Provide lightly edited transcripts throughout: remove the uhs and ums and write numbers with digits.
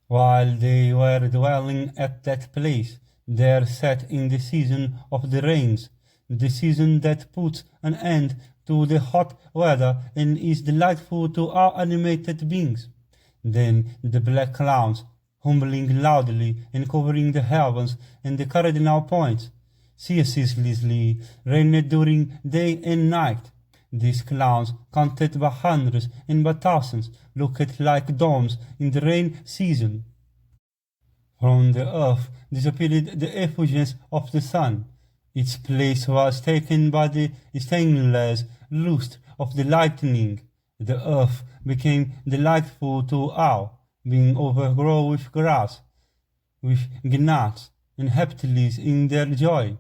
While they were dwelling at that place, there sat in the season of the rains, the season that puts an end to the hot weather and is delightful to all animated beings. Then the black clouds, humbling loudly and covering the heavens and the cardinal points, ceaselessly reigned during day and night. These clouds, counted by hundreds and by thousands, looked like domes in the rain season. From the earth disappeared the effulgence of the sun. Its place was taken by the stainless lustre of the lightning. The earth became delightful to all, being overgrown with grass, with gnats and reptiles in their joy.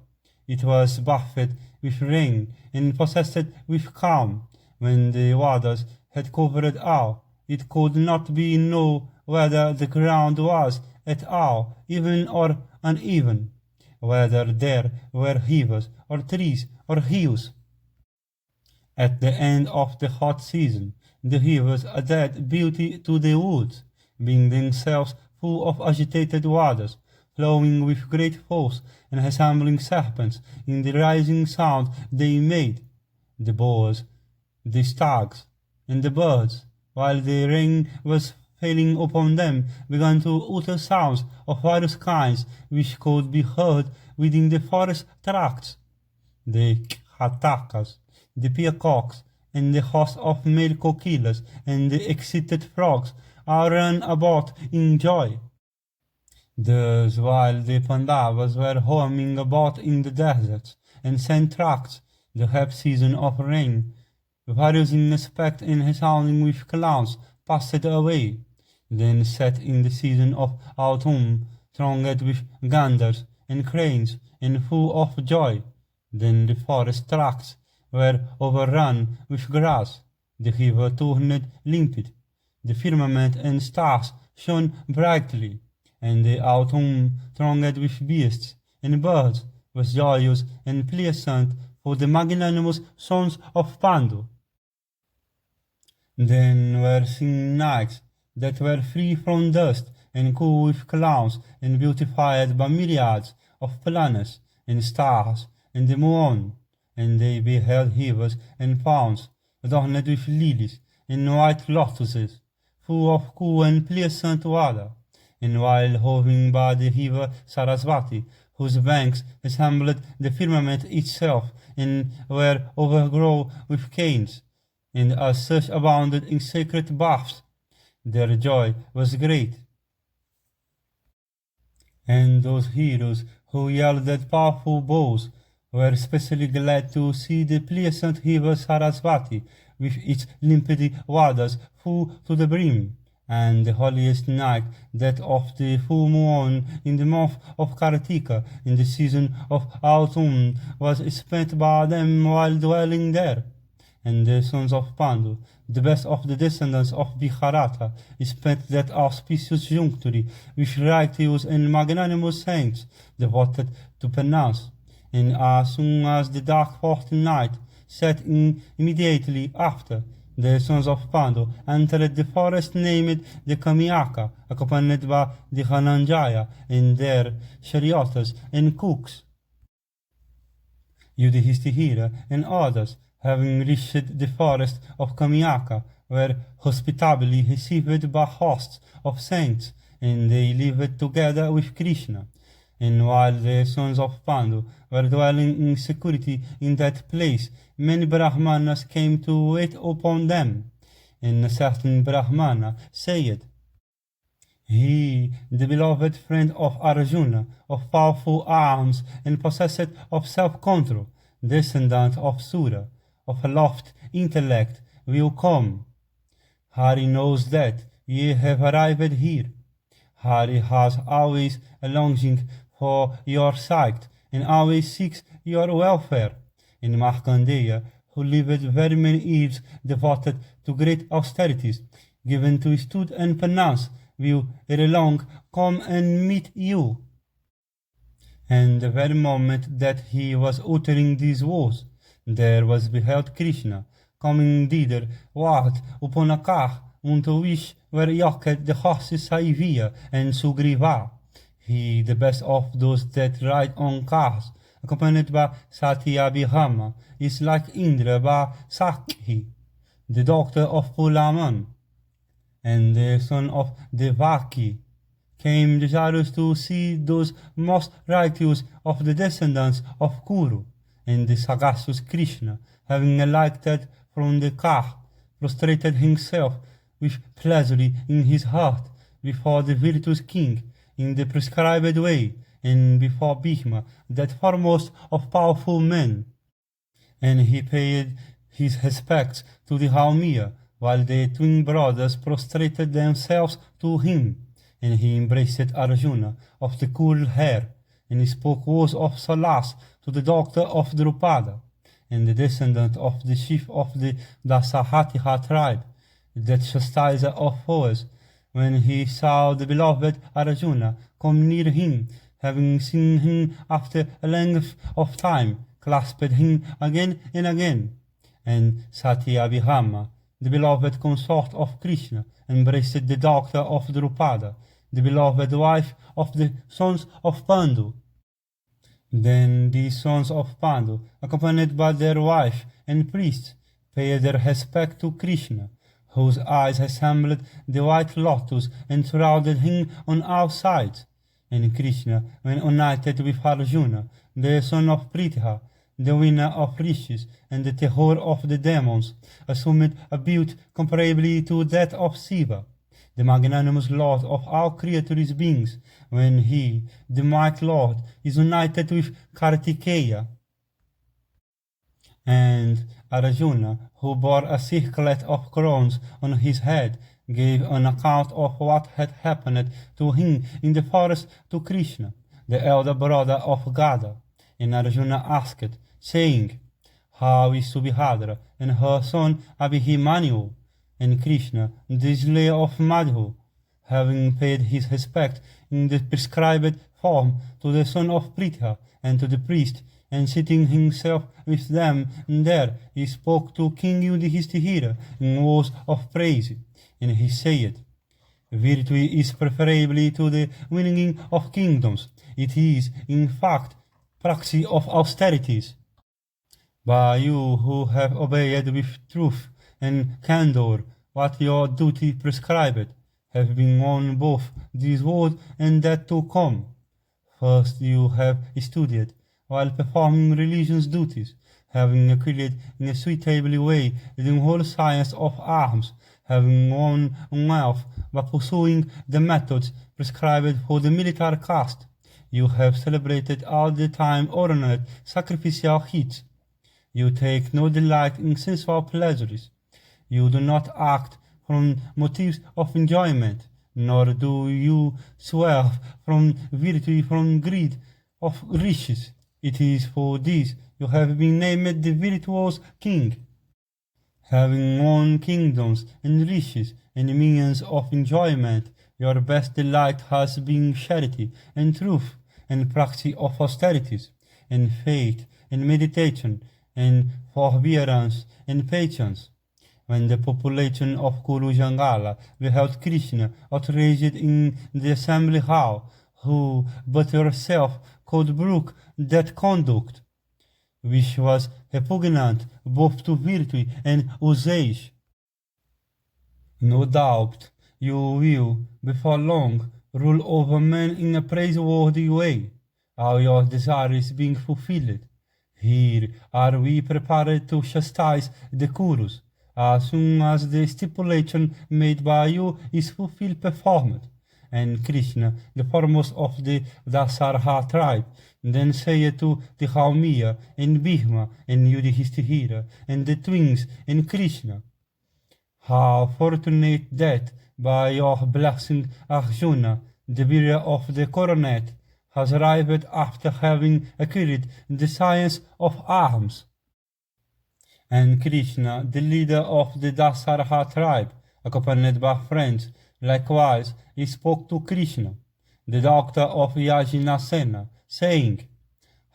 It was bathed with rain and possessed with calm. When the waters had covered all, it could not be known whether the ground was at all even or uneven, whether there were rivers or trees or hills. At the end of the hot season, the rivers added beauty to the woods, being themselves full of agitated waters, flowing with great force and resembling serpents in the rising sound they made. The boars, the stags, and the birds, while the rain was falling upon them, began to utter sounds of various kinds which could be heard within the forest tracts. The hatakas, the peacocks, and the host of male cockylas and the excited frogs all ran about in joy. Thus, while the Pandavas were roaming about in the deserts and sand tracts, the half season of rain, various in aspect and resounding with clouds, passed away. Then set in the season of autumn, thronged with ganders and cranes, and full of joy. Then the forest tracts were overrun with grass, the river turned limpid, the firmament and stars shone brightly, and the autumn thronged with beasts and birds was joyous and pleasant for the magnanimous sons of Pandu. Then were seen nights that were free from dust and cool with clouds and beautified by myriads of planets and stars and the moon, and they beheld rivers and ponds adorned with lilies and white lotuses, full of cool and pleasant water. And while hovering by the river Sarasvati, whose banks resembled the firmament itself and were overgrown with canes, and as such abounded in sacred baths, their joy was great. And those heroes who wielded powerful bows were especially glad to see the pleasant river Sarasvati with its limpid waters full to the brim, and the holiest night, that of the full moon in the month of Kartika in the season of autumn, was spent by them while dwelling there. And the sons of Pandu, the best of the descendants of Bharata, spent that auspicious juncture with righteous and magnanimous saints devoted to penance. And as soon as the dark fourth night set in immediately after, the sons of Pandu entered the forest named the Kamyaka, accompanied by the Dhananjaya and their charioteers and cooks. Yudhishthira and others, having reached the forest of Kamyaka, were hospitably received by hosts of saints, and they lived together with Krishna. And while the sons of Pandu were dwelling in security in that place, many Brahmanas came to wait upon them. And a certain Brahmana said, "He, the beloved friend of Arjuna, of powerful arms and possessed of self-control, descendant of Sura, of a lofty intellect, will come. Hari knows that ye have arrived here. Hari has always a longing for your sight, and always seeks your welfare. And Markandeya, who lived very many years devoted to great austerities, given to stud and penance, will ere long come and meet you." And the very moment that he was uttering these words, there was beheld Krishna coming thither ward upon a car, unto which were yoked the horses Saivya and Sugriva, he the best of those that ride on cars, accompanied by Satyabhima, is like Indra by Sakhi, the daughter of Pulaman, and the son of Devaki, came desirous to see those most righteous of the descendants of Kuru, and the sagacious Krishna, having alighted from the car, prostrated himself with pleasure in his heart before the virtuous king in the prescribed way, and before Bhima, that foremost of powerful men. And he paid his respects to the Haumia, while the twin brothers prostrated themselves to him. And he embraced Arjuna of the cool hair, and he spoke words of solace to the daughter of Drupada, and the descendant of the chief of the Dasahatiha tribe, that chastiser of foes, when he saw the beloved Arjuna come near him, having seen him after a length of time, clasped him again and again. And Satyabhima, the beloved consort of Krishna, embraced the daughter of Drupada, the beloved wife of the sons of Pandu. Then the sons of Pandu, accompanied by their wife and priests, paid their respect to Krishna, whose eyes resembled the white lotus and surrounded him on all sides. And Krishna, when united with Arjuna, the son of Pritha, the winner of riches and the terror of the demons, assumed a beauty comparable to that of Shiva, the magnanimous Lord of all creatures beings, when he, the mighty Lord, is united with Kartikeya. And Arjuna, who bore a circlet of crowns on his head, gave an account of what had happened to him in the forest to Krishna, the elder brother of Gada. And Arjuna asked, saying, "How is Subhadra and her son Abhimanyu?" And Krishna, the slayer of Madhu, having paid his respect in the prescribed form to the son of Pritha and to the priest, and sitting himself with them there, he spoke to King Yudhishthira in words of praise, and he said, "Virtue is preferable to the winning of kingdoms. It is, in fact, practice of austerities. By you who have obeyed with truth and candor what your duty prescribed, have been won both this world and that to come. First you have studied, while performing religion's duties, having acquired in a suitable way the whole science of arms, having won wealth by pursuing the methods prescribed for the military caste. You have celebrated all the time ornate sacrificial rites. You take no delight in sensual pleasures. You do not act from motives of enjoyment, nor do you swerve from virtue from greed of riches. It is for this you have been named the virtuous king. Having won kingdoms and riches and means of enjoyment, your best delight has been charity and truth and practice of austerities and faith and meditation and forbearance and patience. When the population of Kuru Jangala beheld Krishna outraged in the assembly hall, who but yourself could brook that conduct, which was repugnant both to virtue and usage. No doubt you will, before long, rule over men in a praiseworthy way, all your desires being fulfilled. Here are we prepared to chastise the Kurus, as soon as the stipulation made by you is fulfilled performed. And Krishna, the foremost of the Dasarha tribe, then said to the Haumia and Bhima and Yudhishthira and the twins and Krishna, "How fortunate that, by your blessing, Arjuna, the bearer of the coronet, has arrived after having acquired the science of arms." And Krishna, the leader of the Dasarha tribe, accompanied by friends, likewise he spoke to Krishna, the daughter of Yajnasena, saying,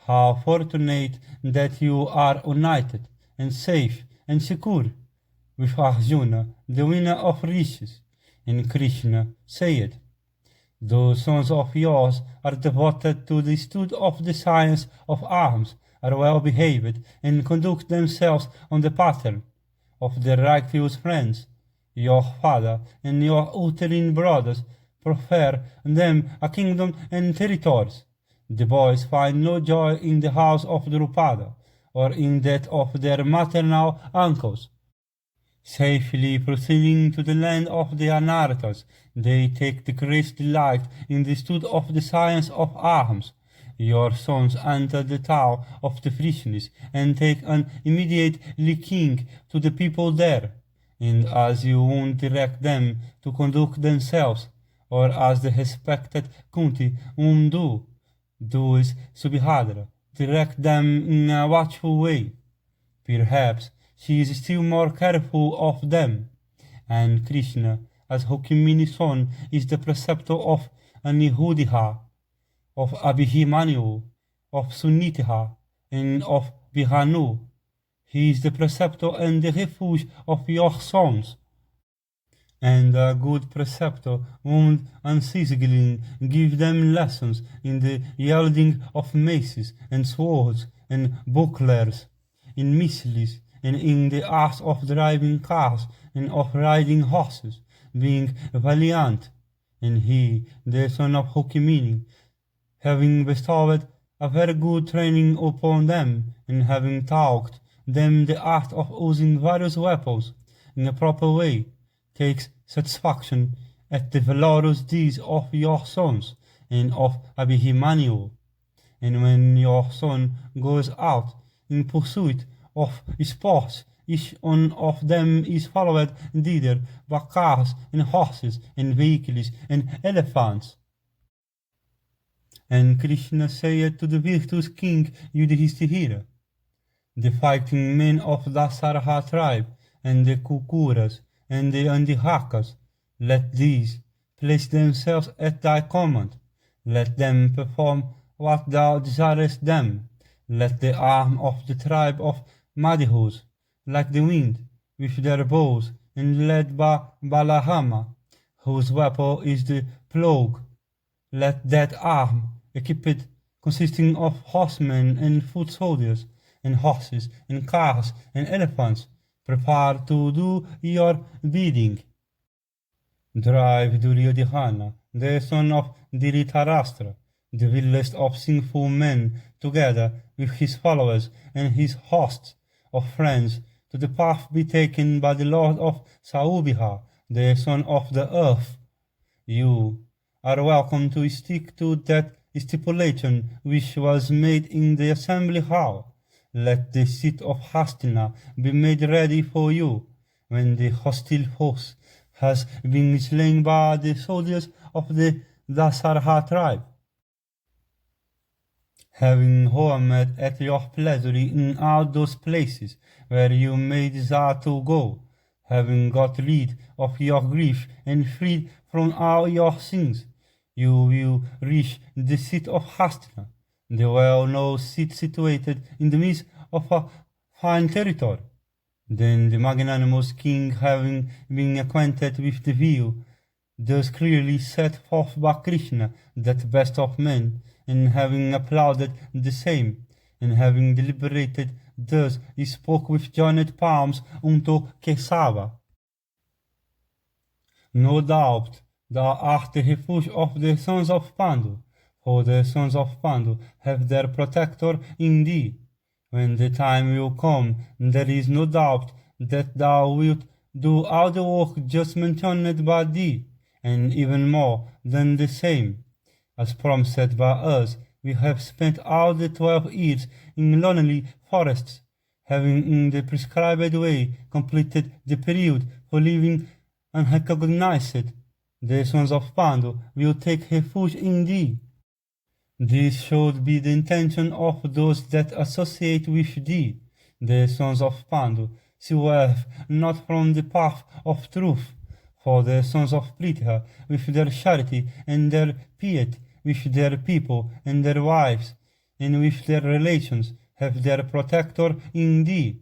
"How fortunate that you are united and safe and secure with Arjuna, the winner of riches. And Krishna said, "Those sons of yours are devoted to the study of the science of arms, are well behaved, and conduct themselves on the pattern of their righteous friends. Your father and your uterine brothers prefer them a kingdom and territories. The boys find no joy in the house of Drupada, or in that of their maternal uncles. Safely proceeding to the land of the Anarthas, they take the greatest delight in the study of the science of arms. Your sons enter the town of the Frisians, and take an immediate king to the people there. And as you won't direct them to conduct themselves, or as the respected Kunti won't do is Subhadra, direct them in a watchful way. Perhaps she is still more careful of them. And Krishna, as Hokimini's son, is the preceptor of Anihudiha, of Abhimanyu, of Sunitiha, and of Bihanu. He is the preceptor and the refuge of your sons. And a good preceptor won't unceasingly give them lessons in the wielding of maces and swords and bucklers, in missiles, and in the art of driving cars and of riding horses, being valiant. And he, the son of Hokimini, having bestowed a very good training upon them, and having taught them the art of using various weapons in a proper way, takes satisfaction at the valorous deeds of your sons and of Abhimanyu. And when your son goes out in pursuit of sports, each one of them is followed thither by cars and horses and vehicles and elephants. And Krishna said to the virtuous king Yudhishthira, "The fighting men of the Dasaraha tribe, and the Kukuras, and the Andihakas, let these place themselves at thy command. Let them perform what thou desirest them. Let the arm of the tribe of Madhus, like the wind, with their bows, and led by Balahama, whose weapon is the plough, let that arm, equipped, consisting of horsemen and foot soldiers, and horses, and cars, and elephants, prepare to do your bidding. Drive Duryodhana, the son of Dhritarashtra, the vilest of sinful men, together with his followers and his hosts of friends, to the path betaken by the Lord of Saubhiha, the son of the earth. You are welcome to stick to that stipulation which was made in the assembly hall. Let the seat of Hastina be made ready for you, when the hostile host has been slain by the soldiers of the Dasaraha tribe. Having roamed at your pleasure in all those places where you may desire to go, having got rid of your grief and freed from all your sins, you will reach the seat of Hastina, the well-known seat situated in the midst of a fine territory. Then the magnanimous king, having been acquainted with the view thus clearly set forth by Krishna, that best of men, and having applauded the same, and having deliberated thus, he spoke with joined palms unto Kesava. No doubt thou art the refuge of the sons of Pandu, for the sons of Pandu have their protector in thee. When the time will come, there is no doubt that thou wilt do all the work just mentioned by thee, and even more than the same. As promised by us, we have spent all the 12 years in lonely forests, having in the prescribed way completed the period for living unrecognized. The sons of Pandu will take refuge in thee. This should be the intention of those that associate with thee. The sons of Pandu swerve not from the path of truth, for the sons of Pritha, with their charity and their piety, with their people and their wives, and with their relations, have their protector in thee.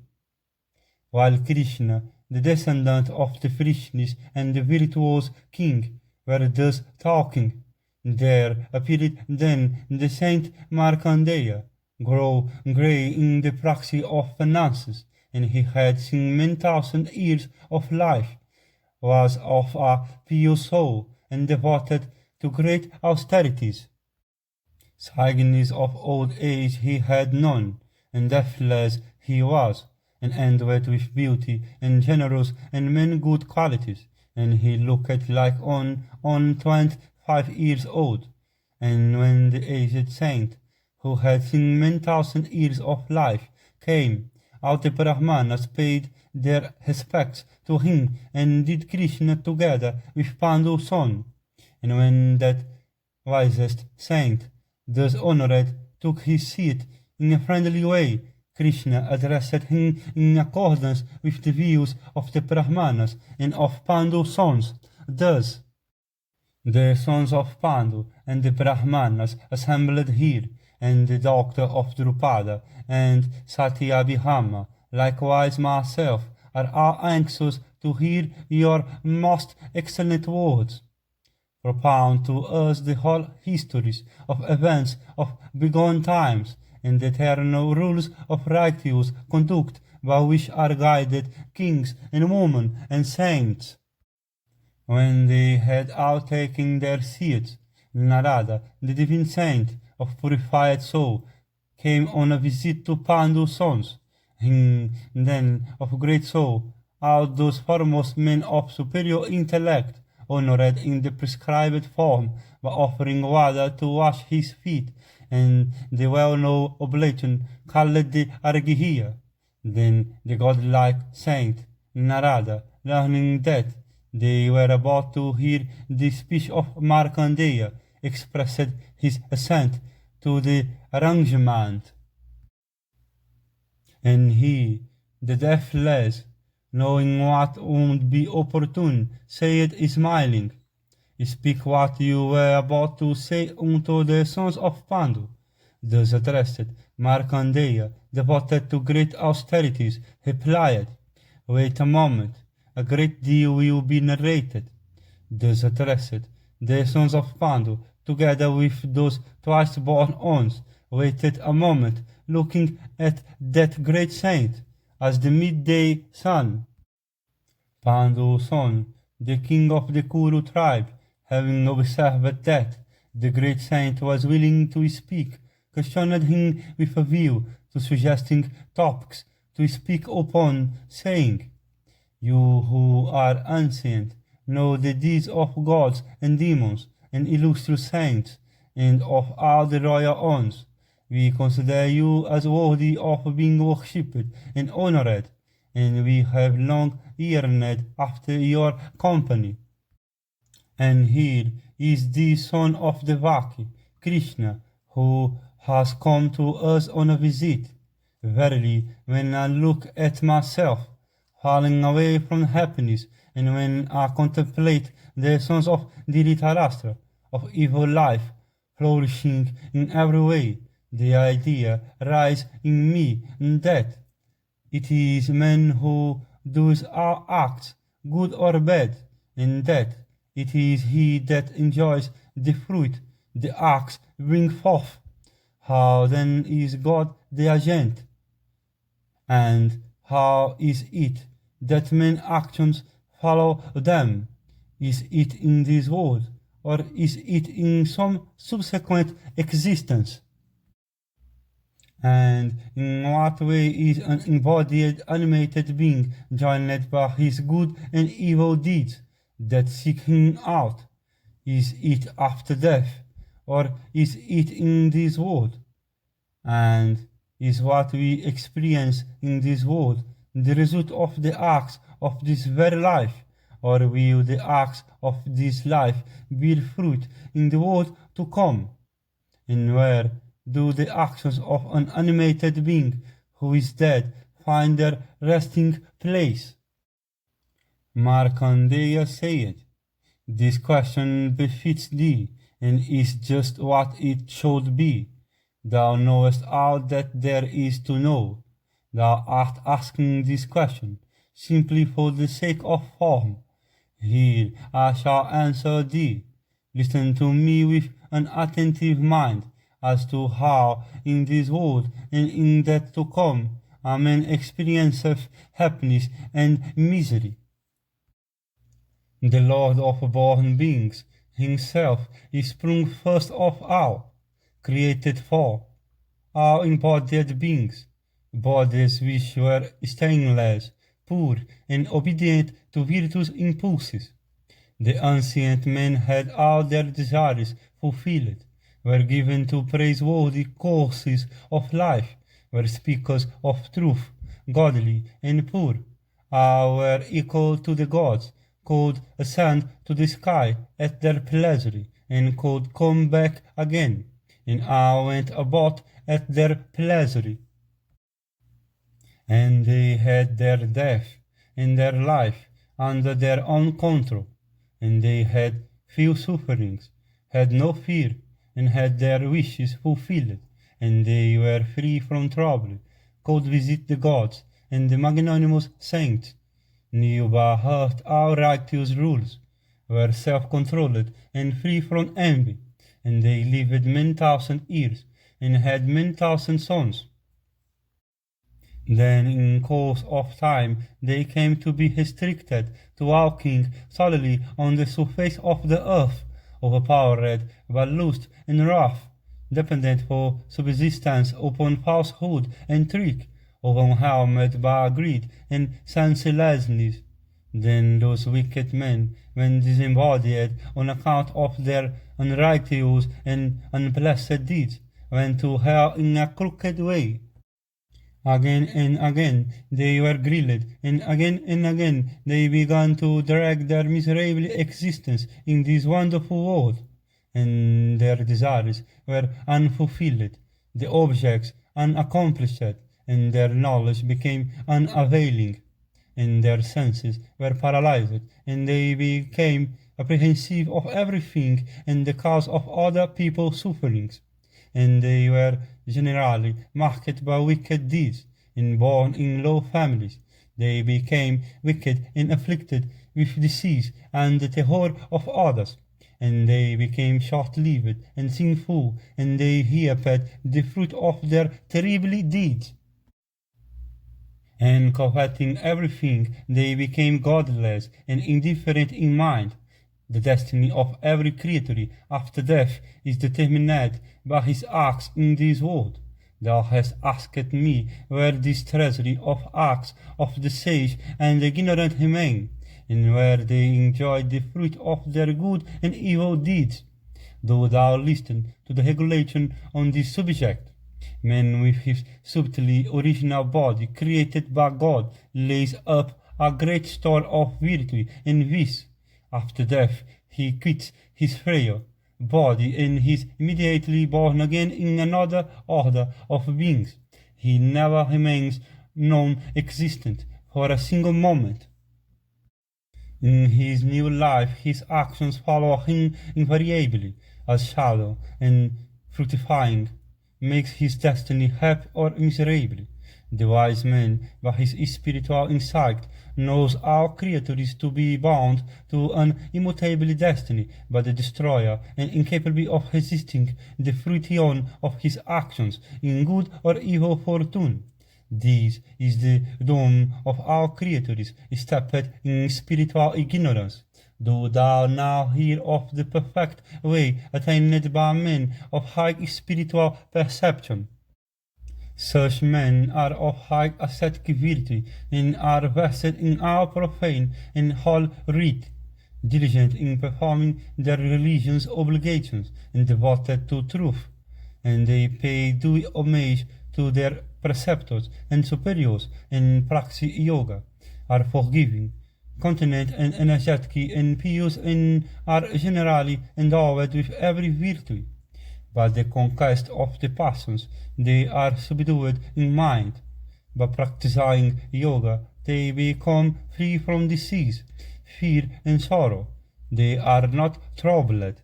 While Krishna, the descendant of the freshness and the virtuous king, were thus talking. There appeared then the Saint Markandeya, grey in the praxis of finances, and he had seen many thousand years of life, was of a pious soul, and devoted to great austerities. Sickness of old age he had none, and deathless he was, and endowed with beauty, and generous, and many good qualities, and he looked like on 25 years old. And when the aged saint, who had seen many thousand years of life, came, all the Brahmanas paid their respects to him, and did Krishna together with Pandu's son. And when that wisest saint, thus honored, took his seat in a friendly way, Krishna addressed him in accordance with the views of the Brahmanas and of Pandu's sons. Thus, the sons of Pandu and the Brahmanas assembled here, and the doctor of Drupada and Satyabhama, likewise myself, are all anxious to hear your most excellent words. Propound to us the whole histories of events of bygone times, and the eternal rules of righteous conduct by which are guided kings and women and saints. When they had all taken their seats, Narada, the divine saint of purified soul, came on a visit to Pandu's sons. Him then of great soul, all those foremost men of superior intellect, honored in the prescribed form by offering water to wash his feet, and the well-known oblation called the Arghya. Then the godlike saint Narada, learning that they were about to hear the speech of Markandeya, expressed his assent to the arrangement. And he, the deathless, knowing what would be opportune, said smiling, "Speak what you were about to say unto the sons of Pandu." Thus addressed, Markandeya, devoted to great austerities, replied, "Wait a moment, a great deal will be narrated." Thus addressed, the sons of Pandu, together with those twice born ones, waited a moment, looking at that great saint as the midday sun. Pandu's son, the king of the Kuru tribe, having observed that the great saint was willing to speak, questioned him with a view to suggesting topics to speak upon, saying, "You who are ancient, know the deeds of gods and demons, and illustrious saints, and of all the royal ones. We consider you as worthy of being worshipped and honored, and we have long yearned after your company. And here is the son of Devaki, Krishna, who has come to us on a visit. Verily, when I look at myself, falling away from happiness, and when I contemplate the sons of Dhritarashtra, of evil life, flourishing in every way, the idea rises in me that it is man who does all acts, good or bad, and that it is he that enjoys the fruit the acts bring forth. How then is God the agent? And how is it that men's actions follow them? Is it in this world, or is it in some subsequent existence? And in what way is an embodied animated being joined by his good and evil deeds that seek him out? Is it after death, or is it in this world? And is what we experience in this world the result of the acts of this very life, or will the acts of this life bear fruit in the world to come? And where do the actions of an animated being who is dead find their resting place? Markandeya said, "This question befits thee, and is just what it should be. Thou knowest all that there is to know. Thou art asking this question, simply for the sake of form. Here I shall answer thee. Listen to me with an attentive mind, as to how in this world and in that to come a man experienceth happiness and misery. The Lord of born beings himself is sprung first of all, created for all embodied beings, bodies which were stainless, pure, and obedient to virtue's impulses. The ancient men had all their desires fulfilled, were given to praiseworthy courses of life, were speakers of truth, godly and pure, all were equal to the gods, could ascend to the sky at their pleasure, and could come back again, and all went about at their pleasure. And they had their death and their life under their own control, and they had few sufferings, had no fear, and had their wishes fulfilled, and they were free from trouble, could visit the gods and the magnanimous saints, knew by heart all righteous rules, were self-controlled and free from envy, and they lived many thousand years, and had many thousand sons. Then in course of time they came to be restricted to walking solely on the surface of the earth, overpowered by lust and wrath, dependent for subsistence upon falsehood and trick, overwhelmed by greed and senselessness. Then those wicked men, when disembodied on account of their unrighteous and unblessed deeds, went to hell in a crooked way. Again and again they were grilled, and again they began to drag their miserable existence in this wonderful world, and their desires were unfulfilled, the objects unaccomplished, and their knowledge became unavailing, and their senses were paralyzed, and they became apprehensive of everything and the cause of other people's sufferings, and they were generally marked by wicked deeds, and born in low families. They became wicked and afflicted with disease and the terror of others, and they became short-lived and sinful, and they reaped the fruit of their terrible deeds. And coveting everything, they became godless and indifferent in mind. The destiny of every creature after death is determined by his acts in this world. Thou hast asked me where this treasury of acts of the sage and the ignorant remain, and where they enjoy the fruit of their good and evil deeds. Do thou listen to the regulation on this subject. Man with his subtly original body created by God lays up a great store of virtue and vice. After death he quits his frail body and is immediately born again in another order of beings. He never remains non-existent for a single moment. In his new life his actions follow him invariably as shadow, and fructifying makes his destiny happy or miserable. The wise man, by his spiritual insight, knows all creatures to be bound to an immutable destiny by the destroyer, and incapable of resisting the fruition of his actions in good or evil fortune. This is the doom of all creatures steeped in spiritual ignorance. Do thou now hear of the perfect way attained by men of high spiritual perception. Such men are of high ascetic virtue, and are versed in all profane and whole rite, diligent in performing their religion's obligations, and devoted to truth, and they pay due homage to their preceptors and superiors, and practice yoga, are forgiving, continent and energetic and pious, and are generally endowed with every virtue. By the conquest of the passions, they are subdued in mind. By practicing yoga, they become free from disease, fear, and sorrow. They are not troubled.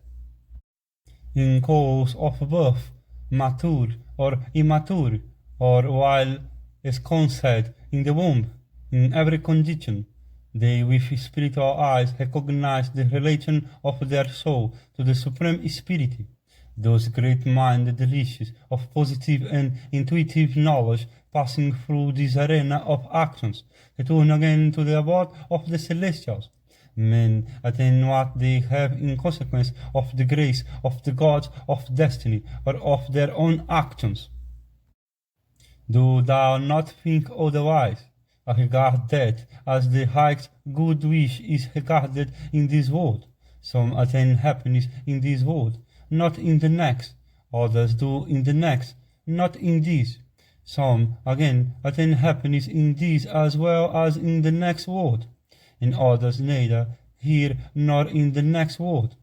In course of birth, mature or immature, or while ensconced in the womb, In every condition, they with spiritual eyes recognize the relation of their soul to the Supreme Spirit. Those great-minded riches of positive and intuitive knowledge passing through this arena of actions return again to the abode of the celestials. Men attain what they have in consequence of the grace of the gods of destiny or of their own actions. Do thou not think otherwise. I regard that as the highest good wish is regarded in this world. Some attain happiness in this world, not in the next. Others do in the next, not in this. Some, again, attain happiness in this as well as in the next world, and others neither here nor in the next world.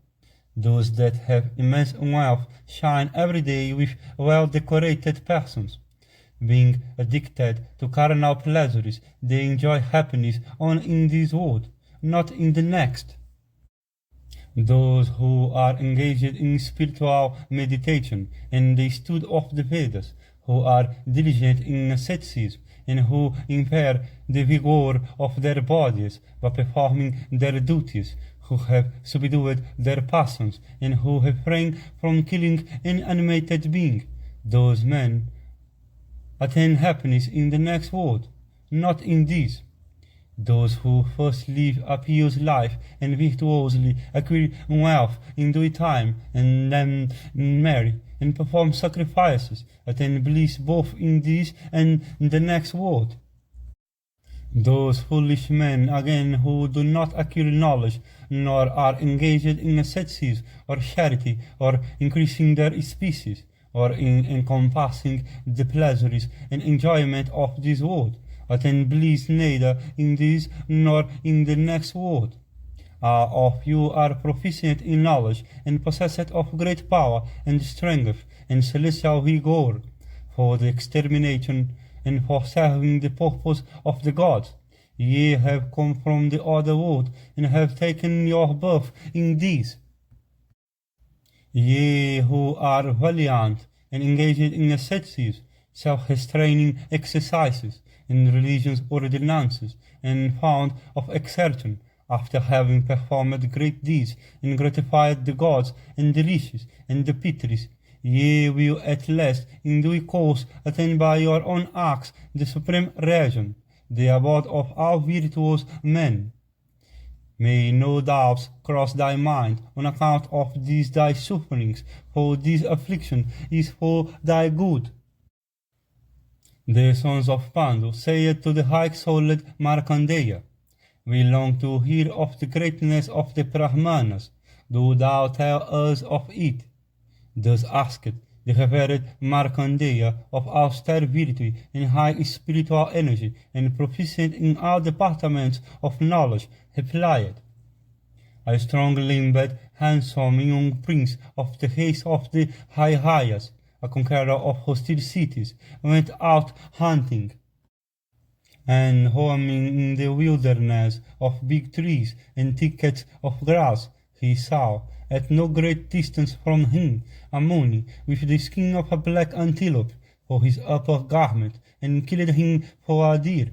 Those that have immense wealth shine every day with well-decorated persons. Being addicted to carnal pleasures, they enjoy happiness only in this world, not in the next. Those who are engaged in spiritual meditation and the study of the Vedas, who are diligent in asceticism, and who impair the vigor of their bodies by performing their duties, who have subdued their passions, and who refrain from killing any animated being, those men attain happiness in the next world, not in this. Those who first live a pious life and virtuously acquire wealth in due time, and then marry and perform sacrifices, attain bliss both in this and the next world. Those foolish men, again, who do not acquire knowledge, nor are engaged in asceticism or charity, or increasing their species, or in encompassing the pleasures and enjoyment of this world, attain bliss neither in this nor in the next world. Of you are proficient in knowledge, and possessed of great power and strength and celestial vigor, for the extermination and for serving the purpose of the gods. Ye have come from the other world, and have taken your birth in this. Ye who are valiant and engaged in asceticism, self-restraining exercises, and religious ordinances, and fond of exertion, after having performed great deeds and gratified the gods and the riches and the Pitris, ye will at last in due course attain by your own acts the supreme region, the abode of all virtuous men. May no doubts cross thy mind on account of these thy sufferings, for this affliction is for thy good. The sons of Pandu said to the high-souled Markandeya, We long to hear of the greatness of the Brahmanas. Do thou tell us of it? Thus asked the revered Markandeya, of austere virtue and high spiritual energy, and proficient in all departments of knowledge, replied, A strong-limbed, handsome young prince of the race of the Hyayas, a conqueror of hostile cities, went out hunting, and roaming in the wilderness of big trees and thickets of grass, he saw, at no great distance from him, a Muni with the skin of a black antelope for his upper garment, and killed him for a deer.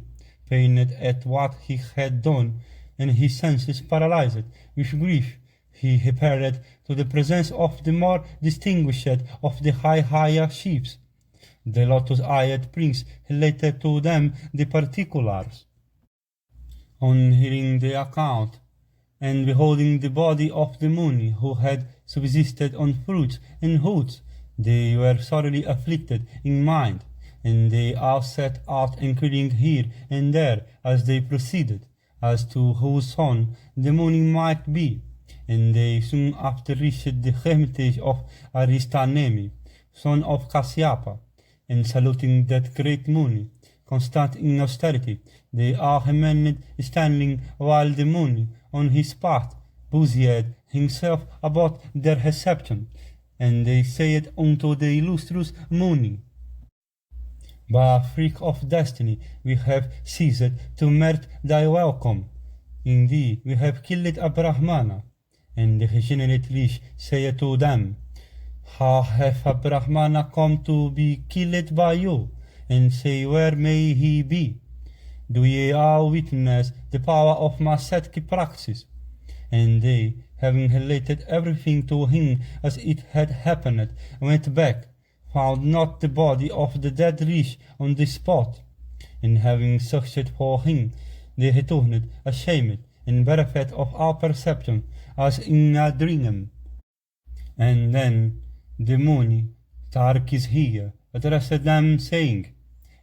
Pained at what he had done, and his senses paralyzed with grief, he repaired to the presence of the more distinguished of the Hyaya chiefs. The lotus-eyed prince related to them the particulars. On hearing the account, and beholding the body of the Muni, who had subsisted on fruits and roots, they were sorely afflicted in mind, and they all set out inquiring here and there as they proceeded, as to whose son the Muni might be, and they soon after reached the hermitage of Aristanemi, son of Kasyapa, and saluting that great Muni, constant in austerity, they all remained standing while the Muni, on his part, busied himself about their reception, and they said unto the illustrious Muni, By a freak of destiny we have ceased to merit thy welcome. Indeed, we have killed a Brahmana. And the regenerate Rish said to them, How hath a Brahmana come to be killed by you? And say, Where may he be? do ye all witness the power of my ascetic praxis? And they, having related everything to him as it had happened, went back, found not the body of the dead rish on the spot, and having searched for him, they returned ashamed and bereft of all perception, as in a dream. And then the Muni, Tarkis here, addressed them, saying,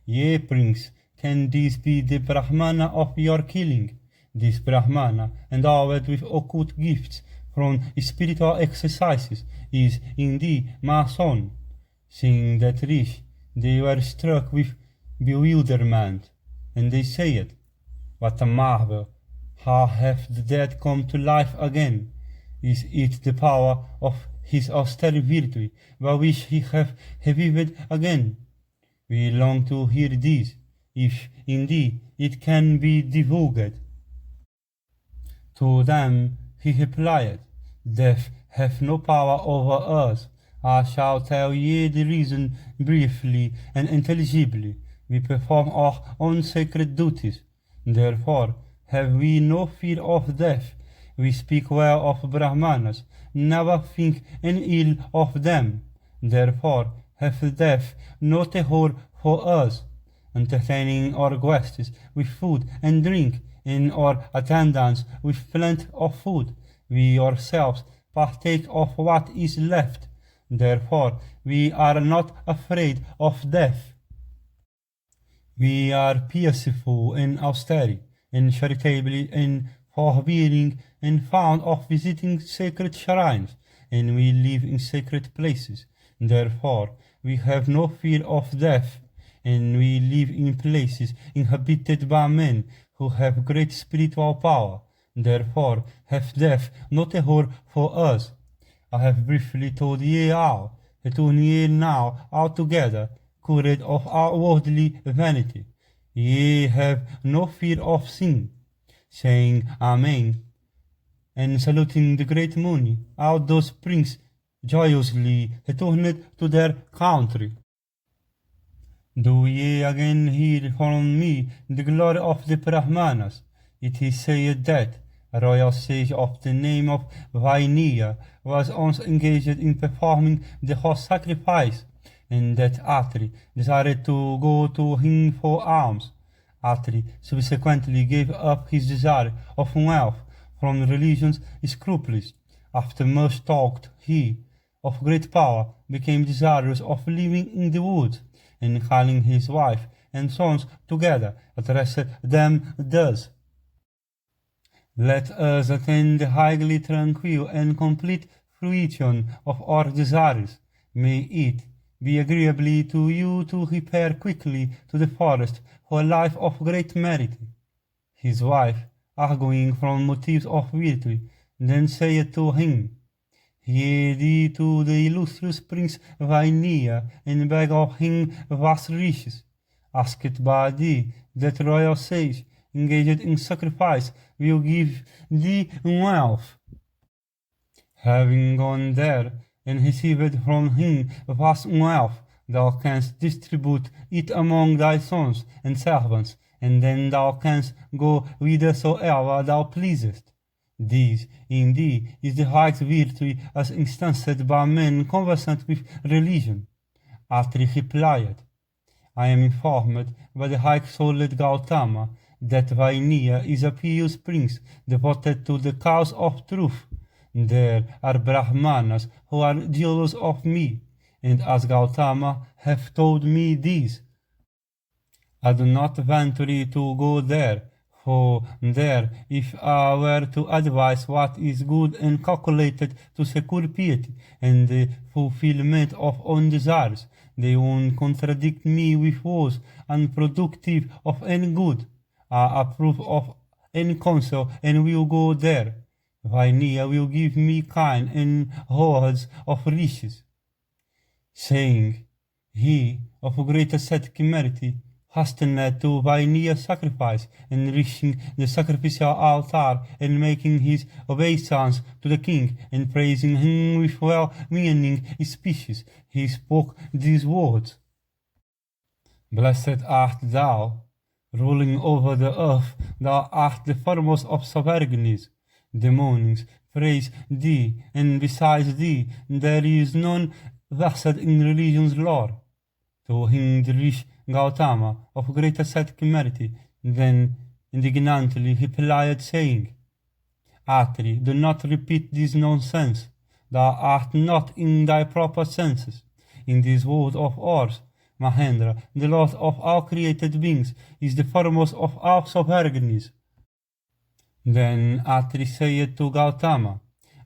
Ye prince, can this be the Brahmana of your killing? This Brahmana, endowed with occult gifts from spiritual exercises, is indeed my son. Seeing that rish, they were struck with bewilderment, and they said, What a marvel! How have the dead come to life again? Is it the power of his austere virtue by which he hath revived again? We long to hear this, if indeed it can be divulged. To them he replied, Death hath no power over us. I shall tell ye the reason briefly and intelligibly. We perform our own sacred duties. Therefore have we no fear of death. We speak well of Brahmanas, never think any ill of them. Therefore hath death no terror for us. Entertaining our guests with food and drink, and our attendants with plenty of food, we ourselves partake of what is left. Therefore we are not afraid of death. We are peaceful and austere, and charitable and forbearing, and fond of visiting sacred shrines, and we live in sacred places. Therefore we have no fear of death, and we live in places inhabited by men who have great spiritual power. Therefore hath death no terror for us. I have briefly told ye all. Return ye now altogether, cured of all worldly vanity. Ye have no fear of sin. Saying Amen, and saluting the great Muni, all those princes joyously returned to their country. Do ye again hear from me the glory of the Brahmanas? It is said that a royal sage of the name of Vainiya was once engaged in performing the horse sacrifice, and that Atri desired to go to him for alms. Atri subsequently gave up his desire of wealth from religious scruples. After much talk, he, of great power, became desirous of living in the woods, and calling his wife and sons together, addressed them thus: Let us attain the highly tranquil and complete fruition of our desires. May it be agreeably to you to repair quickly to the forest for a life of great merit. His wife, arguing from motives of virtue, then said to him, Hear thee to the illustrious Prince Vainiya, and beg of him vast riches. Asked by thee, that royal sage, engaged in sacrifice, will give thee wealth. Having gone there, and received from him vast wealth, thou canst distribute it among thy sons and servants, and then thou canst go whithersoever thou pleasest. This, indeed, is the right virtue as instanced by men conversant with religion. Atri replied, I am informed by the high-souled Gautama that Vainiya is a pious prince devoted to the cause of truth. There are Brahmanas who are jealous of me, and as Gautama hath told me this, I do not venture to go there, for there, if I were to advise what is good and calculated to secure piety and the fulfillment of own desires, they would contradict me with words unproductive of any good. I approve of any counsel and will go there. Vainiya will give me kind and hordes of riches. Saying, he of great ascetic merit hastened to Vainiya's sacrifice, and reaching the sacrificial altar, and making his obeisance to the king, and praising him with well-meaning speeches, he spoke these words: Blessed art thou, ruling over the earth, thou art the foremost of sovereigns. The mornings praise thee, and besides thee there is none versed in religion's lore. To him the rich Gautama, of great ascetic merit, then indignantly he replied, saying, Atri, do not repeat this nonsense. Thou art not in thy proper senses. In this world of ours, Mahendra, the Lord of all created beings, is the foremost of all sovereigns. Then Atri said to Gautama,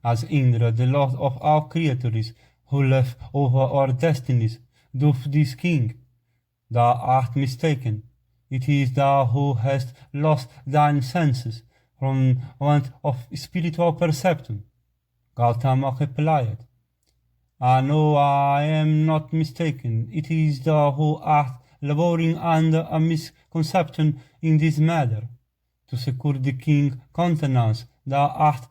as Indra, the Lord of all creatures, who live over our destinies, doth this king, thou art mistaken. It is thou who hast lost thine senses from want of spiritual perception. Gautama replied, I know I am not mistaken. It is thou who art laboring under a misconception in this matter. To secure the king countenance, thou art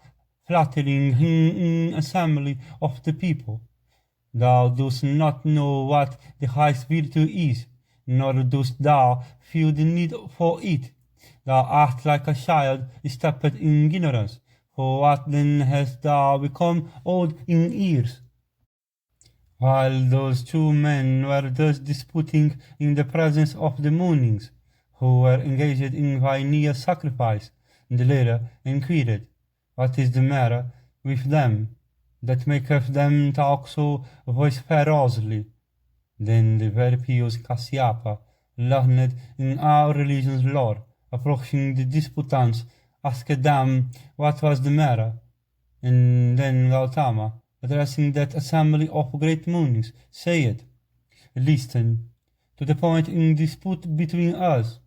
flattering him in assembly of the people. Thou dost not know what the highest virtue is, nor dost thou feel the need for it. Thou art like a child steeped in ignorance. For what then hast thou become old in years? While those two men were thus disputing in the presence of the Moonings, who were engaged in Vainia's sacrifice, the latter inquired, What is the matter with them, that maketh them talk so vociferously? Then the very pious Kasyapa, learned in our religion's lore, approaching the disputants, asked them what was the matter. And then Gautama, addressing that assembly of great Moonings, said, Listen to the point in dispute between us.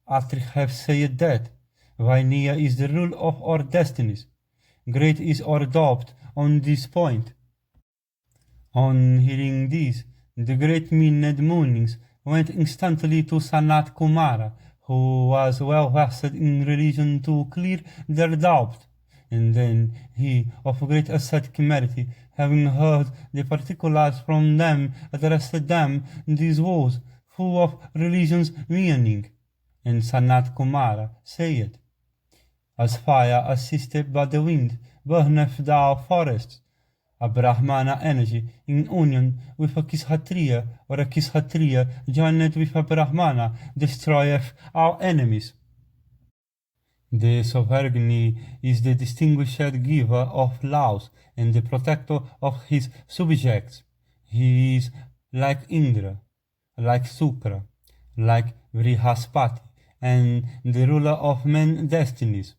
Atri have said that Vainia is the rule of our destinies. Great is our doubt on this point. On hearing this, the great Mined Moonings went instantly to Sanat Kumara, who was well versed in religion, to clear their doubt. And then he, of great ascetic merit, having heard the particulars from them, addressed them these words, full of religion's meaning. And Sanat Kumara said, As fire assisted by the wind burneth thou forests, a Brahmana energy in union with a Kshatriya, or a Kshatriya joined with a Brahmana, destroyeth our enemies. The sovereign is the distinguished giver of laws and the protector of his subjects. He is like Indra, like Sukra, like Vrihaspati, and the ruler of men's destinies,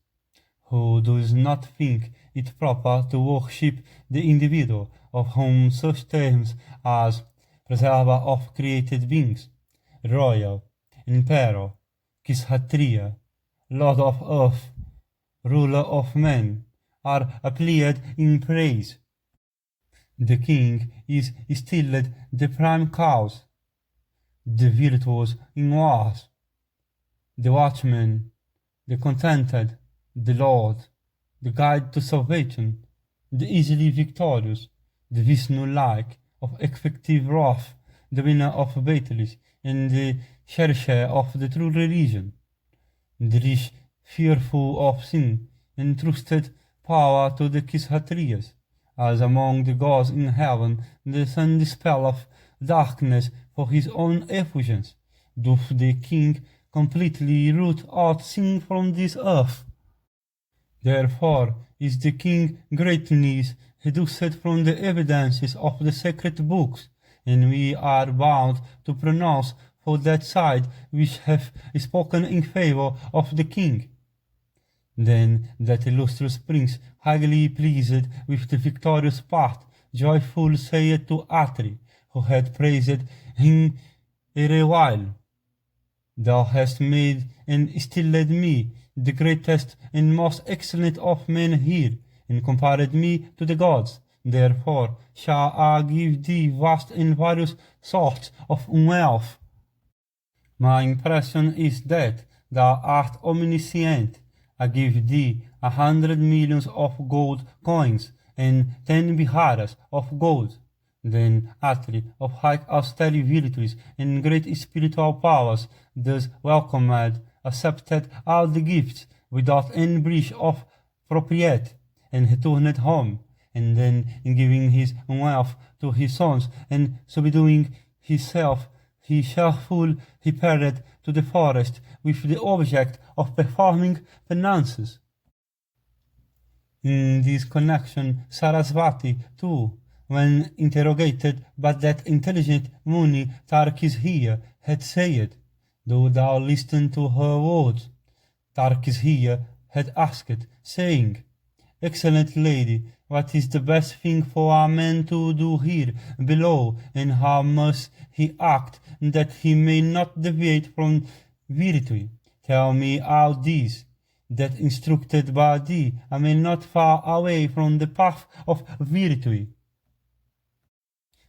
who does not think it proper to worship the individual, of whom such terms as preserver of created beings, royal, emperor, Kshatriya, Lord of earth, ruler of men, are applied in praise. The king is still the prime cause, the virtuous in wars, the watchman, the contented, the Lord, the guide to salvation, the easily victorious, the Vishnu-like, of effective wrath, the winner of battles, and the cherisher of the true religion. The rich, fearful of sin, entrusted power to the Kshatriyas, as among the gods in heaven the sun dispelleth darkness for his own effulgence, doth the king completely root out sin from this earth. Therefore is the king greatness reduced from the evidences of the sacred books, and we are bound to pronounce for that side which have spoken in favor of the king. Then that illustrious prince, highly pleased with the victorious part, joyful said to Atri, who had praised him a while, Thou hast made and stilled me, the greatest and most excellent of men here, and compared me to the gods. Therefore shall I give thee vast and various sorts of wealth. My impression is that thou art omniscient. I give thee 100 millions of gold coins and 10 viharas of gold. Then Atri, of high austere virtues and great spiritual powers, thus welcomed, accepted all the gifts without any breach of propriety, and returned home, and then in giving his wealth to his sons, and subduing himself, he cheerful repaired to the forest with the object of performing penances. In this connection, Sarasvati, too, when interrogated by that intelligent Muni Tarkishiya, had said, "Do thou listen to her words?" Tarkishiya had asked, saying, "Excellent lady, what is the best thing for a man to do here below, and how must he act that he may not deviate from virtue? Tell me all this, that instructed by thee I may not fall away from the path of virtue.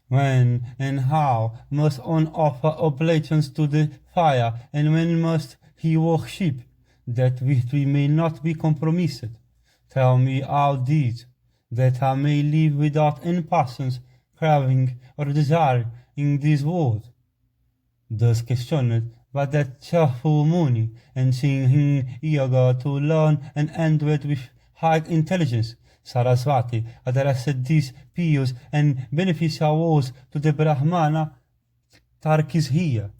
When and how must one offer oblations to the fire, and when must he worship, that virtue may not be compromised? Tell me all these, that I may live without any passions, craving, or desire in this world." Thus questioned by that cheerful Muni, and seeing him eager to learn and endowed with high intelligence, Sarasvati addressed these pious and beneficial words to the Brahmana Tarkishiya.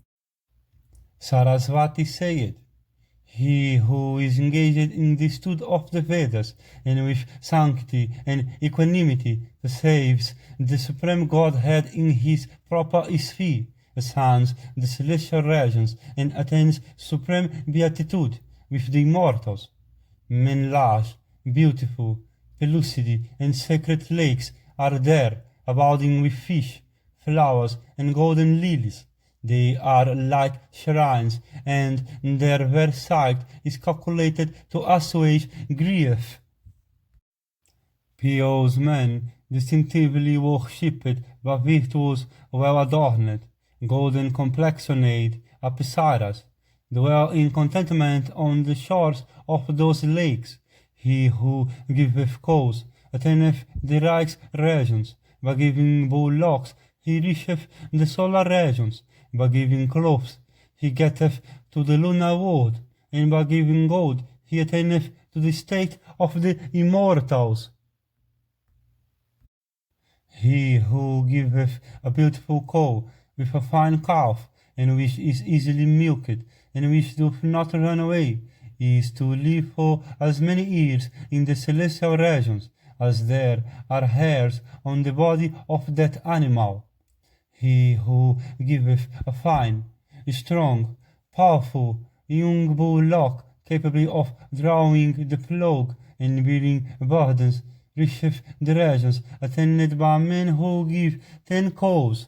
Sarasvati said, "He who is engaged in the study of the Vedas, and with sanctity and equanimity saves the Supreme Godhead in his proper sphere, ascends the celestial regions, and attains supreme beatitude with the immortals. Men large, beautiful, pellucid, and sacred lakes are there, abounding with fish, flowers, and golden lilies. They are like shrines, and their very sight is calculated to assuage grief. Pious men, distinctively worshipped by virtues well adorned, golden complexioned apsaras, dwell in contentment on the shores of those lakes. He who giveth cows attaineth the right regions. By giving bullocks he reacheth the solar regions. By giving clothes he getteth to the lunar world. And by giving gold he attaineth to the state of the immortals. He who giveth a beautiful cow with a fine calf, and which is easily milked, and which doth not run away, is to live for as many years in the celestial regions as there are hairs on the body of that animal. He who giveth a fine, strong, powerful young bullock capable of drawing the plough and bearing burdens reacheth the regions attained by men who give 10 cows.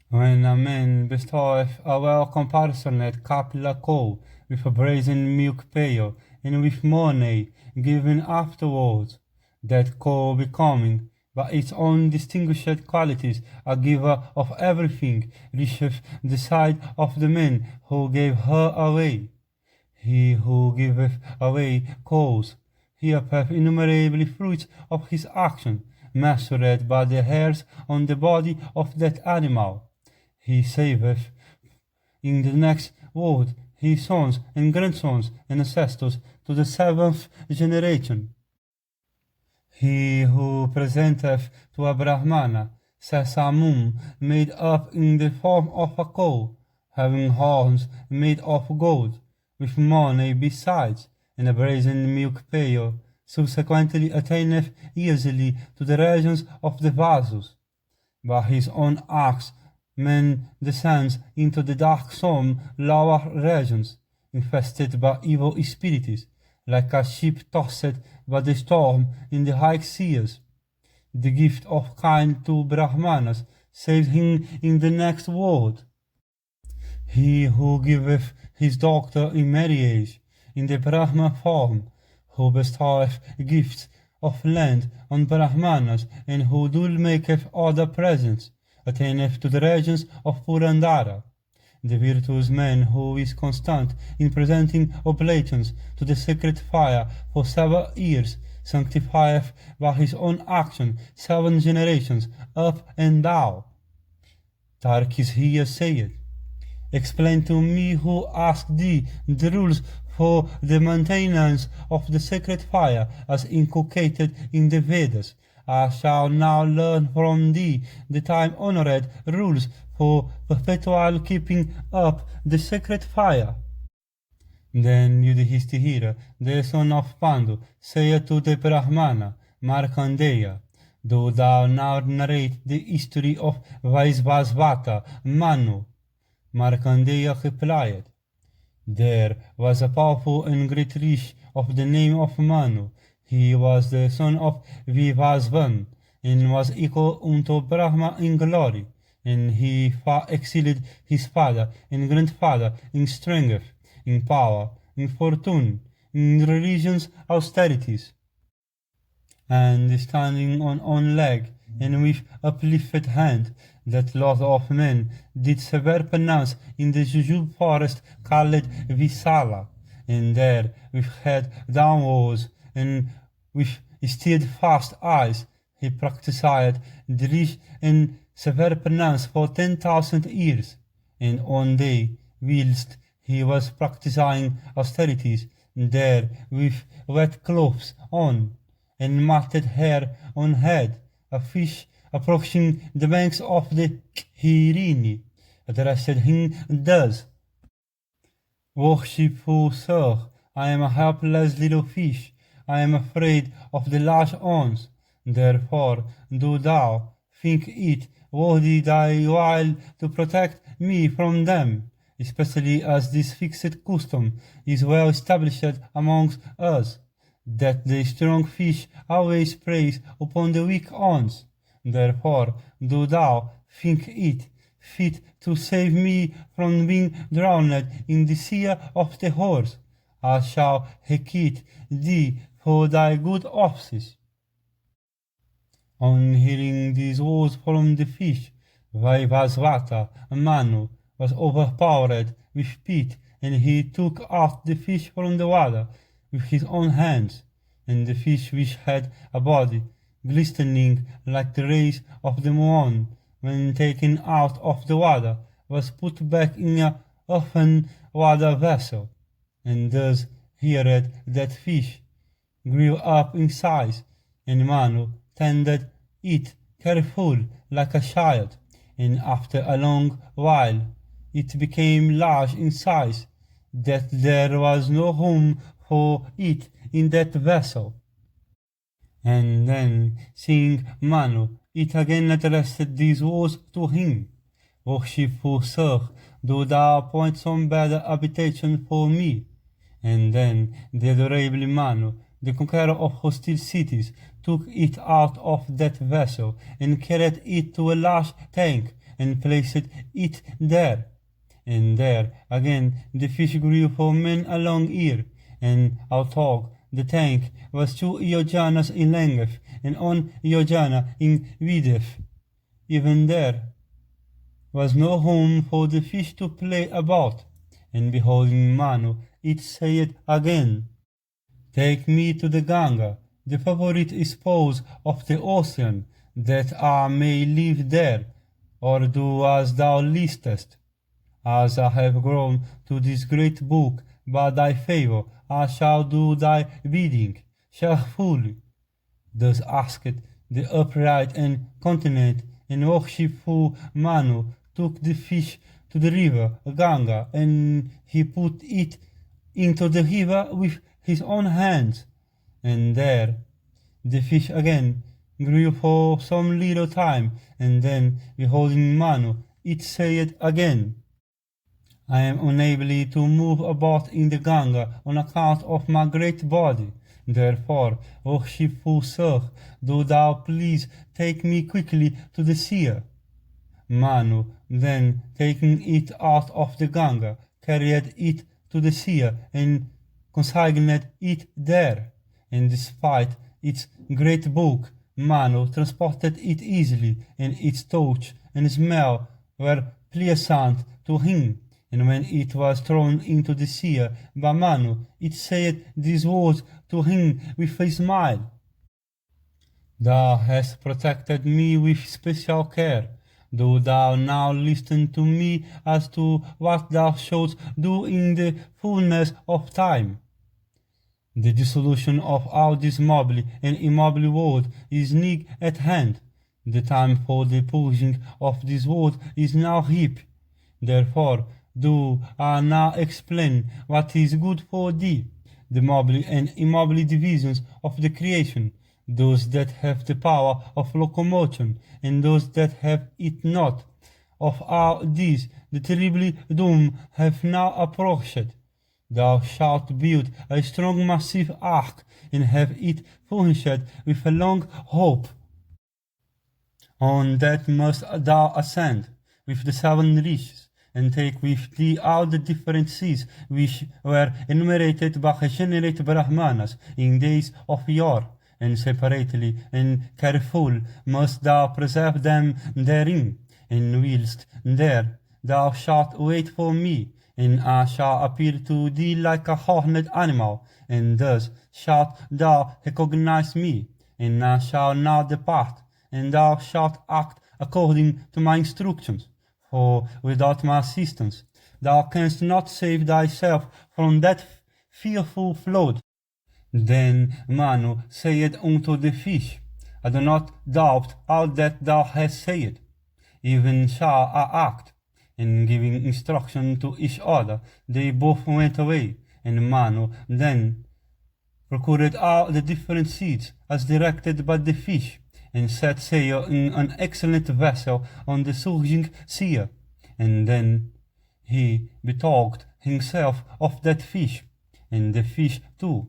When a man bestoweth a well-comparisoned capital cow with a brazen milk pail, and with money given afterwards, that cow becoming, by its own distinguished qualities, a giver of everything, reacheth the side of the man who gave her away. He who giveth away cows heapeth innumerable fruits of his action, measured by the hairs on the body of that animal. He saveth in the next world his sons and grandsons and ancestors to the 7th generation. He who presenteth to a Brahmana sesamum made up in the form of a cow, having horns made of gold, with money besides, and a brazen milk pail, subsequently attaineth easily to the regions of the Vasus. By his own acts man descends into the darksome lower regions, infested by evil spirits, like a ship tossed by the storm in the high seas. The gift of kind to Brahmanas saves him in the next world. He who giveth his daughter in marriage in the Brahma form, who bestoweth gifts of land on Brahmanas, and who do maketh other presents, attaineth to the regions of Purandara. The virtuous man who is constant in presenting oblations to the sacred fire for several years sanctifieth by his own action 7 generations up and down. Tarkis saith, explain to me who asked thee the rules for the maintenance of the sacred fire as inculcated in the Vedas. I shall now learn from thee the time-honored rules for perpetual keeping up the sacred fire. Then Yudhishthira, the son of Pandu, saith to the Brahmana Markandeya, do thou now narrate the history of Vaisvasvata Manu. Markandeya replied, there was a powerful and great rishi of the name of Manu. He was the son of Vivasvan, and was equal unto Brahma in glory, and he far exceeded his father and grandfather in strength, in power, in fortune, in religion's austerities. And standing on one leg, and with uplifted hand, that Lord of men did severe penance in the Jujube forest called Visala, and there with head downwards and with steadfast eyes he practised the rich and severe penance for 10,000 years, and one day, whilst he was practising austerities, there with wet clothes on and matted hair on head, a fish approaching the banks of the Hirini addressed him thus, worshipful sir, I am a helpless little fish. I am afraid of the large ones. Therefore, do thou think it worthy thy while to protect me from them, especially as this fixed custom is well established amongst us, that the strong fish always preys upon the weak ones. Therefore, do thou think it fit to save me from being drowned in the sea of the horse. I shall requite thee for thy good offices. On hearing these words from the fish, Vaivasvata Manu was overpowered with pity, and he took out the fish from the water with his own hands, and the fish, which had a body glistening like the rays of the moon when taken out of the water, was put back in a earthen water vessel, and thus hereat that fish grew up in size, and Manu tended it carefully like a child, and after a long while it became large in size, that there was no room for it in that vessel. And then, seeing Manu, it again addressed these words to him, worshipful sir, do thou appoint some better habitation for me. And then the adorable Manu, the conqueror of hostile cities, took it out of that vessel, and carried it to a large tank, and placed it there. And there again the fish grew for many a long year, and although the tank was 2 yojanas in length, and 1 yojana in width, even there was no room for the fish to play about. And beholding Manu, it said again, take me to the Ganga, the favorite spouse of the ocean, that I may live there, or do as thou listest. As I have grown to this great book by thy favor, I shall do thy bidding cheerfully. Thus asked the upright and continent and worshipful Manu, took the fish to the river Ganga, and he put it into the river with his own hands, and there the fish again grew for some little time, and then beholding Manu, it said again, I am unable to move about in the Ganga on account of my great body. Therefore, worshipful sir, do thou please take me quickly to the sea. Manu, then taking it out of the Ganga, carried it to the sea and consigned it there, and despite its great bulk, Manu transported it easily, and its touch and smell were pleasant to him, And when it was thrown into the sea by Manu, it said these words to him with a smile. Thou hast protected me with special care. Do thou now listen to me as to what thou shalt do in the fullness of time. The dissolution of all this mobile and immobile world is nigh at hand. The time for the purging of this world is now ripe. Therefore, do I now explain what is good for thee, the mobile and immobile divisions of the creation, those that have the power of locomotion, and those that have it not. Of all these, the terrible doom have now approached. Thou shalt build a strong massive ark, and have it furnished with a long rope. On that must thou ascend with the 7 riches, and take with thee all the different seas which were enumerated by regenerate Brahmanas in days of yore, and separately and careful must thou preserve them therein, and whilst there thou shalt wait for me, and I shall appear to thee like a horned animal, and thus shalt thou recognize me, and I shall now depart, and thou shalt act according to my instructions, for without my assistance thou canst not save thyself from that fearful flood. Then Manu said unto the fish, I do not doubt all that thou hast said, even shall I act. And giving instruction to each other, they both went away, and Manu then procured all the different seeds as directed by the fish, and set sail in an excellent vessel on the surging sea. And then he bethought himself of that fish, and the fish too,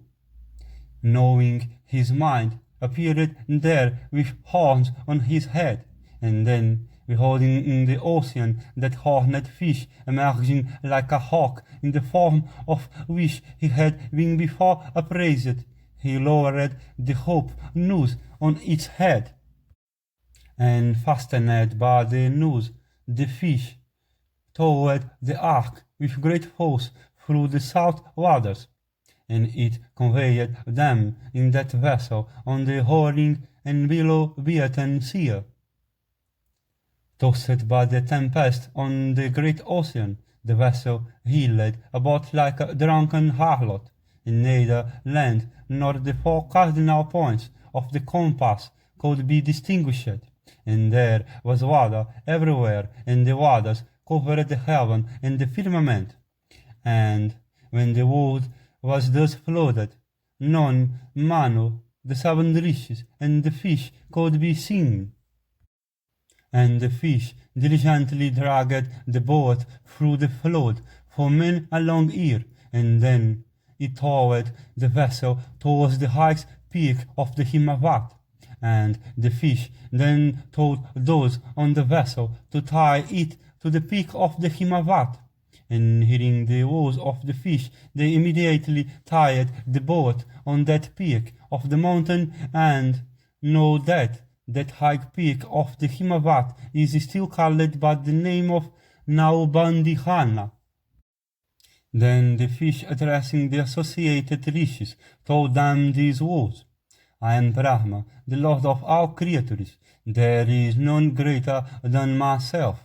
knowing his mind, appeared there with horns on his head, and then, beholding in the ocean that horned fish emerging like a hawk in the form of which he had been before appraised, he lowered the rope noose on its head, and fastened by the noose the fish towed the ark with great force through the salt waters, and it conveyed them in that vessel on the roaring and billow-beaten sea. Tossed by the tempest on the great ocean, the vessel reeled about like a drunken harlot, and neither land nor the 4 cardinal points of the compass could be distinguished, and there was water everywhere, and the waters covered the heaven and the firmament. And when the world was thus flooded, none Manu, the 7 riches, and the fish could be seen. And the fish diligently dragged the boat through the flood for many a long year, and then it towed the vessel towards the highest peak of the Himavat, and the fish then told those on the vessel to tie it to the peak of the Himavat. And hearing the words of the fish, they immediately tied the boat on that peak of the mountain, and know that high peak of the Himavat is still called by the name of Naubandihana. Then the fish, addressing the associated rishis, told them these words: I am Brahma, the Lord of all creatures. There is none greater than myself.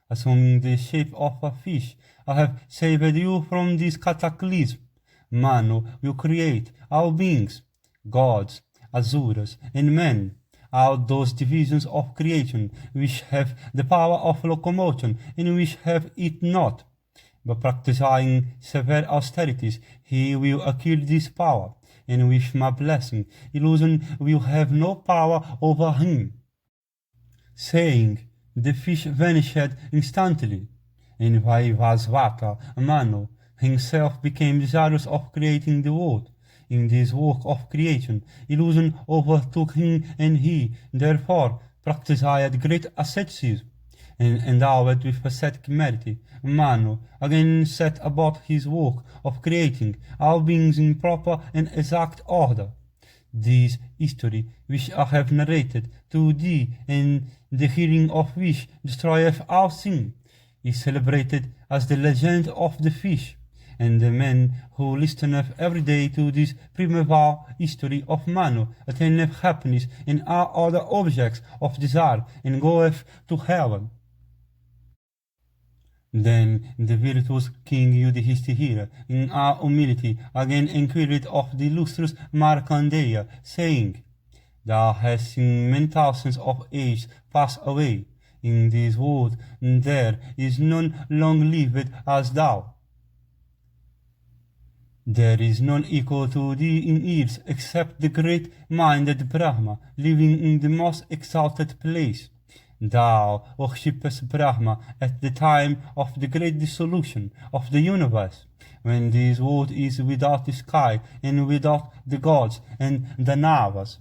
Assuming the shape of a fish, I have saved you from this cataclysm. Manu will create all beings, gods, asuras, and men, all those divisions of creation which have the power of locomotion and which have it not. By practicing severe austerities, he will acquire this power, and with my blessing, illusion will have no power over him. Saying, the fish vanished instantly, and Vaivasvata, Manu, himself became desirous of creating the world. In this work of creation, illusion overtook him, and he, therefore, practiced great asceticism, and endowed with ascetic merit. Manu again set about his work of creating all beings in proper and exact order. This history which I have narrated to thee, and the hearing of which destroyeth all sin, is celebrated as the legend of the fish, and the man who listeneth every day to this primeval history of Manu attaineth happiness in all other objects of desire, and goeth to heaven. Then the virtuous King Yudhishthira, in all humility, again inquired of the illustrious Markandeya, saying, Thou hast seen many thousands of ages pass away. In this world there is none long lived as thou. There is none equal to thee in years except the great-minded Brahma, living in the most exalted place. Thou worshippest Brahma at the time of the great dissolution of the universe, when this world is without the sky and without the gods and the navas.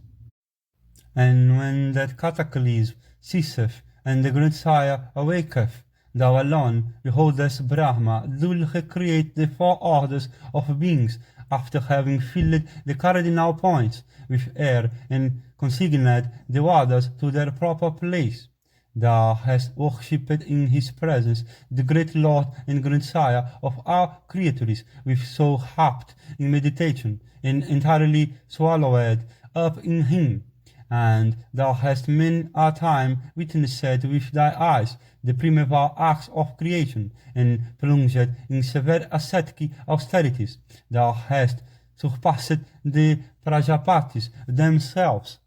And when that cataclysm ceaseth and the grandsire awaketh, thou alone beholdest Brahma duly create the four orders of beings, after having filled the cardinal points with air and consigned the waters to their proper place. Thou hast worshipped in his presence the great Lord and grandsire of all creatures, with so rapt in meditation, and entirely swallowed up in him. And thou hast many a time witnessed with thy eyes the primeval acts of creation, and plunged in severe ascetic austerities. Thou hast surpassed the Prajapatis themselves.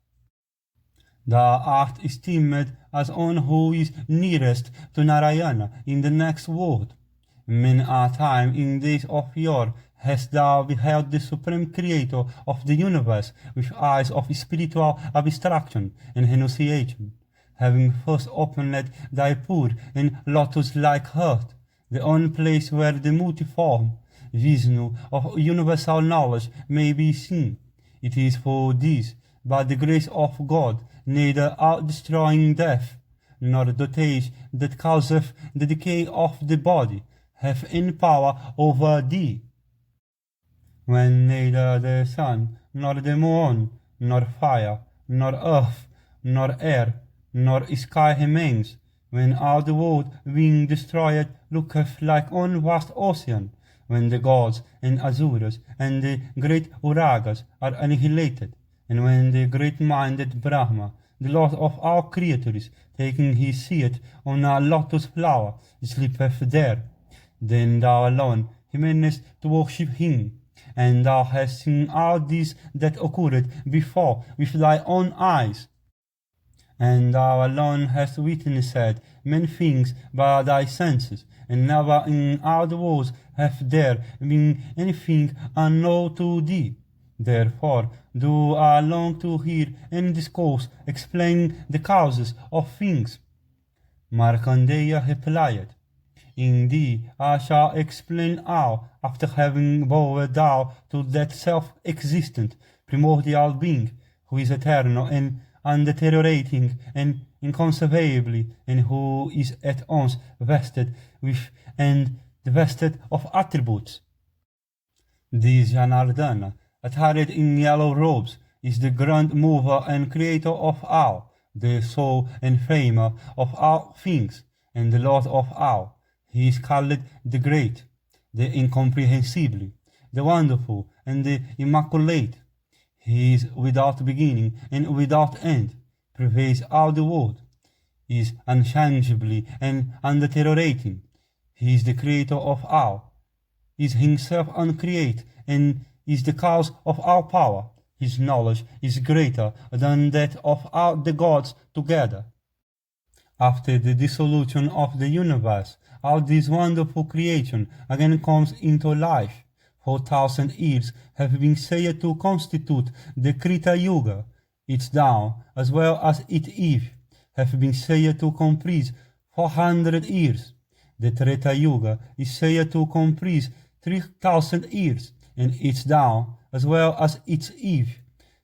Thou art esteemed as one who is nearest to Narayana in the next world. Many a time in days of yore hast thou beheld the supreme creator of the universe with eyes of spiritual abstraction and renunciation, having first opened thy poor and lotus-like heart, the only place where the multiform Vishnu of universal knowledge may be seen. It is for this, by the grace of God, neither all-destroying death, nor dotage that causeth the decay of the body, have any power over thee. When neither the sun, nor the moon, nor fire, nor earth, nor air, nor sky remains, when all the world being destroyed looketh like one vast ocean, when the gods and asuras and the great uragas are annihilated, and when the great-minded Brahma, the Lord of all creatures, taking his seat on a lotus flower, sleepeth there, then thou alone remainest to worship him, and thou hast seen all this that occurred before with thy own eyes. And thou alone hast witnessed many things by thy senses, and never in all the worlds hath there been anything unknown to thee. Therefore do I long to hear any discourse explaining the causes of things. Markandeya replied, In thee I shall explain all, after having bowed down to that self-existent, primordial being, who is eternal and undeteriorating and inconceivably, and who is at once vested with and divested of attributes. This Janardana, attired in yellow robes, is the grand mover and creator of all, the soul and framer of all things, and the Lord of all. He is called the Great, the Incomprehensible, the Wonderful, and the Immaculate. He is without beginning and without end, pervades all the world, is unchangeably and undeteriorating. He is the creator of all, is himself uncreate, and is the cause of all power. His knowledge is greater than that of all the gods together. After the dissolution of the universe, all this wonderful creation again comes into life. 4,000 years have been said to constitute the Krita Yuga. Its dawn, as well as its eve, have been said to comprise 400 years. The Treta Yuga is said to comprise 3,000 years, and its dawn, as well as its eve,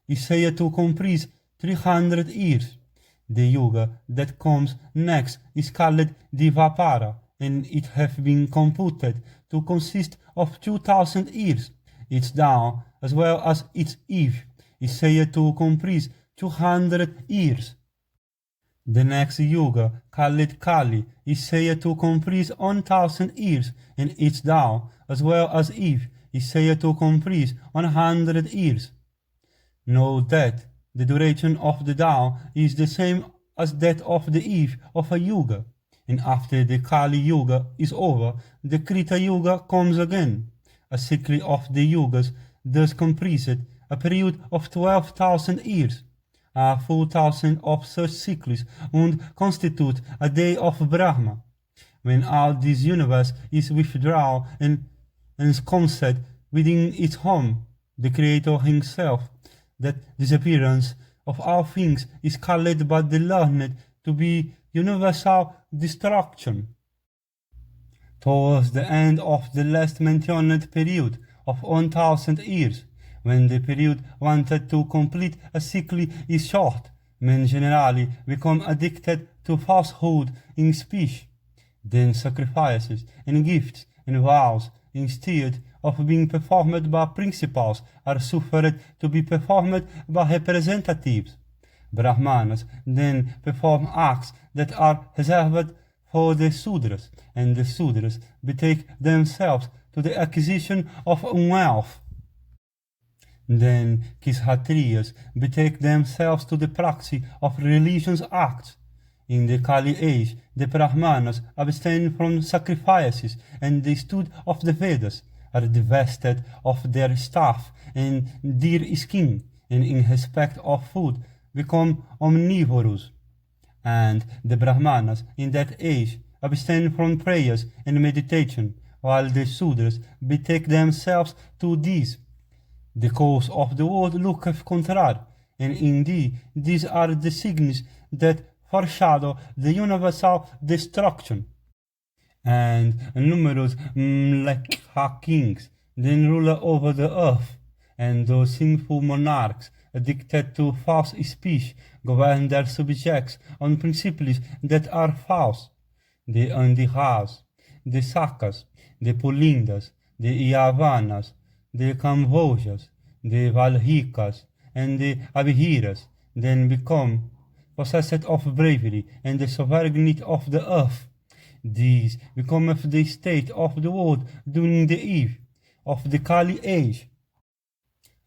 is said to comprise 300 years. The Yuga that comes next is called Dvapara, and it hath been computed to consist of 2,000 years. Its dawn, as well as its eve, is said to comprise 200 years. The next yuga, called Kali, is said to comprise 1,000 years, and its Tao, as well as Eve, is said to comprise 100 years. Note that the duration of the Tao is the same as that of the Eve of a yuga, and after the Kali yuga is over, the Krita yuga comes again. A cycle of the yugas thus comprised a period of 12,000 years. A full thousand of such cycles would constitute a day of Brahma. When all this universe is withdrawn and ensconced within its home, the Creator himself, that disappearance of all things is called by the learned to be universal destruction. Towards the end of the last mentioned period of 1,000 years, when the period wanted to complete a cycle is short, men generally become addicted to falsehood in speech. Then sacrifices and gifts and vows, instead of being performed by principals, are suffered to be performed by representatives. Brahmanas then perform acts that are reserved for the Sudras, and the Sudras betake themselves to the acquisition of wealth. Then Kshatriyas betake themselves to the practice of religious acts. In the Kali age, the Brahmanas abstain from sacrifices, and the stud of the Vedas are divested of their staff and deer skin, and in respect of food become omnivorous. And the Brahmanas in that age abstain from prayers and meditation, while the Sudras betake themselves to these. The course of the world looketh contrary, and indeed these are the signs that foreshadow the universal destruction. And numerous Mlekha kings then rule over the earth, and those sinful monarchs, addicted to false speech, govern their subjects on principles that are false. The Andihas, the Sakas, the Pulindas, the Yavanas, the Kambojas, the Valhikas, and the Abhiras then become possessed of bravery and the sovereignty of the earth. These becometh the state of the world during the eve of the Kali age.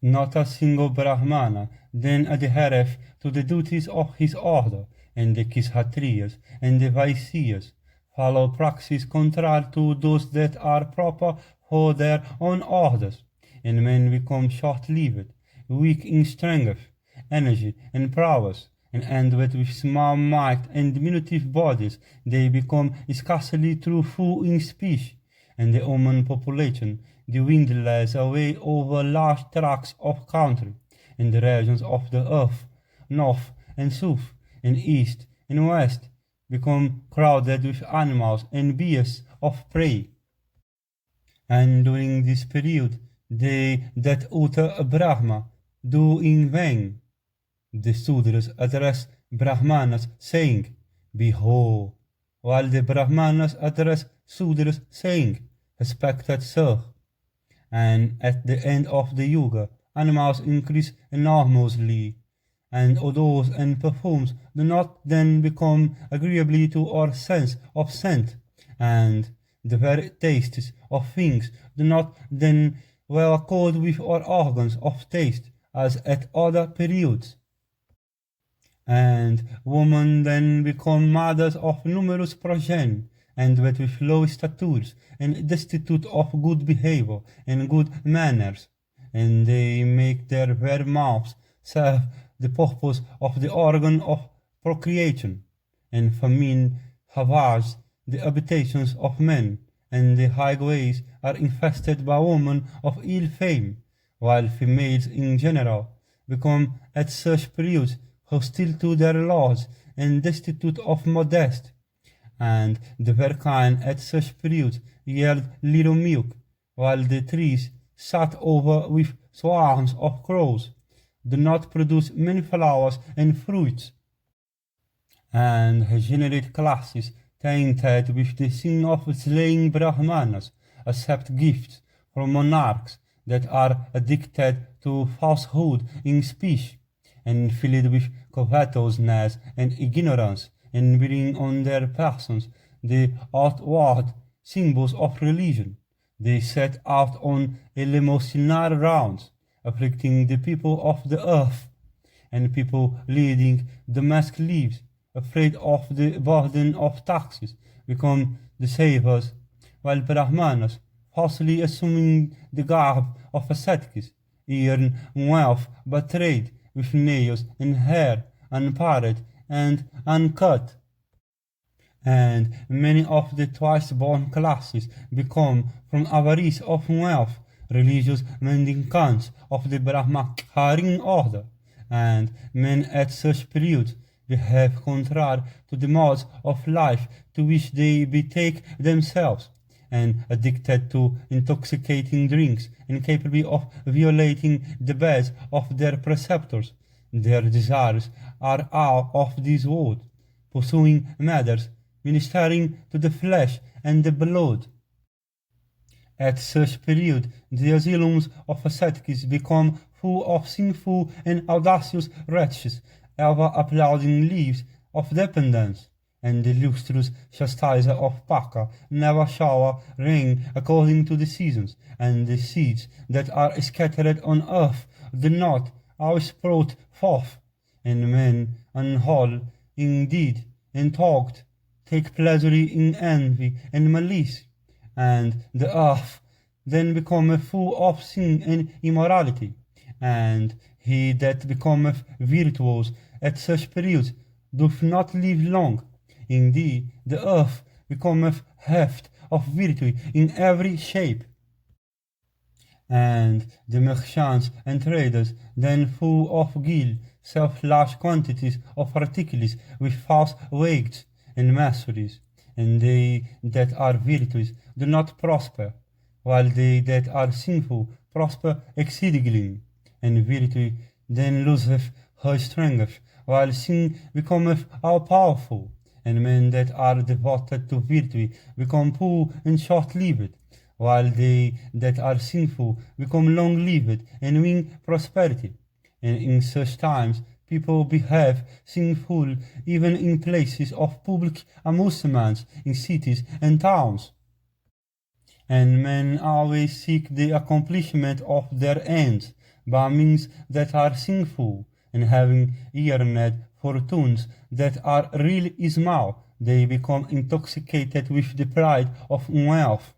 Not a single Brahmana then adhereth to the duties of his order, and the Kshatriyas and the Vaisyas follow practices contrary to those that are proper for their own orders, and men become short-lived, weak in strength, energy, and prowess, and endowed with small might and diminutive bodies. They become scarcely truthful in speech, and the human population dwindles away over large tracts of country, and the regions of the earth, north and south, and east and west, become crowded with animals and beasts of prey. And during this period, they that utter Brahma do in vain. The Sudras address Brahmanas, saying, Behold, while the Brahmanas address Sudras, saying, Respected sir. And at the end of the Yuga, animals increase enormously, and odors and perfumes do not then become agreeably to our sense of scent, and the very tastes of things do not then well accord with our organs of taste as at other periods. And women then become mothers of numerous progeny, and with low statures, and destitute of good behavior and good manners, and they make their very mouths serve the purpose of the organ of procreation, and famine ravaged the habitations of men, and the highways are infested by women of ill fame, while females in general become at such periods hostile to their lords and destitute of modesty, and the verkine at such periods yield little milk, while the trees sat over with swarms of crows do not produce many flowers and fruits, and regenerate classes tainted with the sin of slaying Brahmanas accept gifts from monarchs that are addicted to falsehood in speech, and filled with covetousness and ignorance, and bearing on their persons the outward symbols of religion. They set out on eleemosynary rounds, afflicting the people of the earth, and people leading domestic lives, afraid of the burden of taxes, become the savers, while Brahmanas, falsely assuming the garb of ascetics, earn wealth by trade with nails and hair, unparted and uncut. And many of the twice-born classes become, from avarice of wealth, religious mendicants of the Brahmacharin order, and men at such periods behave contrary to the modes of life to which they betake themselves, and addicted to intoxicating drinks, and capable of violating the beds of their preceptors. Their desires are all of this world, pursuing matters, ministering to the flesh and the blood. At such period, the asylums of ascetics become full of sinful and audacious wretches, ever applauding lives of dependence, and the lustrous chastiser of Paka never shower rain according to the seasons, and the seeds that are scattered on earth do not always sprout forth, and men unwhole indeed and talked take pleasure in envy and malice, and the earth then becometh full of sin and immorality, and he that becometh virtuous at such periods doth not live long. Indeed, the earth becometh heft of virtue in every shape, and the merchants and traders then full of guile sell large quantities of articles with false weights and measures, and they that are virtuous do not prosper, while they that are sinful prosper exceedingly, and virtue then loseth her strength, while sin becometh all-powerful, and men that are devoted to virtue become poor and short-lived, while they that are sinful become long-lived and win prosperity. And in such times people behave sinful even in places of public amusements in cities and towns. And men always seek the accomplishment of their ends by means that are sinful, and having earned fortunes that are really small, they become intoxicated with the pride of wealth,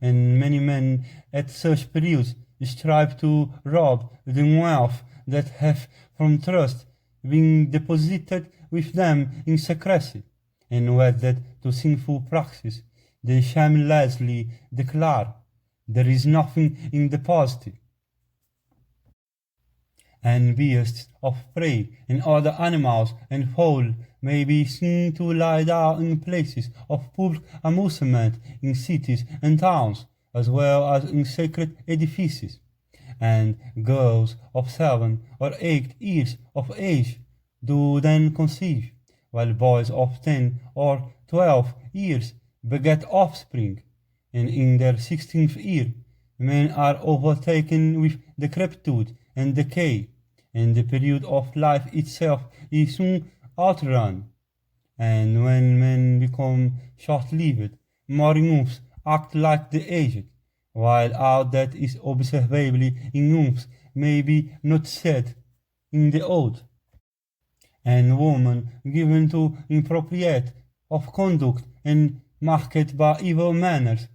and many men at such periods strive to rob the wealth that have from trust been deposited with them in secrecy, and wedded to sinful practice, they shamelessly declare, "There is nothing in the positive," and beasts of prey and other animals and fowl may be seen to lie down in places of public amusement in cities and towns, as well as in sacred edifices, and girls of 7 or 8 years of age do then conceive, while boys of 10 or 12 years beget offspring, and in their 16th year men are overtaken with decrepitude and decay, and the period of life itself is soon outrun. And when men become short-lived, more youths act like the aged, while all that is observable in youths may be not said in the old. And women given to impropriety of conduct and marked by evil manners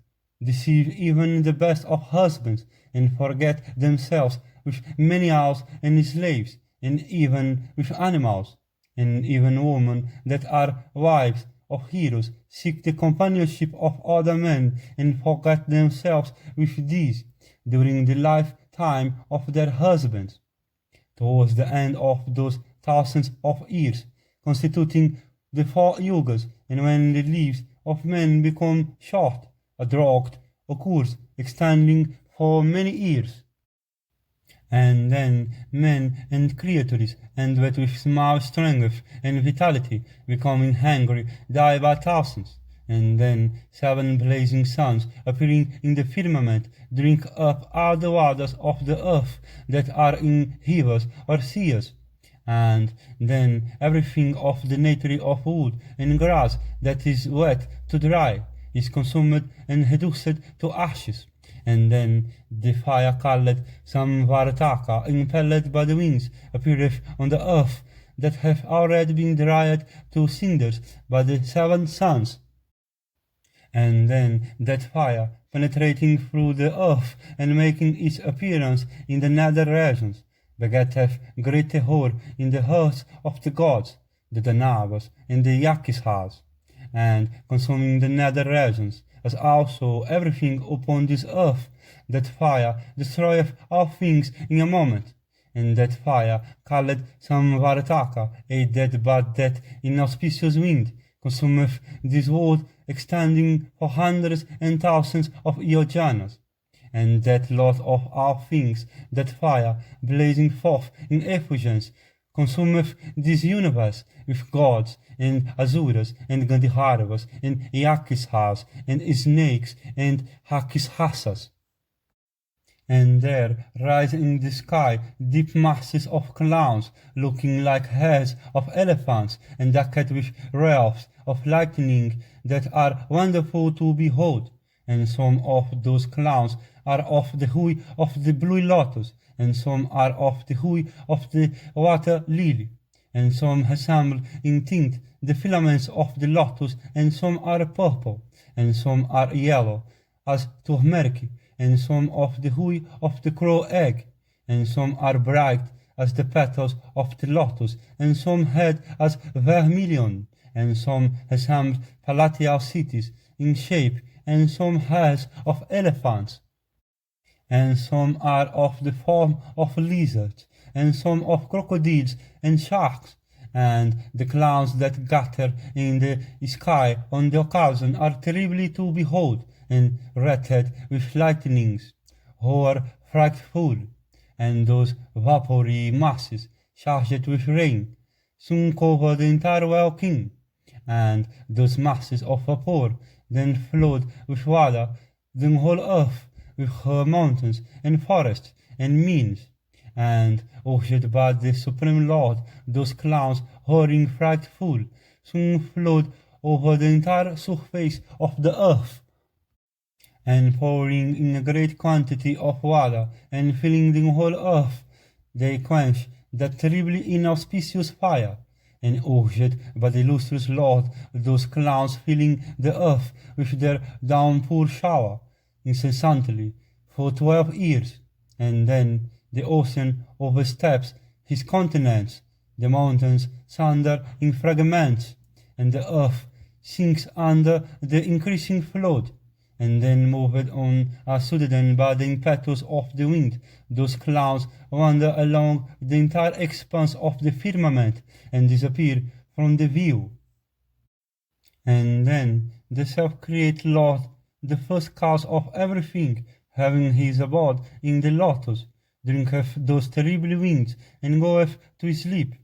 deceive even the best of husbands, and forget themselves with menials and slaves, and even with animals. And even women that are wives of heroes seek the companionship of other men, and forget themselves with these during the lifetime of their husbands. Towards the end of those thousands of years, constituting the 4 yugas, and when the lives of men become short, a drought occurs, extending for many years. And then men and creatures, endowed with small strength and vitality, becoming hungry, die by thousands. And then 7 blazing suns, appearing in the firmament, drink up all the waters of the earth that are in rivers or seas, and then everything of the nature of wood and grass that is wet to dry is consumed and reduced to ashes. And then the fire called Samvartaka, impelled by the winds, appeareth on the earth that have already been dried to cinders by the 7 suns. And then that fire, penetrating through the earth and making its appearance in the nether regions, begetteth great terror in the hearts of the gods, the Danavas and the Yakishas, and consuming the nether regions, as also everything upon this earth. That fire destroyeth all things in a moment. And that fire, called Samvartaka, a dead but that inauspicious wind, consumeth this world, extending for hundreds and thousands of yojanas. And that Lord of all things, that fire, blazing forth in effulgence, consumeth this universe with gods and asuras and gandharvas and yakishas and snakes and hakishasas. And there rise in the sky deep masses of clouds, looking like heads of elephants, and decked with rays of lightning that are wonderful to behold. And some of those clouds are of the hue of the blue lotus, and some are of the hue of the water lily, and some resemble in tint the filaments of the lotus, and some are purple, and some are yellow as turmeric, and some of the hue of the crow egg, and some are bright as the petals of the lotus, and some red as vermilion, and some resemble palatial cities in shape, and some heads of elephants, and some are of the form of lizards, and some of crocodiles and sharks. And the clouds that gather in the sky on the occasion are terribly to behold, and wreathed with lightnings, or frightful, and those vapory masses, charged with rain, soon cover the entire welkin, and those masses of vapor then flowed with water the whole earth, with her mountains and forests and means, and urged by the Supreme Lord, those clouds, roaring frightful, soon flowed over the entire surface of the earth, and pouring in a great quantity of water, and filling the whole earth, they quench that terribly inauspicious fire, and urged by the illustrious Lord, those clouds filling the earth with their downpour shower, incessantly, for 12 years, and then the ocean oversteps his continents, the mountains sunder in fragments, and the earth sinks under the increasing flood, and then moved on sudden by the impetus of the wind, those clouds wander along the entire expanse of the firmament, and disappear from the view. And then the self-created Lord, the first cause of everything, having his abode in the lotus, drinketh those terrible winds, and goeth to sleep.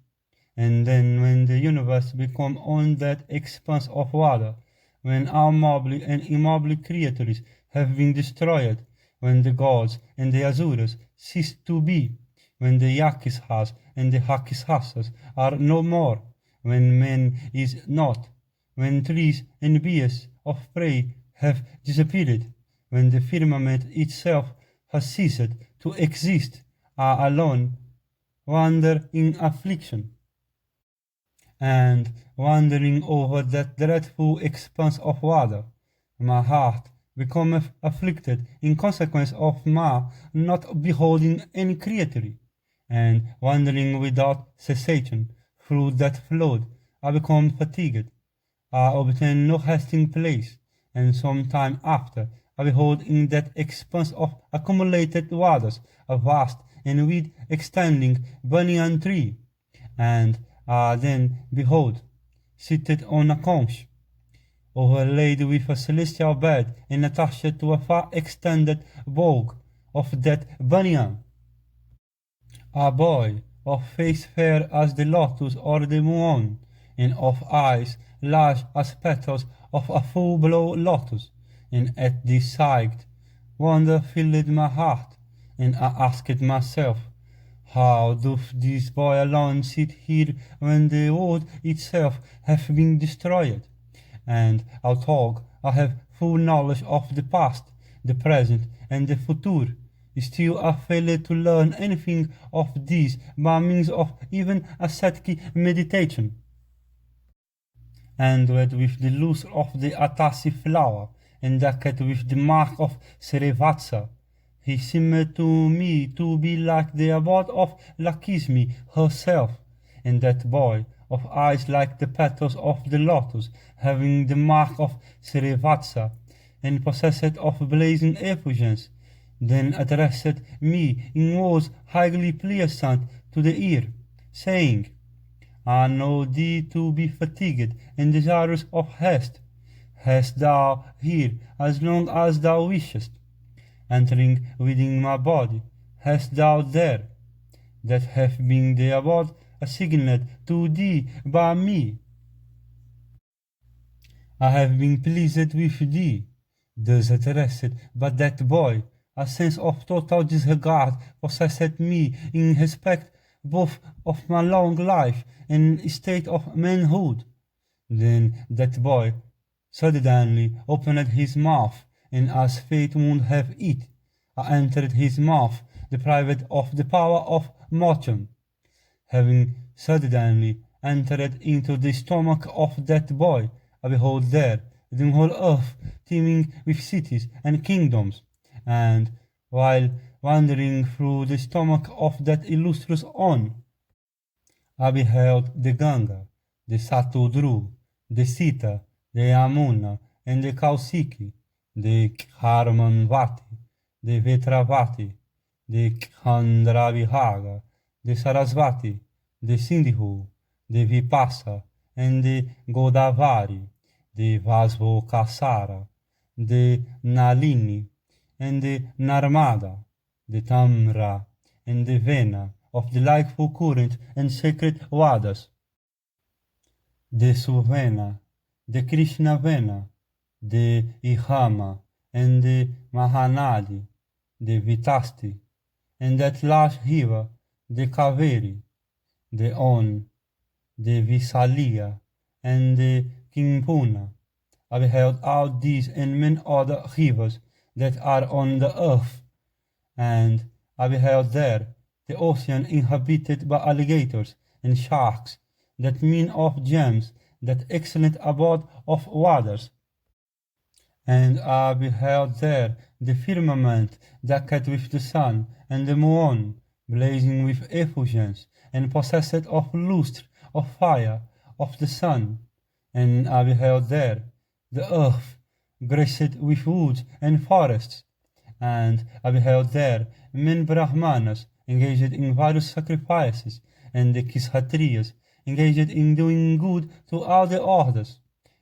And then when the universe become on that expanse of water, when all mobile and immobile creatures have been destroyed, when the gods and the asuras cease to be, when the yakishas and the hakishasas are no more, when man is not, when trees and beasts of prey have disappeared, when the firmament itself has ceased to exist, I alone wander in affliction. And wandering over that dreadful expanse of water, my heart becometh afflicted in consequence of my not beholding any creature, and wandering without cessation through that flood, I become fatigued. I obtain no resting place, and some time after I behold in that expanse of accumulated waters a vast and wide extending banyan tree, and then behold, seated on a conch, overlaid with a celestial bed and attached to a far extended bough of that banyan, a boy of face fair as the lotus or the moon, and of eyes large as petals of a full-blown lotus. And at this sight wonder filled my heart, and I asked myself, How doth this boy alone sit here when the world itself hath been destroyed? And although I have full knowledge of the past, the present, and the future, still I fail to learn anything of this by means of even ascetic meditation. And with the lustre of the Atasi flower, and decked with the mark of Srivatsa, he seemed to me to be like the abbot of Lakshmi herself, and that boy, of eyes like the petals of the lotus, having the mark of Srivatsa, and possessed of blazing effulgence, then addressed me in words highly pleasant to the ear, saying, I know thee to be fatigued and desirous of haste. Hast thou here as long as thou wishest? Entering within my body, hast thou there? That hath been the abode assigned to thee by me. I have been pleased with thee, thus addressed by that boy. A sense of total disregard possessed me in respect both of my long life and state of manhood. Then that boy suddenly opened his mouth, and as fate would have it, I entered his mouth, deprived of the power of motion. Having suddenly entered into the stomach of that boy, I behold there the whole earth teeming with cities and kingdoms, and while wandering through the stomach of that illustrious one, I beheld the Ganga, the Satudru, the Sita, the Yamuna, and the Kausiki, the Harmanvati, the Vetravati, the Khandravihara, the Sarasvati, the Sindhu, the Vipasa, and the Godavari, the Vasvokasara, the Nalini, and the Narmada, the Tamra, and the Vena of the delightful current and sacred waters, the Suvena, the Krishna Vena, the Ihama, and the Mahanadi, the Vitasti, and that large river, the Kaveri, the On, the Visalia, and the Kimpuna. I beheld all these and many other rivers that are on the earth, and I beheld there the ocean inhabited by alligators and sharks, that mean of gems, that excellent abode of waters. And I beheld there the firmament decked with the sun, and the moon blazing with effulgence, and possessed of lustre, of fire, of the sun. And I beheld there the earth graced with woods and forests, and I beheld there men Brahmanas engaged in various sacrifices, and the Kshatriyas engaged in doing good to all the orders,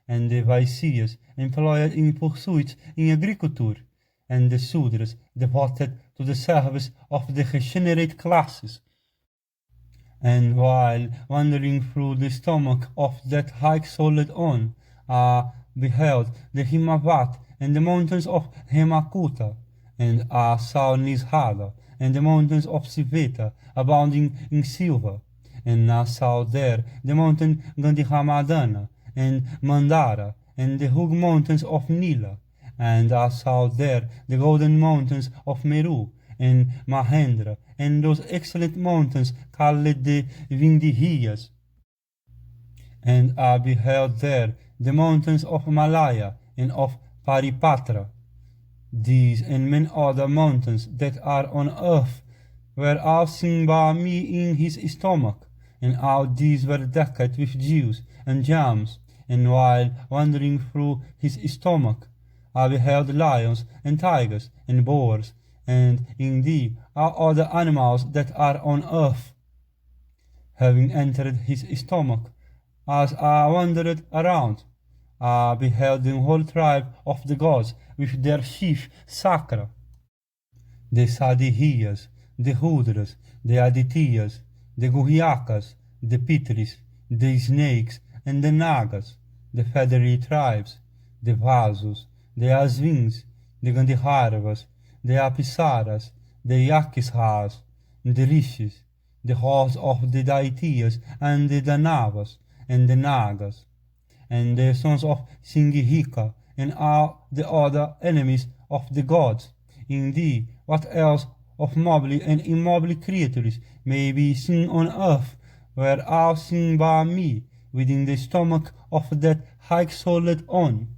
and the Vaisyas employed in pursuits in agriculture, and the Sudras devoted to the service of the regenerate classes. And while wandering through the stomach of that high-souled one, I beheld the Himavat and the mountains of Hemakuta, and I saw Nishada and the mountains of Siveta abounding in silver, and I saw there the mountain Gandhihamadana and Mandara, and the hug mountains of Nila, and I saw there the golden mountains of Meru and Mahendra, and those excellent mountains called the Vindhyas. And I beheld there the mountains of Malaya and of Paripatra. These and many other mountains that are on earth were all seen by me in his stomach, and all these were decked with jewels and gems, and while wandering through his stomach, I beheld lions and tigers and boars, and indeed all other animals that are on earth. Having entered his stomach, as I wandered around, I beheld the whole tribe of the gods with their chief Sakra, the Sadihiyas, the Hudras, the Adityas, the Guhyakas, the Pitris, the snakes, and the Nagas, the feathery tribes, the Vasus, the Asvins, the Gandhiharvas, the Apisaras, the Yakishas, the Rishis, the hosts of the deities and the navas and the nagas, and the sons of Singihika, and all the other enemies of the gods. Indeed, what else of mobile and immobile creatures may be seen on earth were all seen by me within the stomach of that high-souled one,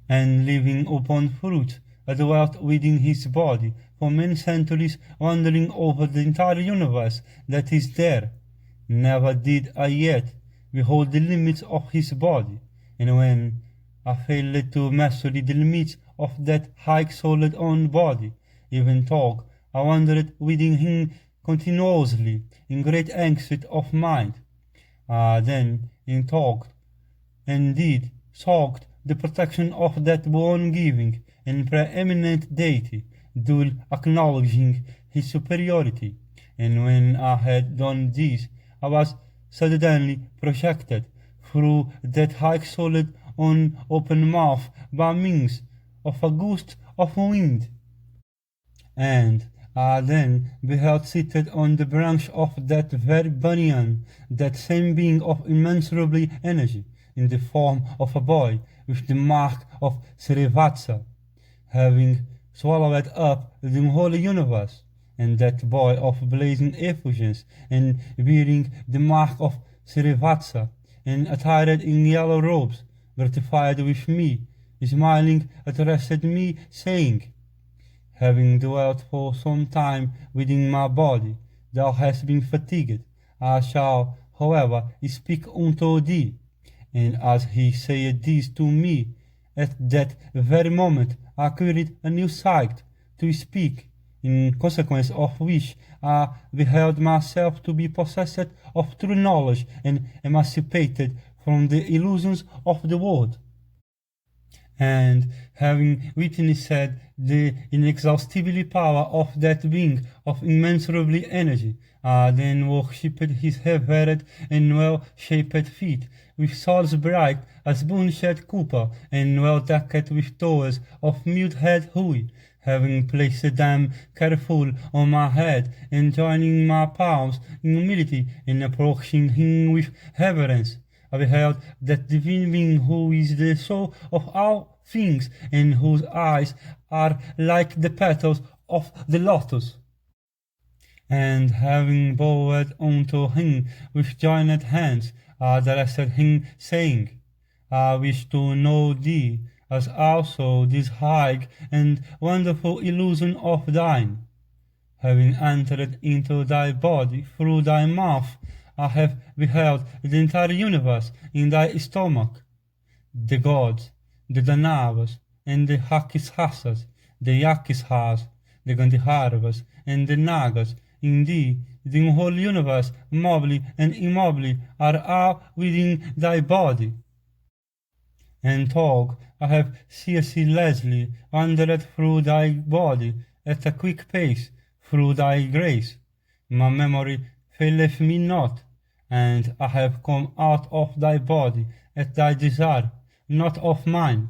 and living upon fruit, dwelt within his body for many centuries, wandering over the entire universe that is there. Never did I yet behold the limits of his body, and when I failed to master the limits of that high-souled own body, even though I wandered within him continuously in great anxiety of mind. Then, in thought, indeed, sought the protection of that born-giving and preeminent deity, duly acknowledging his superiority. And when I had done this, I was suddenly projected through that high-souled open mouth by means of a gust of wind, and I then beheld seated on the branch of that very banyan that same being of immeasurable energy, in the form of a boy, with the mark of Srivatsa, having swallowed up the whole universe, and that boy of blazing effulgence, and bearing the mark of Srivatsa, and attired in yellow robes, gratified with me, smiling addressed me, saying, having dwelt for some time within my body, thou hast been fatigued. I shall, however, speak unto thee. And as he said this to me, at that very moment I acquired a new sight to speak, in consequence of which I beheld myself to be possessed of true knowledge and emancipated from the illusions of the world. And having witnessed the inexhaustible power of that being of immeasurable energy, I then worshipped his heavy-headed and well-shaped feet, with soles bright as burnished copper, and well decked with toes of mute-head hue, having placed them careful on my head, and joining my palms in humility, and approaching him with reverence. I beheld that divine being who is the soul of all things, and whose eyes are like the petals of the lotus. And having bowed unto him with joined hands, I addressed him, saying, I wish to know thee, as also this high and wonderful illusion of thine. Having entered into thy body through thy mouth, I have beheld the entire universe in thy stomach, the gods, the Danavas, and the Hakishasas, the Yakishas, the Gandharvas, and the Nagas. Indeed, the whole universe, mobile and immobile, are all within thy body. And though I have ceaselessly wandered through thy body at a quick pace, through thy grace, my memory faileth me not, and I have come out of thy body at thy desire, not of mine.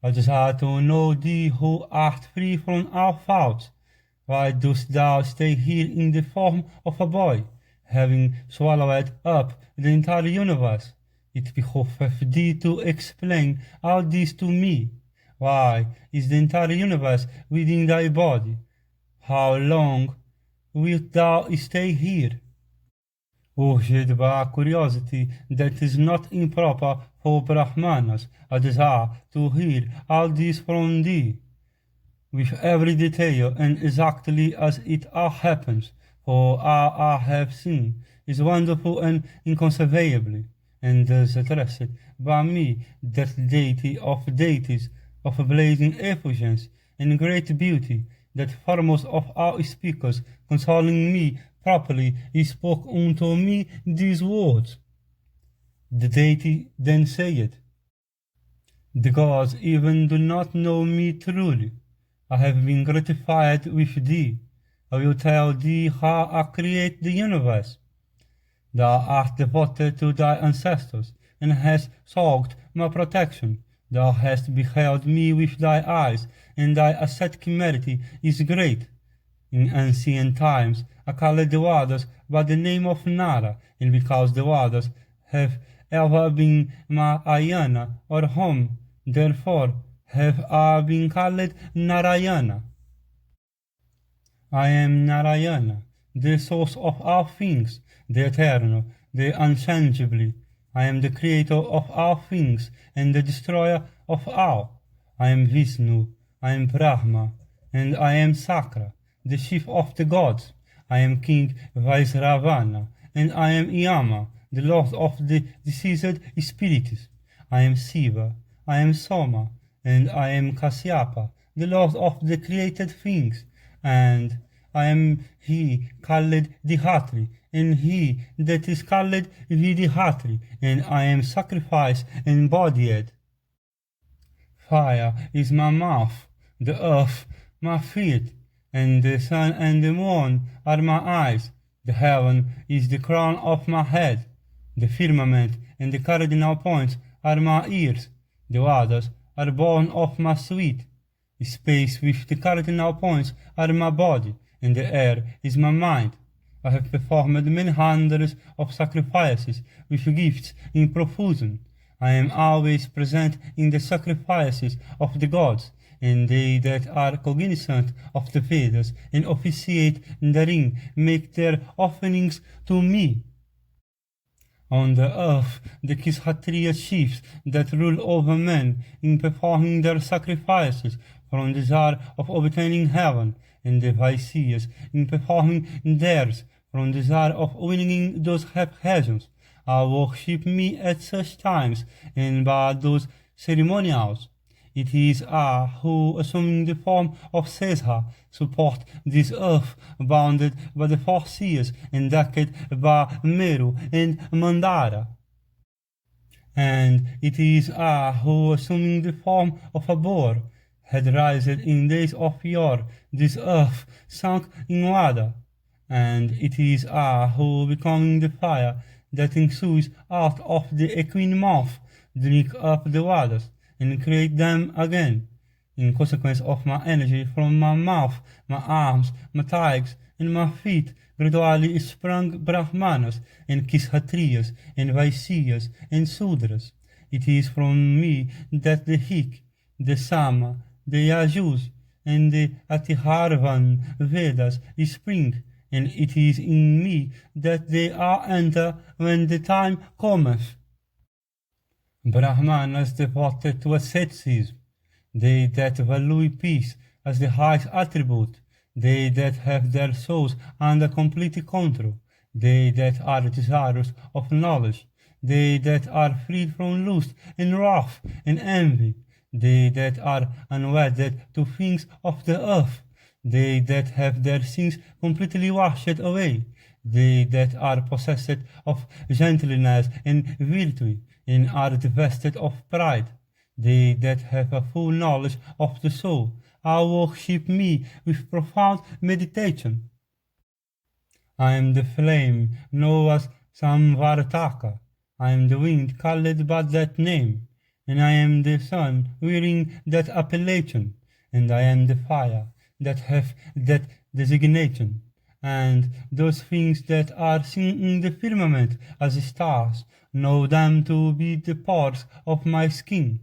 I desire to know thee who art free from all faults. Why dost thou stay here in the form of a boy, having swallowed up the entire universe? It behoveth thee to explain all this to me. Why is the entire universe within thy body? How long wilt thou stay here? Urged by curiosity that is not improper for Brahmanas, I desire to hear all this from thee, with every detail and exactly as it all happens, for all I have seen is wonderful and inconceivable, and thus addressed by me that deity of deities, of blazing effulgence and great beauty, that foremost of all speakers, consoling me properly, he spoke unto me these words. The deity then said, the gods even do not know me truly. I have been gratified with thee. I will tell thee how I create the universe. Thou art devoted to thy ancestors, and hast sought my protection. Thou hast beheld me with thy eyes, and thy ascetic merit is great. In ancient times, I called the waters by the name of Nara, and because the waters have ever been my ayana or home, therefore have I been called Narayana. I am Narayana, the source of all things, the eternal, the unchangeably. I am the creator of all things and the destroyer of all. I am Vishnu, I am Brahma, and I am Sakra, the chief of the gods. I am King Vaisravana, and I am Yama, the lord of the deceased spirits. I am Shiva, I am Soma, and I am Kasyapa, the lord of the created things. And I am he called Dihatri, and he that is called Vidihatri, and I am sacrifice embodied. Fire is my mouth, the earth my feet, and the sun and the moon are my eyes. The heaven is the crown of my head. The firmament and the cardinal points are my ears. The waters are born of my sweat. Space with the cardinal points are my body, and the air is my mind. I have performed many hundreds of sacrifices with gifts in profusion. I am always present in the sacrifices of the gods, and they that are cognizant of the Vedas and officiate therein make their offerings to me. On the earth, the Kshatriya chiefs that rule over men in performing their sacrifices from desire of obtaining heaven, and the Vaisyas in performing theirs from desire of winning those regions, worship me at such times and by those ceremonials. It is I who, assuming the form of Sesha, support this earth bounded by the four seas and decked by Meru and Mandara. And it is I who, assuming the form of a boar, had risen in days of yore, this earth sunk in water. And it is I who, becoming the fire that ensues out of the equine mouth, drink up the waters and create them again. In consequence of my energy from my mouth, my arms, my thighs, and my feet gradually sprung Brahmanas and Kshatriyas and Vaisyas and Sudras. It is from me that the Hik, the Sama, the Yajus, and the Atiharvan Vedas spring, and it is in me that they are enter when the time cometh. Brahmanas devoted to asceticism, they that value peace as the highest attribute, they that have their souls under complete control, they that are desirous of knowledge, they that are freed from lust and wrath and envy, they that are unwedded to things of the earth, they that have their sins completely washed away, they that are possessed of gentleness and virtue, and are divested of pride, they that have a full knowledge of the soul, worship me with profound meditation. I am the flame known as Samvartaka, I am the wind called by that name, and I am the sun wearing that appellation, and I am the fire that hath that designation, and those things that are seen in the firmament as stars know them to be the parts of my skin.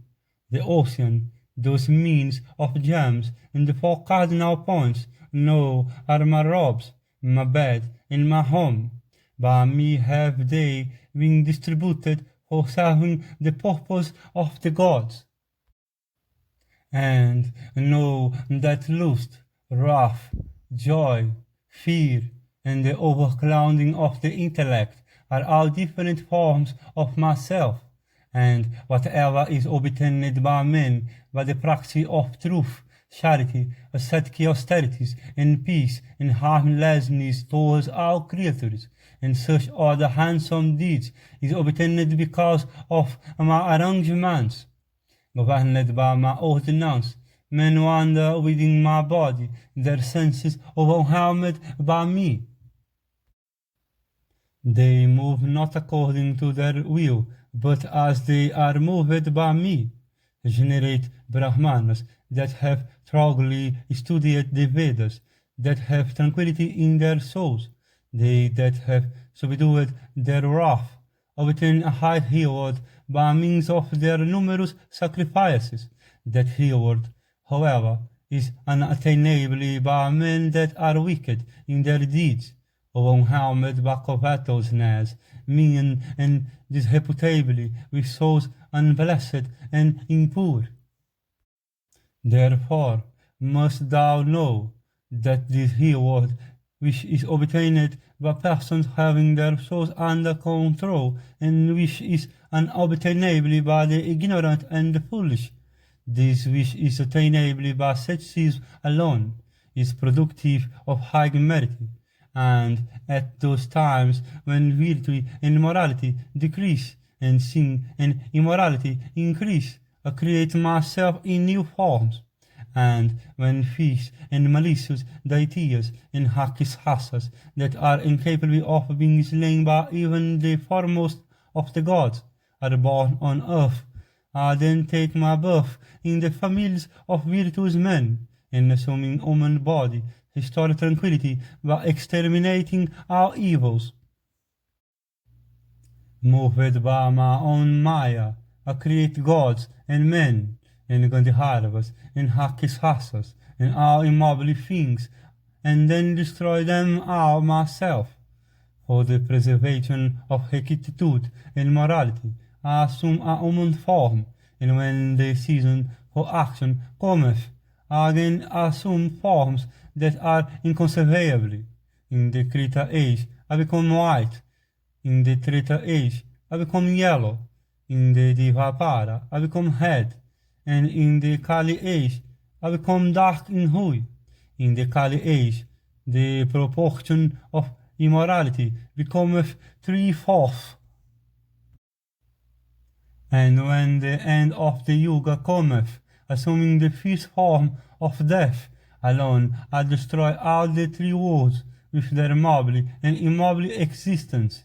The ocean, those means of gems, and the four cardinal points know are my robes, my bed, and my home. By me have they been distributed for serving the purpose of the gods. And know that lust, wrath, joy, fear, and the overclouding of the intellect are all different forms of myself, and whatever is obtained by men by the practice of truth, charity, ascetic austerities, and peace, and harmlessness towards all creatures, and such other handsome deeds, is obtained because of my arrangements. Governed by my ordinance, men wander within my body, their senses overwhelmed by me. They move not according to their will, but as they are moved by me. Generate Brahmanas that have thoroughly studied the Vedas, that have tranquility in their souls, they that have subdued their wrath, obtain a high reward by means of their numerous sacrifices. That reward, however, is unattainable by men that are wicked in their deeds, overwhelmed by covetousness, mean and disreputably with souls unblessed and impure. Therefore must thou know that this reward, which is obtained by persons having their souls under control, and which is unobtainable by the ignorant and the foolish, this which is attainable by such thieves alone, is productive of high merit, and at those times when virtue and morality decrease, and sin and immorality increase, I create myself in new forms, and when fish and malicious deities and hackish races that are incapable of being slain by even the foremost of the gods are born on earth, I then take my birth in the families of virtuous men, and assuming human body, restore tranquility by exterminating our evils. Moved by my own Maya, I create gods and men, and Gandharvas, and Rakshasas, and all immobile things, and then destroy them all myself. For the preservation of rectitude and morality, I assume a human form, and when the season for action cometh, I again assume forms that are inconceivable. In the Krita age, I become white. In the Treta age, I become yellow. In the Dvapara, I become red. And in the Kali age, I become dark in hue. In the Kali age, the proportion of immorality becometh 3/4. And when the end of the Yuga cometh, assuming the fifth form of death, alone I destroy all the three worlds with their mobile and immobile existence.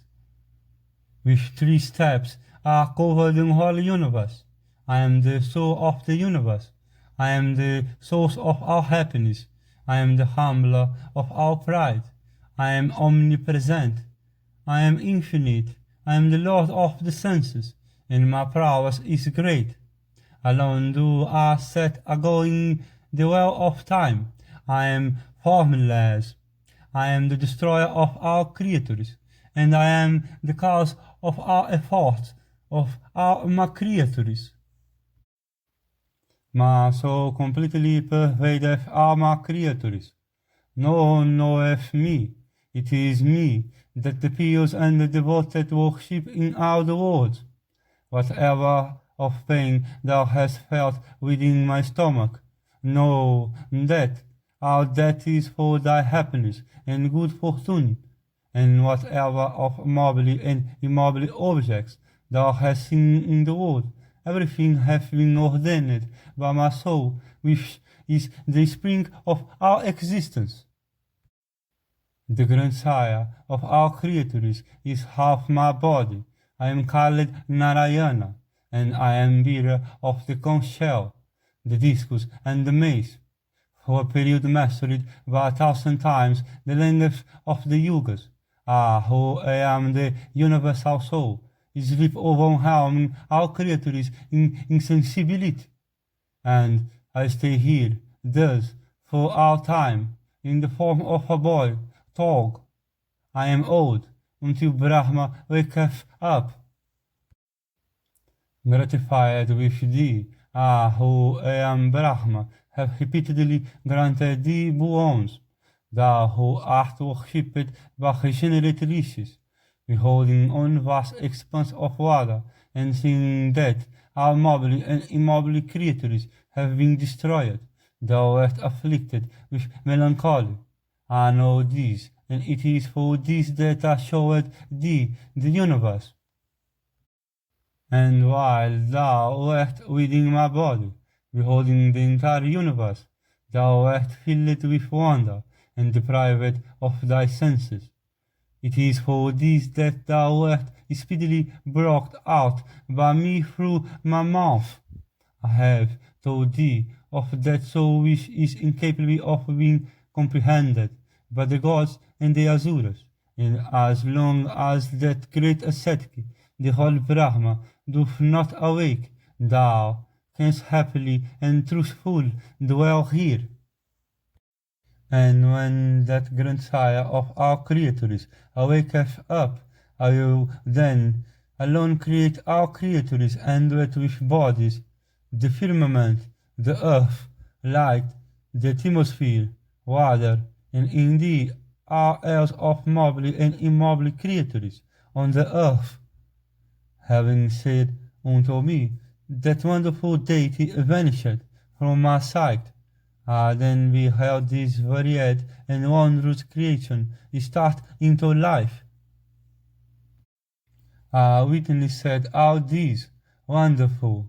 With 3 steps I cover the whole universe. I am the soul of the universe. I am the source of our happiness. I am the humbler of our pride. I am omnipresent. I am infinite. I am the Lord of the senses, and my prowess is great. Alone do I set a-going the well of time. I am formless. I am the destroyer of our creatures, and I am the cause of our efforts, of our my creatures. My soul completely pervadeth all my creatures. No one knoweth me. It is me that the pious and the devoted worship in all the world. Whatever of pain thou hast felt within my stomach, know that all that is for thy happiness and good fortune. And whatever of mobile and immobile objects thou hast seen in the world, everything hath been ordained by my soul, which is the spring of our existence. The grandsire of our creatures is half my body. I am called Narayana, and I am bearer of the conch shell, the discus, and the mace, for a period measured by 1,000 times the length of the yugas. I, who am the universal soul, sleep overwhelming our creatures in insensibility, and I stay here, thus, for all time, in the form of a boy, Tog. I am old, until Brahma waketh up. Gratified with thee, I, who am Brahma, have repeatedly granted thee boons. Thou who art worshipped by regenerate riches, beholding on vast expanse of water, and seeing that all mobile and immobile creatures have been destroyed, thou art afflicted with melancholy. I know this, and it is for this that I showed thee the universe. And while thou art within my body, beholding the entire universe, thou art filled with wonder, and deprived of thy senses. It is for this that thou art speedily brought out by me through my mouth. I have told thee of that soul which is incapable of being comprehended by the gods and the asuras, and as long as that great ascetic, the whole Brahma, doth not awake, thou canst happily and truthful dwell here. And when that grandsire of our creators awaketh up, I will then alone create our creators endowed with bodies, the firmament, the earth, light, the atmosphere, water, and indeed all else of mobile and immobile creatures on the earth. Having said unto me, that wonderful deity vanished from my sight. I then beheld this varied and wondrous creation start into life. I witnessed all this wonderful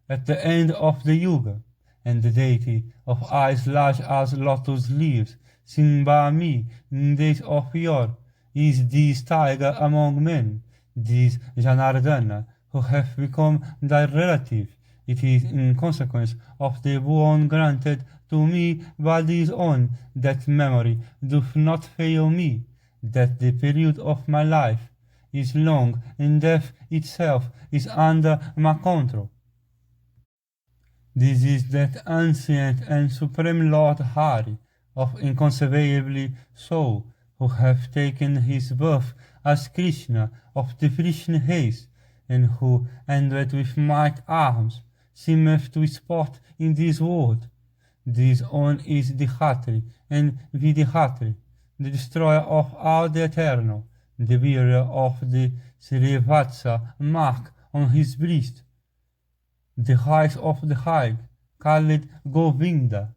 at the end of the yuga, and the deity of eyes large as lotus leaves, seen by me in days of yore, is this tiger among men, this Janardana, who have become thy relative. It is in consequence of the boon granted to me by this own that memory doth not fail me, that the period of my life is long and death itself is under my control. This is that ancient and supreme Lord Hari, of inconceivably soul, who hath taken his birth as Krishna of the Krishna race, and who, endowed with might arms, seemeth to sport in this world. This one is the Dhatri and Vidhatri, the destroyer of all the eternal, the bearer of the Srivatsa mark on his breast, the highest of the high, called Govinda.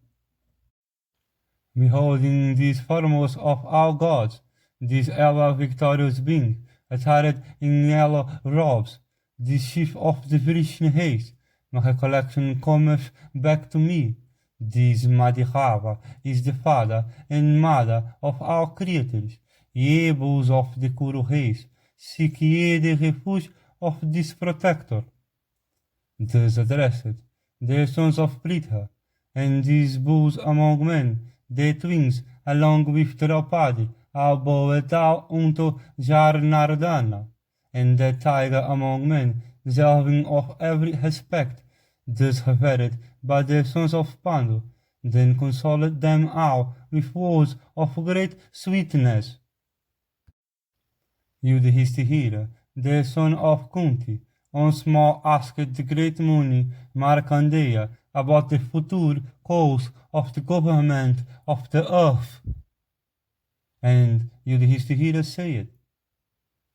Beholding this foremost of our gods, this ever victorious being, attired in yellow robes, this chief of the Vrishna race, my recollection cometh back to me. This Madhava is the father and mother of our creators, ye bulls of the Kuru race, seek ye the refuge of this protector. Thus addressed, the sons of Pritha, and these bulls among men, the twins, along with Draupadi, are bowed down unto Jarnardana, and the tiger among men, deserving of every respect, thus revered by the sons of Pandu, then consoled them all with words of great sweetness. Yudhishthira, the son of Kunti, once more asked the great Muni Markandeya about the future course of the government of the earth. And Yudhishthira said,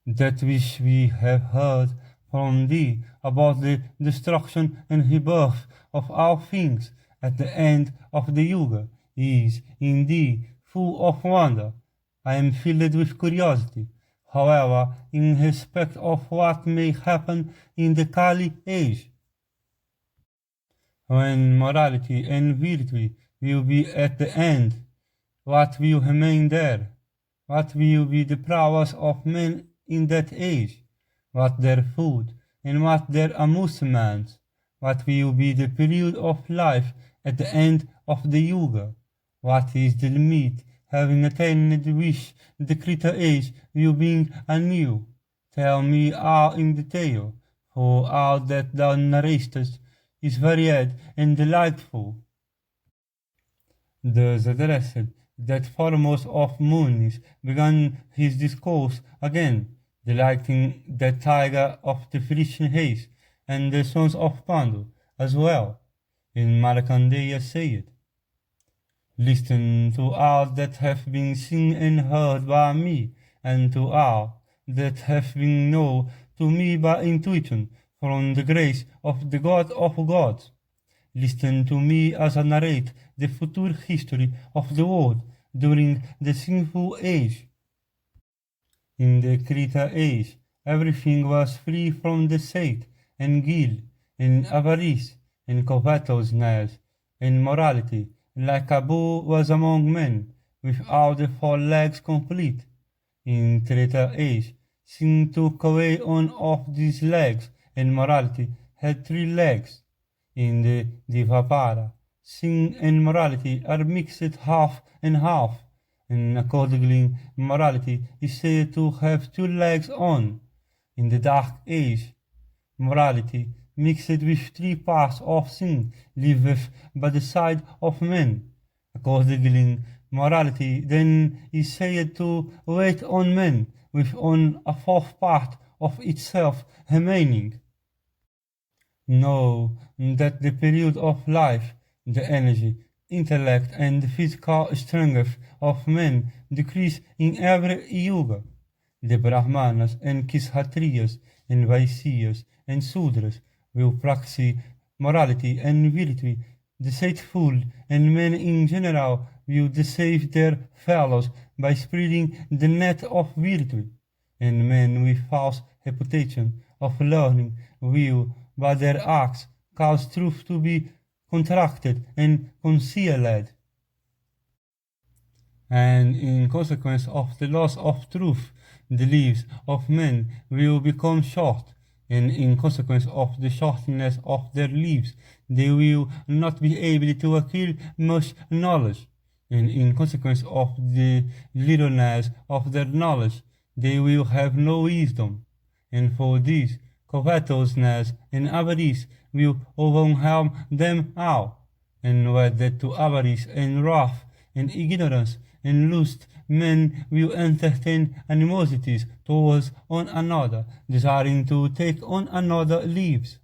that which we have heard from thee about the destruction and rebirth of all things at the end of the yuga is indeed full of wonder. I am filled with curiosity, however, in respect of what may happen in the Kali age, when morality and virtue will be at the end. What will remain there? What will be the prowess of men in that age? What their food, and what their amusements? What will be the period of life at the end of the yuga? What is the limit, having attained which the Krita age will bring anew? Tell me all in detail, for all that thou narratest is varied and delightful. Thus addressed, that foremost of Munis began his discourse again, delighting the tiger of the Frisian race, and the sons of Pandu as well. And Markandeya said, listen to all that have been seen and heard by me, and to all that have been known to me by intuition from the grace of the God of gods. Listen to me as I narrate the future history of the world during the sinful age. In the Krita age, everything was free from deceit and guilt and avarice and covetousness and morality, like a bull was among men, with all the 4 legs complete. In Treta age, sin took away one of these legs, and morality had 3 legs. In the Divapara, sin and morality are mixed half and half, and accordingly morality is said to have two legs on. In the Dark Age, morality, mixed with three parts of sin, liveth by the side of men. Accordingly, morality then is said to wait on men, with on a fourth part of itself remaining. Know that the period of life, the energy, intellect, and the physical strength of men decrease in every yuga. The Brahmanas and Kshatriyas and Vaisyas and Sudras will practice morality and virtue deceitful, and men in general will deceive their fellows by spreading the net of virtue, and men with false reputation of learning will, by their acts, cause truth to be contracted and concealed. And in consequence of the loss of truth, the lives of men will become short, and in consequence of the shortness of their lives, they will not be able to acquire much knowledge, and in consequence of the littleness of their knowledge, they will have no wisdom, and for this, covetousness and avarice will overwhelm them all, and wedded to avarice and wrath and ignorance and lust, men will entertain animosities towards one another, desiring to take on another lives.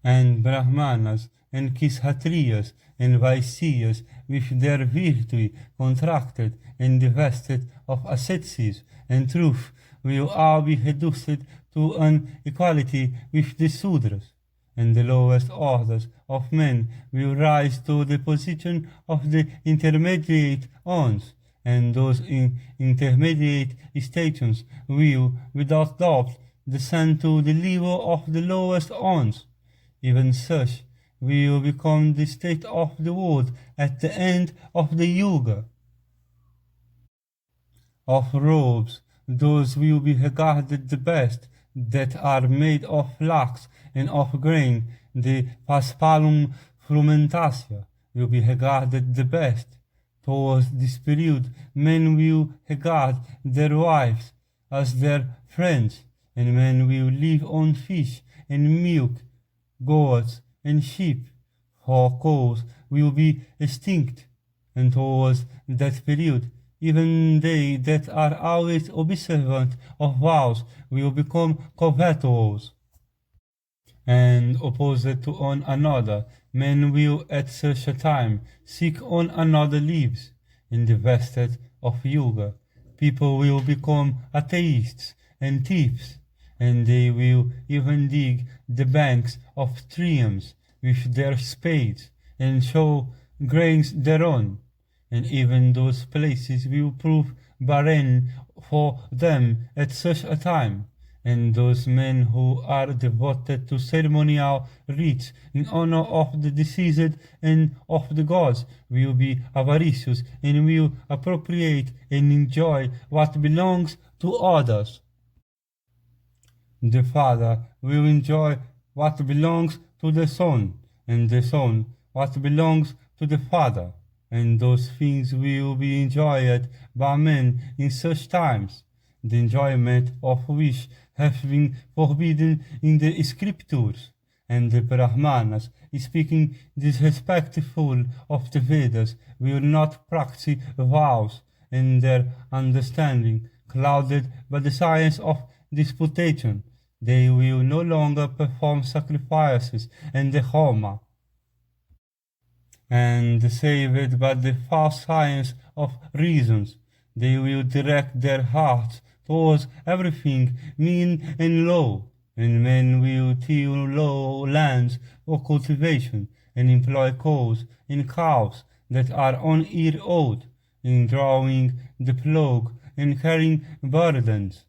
And Brahmanas and Kshatriyas and Vaisyas, with their virtue contracted and divested of asceticism and truth, will all be reduced to an equality with the Sudras, and the lowest orders of men will rise to the position of the intermediate ones, and those in intermediate stations will, without doubt, descend to the level of the lowest ones. Even such will become the state of the world at the end of the yuga. Of robes, those will be regarded the best that are made of flax and of grain, the paspalum frumentatia will be regarded the best. Towards this period, men will regard their wives as their friends, and men will live on fish and milk, goats and sheep, for cows will be extinct, and towards that period, even they that are always observant of vows will become covetous, and opposed to one another. Men will at such a time seek one another lives. In the vested of yuga, people will become atheists and thieves, and they will even dig the banks of streams with their spades and sow grains thereon, and even those places will prove barren for them at such a time, and those men who are devoted to ceremonial rites in honor of the deceased and of the gods will be avaricious and will appropriate and enjoy what belongs to others. The father will enjoy what belongs to the son, and the son what belongs to the father, and those things will be enjoyed by men in such times, the enjoyment of which have been forbidden in the scriptures, and the Brahmanas, speaking disrespectful of the Vedas, will not practice vows, and their understanding, clouded by the science of disputation, they will no longer perform sacrifices and the Homa, and saved by the false science of reasons, they will direct their hearts towards everything mean and low, and men will till low lands for cultivation, and employ cows and cows that are 1 year old, in drawing the plough and carrying burdens,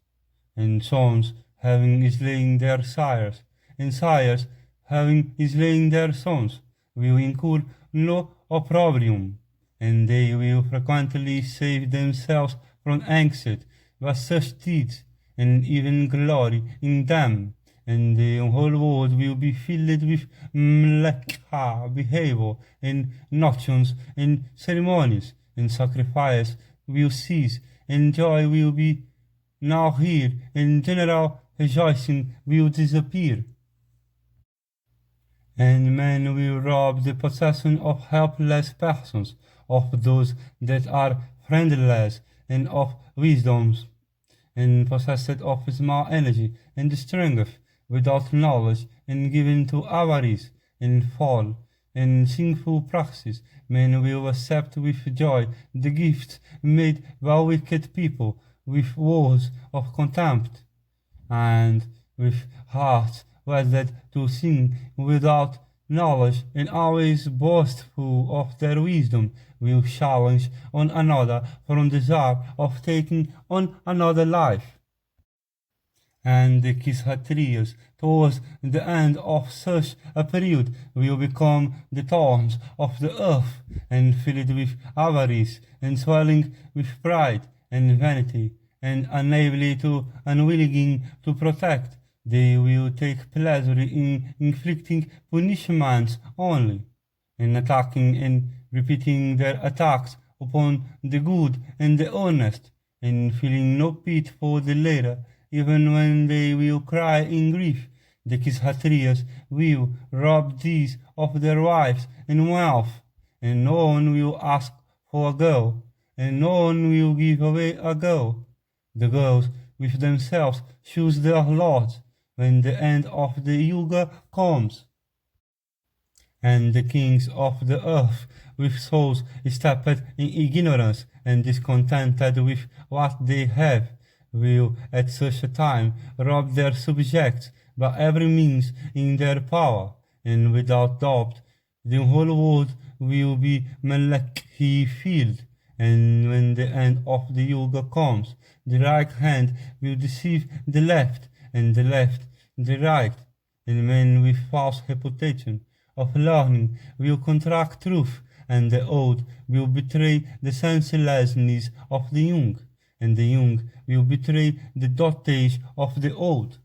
and sons having slain their sires, and sires having slain their sons, will incur no opprobrium, and they will frequently save themselves from angst by such deeds, and even glory in them, and the whole world will be filled with mlekha behavior and notions and ceremonies, and sacrifice will cease, and joy will be now here, and general rejoicing will disappear. And men will rob the possession of helpless persons, of those that are friendless, and of wisdoms, and possessed of small energy and strength, without knowledge, and given to avarice, and fall, and sinful practice. Men will accept with joy the gifts made by wicked people, with words of contempt, and with hearts wedded to sin without knowledge, and always boastful of their wisdom, will challenge one another from desire of taking on another life. And the Kishatriyas, towards the end of such a period, will become the thorns of the earth, and filled with avarice, and swelling with pride and vanity, and unwilling to protect. They will take pleasure in inflicting punishments only, in attacking and repeating their attacks upon the good and the honest, and feeling no pity for the latter, even when they will cry in grief. The Kishatriyas will rob these of their wives and wealth, and no one will ask for a girl, and no one will give away a girl. The girls with themselves choose their lords when the end of the yuga comes. And the kings of the earth, with souls steeped in ignorance and discontented with what they have, will at such a time rob their subjects by every means in their power, and without doubt the whole world will be Malakhi filled. And when the end of the yuga comes, the right hand will deceive the left, and the left the right, and men with false reputation of learning will contract truth, and the old will betray the senselessness of the young, and the young will betray the dotage of the old.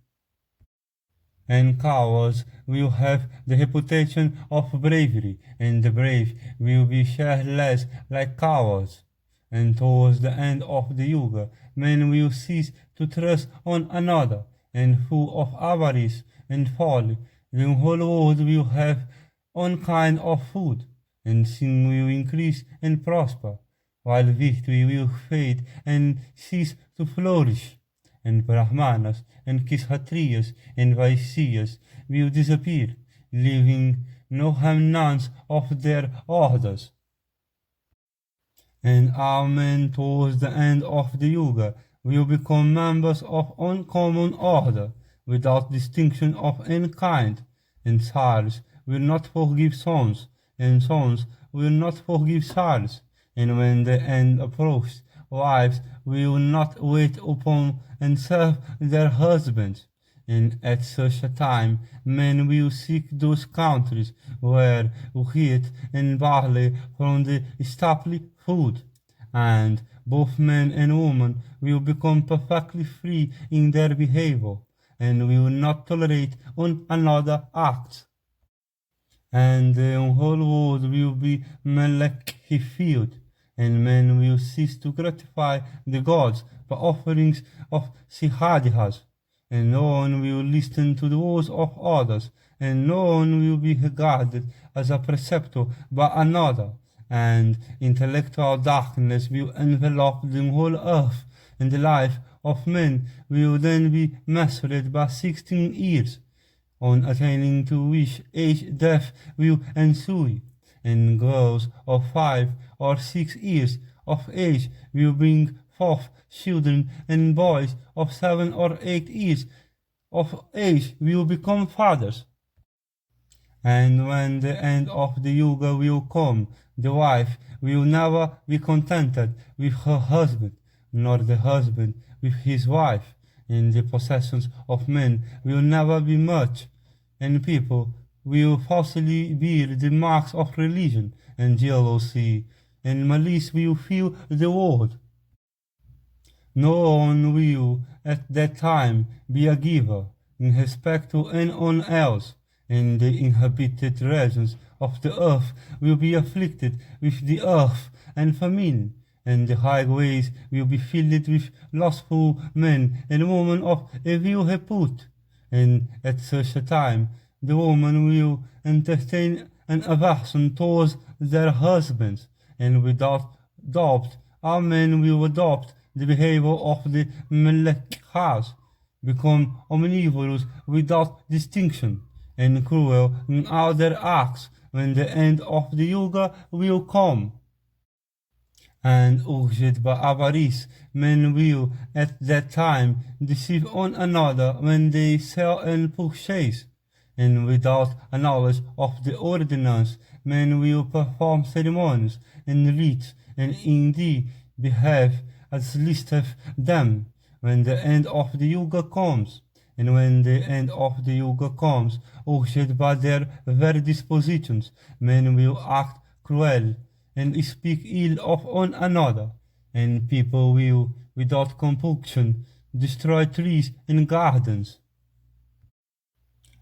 And cowards will have the reputation of bravery, and the brave will be careless like cowards. And towards the end of the yuga, men will cease to trust on another, and full of avarice and folly, the whole world will have one kind of food, and sin will increase and prosper, while victory will fade and cease to flourish, and Brahmanas and Kshatriyas and Vaishyas will disappear, leaving no remnants of their orders. And all men towards the end of the yuga will become members of one common order, without distinction of any kind, and sires will not forgive sons, and sons will not forgive sires, and when the end approaches, wives will not wait upon and serve their husbands, and at such a time men will seek those countries where wheat and barley from the staple food, and both men and women will become perfectly free in their behavior, and will not tolerate one another acts. And the whole world will be Malakhi-filled, and men will cease to gratify the gods by offerings of sihadhas, and no one will listen to the words of others, and no one will be regarded as a preceptor by another, and intellectual darkness will envelop the whole earth, and the life of men will then be measured by 16 years, on attaining to which age death will ensue, and girls of 5 or 6 years of age will bring forth children, and boys of 7 or 8 years of age will become fathers. And when the end of the yuga will come, the wife will never be contented with her husband, nor the husband with his wife, and the possessions of men will never be much, and people will falsely bear the marks of religion, and jealousy and malice will fill the world. No one will at that time be a giver, in respect to anyone else, and the inhabited regions of the earth will be afflicted with the earth and famine, and the highways will be filled with lustful men and women of evil repute, and at such a time the woman will entertain an aversion towards their husbands, and without doubt all men will adopt the behavior of the Melechas, become omnivorous without distinction, and cruel in all their acts when the end of the Yuga will come. And urged by avarice, men will at that time deceive one another when they sell and purchase, and without a knowledge of the ordinance, men will perform ceremonies and rites, and indeed behave as listeth them, when the end of the Yuga comes. And when the end of the Yuga comes, urged by their very dispositions, men will act cruel and speak ill of one another, and people will, without compunction, destroy trees and gardens.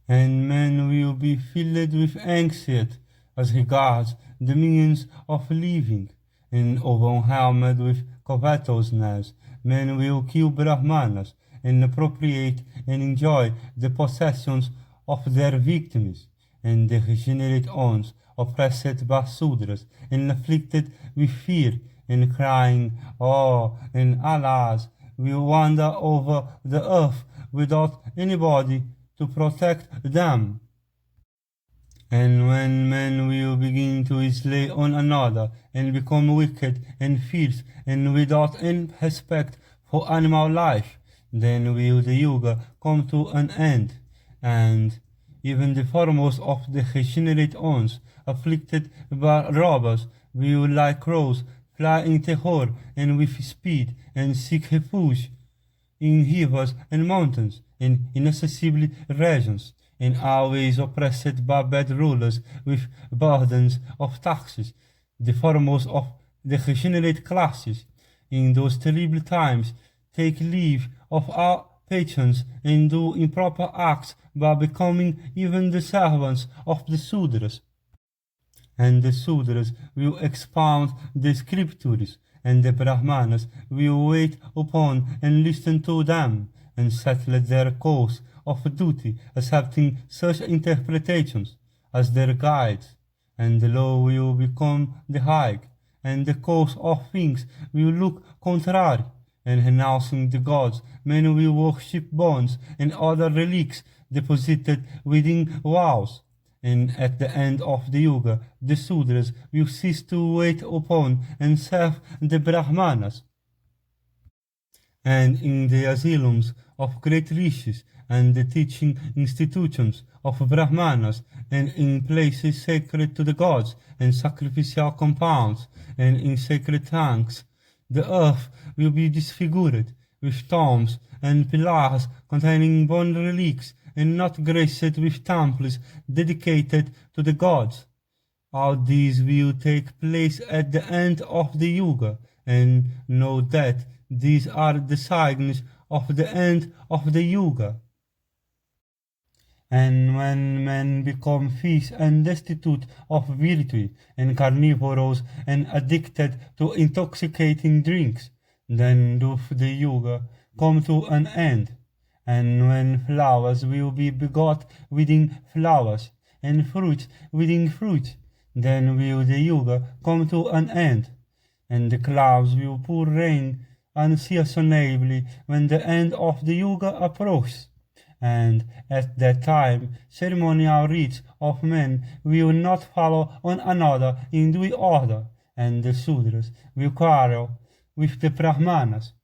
And men will be filled with anxiety as regards the means of living, and overwhelmed with covetousness, men will kill Brahmanas, and appropriate and enjoy the possessions of their victims, and the regenerate ones, oppressed by Sudras, and afflicted with fear, and crying, "Oh, and alas," will wander over the earth without anybody to protect them. And when men will begin to slay one another, and become wicked and fierce, and without any respect for animal life, then will the Yuga come to an end, and even the foremost of the regenerate ones, afflicted by robbers, will like crows fly in terror and with speed, and seek refuge in rivers and mountains, in inaccessible regions, and always oppressed by bad rulers with burdens of taxes, the foremost of the regenerate classes. In those terrible times, take leave of our patrons and do improper acts by becoming even the servants of the Sudras. And the Sudras will expound the scriptures, and the Brahmanas will wait upon and listen to them, and settle their course of duty, accepting such interpretations as their guides, and the law will become the high, and the course of things will look contrary, and renouncing the gods, men will worship bones and other relics deposited within walls. And at the end of the Yuga, the Sudras will cease to wait upon and serve the Brahmanas. And in the asylums of great rishis, and the teaching institutions of Brahmanas, and in places sacred to the gods, and sacrificial compounds, and in sacred tanks, the earth will be disfigured with tombs and pillars containing bone relics, and not graced with temples dedicated to the gods. All these will take place at the end of the Yuga, and know that these are the signs of the end of the Yuga. And when men become fierce and destitute of virtue, and carnivorous and addicted to intoxicating drinks, then doth the Yuga come to an end. And when flowers will be begot within flowers, and fruits within fruits, then will the Yuga come to an end. And the clouds will pour rain unseasonably when the end of the Yuga approaches. And at that time ceremonial rites of men will not follow one another in due order, and the Sudras will quarrel with the Brahmanas.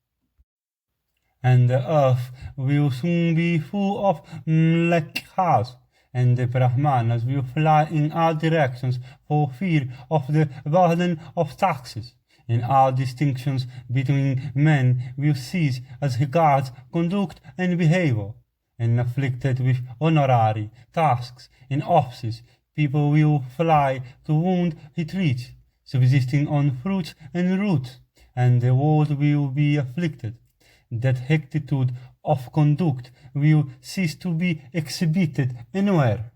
And the earth will soon be full of Mlekhas, and the Brahmanas will fly in all directions for fear of the burden of taxes, and all distinctions between men will cease as regards conduct and behavior, and afflicted with honorary tasks and offices, people will fly to wound retreats, subsisting on fruits and roots, and the world will be afflicted. that rectitude of conduct will cease to be exhibited anywhere,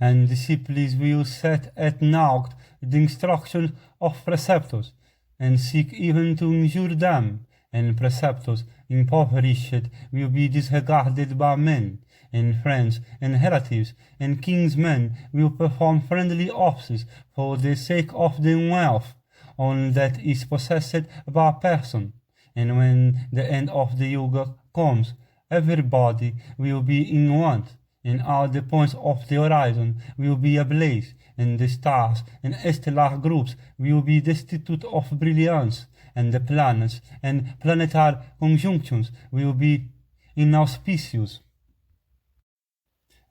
and disciples will set at naught the instructions of preceptors, and seek even to injure them, and preceptors impoverished will be disregarded by men, and friends and relatives and kinsmen will perform friendly offices for the sake of the wealth on that is possessed by a person. And when the end of the yuga comes, everybody will be in want, and all the points of the horizon will be ablaze, and the stars and stellar groups will be destitute of brilliance, and the planets and planetary conjunctions will be inauspicious,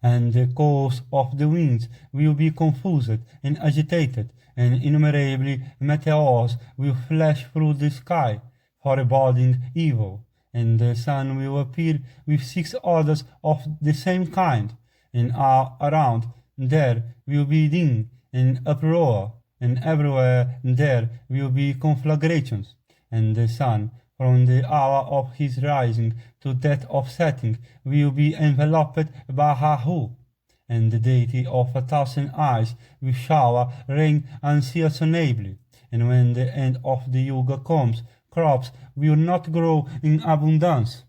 and the course of the winds will be confused and agitated, and innumerable meteors will flash through the sky, foreboding evil, and the sun will appear with 6 others of the same kind, and all around there will be din and uproar, and everywhere there will be conflagrations, and the sun from the hour of his rising to that of setting will be enveloped by Rahu, and the deity of 1,000 eyes will shower rain unseasonably, and when the end of the yuga comes, crops will not grow in abundance,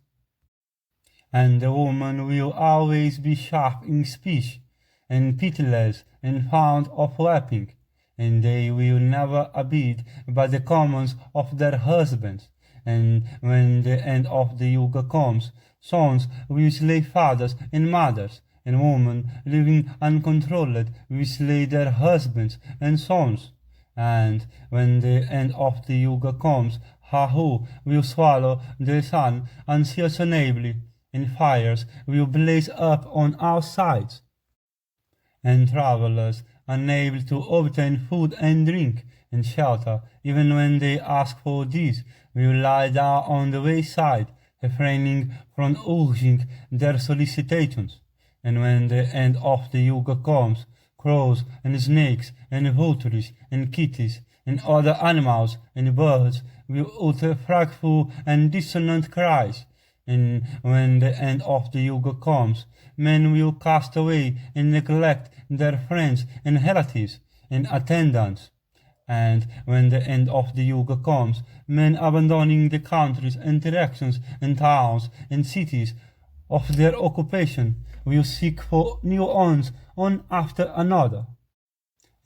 and the woman will always be sharp in speech, and pitiless and fond of weeping, and they will never abide by the commands of their husbands, and when the end of the yuga comes, sons will slay fathers and mothers, and women living uncontrolled will slay their husbands and sons, and when the end of the yuga comes, Rahu will swallow the sun unseasonably, and fires will blaze up on all sides, and travelers unable to obtain food and drink and shelter, even when they ask for this, will lie down on the wayside, refraining from urging their solicitations. And when the end of the yuga comes, crows and snakes and vultures and kitties and other animals and birds will utter frightful and dissonant cries. And when the end of the yuga comes, men will cast away and neglect their friends and relatives and attendants. And when the end of the yuga comes, men abandoning the countries and directions and towns and cities of their occupation will seek for new ones one after another.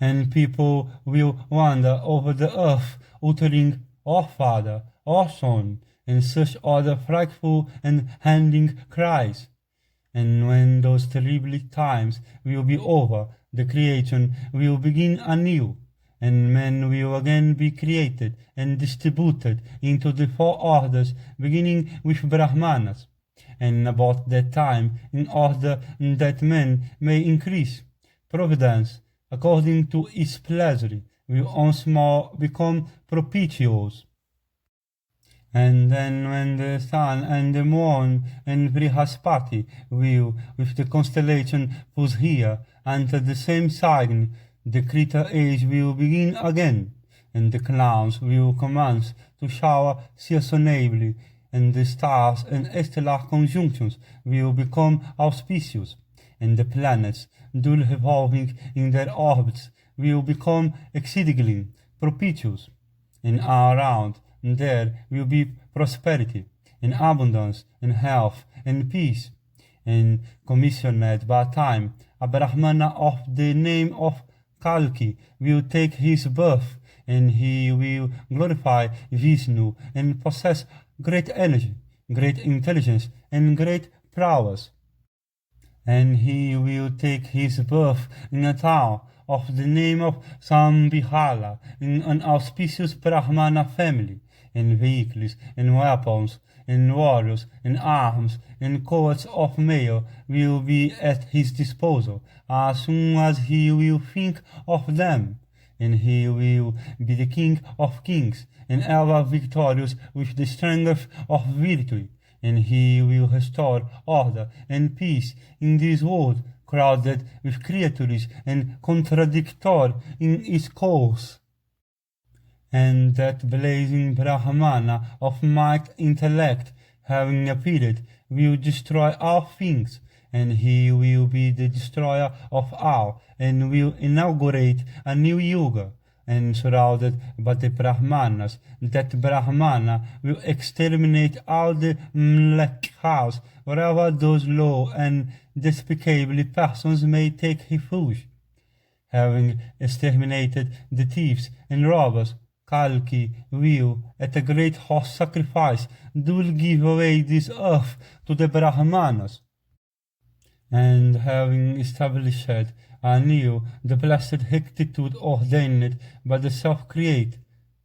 And people will wander over the earth uttering, "O Father, O Son," and such other frightful and rending cries. And when those terrible times will be over, the creation will begin anew, and men will again be created and distributed into the 4 orders, beginning with Brahmanas. And about that time, in order that men may increase, Providence, according to its pleasure, will once more become propitious. And then when the sun and the moon and Brihaspati will, with the constellation Pushiya, enter the same sign, the Krita age will begin again, and the clouds will commence to shower seasonably, and the stars and stellar conjunctions will become auspicious, and the planets, duly revolving in their orbits, will become exceedingly propitious, and all around there will be prosperity, and abundance, and health, and peace. And commissioned by time, a Brahmana of the name of Kalki will take his birth, and he will glorify Vishnu and possess great energy, great intelligence, and great prowess. And he will take his birth in a town of the name of Sambihala, in an auspicious Brahmana family, and vehicles, and weapons, and warriors, and arms, and coats of mail will be at his disposal, as soon as he will think of them. And he will be the King of kings, and ever victorious with the strength of virtue, and he will restore order and peace in this world, crowded with creatures and contradictory in its course. And that blazing Brahmana of might intellect having appeared, will destroy all things, and he will be the destroyer of all, and will inaugurate a new yuga, and surrounded by the Brahmanas. That Brahmana will exterminate all the Mlekhas, wherever those low and despicable persons may take refuge. Having exterminated the thieves and robbers, Kalki will, at a great horse sacrifice, do give away this earth to the Brahmanas. And having established anew the blessed rectitude ordained by the self-create,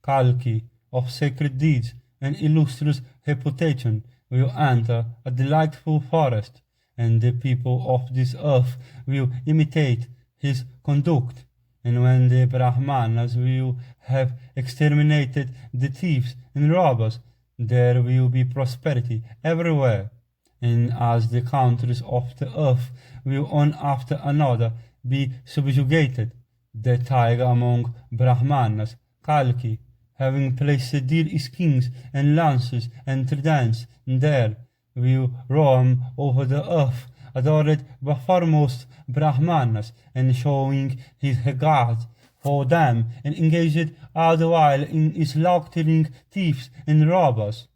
Kalki, of sacred deeds and illustrious reputation, will enter a delightful forest, and the people of this earth will imitate his conduct. And when the Brahmanas will have exterminated the thieves and robbers, there will be prosperity everywhere. And as the countries of the earth will one after another be subjugated, the tiger among Brahmanas, Kalki, having placed deer skins and lances and tridents there, will roam over the earth, adored by foremost Brahmanas, and showing his regard for them, and engaged all the while in slaughtering thieves and robbers.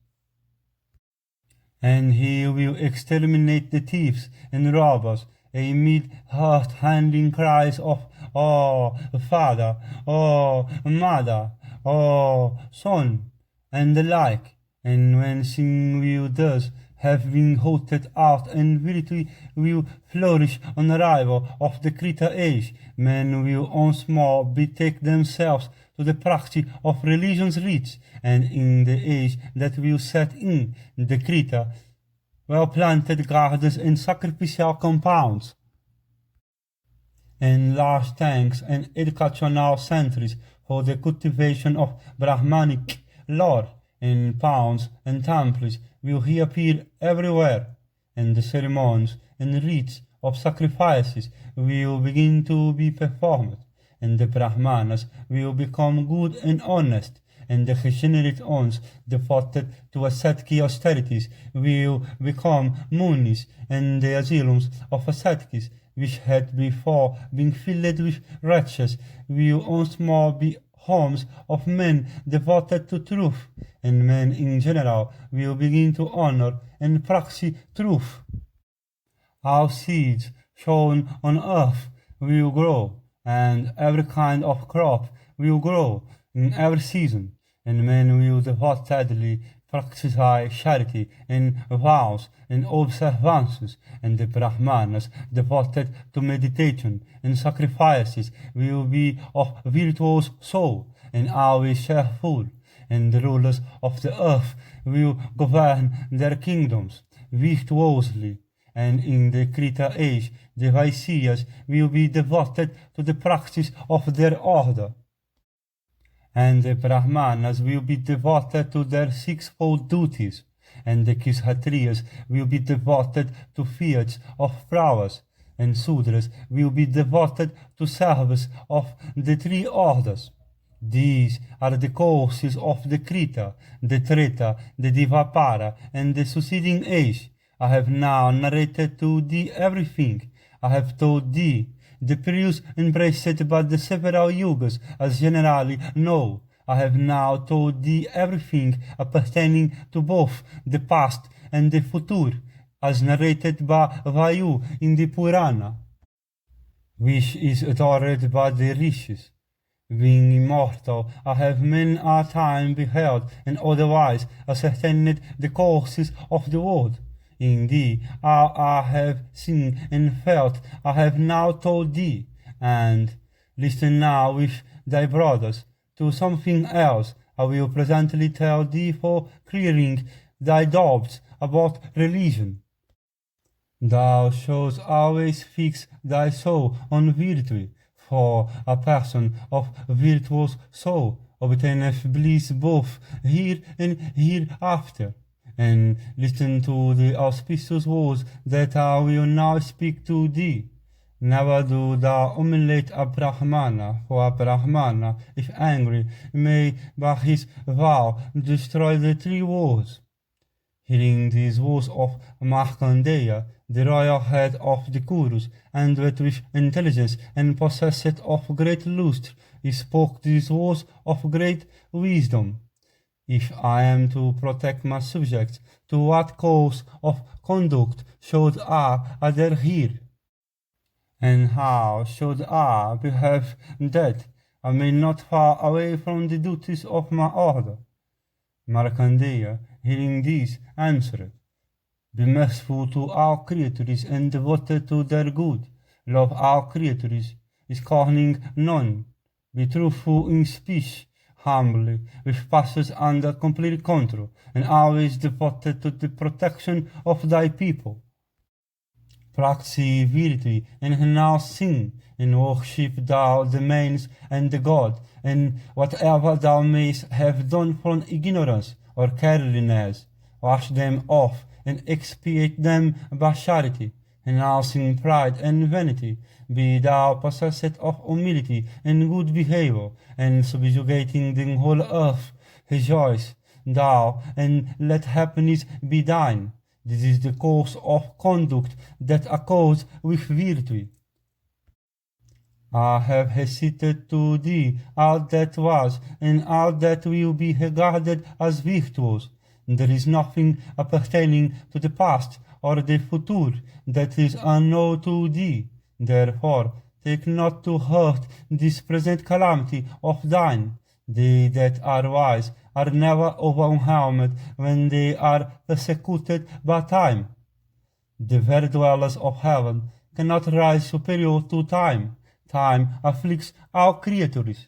And he will exterminate the thieves and robbers, amid heart-rending cries of, "Oh, Father! Oh, Mother! Oh, Son!" and the like. And when sin will thus have been rooted out and virtue will flourish on arrival of the Krita age, men will once more betake themselves to the practice of religion's rites, and in the age that will set in, the Krita, well-planted gardens and sacrificial compounds, and large tanks and educational centers for the cultivation of Brahmanic lore, and pounds and temples will reappear everywhere, and the ceremonies and rites of sacrifices will begin to be performed, and the Brahmanas will become good and honest, and the regenerate ones devoted to ascetic austerities will become munis, and the asylums of ascetics, which had before been filled with wretches, will once more be homes of men devoted to truth, and men in general will begin to honor and practice truth. All seeds sown on earth will grow, and every kind of crop will grow in every season, and men will devotedly practice charity and vows and observances, and the Brahmanas devoted to meditation and sacrifices will be of virtuous soul and always cheerful, and the rulers of the earth will govern their kingdoms virtuously, and in the Krita age the Vaisyas will be devoted to the practice of their order, and the Brahmanas will be devoted to their sixfold duties, and the Kshatriyas will be devoted to feats of prowess, and Sudras will be devoted to service of the three orders. These are the courses of the Krita, the Treta, the Dvapara, and the succeeding age. I have now narrated to thee everything. I have told thee the periods embraced by the several yugas as generally known. I have now told thee everything appertaining to both the past and the future, as narrated by Vayu in the Purana, which is adored by the rishis. Being immortal, I have many a time beheld and otherwise ascertained the courses of the world. Indeed, all I have seen and felt I have now told thee, and listen now with thy brothers to something else I will presently tell thee for clearing thy doubts about religion. Thou shouldst always fix thy soul on virtue, for a person of virtuous soul obtaineth bliss both here and hereafter. And listen to the auspicious words that I will now speak to thee. Never do thou humiliate a Brahmana, for a Brahmana, if angry, may by his vow destroy the three worlds. Hearing these words of Markandeya, the royal head of the Kurus, endowed with intelligence and possessed of great lustre, he spoke these words of great wisdom. If I am to protect my subjects, to what course of conduct should I adhere? And how should I behave that I may not fall away from the duties of my order? Markandeya, hearing this, answered, be merciful to all creatures and devoted to their good. Love all creatures, scorning none. Be truthful in speech, humbly, with passions under complete control, and always devoted to the protection of thy people. Practice virtue and renounce sin, and worship thou the manes and the God, and whatever thou mayst have done from ignorance or carelessness, wash them off and expiate them by charity, renouncing pride and vanity. Be thou possessed of humility and good behavior, and subjugating the whole earth. Rejoice thou, and let happiness be thine. This is the course of conduct that accords with virtue. I have recited to thee all that was and all that will be regarded as virtuous. There is nothing appertaining to the past or the future that is unknown to thee. Therefore, take not to heart this present calamity of thine. They that are wise are never overwhelmed when they are persecuted by time. The very dwellers of heaven cannot rise superior to time. Time afflicts all creatures.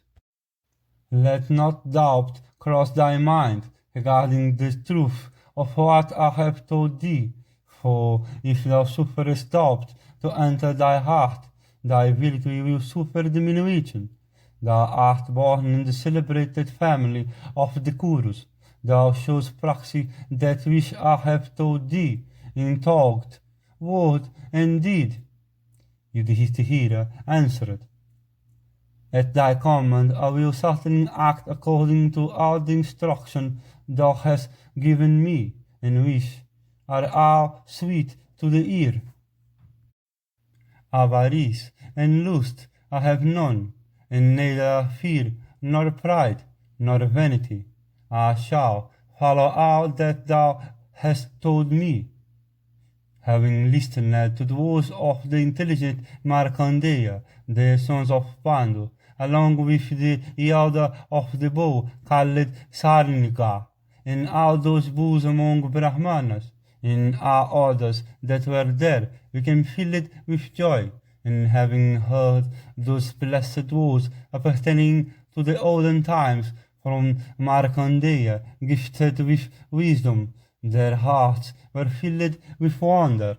Let not doubt cross thy mind regarding the truth of what I have told thee, for if thou sufferest doubt to enter thy heart, thy virtue will suffer diminution. Thou art born in the celebrated family of the Kurus. Thou shouldst practice that which I have told thee, in thought, word, and deed. Yudhishthira answered, at thy command I will certainly act according to all the instruction thou hast given me, and which are all sweet to the ear. Avarice and lust I have none, and neither fear, nor pride, nor vanity. I shall follow all that thou hast told me. Having listened to the words of the intelligent Markandeya, the sons of Pandu, along with the elder of the bow called Sarnika, and all those bulls among Brahmanas, and all others that were there, became filled with joy, and having heard those blessed words appertaining to the olden times from Markandeya, gifted with wisdom, their hearts were filled with wonder.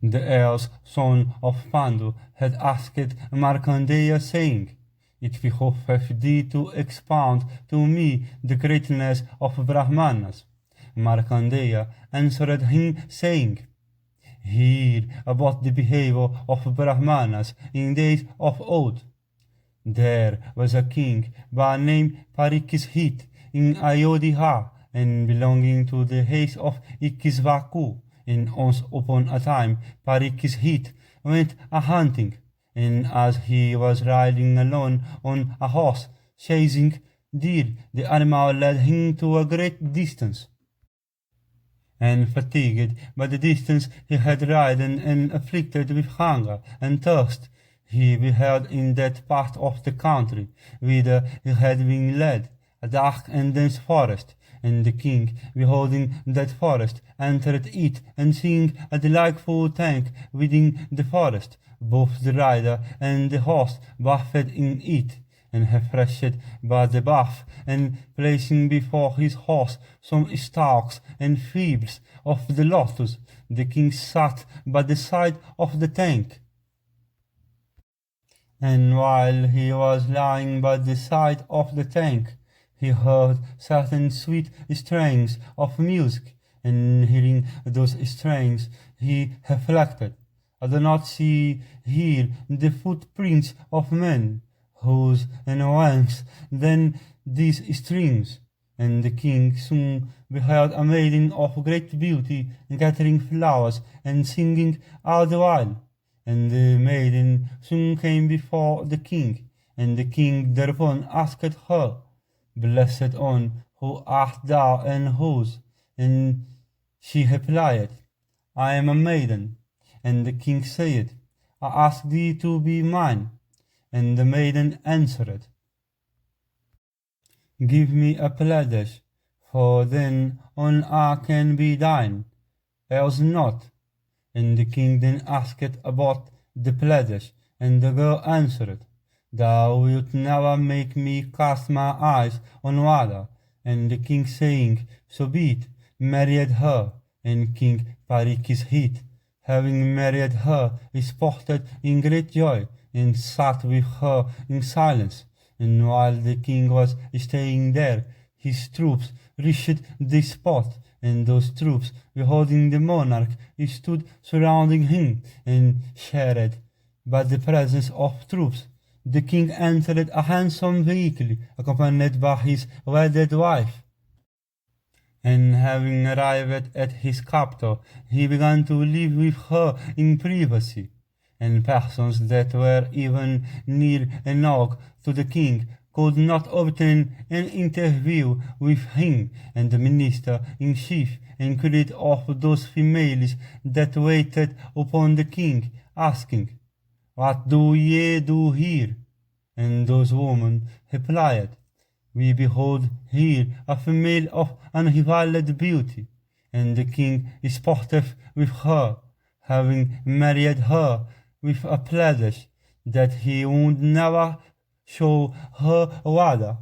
The eldest son of Pandu had asked Markandeya, saying, it behoveth thee to expound to me the greatness of Brahmanas. Markandeya answered him, saying, hear about the behavior of Brahmanas in days of old. There was a king by name Parikshit in Ayodhya, and belonging to the race of Ikshvaku. And once upon a time Parikshit went a-hunting, and as he was riding alone on a horse, chasing deer, the animal led him to a great distance. And fatigued by the distance he had ridden, and afflicted with hunger and thirst, he beheld in that part of the country whither he had been led a dark and dense forest, and the king, beholding that forest, entered it, and seeing a delightful tank within the forest, both the rider and the horse bathed in it, and refreshed by the bath, and placing before his horse some stalks and fibres of the lotus, the king sat by the side of the tank. And while he was lying by the side of the tank, he heard certain sweet strains of music, and hearing those strains, he reflected, I do not see here the footprints of men, whose and whence then these strings? And the king soon beheld a maiden of great beauty, gathering flowers and singing all the while. And the maiden soon came before the king, and the king thereupon asked her, Blessed one, who art thou and whose? And she replied, I am a maiden. And the king said, I ask thee to be mine. And the maiden answered, Give me a pledge, for then on I can be thine, else not. And the king then asked about the pledge, and the girl answered, Thou wilt never make me cast my eyes on water. And the king saying, So be it, married her. And King Parikishit, having married her, sported in great joy, and sat with her in silence. And while the king was staying there, his troops reached the spot, and those troops, beholding the monarch, stood surrounding him, and shattered by the presence of troops. The king entered a handsome vehicle, accompanied by his wedded wife. And having arrived at his capital, he began to live with her in privacy. And persons that were even near enough to the king could not obtain an interview with him. And the minister-in-chief inquired of those females that waited upon the king, asking, What do ye do here? And those women replied, We behold here a female of unrivalled beauty, and the king sporteth with her, having married her with a pledge that he would never show her water.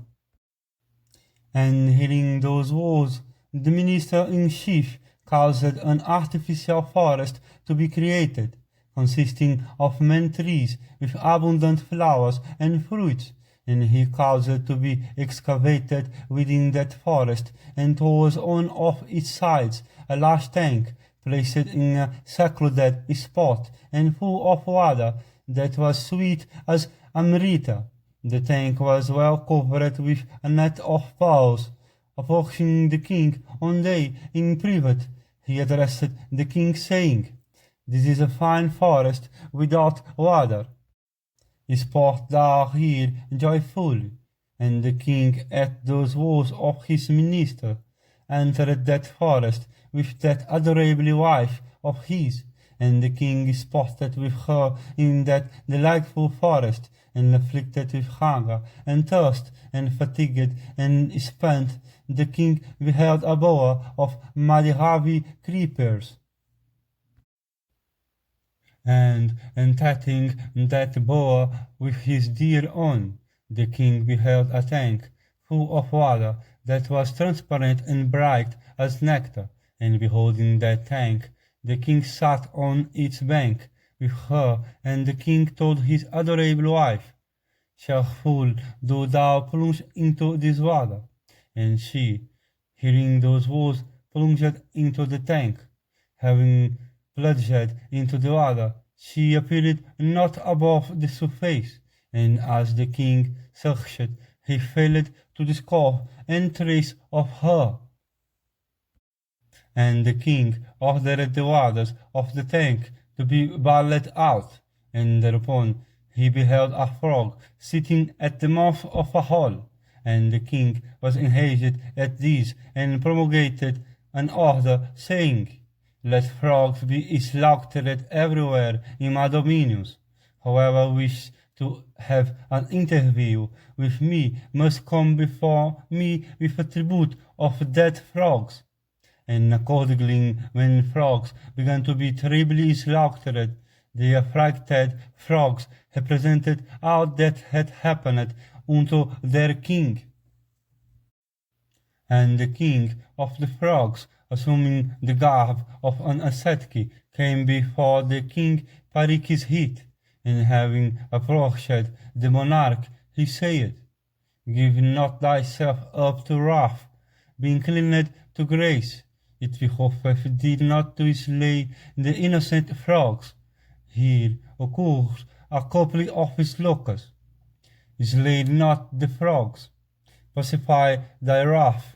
And hearing those words, the minister-in-chief caused an artificial forest to be created, consisting of many trees with abundant flowers and fruits, and he caused to be excavated within that forest, and towards one of its sides a large tank, placed in a secluded spot and full of water that was sweet as amrita. The tank was well covered with a net of pearls. Approaching the king one day in private, he addressed the king, saying, This is a fine forest without water. Sport thou here joyfully. And the king, at those words of his minister, entered that forest with that adorable wife of his. And the king sported with her in that delightful forest, and afflicted with hunger and thirst and fatigued and spent, the king beheld a bower of Madhavi creepers. And entering that bower with his dear own, the king beheld a tank full of water that was transparent and bright as nectar. And beholding that tank, the king sat on its bank with her, and the king told his adorable wife, Shall fool do thou plunge into this water? And she, hearing those words, plunged into the tank. Having plunged into the water, she appeared not above the surface, and as the king searched, he failed to discover any trace of her. And the king ordered the waters of the tank to be balled out, and thereupon he beheld a frog sitting at the mouth of a hole. And the king was enraged at this, and promulgated an order, saying, Let frogs be slaughtered everywhere in my dominions. Whoever wishes to have an interview with me must come before me with a tribute of dead frogs. And accordingly, when frogs began to be terribly slaughtered, the afflicted frogs represented all that had happened unto their king. And the king of the frogs, assuming the garb of an ascetic, came before the king Parikishit, and having approached the monarch, he said, Give not thyself up to wrath, be inclined to grace. It behoveth thee not to slay the innocent frogs. Here occurs a couple of his locusts. Slay not the frogs. Pacify thy wrath,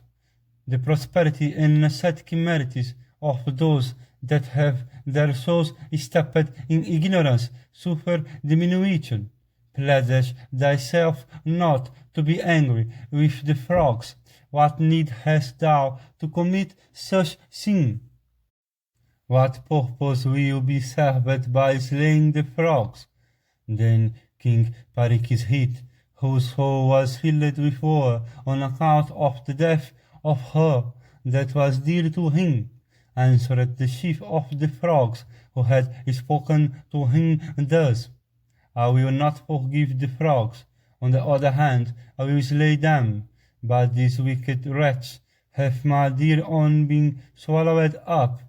the prosperity and ascetic merits of those that have their souls steeped in ignorance suffer diminution. Pledge thyself not to be angry with the frogs. What need hast thou to commit such sin? What purpose will be served by slaying the frogs? Then King Parikshit, whose soul was filled with war on account of the death of her that was dear to him, answered the chief of the frogs, who had spoken to him thus: I will not forgive the frogs. On the other hand, I will slay them. But these wicked wretches have my dear own been swallowed up.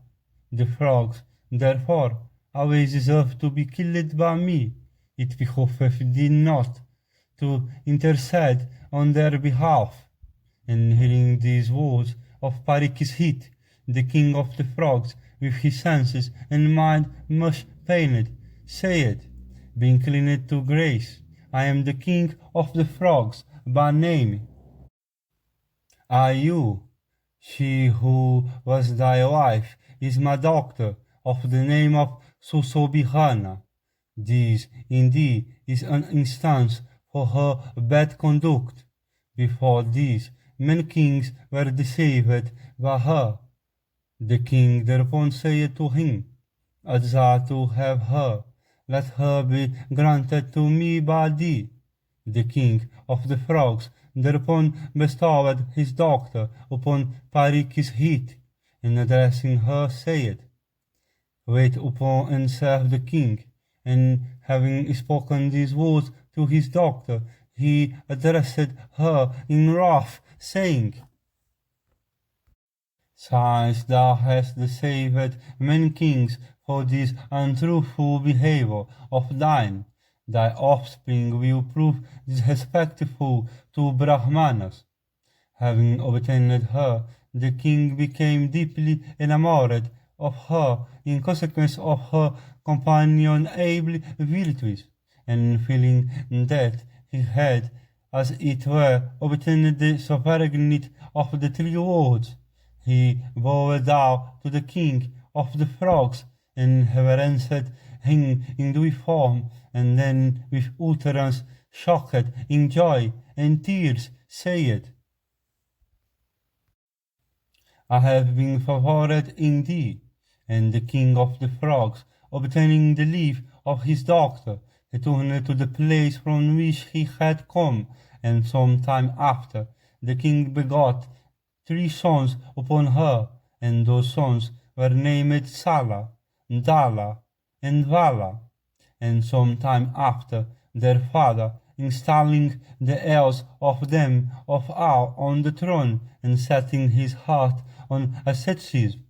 The frogs, therefore, always deserve to be killed by me. It behoveth thee not to intercede on their behalf. And hearing these words of Parikshit, the king of the frogs, with his senses and mind much pained, said, be inclined to grace, I am the king of the frogs by name. Are you? She who was thy wife is my daughter, of the name of Susobihana. This, indeed, is an instance for her bad conduct. Before this, many kings were deceived by her. The king thereupon said to him, I desire to have her. Let her be granted to me by thee. The king of the frogs thereupon bestowed his daughter upon Parikshit, and addressing her said, wait upon and serve the king. And having spoken these words to his daughter, he addressed her in wrath, saying, since thou hast deceived many kings for this untruthful behavior of thine, thy offspring will prove disrespectful to Brahmanas. Having obtained her, the king became deeply enamored of her in consequence of her companionable virtues, and feeling that he had, as it were, obtained the sovereignty of the three worlds, he bowed down to the king of the frogs and reverenced him in due form, and then with utterance shocked in joy and tears said, I have been favored in thee. And the king of the frogs, obtaining the leave of his daughter, returned to the place from which he had come, and some time after the king begot 3 sons upon her, and those sons were named Sala, Dala, and Vala. And some time after their father, installing the heirs of them of all on the throne, and setting his heart on asceticism,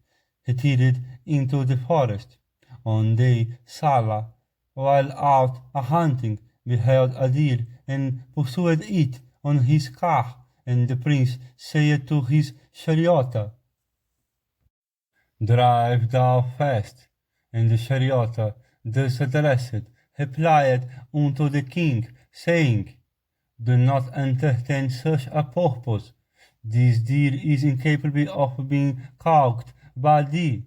retired into the forest. One day Sala, while out a hunting, beheld a deer and pursued it on his car, and the prince said to his charioteer, drive thou fast. And the charioteer, thus addressed, replied unto the king, saying, do not entertain such a purpose. This deer is incapable of being caught by thee.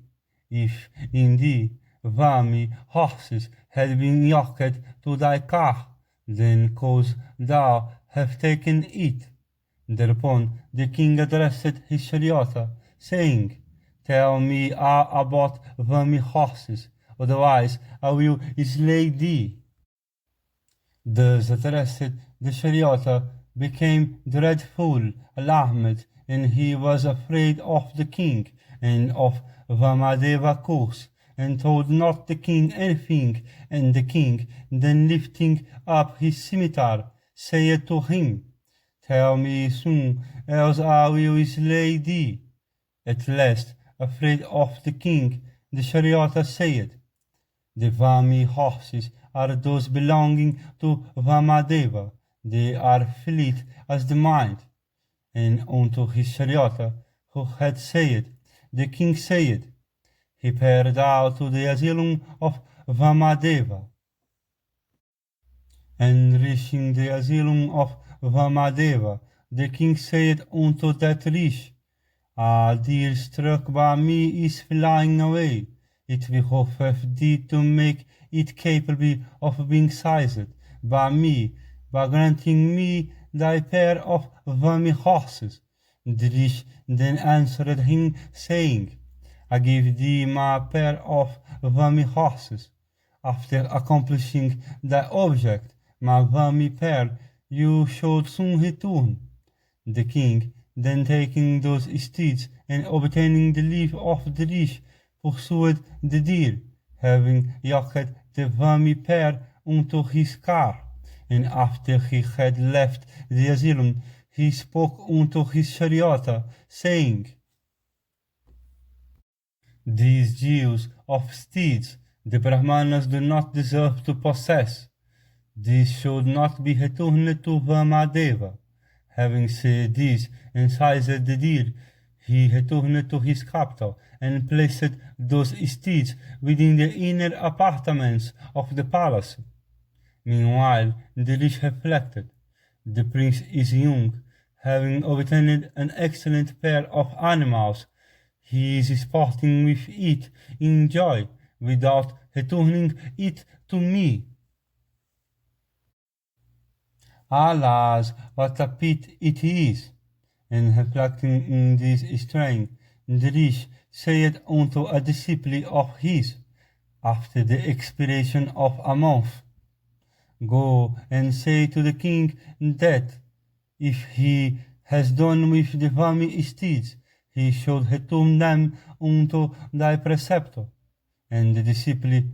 If, indeed, Vami horses had been yoked to thy car, then couldst thou have taken it. Thereupon the king addressed his charioteer, saying, tell me all about Vami horses, otherwise I will slay thee. Thus addressed, the charioteer became dreadful, alarmed, and he was afraid of the king and of Vamadeva's curse, and told not the king anything. And the king, then lifting up his scimitar, said to him, tell me soon, else I will slay thee. At last, afraid of the king, the charioteer said, the Vami horses are those belonging to Vamadeva. They are fleet as the mind. And unto his charioteer, who had said, the king said, repair thou to the asylum of Vamadeva. And reaching the asylum of Vamadeva, the king said unto that rich, A deer struck by me is flying away. It behoveth thee to make it capable of being seized by me, by granting me thy pair of wormy horses. The Rish then answered him, saying, I give thee my pair of wormy horses. After accomplishing thy object, my wormy pair, you should soon return. The king, then taking those steeds and obtaining the leave of the Rish, pursued the deer, having yoked the wormy pair unto his car. And after he had left the asylum, he spoke unto his charioteer, saying, These Jews of steeds the Brahmanas do not deserve to possess. These should not be returned to Vamadeva. Having said this and seized the deer, he returned to his capital and placed those steeds within the inner apartments of the palace. Meanwhile, the Rish reflected, the prince is young, having obtained an excellent pair of animals. He is sporting with it in joy, without returning it to me. Alas, what a pity it is! And reflecting in this strain, the Rish said unto a disciple of his, after the expiration of a month, Go and say to the king that, if he has done with the wormy steeds, he should return them unto thy preceptor. And the disciple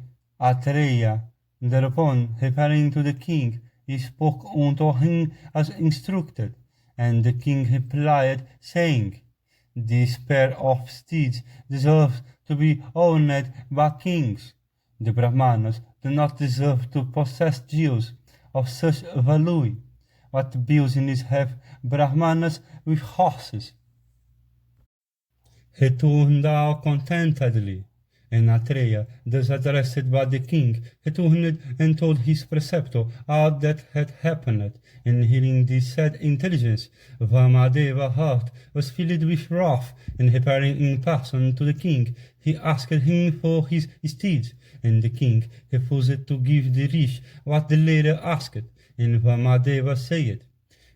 Atreya, thereupon repairing to the king, he spoke unto him as instructed. And the king replied, saying, This pair of steeds deserves to be owned by kings. The Brahmanas do not deserve to possess Jews of such value. What business have Brahmanas with horses? Return thou contentedly. And Atreya, thus addressed by the king, returned and told his preceptor all that had happened. And hearing this sad intelligence, Vamadeva's heart was filled with wrath, and repairing in person to the king, he asked him for his steeds. And the king refused to give the Rish what the latter asked. And Vamadeva said,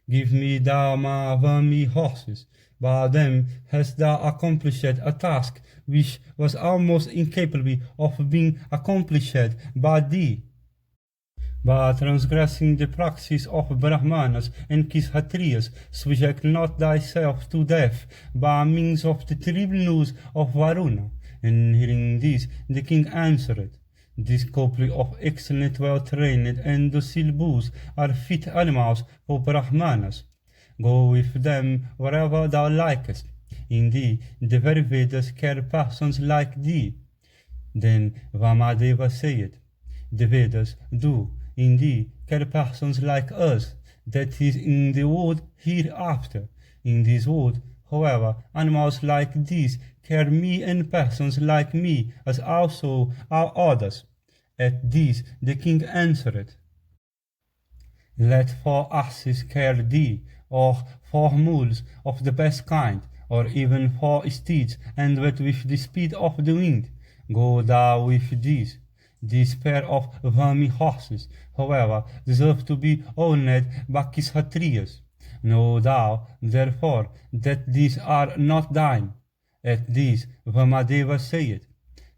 Give me thou my wormy horses. By them hast thou accomplished a task which was almost incapable of being accomplished by thee. By transgressing the practice of Brahmanas and Kshatriyas, subject not thyself to death by means of the terrible news of Varuna. And hearing this, the king answered, This couple of excellent, well-trained and docile bulls are fit animals for Brahmanas. Go with them wherever thou likest. Indeed, the very Vedas care persons like thee. Then Vamadeva said, The Vedas do, indeed, care persons like us, that is in the world hereafter. In this world, however, animals like these care me and persons like me, as also are others. At this the king answered, Let 4 asses care thee, or 4 mules of the best kind, or even 4 steeds endowed with the speed of the wind. Go thou with these. This pair of wormy horses, however, deserve to be owned by Kshatriyas. Know thou, therefore, that these are not thine. At this Vamadeva said,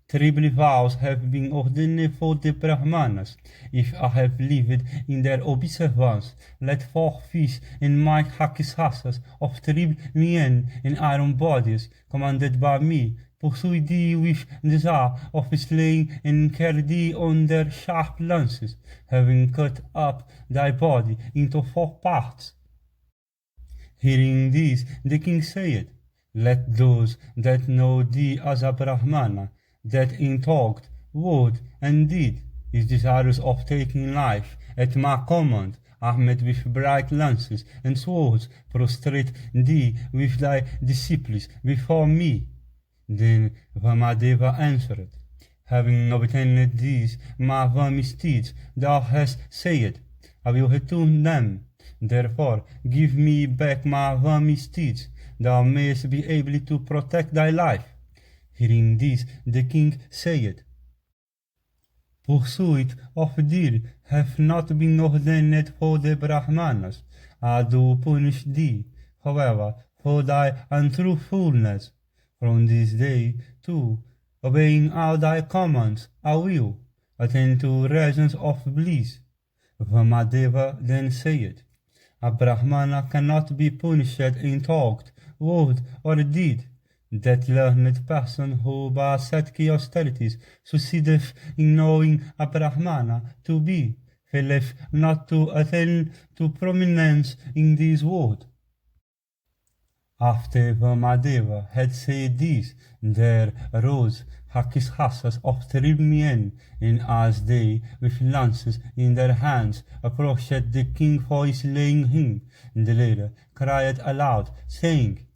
Terrible vows have been ordained for the Brahmanas. If I have lived in their observance, let 4 fish and mighty Rakshasas of terrible mien and iron bodies, commanded by me, pursue thee with desire of slaying and carry thee on their sharp lances, having cut up thy body into 4 parts. Hearing this, the king said, Let those that know thee as a Brahmana, that in thought, word, and deed is desirous of taking life, at my command, armed with bright lances and swords, prostrate thee with thy disciples before me. Then Vamadeva answered, Having obtained these my wormy steeds, thou hast said, I will return them. Therefore, give me back my wormy steeds, thou mayest be able to protect thy life. Hearing this, the king said, Pursuit of deer hath not been ordained for the Brahmanas. I do punish thee, however, for thy untruthfulness. From this day, too, obeying all thy commands, I will attend to regions of bliss. Vamadeva then said, A Brahmana cannot be punished in thought, word, or deed. That learned person who by ascetic austerities succeedeth in knowing a Brahmana to be, faileth not to attain to prominence in this world. After Vamadeva had said this, there arose Hakishasas of Tribmian, and as they, with lances in their hands, approached the king for slaying him, the latter cried aloud, saying,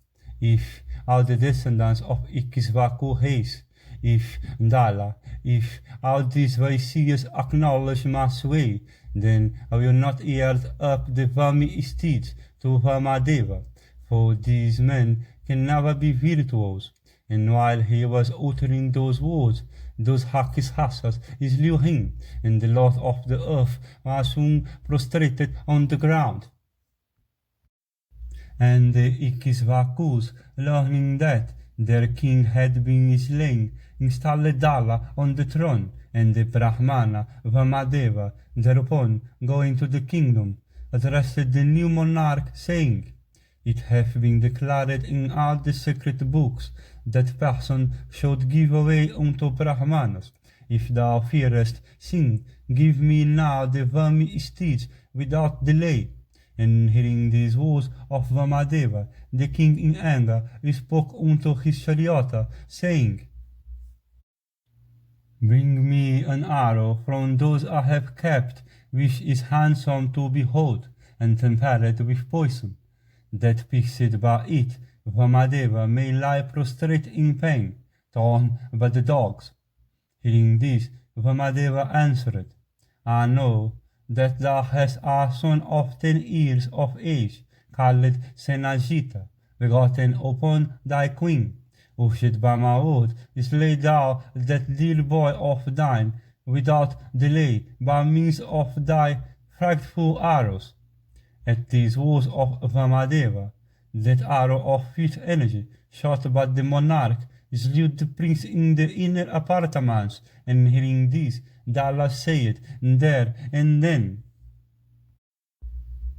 If all the descendants of Ikisvaku haste, if Dala, if all these Vaishyas acknowledge my sway, then I will not yield up the Vami steeds to Vamadeva, for these men can never be virtuous. And while he was uttering those words, those Hakishasas slew him, and the Lord of the earth was soon prostrated on the ground. And the Ikisvakus, learning that their king had been slain, installed Dala on the throne, and the Brahmana Vamadeva, thereupon going to the kingdom, addressed the new monarch, saying, It hath been declared in all the sacred books that person should give away unto Brahmanas. If thou fearest sin, give me now the Vami steeds without delay. And hearing these words of Vamadeva, the king in anger spoke unto his charioteer, saying, Bring me an arrow from those I have kept, which is handsome to behold, and tempered with poison, that pierced by it Vamadeva may lie prostrate in pain, torn by the dogs. Hearing this, Vamadeva answered, I know that thou hast a son of 10 years of age, called Senajita, begotten upon thy queen. Urged by my word, slay thou that dear boy of thine without delay by means of thy frightful arrows. At these words of Vamadeva, that arrow of fierce energy, shot by the monarch, slew the prince in the inner apartments, and hearing this, Dala said there and then,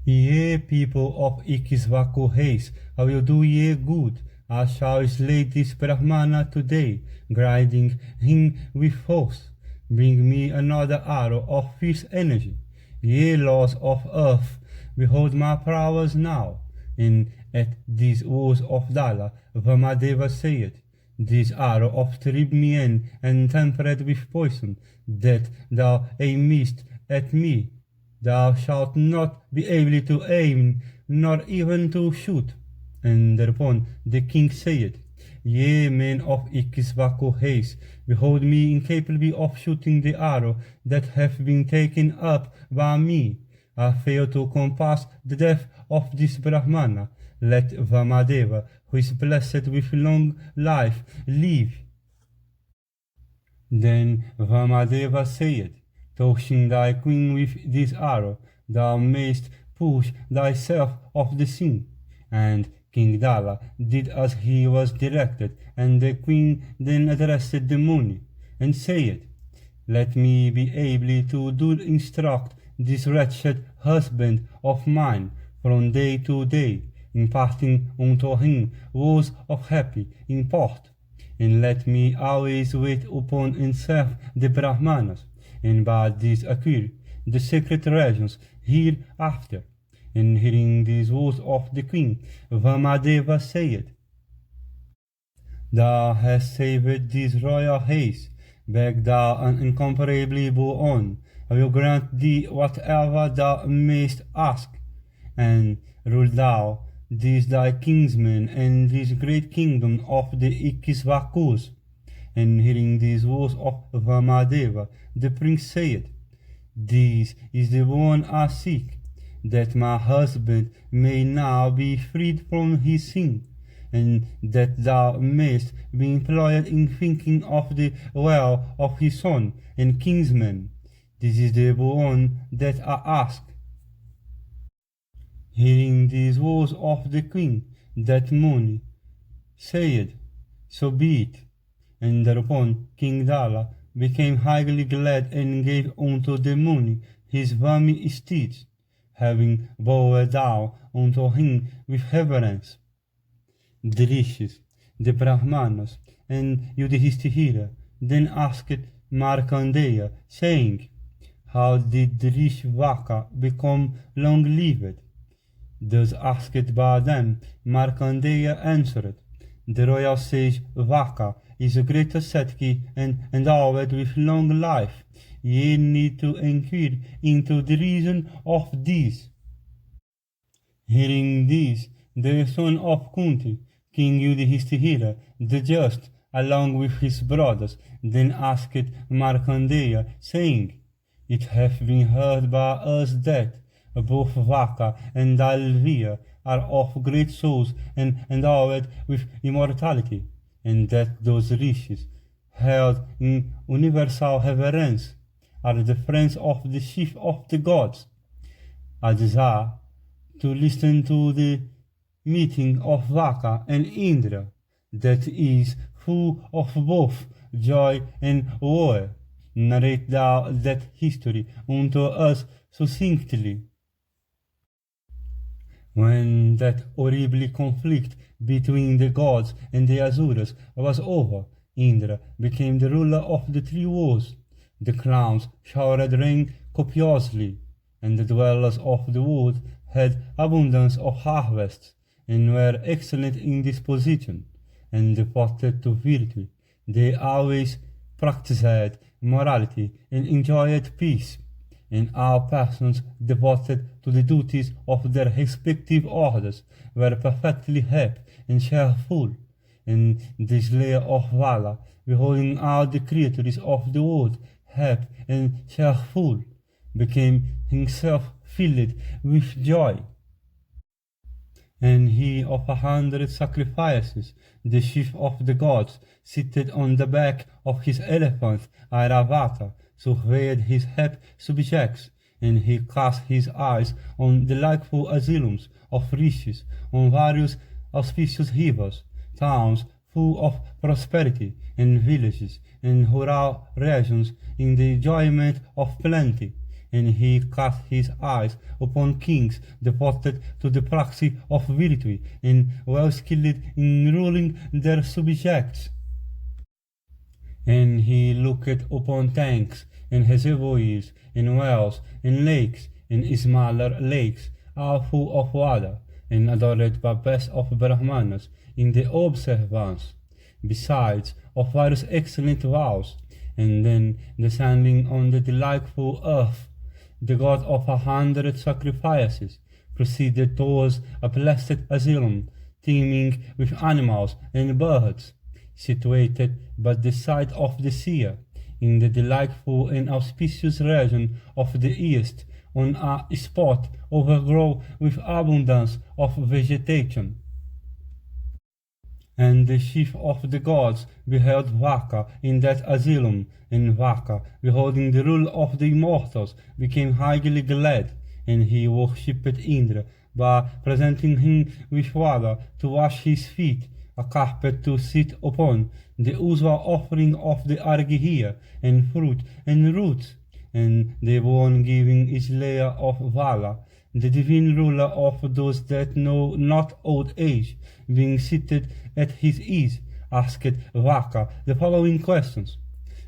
Ye people of Ikisvaku haste, I will do ye good. I shall slay this Brahmana today, grinding him with force. Bring me another arrow of fierce energy. Ye laws of earth, behold my prowess now. And at these words of Dala, Vamadeva said, This arrow of Tribmian and tempered with poison, that thou aimest at me, thou shalt not be able to aim, nor even to shoot. And thereupon the king said, Ye men of Ikisvaku haste, behold me incapable of shooting the arrow that hath been taken up by me. I fail to compass the death of this Brahmana. Let Vamadeva, who is blessed with long life, live. Then Vamadeva said, Touching thy queen with this arrow, thou mayst push thyself off the scene. And King Dala did as he was directed, and the queen then addressed the Muni, and said, Let me be able to do instruct this wretched husband of mine from day to day, imparting unto him words of happy import, and let me always wait upon and serve the Brahmanas, and by this acquire the sacred regions hereafter. And hearing these words of the queen, Vamadeva said, Thou hast saved this royal haste, beg thou an incomparably boon. I will grant thee whatever thou mayst ask, and rule thou these thy kinsmen and this great kingdom of the Ikisvakus. And hearing these words of Vamadeva, the prince said, This is the one I seek. that my husband may now be freed from his sin, and that thou mayst be employed in thinking of the well of his son and kinsman. This is the boon that I ask. Hearing these words of the queen, that Muni said, So be it. And thereupon King Dala became highly glad and gave unto the Muni his vimy steeds, having bowed down unto him with reverence. The rishis, the Brahmanas, and Yudhishthira then asked Markandeya, saying, How did the Rishi Vaka become long-lived? Thus asked by them, Markandeya answered, The royal sage Vaka is a great ascetic and endowed with long life. Ye need to inquire into the reason of this. Hearing this, the son of Kunti, King Yudhishthira, the just, along with his brothers, then asked Markandeya, saying, It hath been heard by us that both Vaka and Dalvia are of great souls and endowed with immortality, and that those rishis, held in universal reverence, are the friends of the chief of the gods. I desire to listen to the meeting of Vaka and Indra, that is full of both joy and woe. Narrate thou that history unto us succinctly. When that horrible conflict between the gods and the Asuras was over, Indra became the ruler of the three worlds. The clouds showered rain copiously, and the dwellers of the world had abundance of harvests, and were excellent in disposition, and devoted to virtue. They always practiced morality and enjoyed peace, and all persons devoted to the duties of their respective orders were perfectly happy and cheerful. And the slayer of Vala, beholding all the creatures of the world happy and cheerful, became himself filled with joy. And he of 100 sacrifices, the chief of the gods, seated on the back of his elephant Airavata, surveyed his happy subjects, and he cast his eyes on delightful asylums of riches, on various auspicious rivers, towns full of prosperity, and villages and rural regions in the enjoyment of plenty. And he cast his eyes upon kings devoted to the practice of virtue, and well skilled in ruling their subjects. And he looked upon tanks, and reservoirs, and wells, and lakes, and smaller lakes, all full of water, and adored by best of Brahmanas in the observance, besides of various excellent vows. And then, descending on the delightful earth, the god of 100 sacrifices proceeded towards a blessed asylum, teeming with animals and birds, situated by the side of the sea, in the delightful and auspicious region of the east, on a spot overgrown with abundance of vegetation. And the chief of the gods beheld Vaka in that asylum, and Vaka, beholding the rule of the immortals, became highly glad, and he worshipped Indra by presenting him with water to wash his feet, a carpet to sit upon, the usual offering of the Arghya, and fruit and roots, and the born-giving slayer of Vala, the divine ruler of those that know not old age, being seated at his ease, asked Vaka the following questions.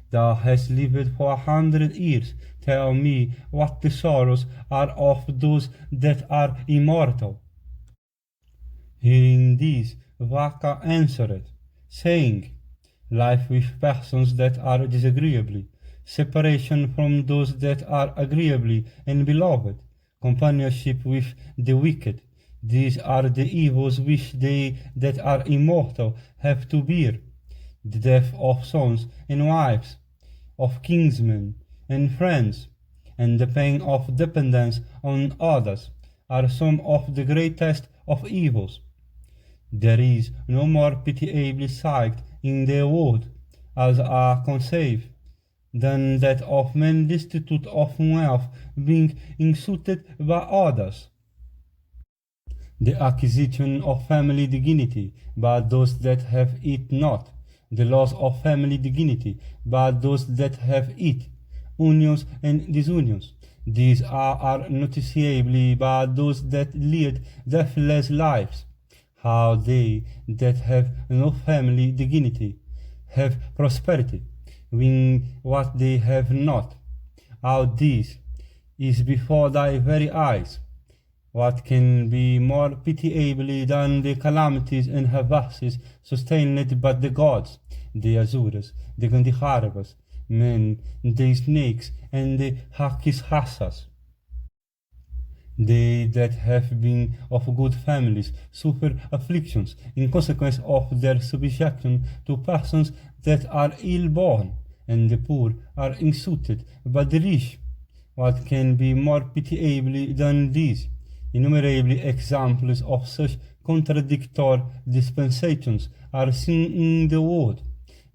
Thou hast lived for 100 years. Tell me what the sorrows are of those that are immortal. Hearing this, Vaka answered, saying, Life with persons that are disagreeably, separation from those that are agreeably and beloved, companionship with the wicked. These are the evils which they that are immortal have to bear. The death of sons and wives, of kinsmen and friends, and the pain of dependence on others, are some of the greatest of evils. There is no more pitiable sight in the world, as I conceive, than that of men destitute of wealth being insulted by others. The acquisition of family dignity by those that have it not, the loss of family dignity by those that have it, unions and disunions. These are noticeably by those that lead deathless lives. How they that have no family dignity have prosperity, when what they have not. How this is before thy very eyes. What can be more pitiable than the calamities and havasses sustained by the gods, the Asuras, the Gandhiharvas, men, the snakes, and the Hakishasas? They that have been of good families suffer afflictions in consequence of their subjection to persons that are ill-born, and the poor are insulted by the rich. What can be more pitiable than these? Innumerable examples of such contradictory dispensations are seen in the world.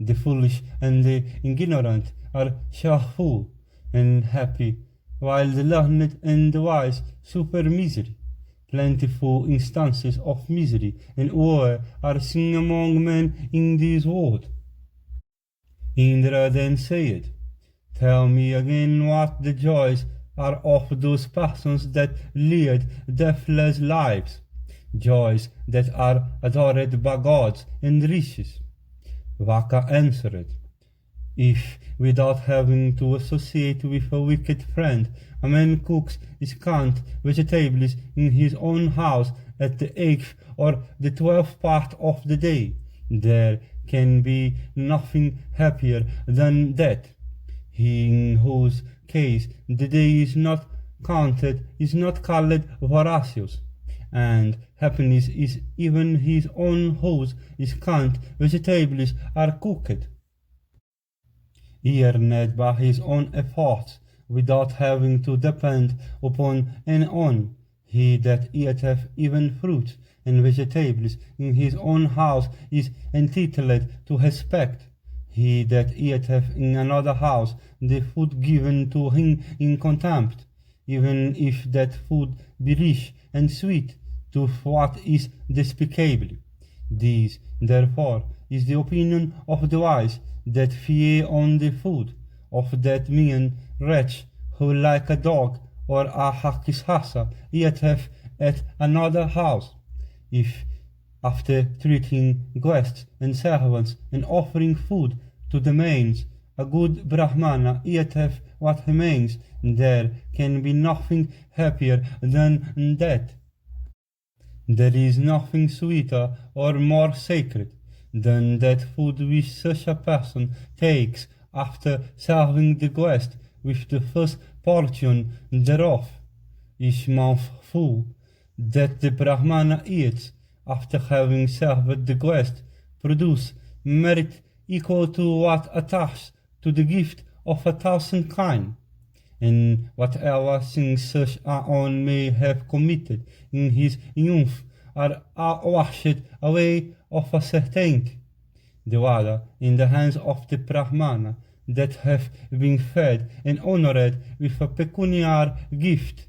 The foolish and the ignorant are cheerful and happy, while the learned and the wise suffer misery. Plentiful instances of misery and woe are seen among men in this world. Indra then said, "Tell me again what the joys are of those persons that lead deathless lives, joys that are adored by gods and riches." Vaka answered, "If, without having to associate with a wicked friend, a man cooks scant vegetables in his own house at the 8th or the 12th part of the day, there can be nothing happier than that. He in whose case the day is not counted is not called voracious, and happiness is even his own whose scant vegetables are cooked. Earned by his own efforts, without having to depend upon anyone, he that eateth even fruits and vegetables in his own house is entitled to respect. He that eateth in another house the food given to him in contempt, even if that food be rich and sweet, to what is despicable. This, therefore, is the opinion of the wise, that fear on the food of that mean wretch who, like a dog or a hakishasa, eateth at another house. If, after treating guests and servants and offering food to the mains, a good Brahmana eateth what remains, there can be nothing happier than that. There is nothing sweeter or more sacred than that food which such a person takes after serving the guest with the first portion thereof. Each mouthful that the Brahmana eats after having served the guest produce merit equal to what attached to the gift of 1,000 kine, and whatever sins such a one may have committed in his youth are washed away of a certainty. The other in the hands of the Brahmana that have been fed and honored with a pecuniary gift,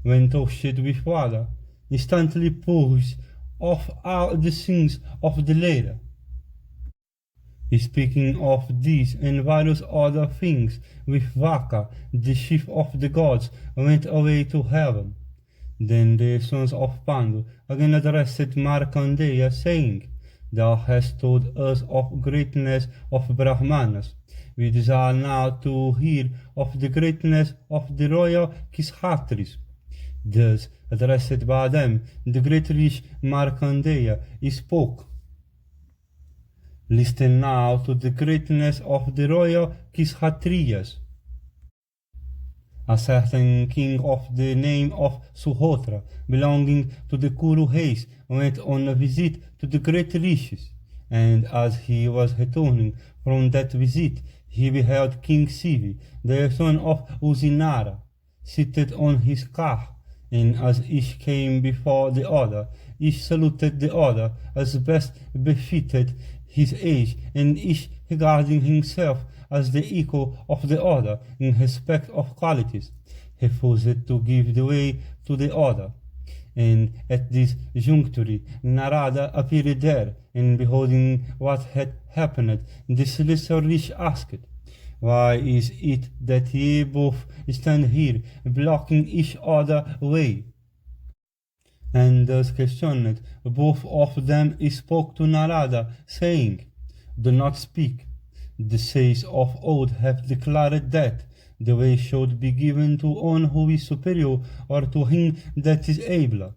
when toasted with water, instantly purges off all the sins of the latter. Speaking of these and various other things, with Vaka, the chief of the gods, went away to heaven. Then the sons of Pandu again addressed Markandeya, saying, "Thou hast told us of greatness of Brahmanas. We desire now to hear of the greatness of the royal Kshatris." Thus, addressed by them, the great rich Markandeya spoke. "Listen now to the greatness of the royal Kshatriyas. A certain king of the name of Suhotra, belonging to the Kuru race, went on a visit to the great rishis, and as he was returning from that visit, he beheld King Sivi, the son of Uzinara, seated on his car, and as each came before the other, each saluted the other as best befitted his age, and each regarding himself as the equal of the other in respect of qualities, refused to give the way to the other. And at this juncture Narada appeared there, and beholding what had happened, the celestial rich asked, "Why is it that ye both stand here, blocking each other way?" And thus questioned, both of them spoke to Narada, saying, "Do not speak. The sages of old have declared that the way should be given to one who is superior or to him that is abler.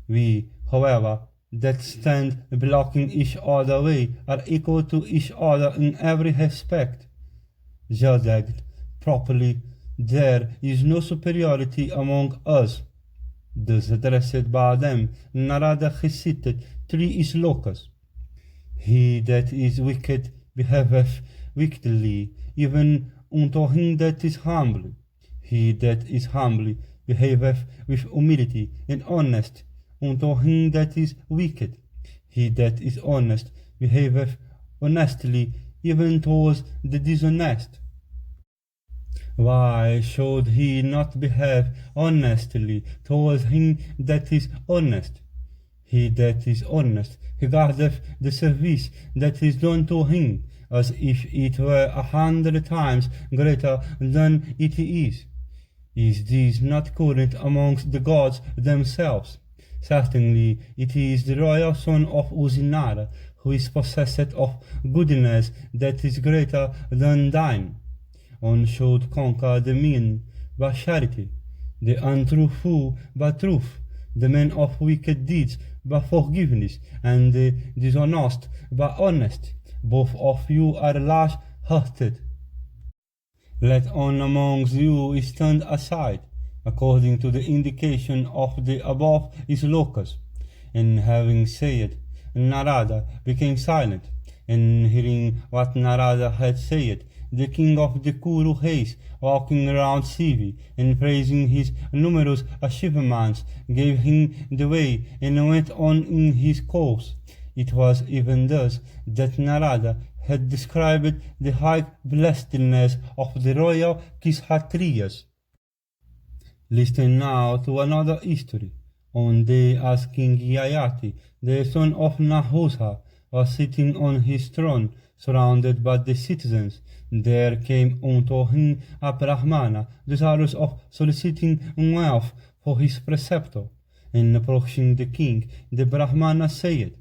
We, however, that stand blocking each other way are equal to each other in every respect. Judged properly, there is no superiority among us." Thus addressed by them, Narada recited 3 slokas. "He that is wicked behaveth wickedly, even unto him that is humble. He that is humble behaveth with humility and honest unto him that is wicked. He that is honest behaveth honestly even towards the dishonest. Why should he not behave honestly towards him that is honest? He that is honest regardeth the service that is done to him as if it were 100 times greater than it is. Is this not current amongst the gods themselves? Certainly it is the royal son of Usinara, who is possessed of goodness that is greater than thine. One should conquer the mean by charity, the untruthful by truth, the men of wicked deeds by forgiveness, and the dishonest by honesty. Both of you are large-hearted. Let one amongst you stand aside, according to the indication of the above slokas." And having said, Narada became silent, and hearing what Narada had said, the king of the Kuru race, walking around Sivi and praising his numerous achievements, gave him the way and went on in his course. It was even thus that Narada had described the high blessedness of the royal Kshatriyas. Listen now to another history. One day as King Yayati, the son of Nahusha, was sitting on his throne, surrounded by the citizens, there came unto him a Brahmana, desirous of soliciting wealth for his preceptor. And approaching the king, the Brahmana said,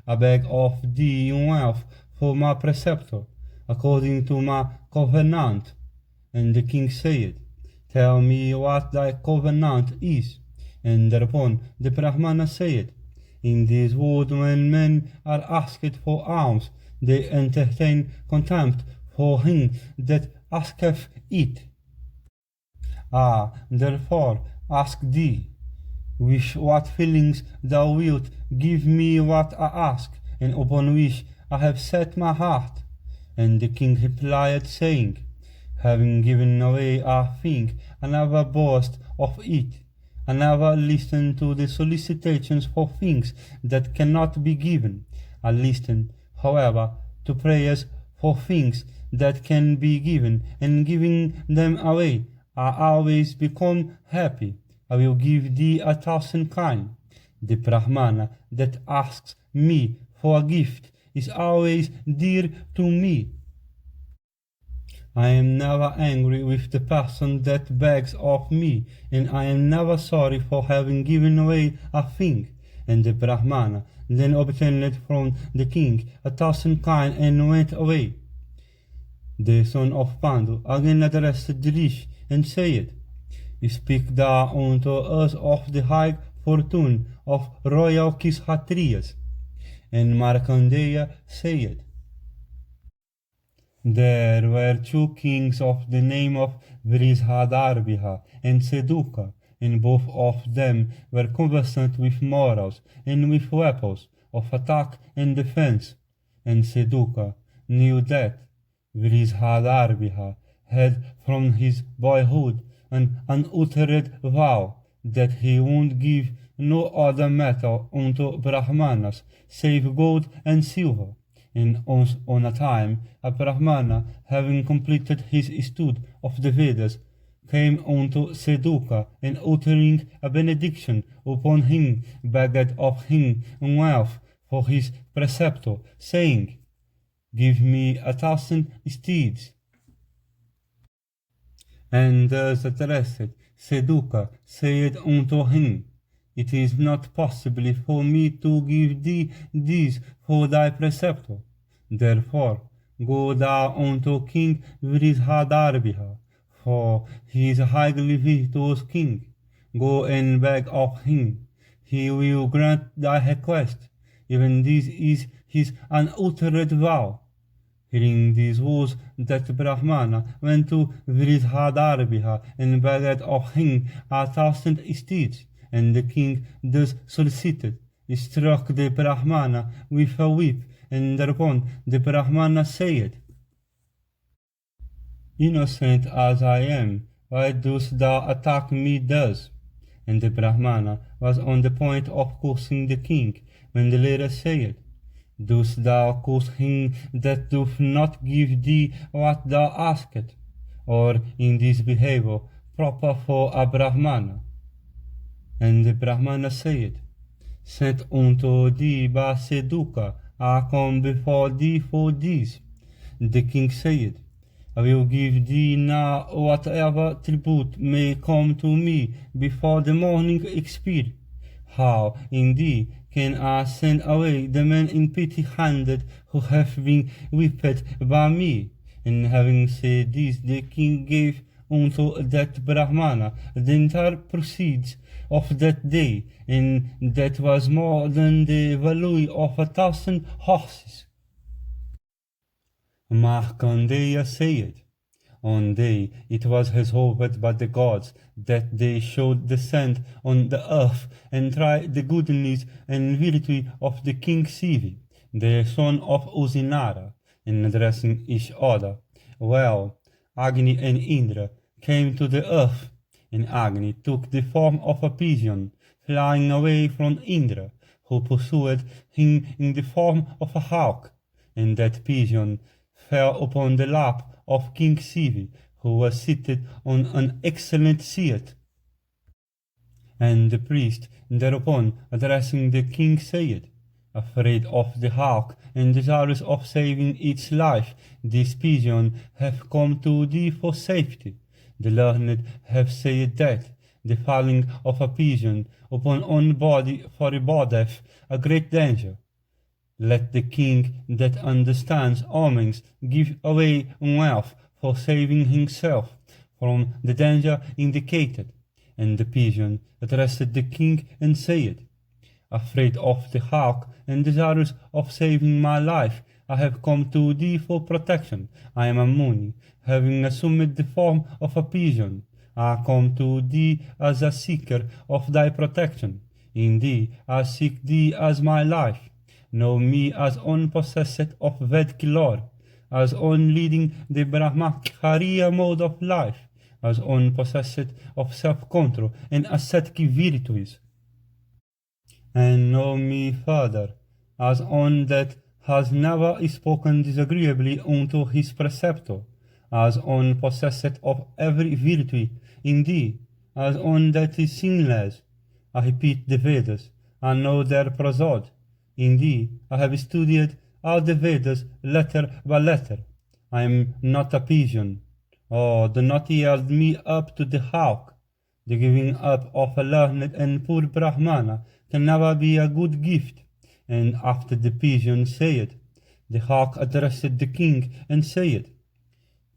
"I beg of thee wealth for my preceptor, according to my covenant." And the king said, "Tell me what thy covenant is." And thereupon the Brahmana said, "In this world when men are asked for alms, they entertain contempt for him that asketh it. I therefore ask thee, with what feelings thou wilt give me what I ask, and upon which I have set my heart." And the king replied, saying, "Having given away a thing, I never boast of it. I never listen to the solicitations for things that cannot be given. I listen, however, to prayers for things that can be given, and giving them away, I always become happy. I will give thee 1,000 kinds. The Brahmana that asks me for a gift is always dear to me. I am never angry with the person that begs of me, and I am never sorry for having given away a thing." And the Brahmana then obtained from the king 1,000 kinds and went away. The son of Pandu again addressed the rich and said, "Speak thou unto us of the high fortune of royal Kshatriyas." And Markandeya said, "There were 2 kings of the name of Vrishadarbha and Seduka, and both of them were conversant with morals and with weapons of attack and defense. And Seduka knew that Vrishadarbha had from his boyhood an unuttered vow that he won't give no other metal unto Brahmanas, save gold and silver. And on a time, a Brahmana, having completed his stud of the Vedas, came unto Seduka, and uttering a benediction upon him, begged of him wealth for his preceptor, saying, Give me 1,000 steeds. And thus addressed, Seduka said unto him, It is not possible for me to give thee these for thy preceptor. Therefore, go thou unto King Vridhadarbha, for he is a highly virtuous king. Go and beg of him. He will grant thy request. Even this is his unuttered vow. Hearing these words, that Brahmana went to Vridhadarbha and begged of him 1,000 steeds, and the king thus solicited, struck the Brahmana with a whip, and thereupon the Brahmana said, Innocent as I am, why dost thou attack me thus? And the Brahmana was on the point of cursing the king, when the latter said, Dost thou curse him that doth not give thee what thou askest, or in this behavior proper for a Brahmana? And the Brahmana said, Sent unto thee by Seduka, I come before thee for this. The king said, I will give thee now whatever tribute may come to me before the morning expire. How, indeed, can I send away the man empty-handed who hath been whipped by me? And having said this, the king gave unto that Brahmana the entire proceeds of that day, and that was more than the value of 1,000 horses. Markandeya said, One day it was resolved by the gods that they should descend on the earth and try the goodness and virtue of the king Sivi, the son of Usinara, and addressing each other. Well, Agni and Indra came to the earth, and Agni took the form of a pigeon, flying away from Indra, who pursued him in the form of a hawk, and that pigeon fell upon the lap of King Sivi, who was seated on an excellent seat. And the priest thereupon, addressing the king, said, Afraid of the hawk, and desirous of saving its life, this pigeon hath come to thee for safety. The learned have said that the falling of a pigeon upon one body forebodeth a great danger. Let the king that understands omens give away wealth for saving himself from the danger indicated. And the pigeon addressed the king and said, Afraid of the hawk and desirous of saving my life, I have come to thee for protection. I am a Muni, having assumed the form of a pigeon. I come to thee as a seeker of thy protection. Indeed, I seek thee as my life. Know me as unpossessed of Vedkilor, as one leading the Brahmacharya mode of life, as unpossessed of self-control and ascetic virtues. And know me further, as one that has never spoken disagreeably unto his preceptor, as one possessed of every virtue, indeed, as one that is sinless. I repeat the Vedas, I know their prosod. Indeed, I have studied all the Vedas letter by letter. I am not a pigeon. Oh, do not yield me up to the hawk. The giving up of a learned and poor Brahmana can never be a good gift. And after the pigeon said, the hawk addressed the king and said,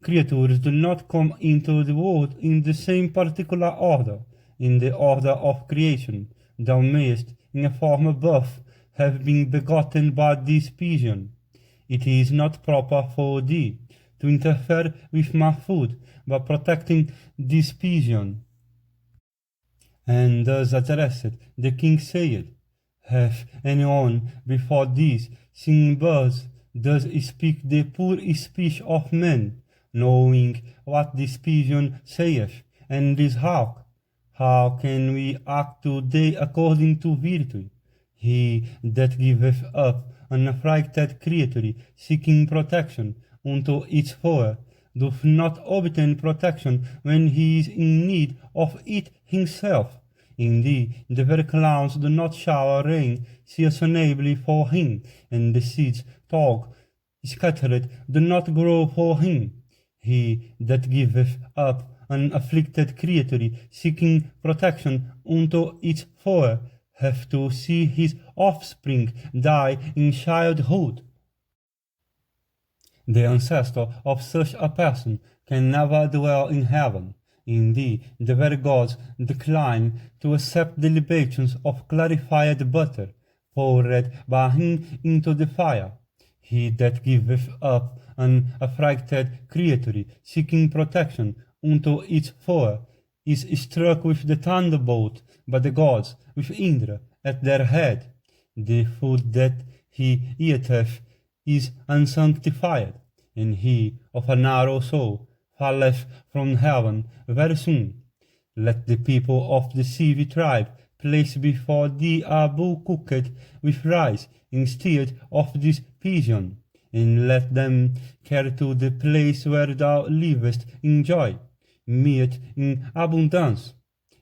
Creatures do not come into the world in the same particular order, in the order of creation. Thou mayest, in a former birth, have been begotten by this pigeon. It is not proper for thee to interfere with my food by protecting this pigeon. And thus addressed, the king said, Hath anyone before this seen birds thus speak the poor speech of men, knowing what this pigeon saith, and this hawk, how can we act today according to virtue? He that giveth up an afflicted creature seeking protection unto its foe, doth not obtain protection when he is in need of it himself. Indeed, the very clouds do not shower rain seasonably for him, and the seeds, taught, scattered, do not grow for him. He that giveth up an afflicted creature seeking protection unto its foe, hath to see his offspring die in childhood. The ancestor of such a person can never dwell in heaven. Indeed, the very gods decline to accept the libations of clarified butter, poured by him into the fire. He that giveth up an afflicted creature seeking protection unto its foe is struck with the thunderbolt by the gods, with Indra at their head. The food that he eateth is unsanctified, and he of a narrow soul falleth from heaven very soon. Let the people of the Sivi tribe place before thee a bull cooked with rice instead of this pigeon, and let them carry to the place where thou livest in joy, meat in abundance.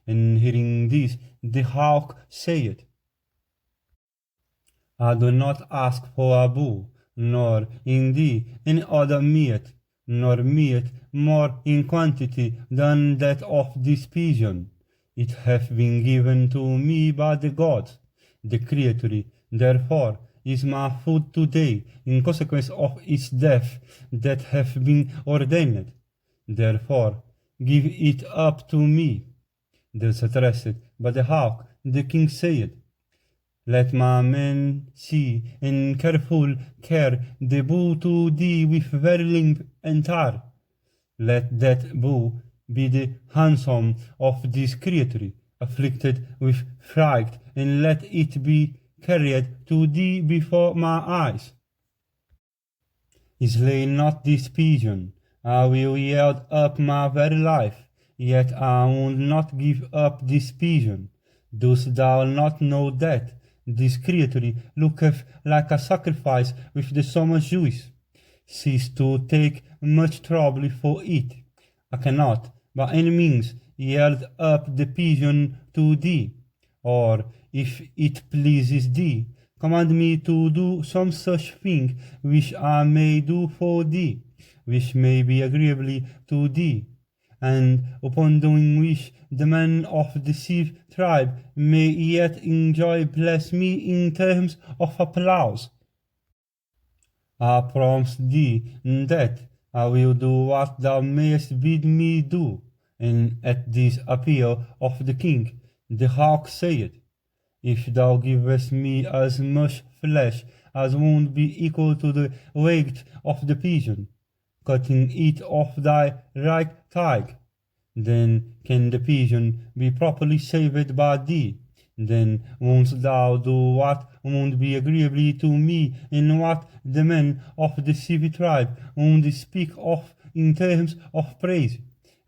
And hearing this, the hawk saith, I do not ask for a bull, nor in thee any other meat, nor meat more in quantity than that of this pigeon. It hath been given to me by the gods. The creature, therefore, is my food today, in consequence of its death that hath been ordained. Therefore, give it up to me. Thus addressed by the hawk, the king said, let my men see in careful care the bull to thee with very limp and tar. Let that bull be the ransom of this creature, afflicted with fright, and let it be carried to thee before my eyes. Slay not this pigeon, I will yield up my very life, yet I will not give up this pigeon. Dost thou not know that this creature looketh like a sacrifice with the summer juice? Cease to take much trouble for it. I cannot, by any means, yield up the pigeon to thee, or, if it pleases thee, command me to do some such thing which I may do for thee, which may be agreeable to thee, and upon doing which the men of the Siv tribe may yet enjoy bless me in terms of applause. I promise thee that I will do what thou mayest bid me do. And at this appeal of the king, the hawk said, if thou givest me as much flesh as would be equal to the weight of the pigeon, cutting it off thy right thigh, then can the pigeon be properly saved by thee. Then wouldst thou do what would be agreeable to me, and what the men of the Sivi tribe would speak of in terms of praise.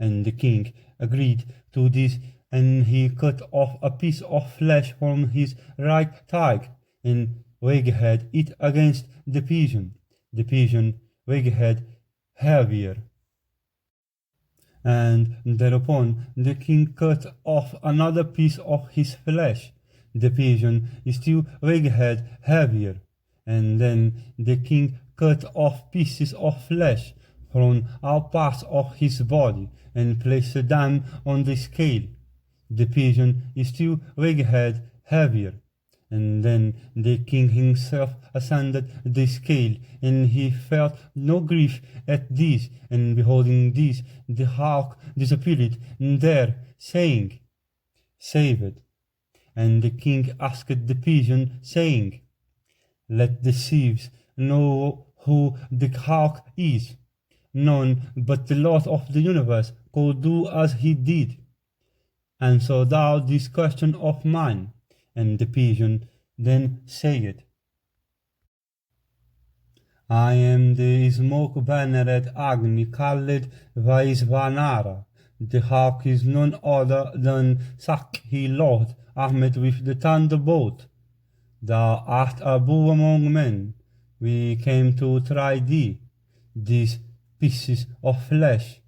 And the king agreed to this, and he cut off a piece of flesh from his right thigh, and weighed it against the pigeon. The pigeon weighed heavier. And thereupon the king cut off another piece of his flesh. The pigeon still weighed heavier. And then the king cut off pieces of flesh from all parts of his body, and placed them on the scale. The pigeon still weighed heavier. And then the king himself ascended the scale, and he felt no grief at this. And beholding this, the hawk disappeared there, saying, saved. And the king asked the pigeon, saying, let the thieves know who the hawk is. None but the Lord of the universe could do as he did. Answer thou this question of mine. And the pigeon then said, I am the smoke bannered Agni called Vaisvanara, The hawk is none other than Sakhi Lord Ahmed with the thunderbolt. Thou art a bull among men. We came to try thee. These pieces of flesh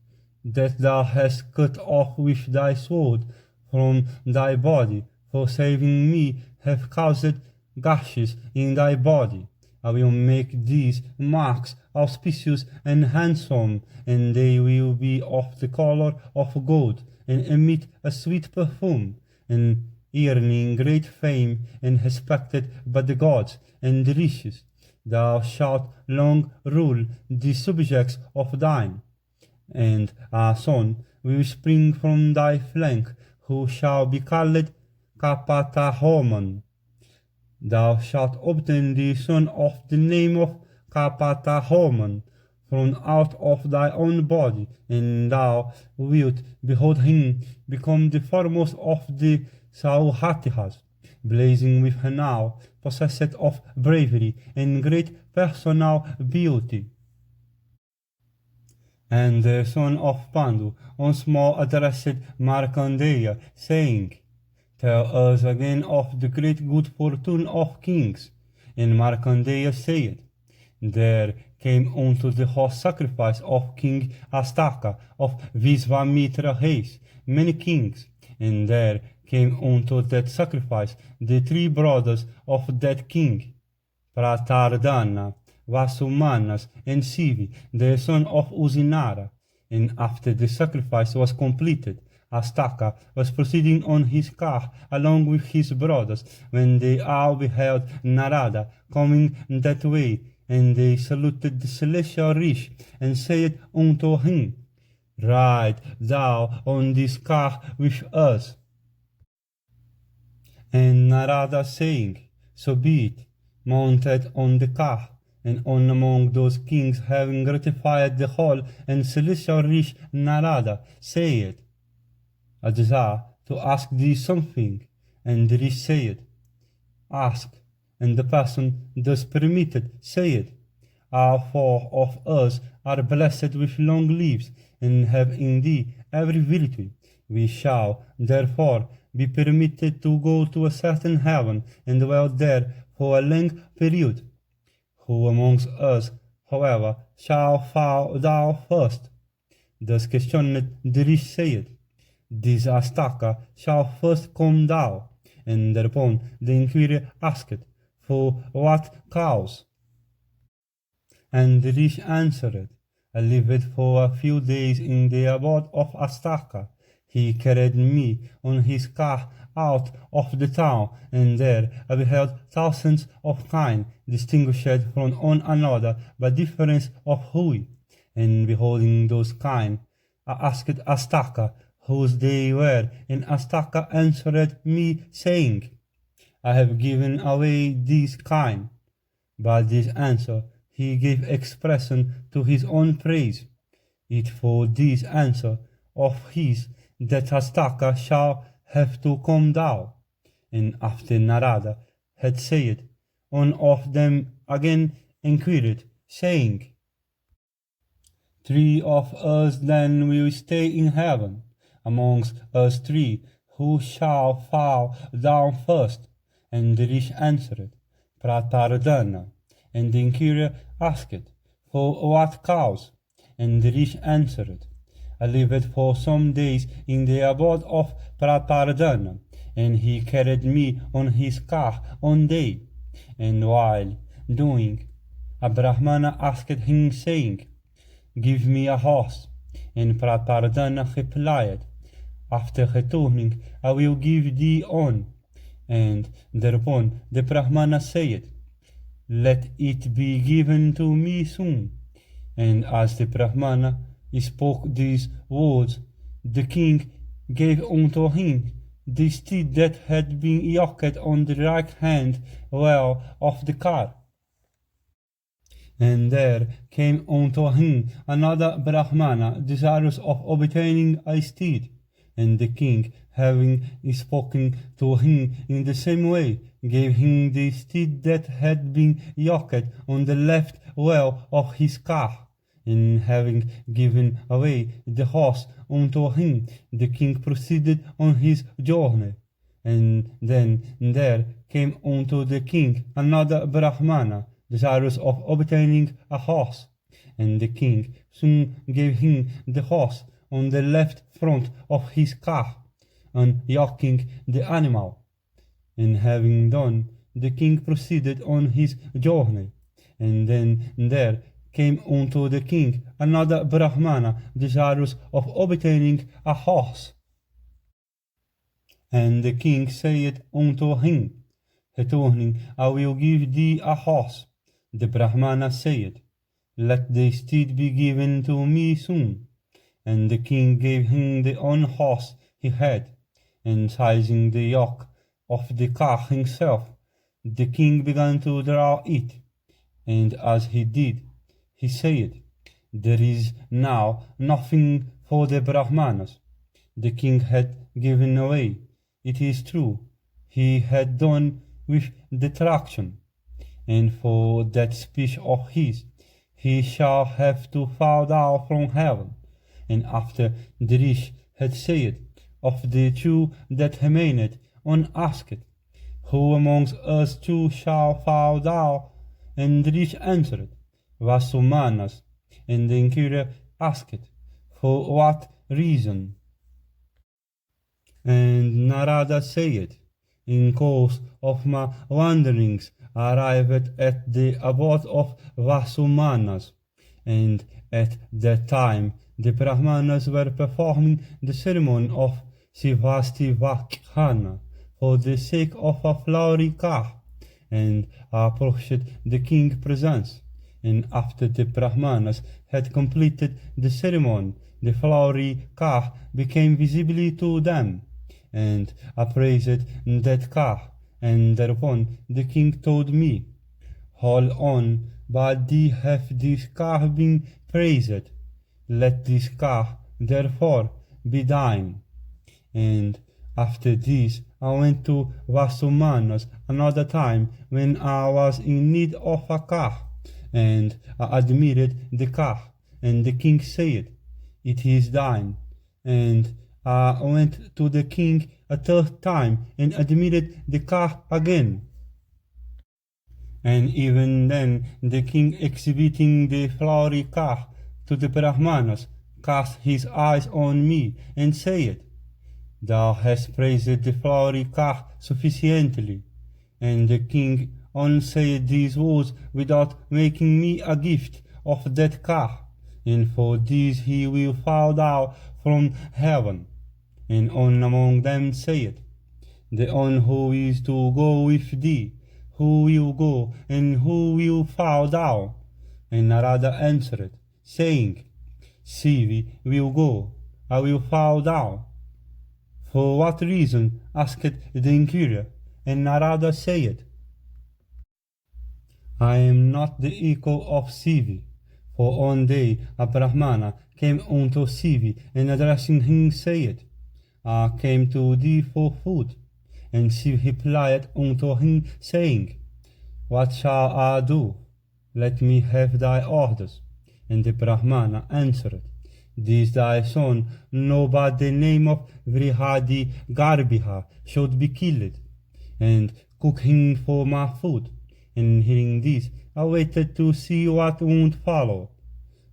that thou hast cut off with thy sword from thy body, for saving me, have caused gashes in thy body. I will make these marks auspicious and handsome, and they will be of the color of gold, and emit a sweet perfume, and earning great fame, and respected by the gods and the riches. Thou shalt long rule the subjects of thine, and a son will spring from thy flank, who shall be called Kapatahoman. Thou shalt obtain the son of the name of Kapatahoman from out of thy own body, and thou wilt behold him become the foremost of the Sauhatihas, blazing with renown, possessed of bravery and great personal beauty. And the son of Pandu once more addressed Markandeya, saying, Tell us again of the great good fortune of kings. And Markandeya said, There came unto the horse sacrifice of King Astaka of Visvamitra race many kings, and there came unto that sacrifice the 3 brothers of that king, Pratardana, Vasumanas, and Sivi, the son of Uzinara. And after the sacrifice was completed, Astaka was proceeding on his car along with his brothers, when they all beheld Narada coming that way, and they saluted the celestial rish, and said unto him, Ride thou on this car with us. And Narada saying, So be it, mounted on the car, and on among those kings having gratified the whole and celestial rish, Narada said, I desire to ask thee something. And the rish said, Ask. And the person thus permitted said, All 4 of us are blessed with long lives, and have in thee every virtue. We shall, therefore, be permitted to go to a certain heaven, and dwell there for a long period. Who amongst us, however, shall fall down first? Thus questioned the rish said, This Astaka shall first come down. And thereupon the inquirer asked, For what cause? And the rish answered, I lived for a few days in the abode of Astaka. He carried me on his car out of the town, and there I beheld thousands of kine, distinguished from one another by difference of hue. And beholding those kine, I asked Astaka whose they were, and Astaka answered me, saying, I have given away these kine. By this answer he gave expression to his own praise. It for this answer of his that Astaka shall have to come down. And after Narada had said, one of them again inquired, saying, 3 of us then will stay in heaven. Amongst us 3, who shall fall down first? And the rish answered, Pratardana. And the inquirer asked, For what cause? And the rish answered, I lived for some days in the abode of Pratardana, and he carried me on his car one day. And while doing, a Brahmana asked him, saying, Give me a horse. And Pratardana replied, After returning, I will give thee one. And thereupon the Brahmana said, Let it be given to me soon. And as the Brahmana spoke these words, the king gave unto him the steed that had been yoked on the right hand wheel of the car. And there came unto him another Brahmana, desirous of obtaining a steed. And the king, having spoken to him in the same way, gave him the steed that had been yoked on the left wheel of his car. And having given away the horse unto him, the king proceeded on his journey. And then there came unto the king another Brahmana, desirous of obtaining a horse. And the king soon gave him the horse on the left front of his car, unyoking the animal. And having done, the king proceeded on his journey. And then there came unto the king another Brahmana, desirous of obtaining a horse. And the king said unto him, Returning, I will give thee a horse. The Brahmana said, Let the steed be given to me soon. And the king gave him the own horse he had, and seizing the yoke of the car himself, the king began to draw it. And as he did, he said, There is now nothing for the Brahmanas. The king had given away, it is true, he had done with detraction, and for that speech of his, he shall have to fall down from heaven. And after the rich had said, Of the two that remained unasked, Who amongst us two shall fall down? And the rich answered, Vasumanas. And the inquirer asked, For what reason? And Narada said, In course of my wanderings, I arrived at the abode of Vasumanas, and at that time the Brahmanas were performing the ceremony of Sivastivakkhana for the sake of a flowery car, and I approached the king's presence. And after the Brahmanas had completed the ceremony, the flowery car became visible to them, and I praised that car. And thereupon the king told me, Hold on, but thee hath this car been praised. Let this car therefore be thine. And after this I went to Vasumanas another time when I was in need of a car, and I admired the car, and the king said, It is thine. And I went to the king a third time and admitted the car again. And even then the king, exhibiting the flowery car to the Brahmanas, cast his eyes on me and said, Thou hast praised the flowery car sufficiently. And the king only said these words without making me a gift of that car, and for this he will fall down from heaven. And one among them said, The one who is to go with thee, who will go, and who will fall down? And Narada answered, saying, Sivi will go, I will fall down. For what reason? Asked the inquirer, and Narada said, I am not the equal of Sivi. For one day a Brahmana came unto Sivi, and addressing him said, I came to thee for food. And Sivi replied unto him, saying, What shall I do? Let me have thy orders. And the Brahmana answered, This thy son, known by the name of Vrihadi Garbiha, should be killed, and cook him for my food. And hearing this, I waited to see what would follow.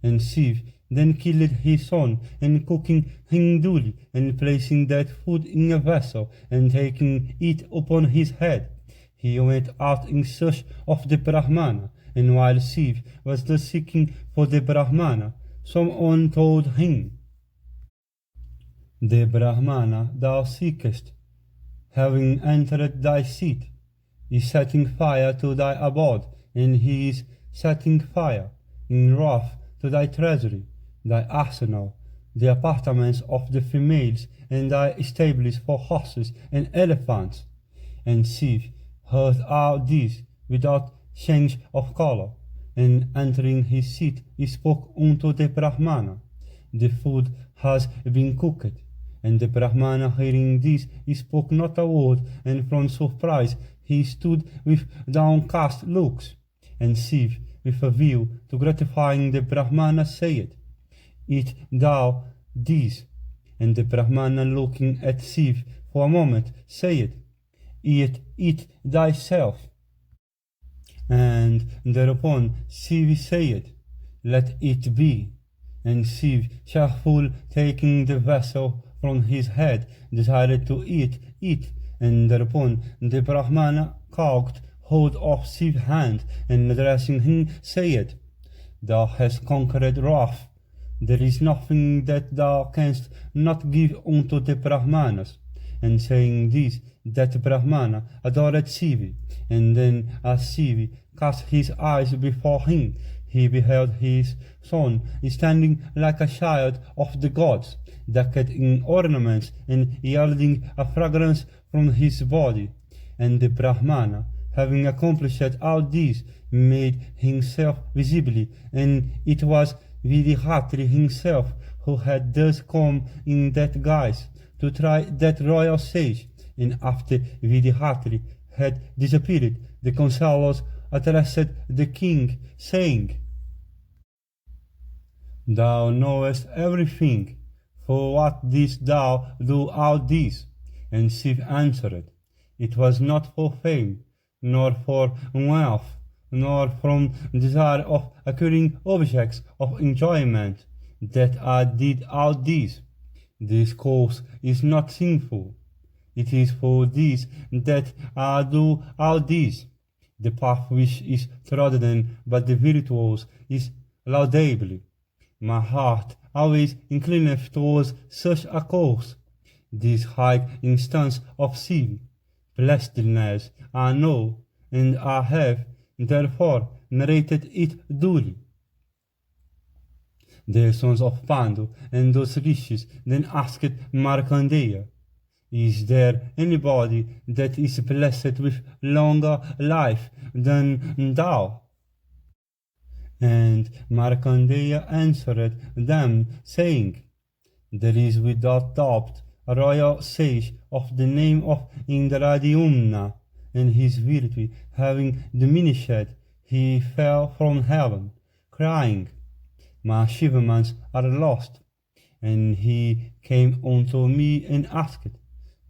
And Siv then killed his son, and cooking him duly, and placing that food in a vessel, and taking it upon his head, he went out in search of the Brahmana. And while Siv was thus seeking for the Brahmana, someone told him, The Brahmana thou seekest, having entered thy seat, is setting fire to thy abode, and he is setting fire in wrath to thy treasury, thy arsenal, the apartments of the females, and thy stables for horses and elephants. And Siv heard all this without change of color, and entering his seat, he spoke unto the Brahmana, The food has been cooked. And the Brahmana, hearing this, he spoke not a word, and from surprise he stood with downcast looks. And Siv, with a view to gratifying the Brahmana, said, "Eat thou these." And the Brahmana, looking at Shiv for a moment, said, Eat thyself." And thereupon Shiv said, "Let it be." And Shiv, cheerful, taking the vessel from his head, desired to eat it. And thereupon the Brahmana caught hold of Shiv's hand, and addressing him said, "Thou hast conquered wrath. There is nothing that thou canst not give unto the Brahmanas." And saying this, that Brahmana adored Shiva. And then as Shiva cast his eyes before him, he beheld his son standing like a child of the gods, decked in ornaments and yielding a fragrance from his body. And the Brahmana, having accomplished all this, made himself visible, and it was Vidhatri himself who had thus come in that guise to try that royal sage. And after Vidhatri had disappeared, the counselors addressed the king, saying, "Thou knowest everything. For what didst thou do all this?" And Shiv answered, "It was not for fame, nor for wealth, nor from desire of acquiring objects of enjoyment, that I did all this. This course is not sinful. It is for this that I do all this. The path which is trodden by the virtuous is laudable. My heart always inclineth towards such a course. This high instance of Shiv, blessedness, I know, and I have, therefore, narrated it duly." The sons of Pandu and those rishis then asked Markandeya, "Is there anybody that is blessed with longer life than thou?" And Markandeya answered them, saying, "There is without doubt a royal sage of the name of Indradyumna, and his virtue having diminished, he fell from heaven, crying, 'My achievements are lost.' And he came unto me and asked,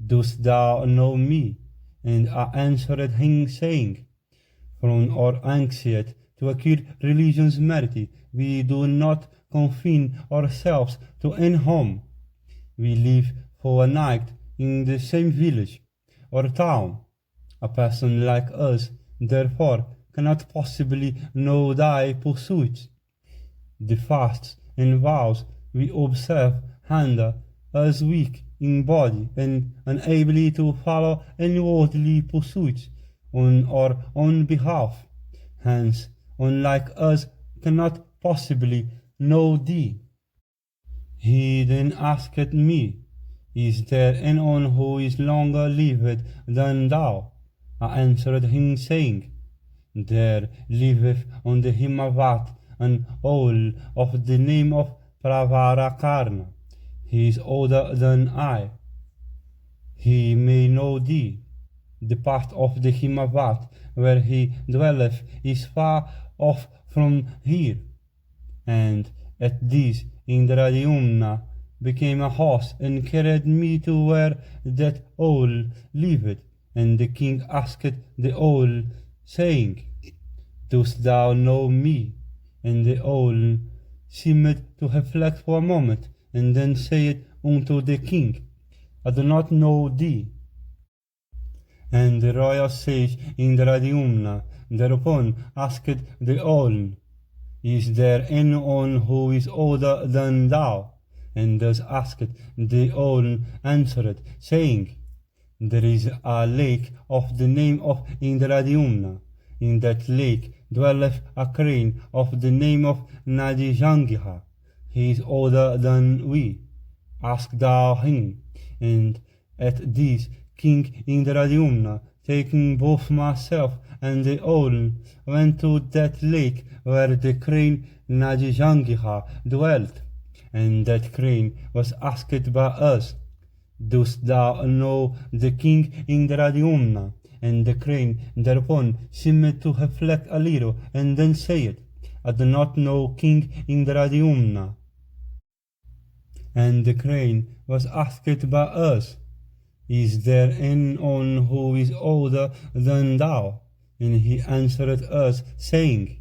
'Dost thou know me?' And I answered him, saying, 'From our anxiety to acquire religion's merit, we do not confine ourselves to any home. We live for a night in the same village or town. A person like us, therefore, cannot possibly know thy pursuits. The fasts and vows we observe render us weak in body and unable to follow any worldly pursuits on our own behalf. Hence, one like us cannot possibly know thee.' He then asked me, 'Is there anyone who is longer lived than thou?' I answered him, saying, 'There liveth on the Himavat an owl of the name of Pravarakarna. He is older than I. He may know thee. The part of the Himavat where he dwelleth is far off from here.' And at this Indradyumna became a horse and carried me to where that owl lived. And the king asked the owl, saying, 'Dost thou know me?' And the owl seemed to reflect for a moment, and then said unto the king, 'I do not know thee.' And the royal sage Indradyumna thereupon asked the owl, 'Is there anyone who is older than thou?' And thus asked the owl answered, saying, 'There is a lake of the name of Indradyumna. In that lake dwelleth a crane of the name of Najijangiha. He is older than we. Ask thou him.' And at this King Indradyumna, taking both myself and the owl, went to that lake where the crane Najijangiha dwelt. And that crane was asked by us, 'Dost thou know the king Indradyumna?' And the crane thereupon seemed to reflect a little, and then said, I do not know King Indradyumna. And the crane was asked by us, Is there anyone who is older than thou? And he answered us, saying,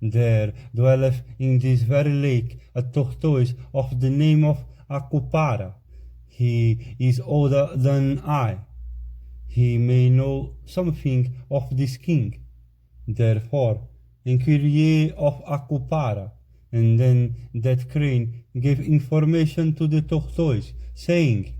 There dwelleth in this very lake a tortoise of the name of Akupara. He is older than I. He may know something of this king. Therefore, inquire of Akupara. And then that crane gave information to the tortoise, saying,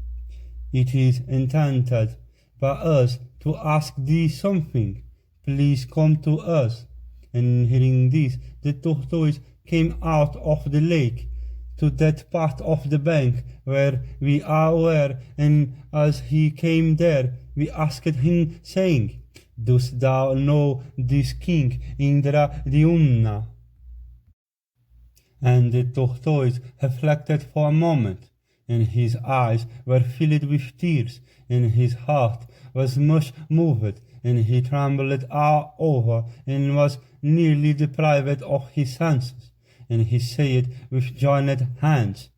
It is intended by us to ask thee something. Please come to us. And hearing this, the tortoise came out of the lake to that part of the bank where we were, and as he came there, we asked him, saying, Dost thou know this king Indradyumna? And the tortoise reflected for a moment, and his eyes were filled with tears, and his heart was much moved, and he trembled all over, and was nearly deprived of his senses. And he said with joined hands,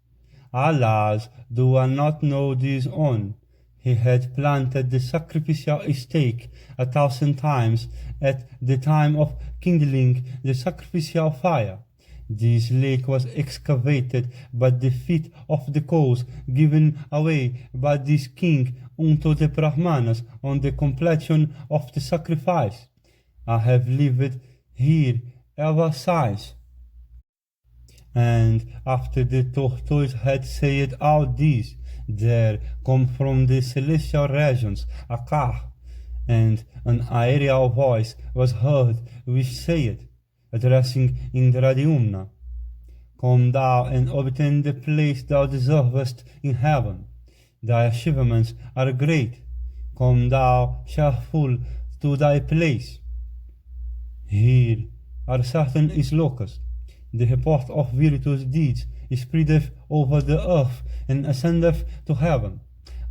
Alas, do I not know this one? He had planted the sacrificial stake 1,000 times at the time of kindling the sacrificial fire. This lake was excavated by the feet of the coals given away by this king unto the Brahmanas on the completion of the sacrifice. I have lived here ever since. And after the tortoise had said all this, there come from the celestial regions a car, and an aerial voice was heard which said, addressing Indradyumna, Come thou and obtain the place thou deservest in heaven. Thy achievements are great. Come thou cheerful to thy place. Here are certain is locusts. The report of virtuous deeds spreadeth over the earth and ascendeth to heaven.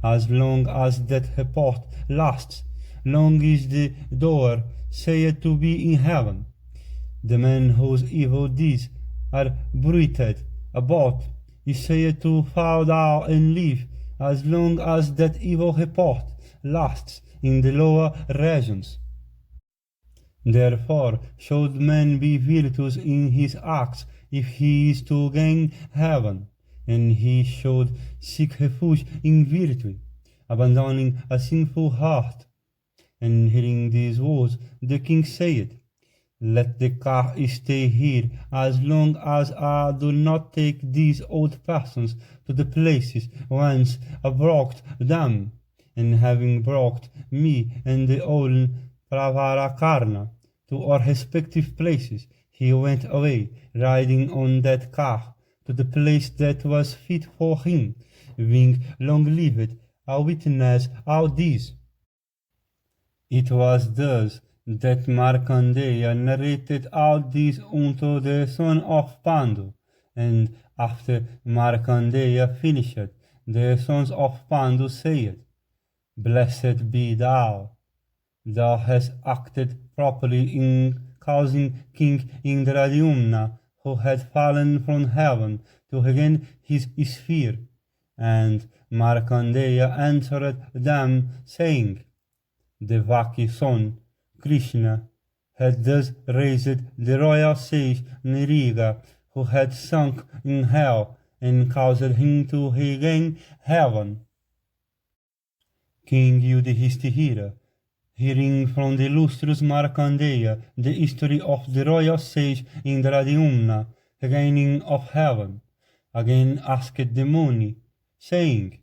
As long as that report lasts, long is the doer said to be in heaven. The man whose evil deeds are bruited about is said to fall down and live as long as that evil report lasts in the lower regions. Therefore should man be virtuous in his acts if he is to gain heaven, and he should seek refuge in virtue, abandoning a sinful heart. And hearing these words, the king said, Let the car stay here as long as I do not take these old persons to the places whence I brought them. And having brought me and the old Pravarakarna to our respective places, he went away, riding on that car, to the place that was fit for him, being long-lived, I witness all this. It was thus that Markandeya narrated all this unto the son of Pandu, and after Markandeya finished, the sons of Pandu said, Blessed be thou! Thou hast acted properly in causing King Indradyumna, who had fallen from heaven, to regain his sphere. And Markandeya answered them, saying, Devaki's son, Krishna, had thus raised the royal sage Nriga, who had sunk in hell, and caused him to regain heaven. King Yudhishthira, hearing from the illustrious Markandeya the history of the royal sage Indradyumna, regaining of heaven, again asked the Muni, saying,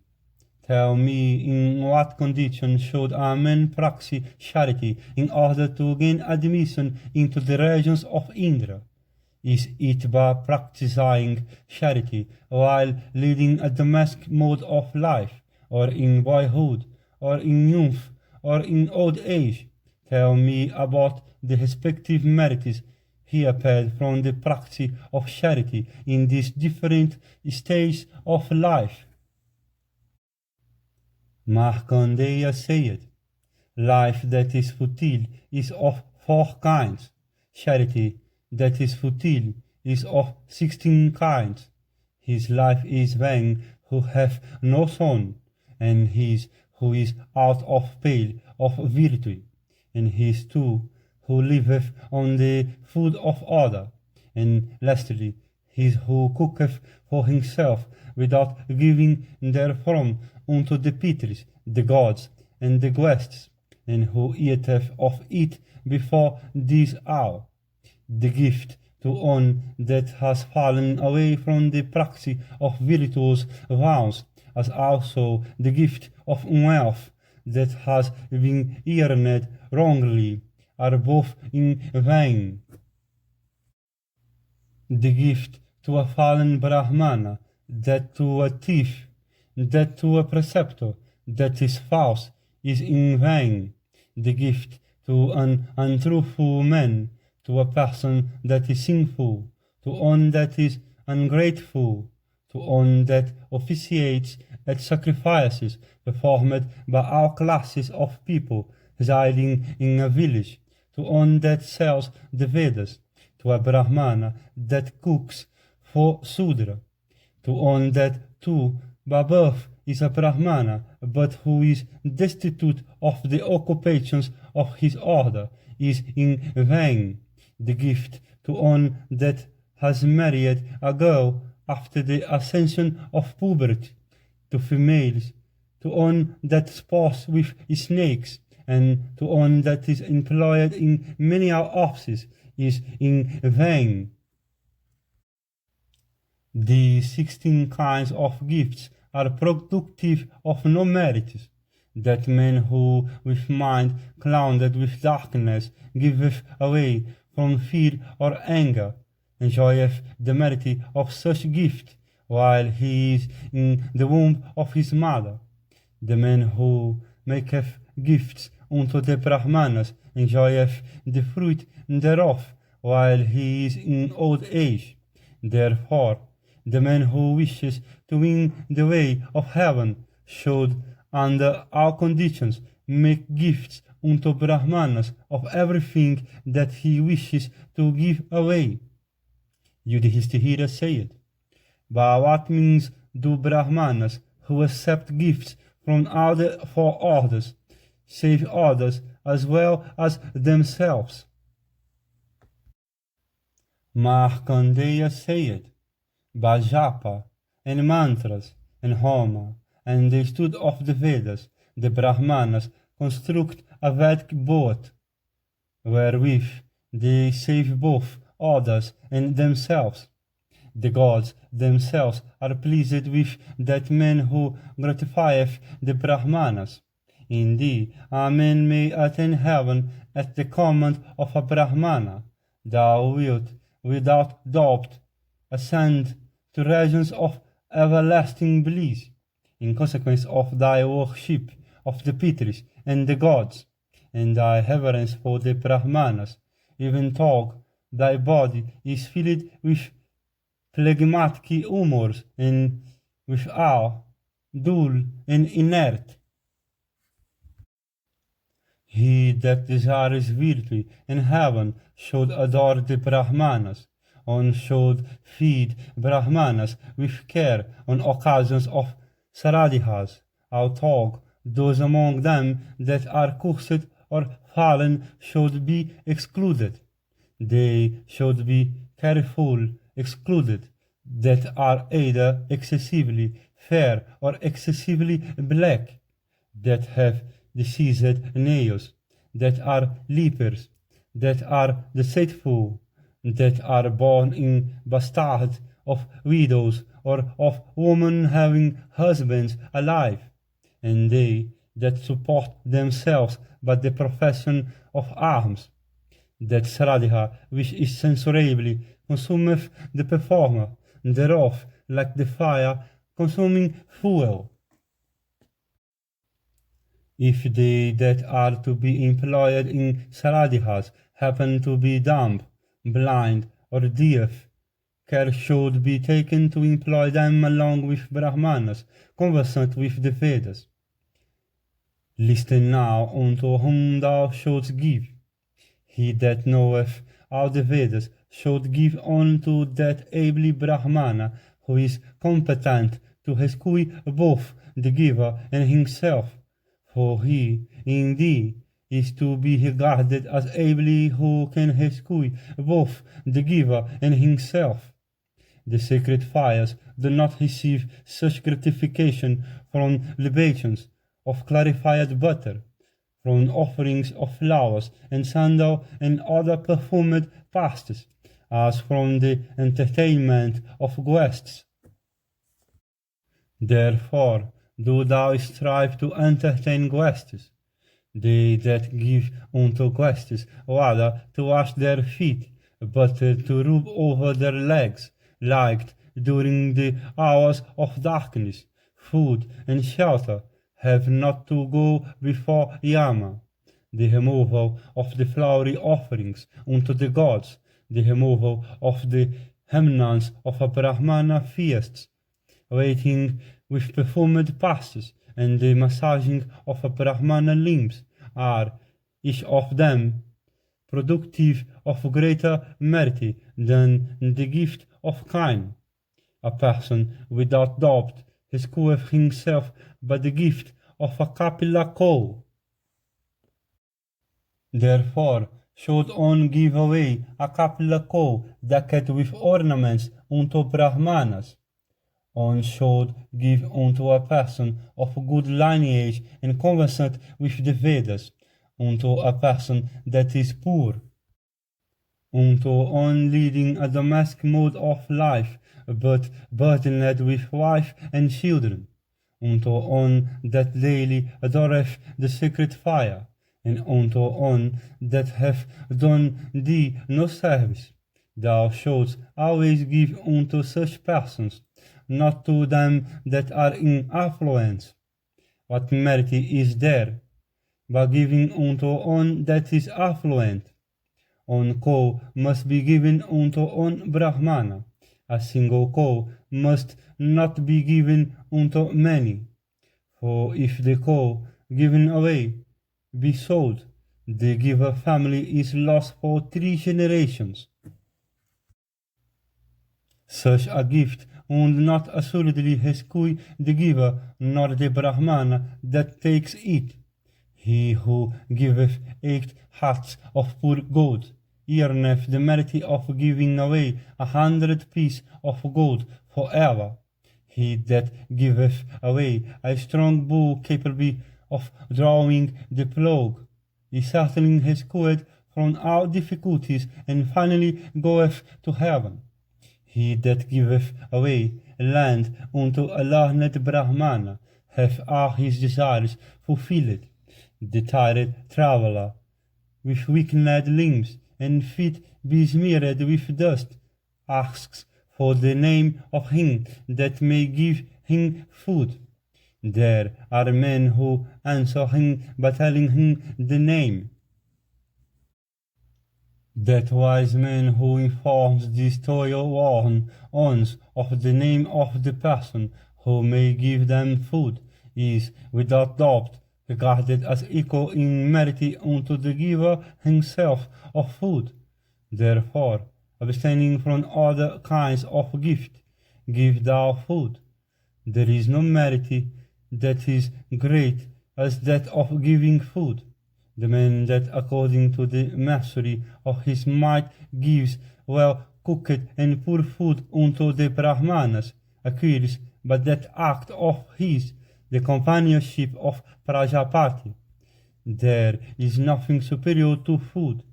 Tell me, in what condition should a man practice charity in order to gain admission into the regions of Indra? Is it by practicing charity while leading a domestic mode of life, or in boyhood, or in youth, or in old age? Tell me about the respective merits hereby from the practice of charity in these different stages of life. Markandeya said, Life that is futile is of 4 kinds: charity, that is futile is of 16 kinds. His life is vain who hath no son, and his who is out of pale of virtue, and his too who liveth on the food of other, and lastly his who cooketh for himself without giving therefrom unto the Pitris, the gods, and the guests, and who eateth of it before this hour. The gift to one that has fallen away from the praxis of virtuous vows, as also the gift of wealth that has been earned wrongly, are both in vain. The gift to a fallen Brahmana, that to a thief, that to a preceptor that is false, is in vain. The gift to an untruthful man, to a person that is sinful, to one that is ungrateful, to one that officiates at sacrifices performed by all classes of people residing in a village, to one that sells the Vedas, to a Brahmana that cooks for Sudra, to one that too by birth is a Brahmana, but who is destitute of the occupations of his order, is in vain. The gift to one that has married a girl after the ascension of puberty, to females, to one that sports with snakes, and to one that is employed in menial offices, is in vain. The 16 kinds of gifts are productive of no merit, that man who with mind clouded with darkness giveth away from fear or anger, enjoyeth the merit of such gift while he is in the womb of his mother. The man who maketh gifts unto the Brahmanas enjoyeth the fruit thereof while he is in old age. Therefore, the man who wishes to win the way of heaven should, under all conditions, make gifts unto Brahmanas of everything that he wishes to give away. Yudhishthira said, by what means do Brahmanas who accept gifts from all the four orders save others as well as themselves? Markandeya said, by japa and mantras and homa and the study of the Vedas, the Brahmanas construct a Vedic boat, wherewith they save both others and themselves. The gods themselves are pleased with that man who gratifieth the Brahmanas. Indeed, a man may attain heaven at the command of a Brahmana. Thou wilt, without doubt, ascend to regions of everlasting bliss, in consequence of thy worship of the Pitris and the gods, and thy reverence for the Brahmanas, even though thy body is filled with phlegmatic humors and with awe, dull and inert. He that desires virtue and heaven should adore the Brahmanas, and should feed Brahmanas with care on occasions of Saradhas, although those among them that are cursed or fallen should be excluded. They should be careful excluded that are either excessively fair or excessively black, that have diseased nails, that are lepers, that are deceitful, that are born in bastard of widows or of women having husbands alive, and they that support themselves by the profession of arms, that Sradha which is censurably consumeth the performer thereof like the fire consuming fuel. If they that are to be employed in Saradhas happen to be dumb, blind, or deaf, care should be taken to employ them along with Brahmanas conversant with the Vedas. Listen now unto whom thou shouldst give. He that knoweth all the Vedas should give unto that able Brahmana who is competent to rescue both the giver and himself, for he, indeed, is to be regarded as able who can rescue both the giver and himself. The sacred fires do not receive such gratification from libations of clarified butter, from offerings of flowers and sandal and other perfumed pastes, as from the entertainment of guests. Therefore do thou strive to entertain guests, they that give unto guests, rather to wash their feet, but to rub over their legs, liked during the hours of darkness, food and shelter, have not to go before Yama, the removal of the flowery offerings unto the gods, the removal of the hymnons of a Brahmana feasts, waiting with perfumed pastes, and the massaging of a Brahmana limbs are, each of them, productive of greater merit than the gift of kind. A person without doubt rescueth himself by the gift of a kapila cow. Therefore should one give away a kapila cow decked with ornaments unto Brahmanas. One should give unto a person of good lineage and conversant with the Vedas, unto a person that is poor, unto one leading a domestic mode of life, but burdened with wife and children, unto one that daily adoreth the sacred fire, and unto one that hath done thee no service. Thou shouldst always give unto such persons, not to them that are in affluence. What merit is there by giving unto one that is affluent? One cow must be given unto one Brahmana. A single cow must not be given unto many. For if the cow given away be sold, the giver family is lost for 3 generations. Such a gift would not assuredly rescue the giver, nor the Brahmana that takes it. He who giveth 8 hats of pure gold earneth the merit of giving away 100 pieces of gold forever. He that giveth away a strong bull capable of drawing the plough is certainly rescued from all difficulties and finally goeth to heaven. He that giveth away land unto a learned Brahmana hath all his desires fulfilled. The tired traveller, with weakened limbs and feet besmeared with dust, asks for the name of him that may give him food. There are men who answer him by telling him the name. That wise man who informs these toil-worn ones of the name of the person who may give them food is, without doubt, regarded as equal in merit unto the giver himself of food. Therefore, abstaining from other kinds of gift, give thou food. There is no merit that is great as that of giving food. The man that according to the mastery of his might gives well cooked and pure food unto the Brahmanas, acquires by that act of his the companionship of Prajapati. There is nothing superior to food.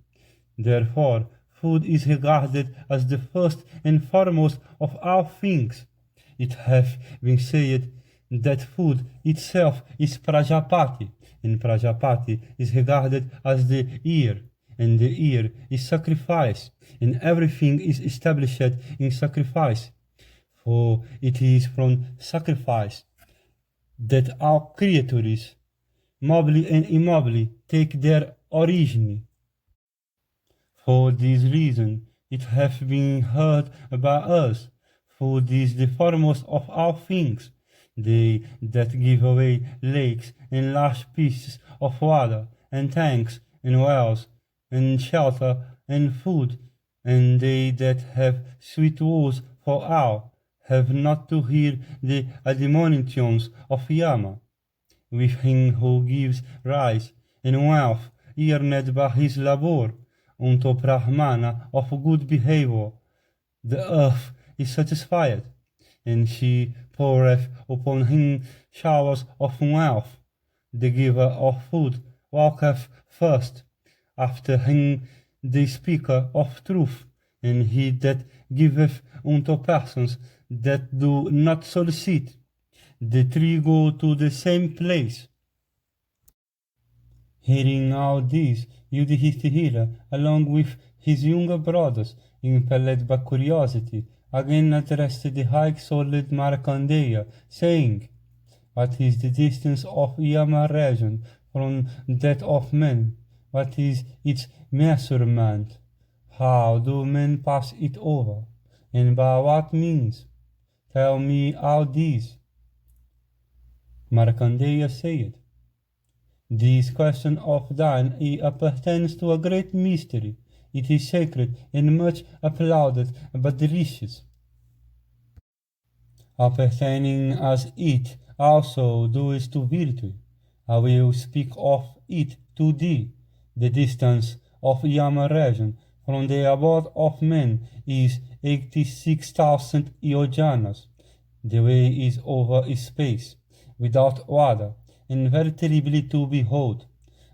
Therefore, food is regarded as the first and foremost of all things. It hath been said that food itself is Prajapati, and Prajapati is regarded as the ear, and the ear is sacrifice, and everything is established in sacrifice. For it is from sacrifice that all creatures, mobile and immobile, take their origin. For this reason it hath been heard by us, food is the foremost of all things. They that give away lakes and large pieces of water, and tanks, and wells, and shelter, and food, and they that have sweet words for all have not to hear the admonitions of Yama, with him who gives rise in wealth earned by his labor unto Brahmana of good behavior. The earth is satisfied, and she poureth upon him showers of wealth. The giver of food walketh first, after him the speaker of truth, and he that giveth unto persons that do not solicit. The three go to the same place. Hearing all this, Yudhishthira, along with his younger brothers, impelled by curiosity, again addressed the high-souled Markandeya, saying, "What is the distance of Yama region from that of men? What is its measurement? How do men pass it over? And by what means? Tell me all this." Markandeya said, "This question of thine appertains to a great mystery. It is sacred and much applauded by the rishis. Appertaining as it also does to virtue, I will speak of it to thee. The distance of Yama region from the abode of men is 86,000 yojanas. The way is over space, without water, and very terribly to behold.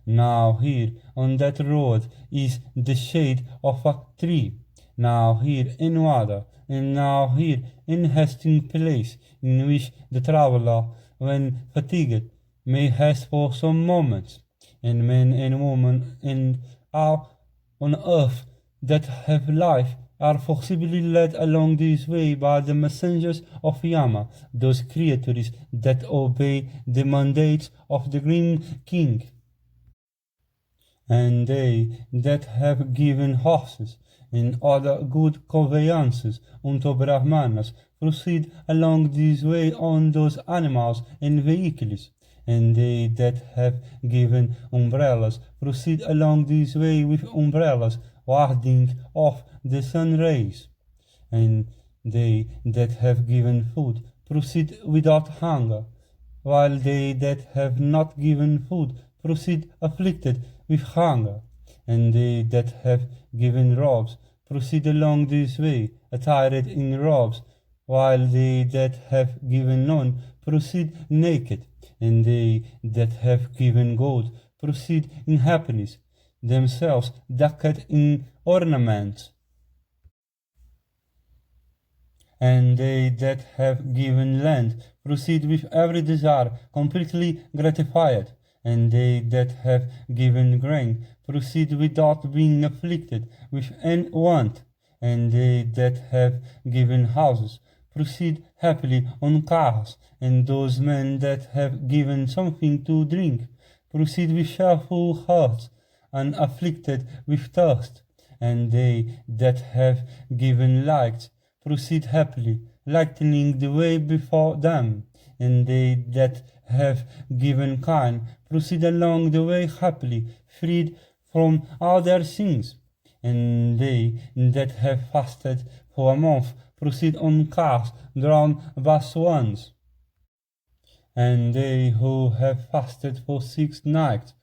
Now here on that road is the shade of a tree, now here in water, and now here in resting place, in which the traveller, when fatigued, may rest for some moments. And men and women and all on earth that have life are forcibly led along this way by the messengers of Yama, those creatures that obey the mandates of the Green King. And they that have given horses and other good conveyances unto Brahmanas proceed along this way on those animals and vehicles. And they that have given umbrellas proceed along this way with umbrellas warding off the sun rays. And they that have given food proceed without hunger, while they that have not given food proceed afflicted with hunger. And they that have given robes proceed along this way attired in robes, while they that have given none proceed naked. And they that have given gold proceed in happiness, themselves decked in ornaments. And they that have given land proceed with every desire completely gratified. And they that have given grain proceed without being afflicted with any want. And they that have given houses proceed happily on cars. And those men that have given something to drink proceed with cheerful hearts, unafflicted with thirst. And they that have given lights proceed happily, lightening the way before them. And they that have given kind proceed along the way happily, freed from all their sins. And they that have fasted for a month proceed on cars drawn by swans. And they who have fasted for 6 nights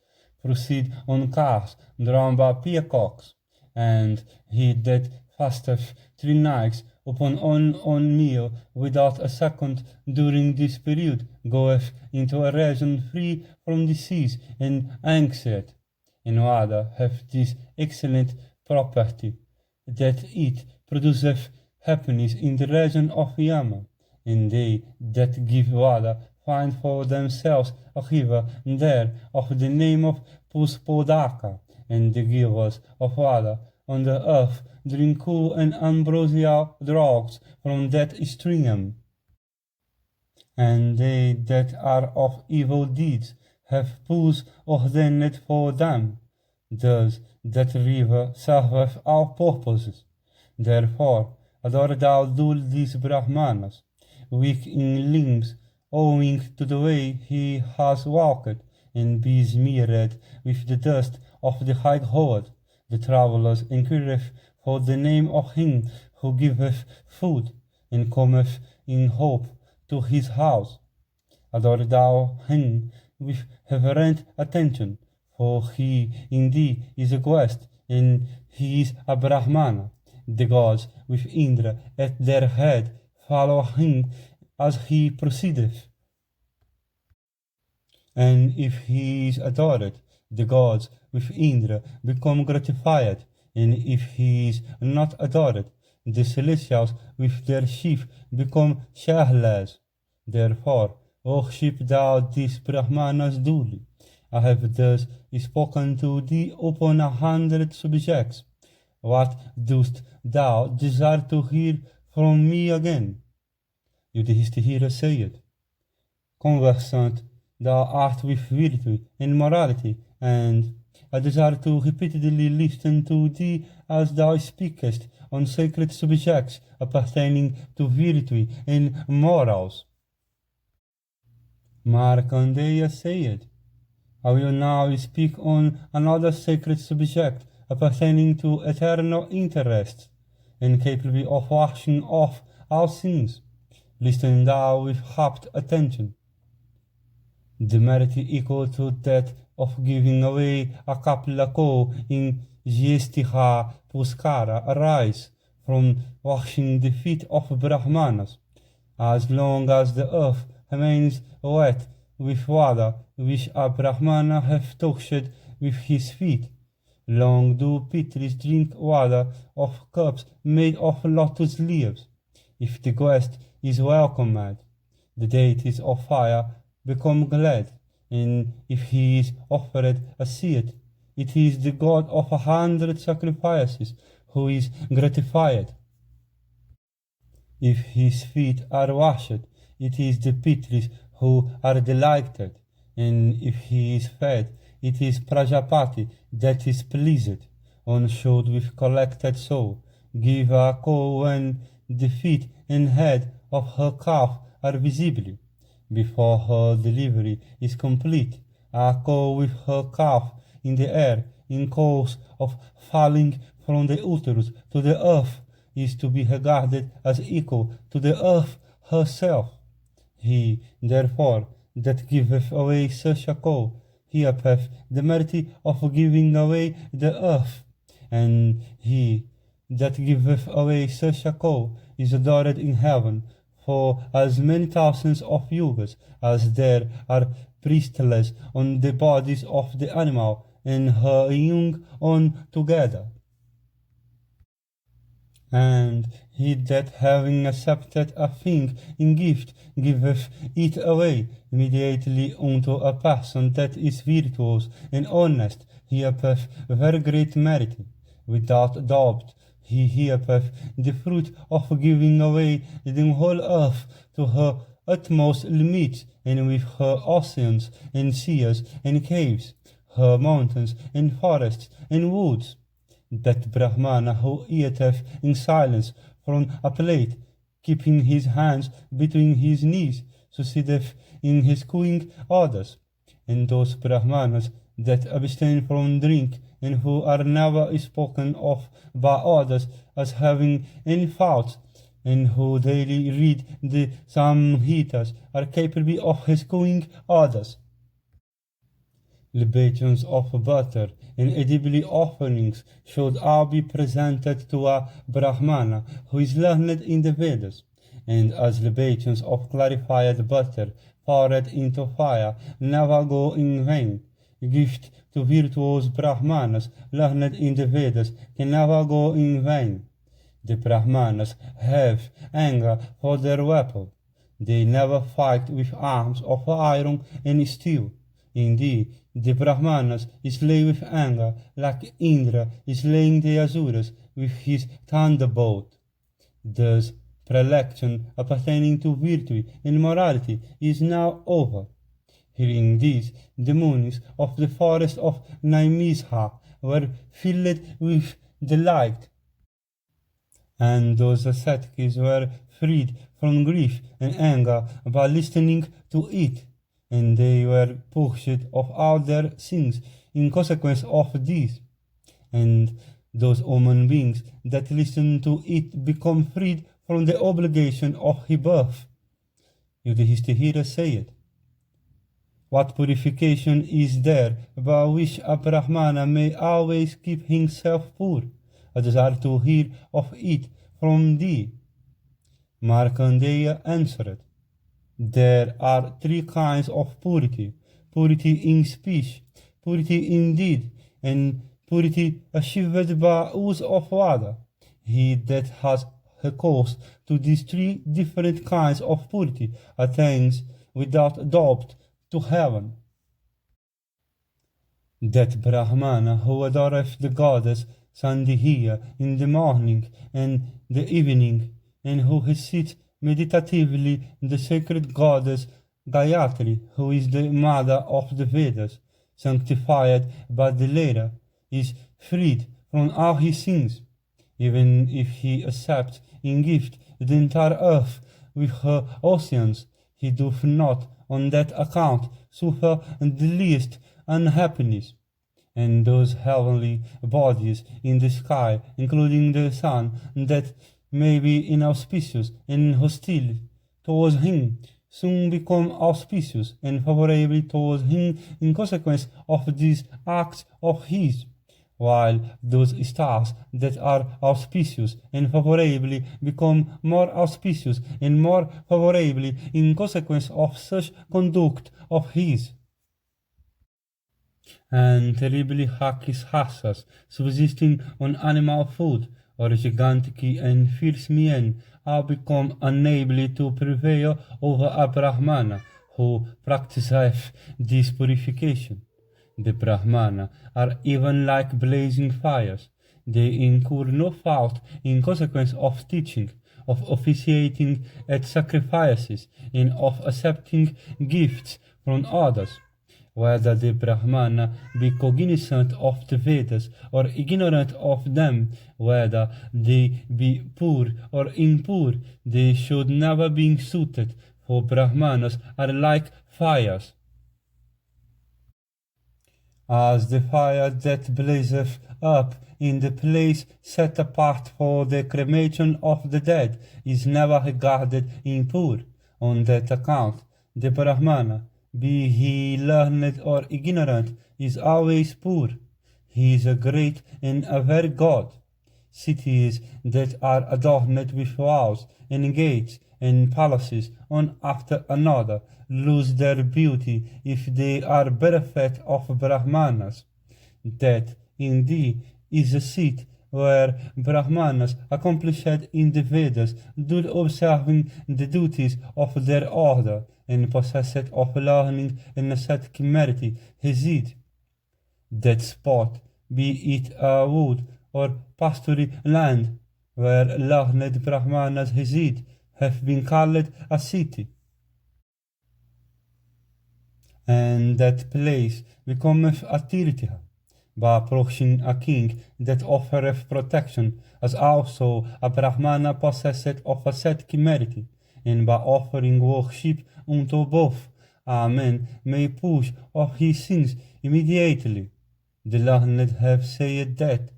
proceed on cars drawn by peacocks. And he that fasteth 3 nights upon one meal without a second during this period goeth into a region free from disease and anxiety. And water hath this excellent property, that it produceth happiness in the region of Yama. And they that give water find for themselves a river there of the name of Puspodaka. And the givers of water on the earth drink cool and ambrosial draughts from that stream. And they that are of evil deeds have pools ordained for them. Thus that river serveth all purposes. Therefore adore thou these Brahmanas, weak in limbs, owing to the way he has walked, and be smeared with the dust of the high road. The travellers inquireth for the name of him who giveth food, and cometh in hope to his house. Adore thou him with reverent attention, for he indeed is a guest, and he is a Brahmana. The gods with Indra at their head follow him as he proceedeth. And if he is adored, the gods with Indra become gratified, and if he is not adored, the celestials with their chief become careless. Therefore, worship thou these Brahmanas duly. I have thus spoken to thee upon 100 subjects. What dost thou desire to hear from me again? Yudhishthira said, Conversant thou art with virtue and morality, and I desire to repeatedly listen to thee as thou speakest on sacred subjects appertaining to virtue and morals. Markandeya said, I will now speak on another sacred subject appertaining to eternal interests, and capable of washing off all sins. Listen thou with rapt attention. The merit equal to that of giving away a kapla cow in Jyestiha Puskara arise from washing the feet of Brahmanas. As long as the earth remains wet with water which a Brahmana hath touched with his feet, long do Pitris drink water of cups made of lotus leaves. If the guest is welcomed, the deities of fire become glad, and if he is offered a seat, it is the god of 100 sacrifices who is gratified. If his feet are washed, it is the Pitris who are delighted, and if he is fed, it is Prajapati that is pleased. One should with collected soul give a cow when the feet and head of her calf are visible. Before her delivery is complete, a cow with her calf in the air in course of falling from the uterus to the earth is to be regarded as equal to the earth herself. He, therefore, that giveth away such a cow, he hath the merit of giving away the earth, and he that giveth away such a cow is adored in heaven for as many thousands of yugas as there are priestless on the bodies of the animal and her young on together. And he that having accepted a thing in gift giveth it away immediately unto a person that is virtuous and honest, he hath very great merit. Without doubt, he hath the fruit of giving away the whole earth to her utmost limits, and with her oceans and seas and caves, her mountains and forests and woods. That Brahmana who eateth in silence from a plate, keeping his hands between his knees, succeedeth in eschewing others. And those Brahmanas that abstain from drink, and who are never spoken of by others as having any faults, and who daily read the Samhitas, are capable of eschewing others. Libations of butter and edible offerings should all be presented to a Brahmana who is learned in the Vedas, and as libations of clarified butter poured into fire never go in vain, gift to virtuous Brahmanas learned in the Vedas can never go in vain. The Brahmanas have anger for their weapon. They never fight with arms of iron and steel. Indeed, the Brahmanas slay with anger, like Indra slaying the Asuras with his thunderbolt. Thus, prelection appertaining to virtue and morality is now over. Hearing this, the munis of the forest of Naimisha were filled with delight, and those ascetics were freed from grief and anger by listening to it, and they were purged of all their sins in consequence of this. And Those human beings that listen to it become freed from the obligation of rebirth. Yudhishthira said, what purification is there by which a Brahmana may always keep himself pure? I desire to hear of it from thee. Markandeya answered, there are three kinds of purity: purity in speech, purity in deed, and purity achieved by use of Vada. He that has recourse to these three different kinds of purity attains without doubt to heaven. That Brahmana who adoreth the goddess Sandhya in the morning and the evening, and who sits meditatively the sacred goddess Gayatri, who is the mother of the Vedas, sanctified by the latter, is freed from all his sins. Even if he accepts in gift the entire earth with her oceans, he doth not on that account suffer the least unhappiness. And those heavenly bodies in the sky, including the sun, that may be inauspicious and hostile towards him, soon become auspicious and favorable towards him in consequence of these acts of his, while those stars that are auspicious and favorably become more auspicious and more favorably in consequence of such conduct of his. And terribly hackish raças, subsisting on animal food, or gigante and fierce men, are become unable to prevail over a Brahmana who practiseth this purification. The Brahmana are even like blazing fires. They incur no fault in consequence of teaching, of officiating at sacrifices, and of accepting gifts from others. Whether the Brahmana be cognizant of the Vedas or ignorant of them, whether they be poor or impure, they should never be suited, for Brahmanas are like fires. As the fire that blazeth up in the place set apart for the cremation of the dead is never regarded impure, on that account the Brahmana, be he learned or ignorant, is always poor. He is a great and a very god. Cities that are adorned with walls and gates and palaces, one after another, lose their beauty if they are bereft of Brahmanas. That, indeed, is a seat where Brahmanas accomplished in the Vedas, do observing the duties of their order, and possessed of learning and ascetic merit, reside. That spot, be it a wood or pastory land, where learned Brahmanas reside, have been called a city. And that place becometh a tirtha, by approaching a king that offereth protection, as also a Brahmana possessed of ascetic merit, and by offering worship unto both, a man may purge of his sins immediately. The learned have said that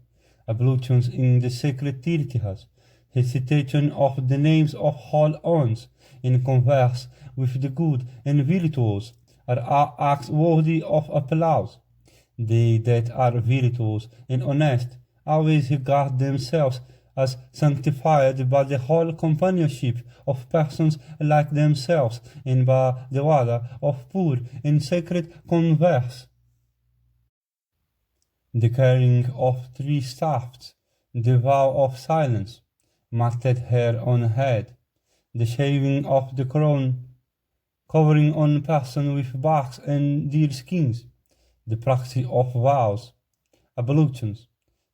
ablutions in the sacred tirthas, recitation of the names of whole ones, and converse with the good and virtuous, are acts worthy of applause. They that are virtuous and honest always regard themselves as sanctified by the whole companionship of persons like themselves, and by the order of pure and sacred converse. The carrying of 3 staffs, the vow of silence, matted hair on head, the shaving of the crown, covering on person with barks and deer skins, the practice of vows, ablutions,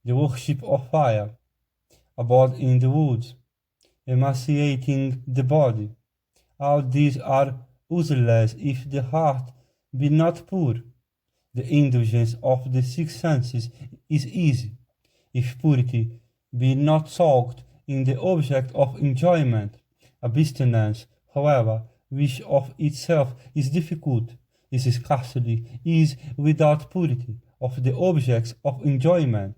the worship of fire, abode in the woods, emaciating the body. All these are useless if the heart be not pure. The indulgence of the 6 senses is easy, if purity be not sought in the object of enjoyment. Abstinence, however, which of itself is difficult, is scarcely ease without purity of the objects of enjoyment.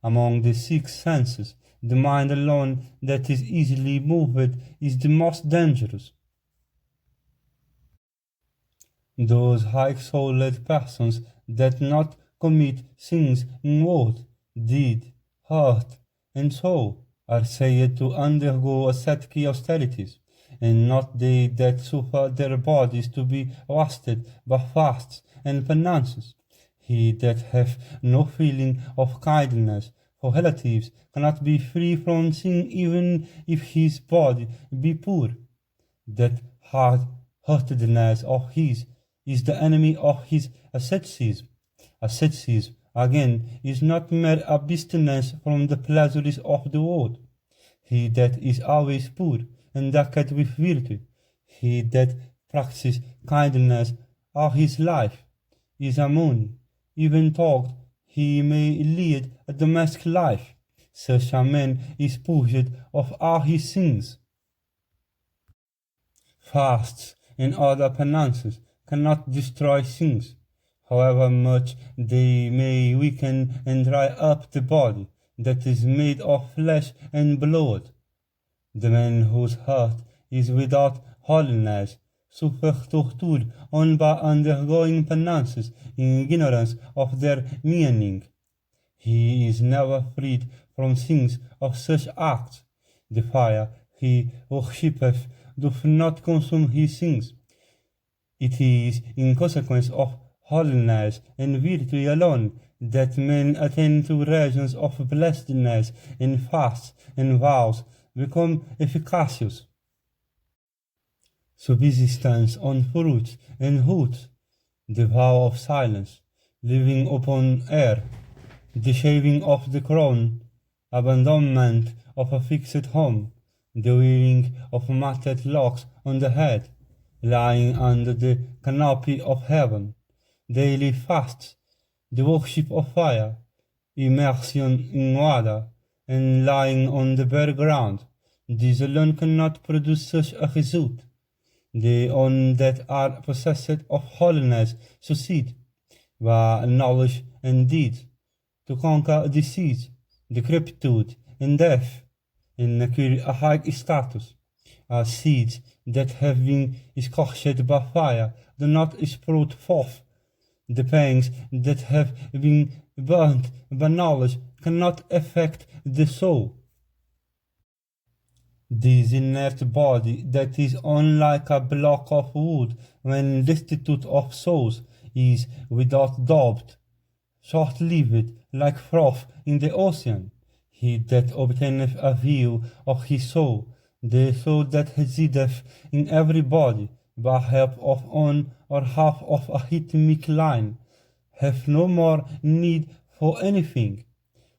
Among the six senses, the mind alone that is easily moved is the most dangerous. Those high-souled persons that not commit sins in word, deed, heart, and soul are said to undergo ascetic austerities, and not they that suffer their bodies to be wasted by fasts and penances. He that hath no feeling of kindness for relatives cannot be free from sin even if his body be poor. That hard-heartedness of his is the enemy of his asceticism. Asceticism, again, is not mere abstinence from the pleasures of the world. He that is always poor and decked with virtue, he that practices kindness all his life, is a money, even though he may lead a domestic life. Such a man is purged of all his sins. Fasts and other penances cannot destroy sins, however much they may weaken and dry up the body that is made of flesh and blood. The man whose heart is without holiness suffers torture only by undergoing penances in ignorance of their meaning. He is never freed from sins of such acts. The fire he worshippeth doth not consume his sins. It is in consequence of holiness and virtue alone that men attain to regions of blessedness, and fasts and vows become efficacious. Subsistence on fruits and roots, the vow of silence, living upon air, the shaving of the crown, abandonment of a fixed home, the wearing of matted locks on the head, lying under the canopy of heaven, daily fasts, the worship of fire, immersion in water, and lying on the bare ground. These alone cannot produce such a result. The ones that are possessed of holiness succeed, by knowledge and deeds, to conquer disease, decrepitude, and death, and acquire a high status. As seeds that have been scorched by fire do not sprout forth. The pangs that have been burnt by knowledge cannot affect the soul. This inert body that is unlike a block of wood when destitute of souls is, without doubt, short-lived like froth in the ocean. He that obtaineth a view of his soul, the soul that resideth in every body, by help of one or half of a rhythmic line, hath no more need for anything.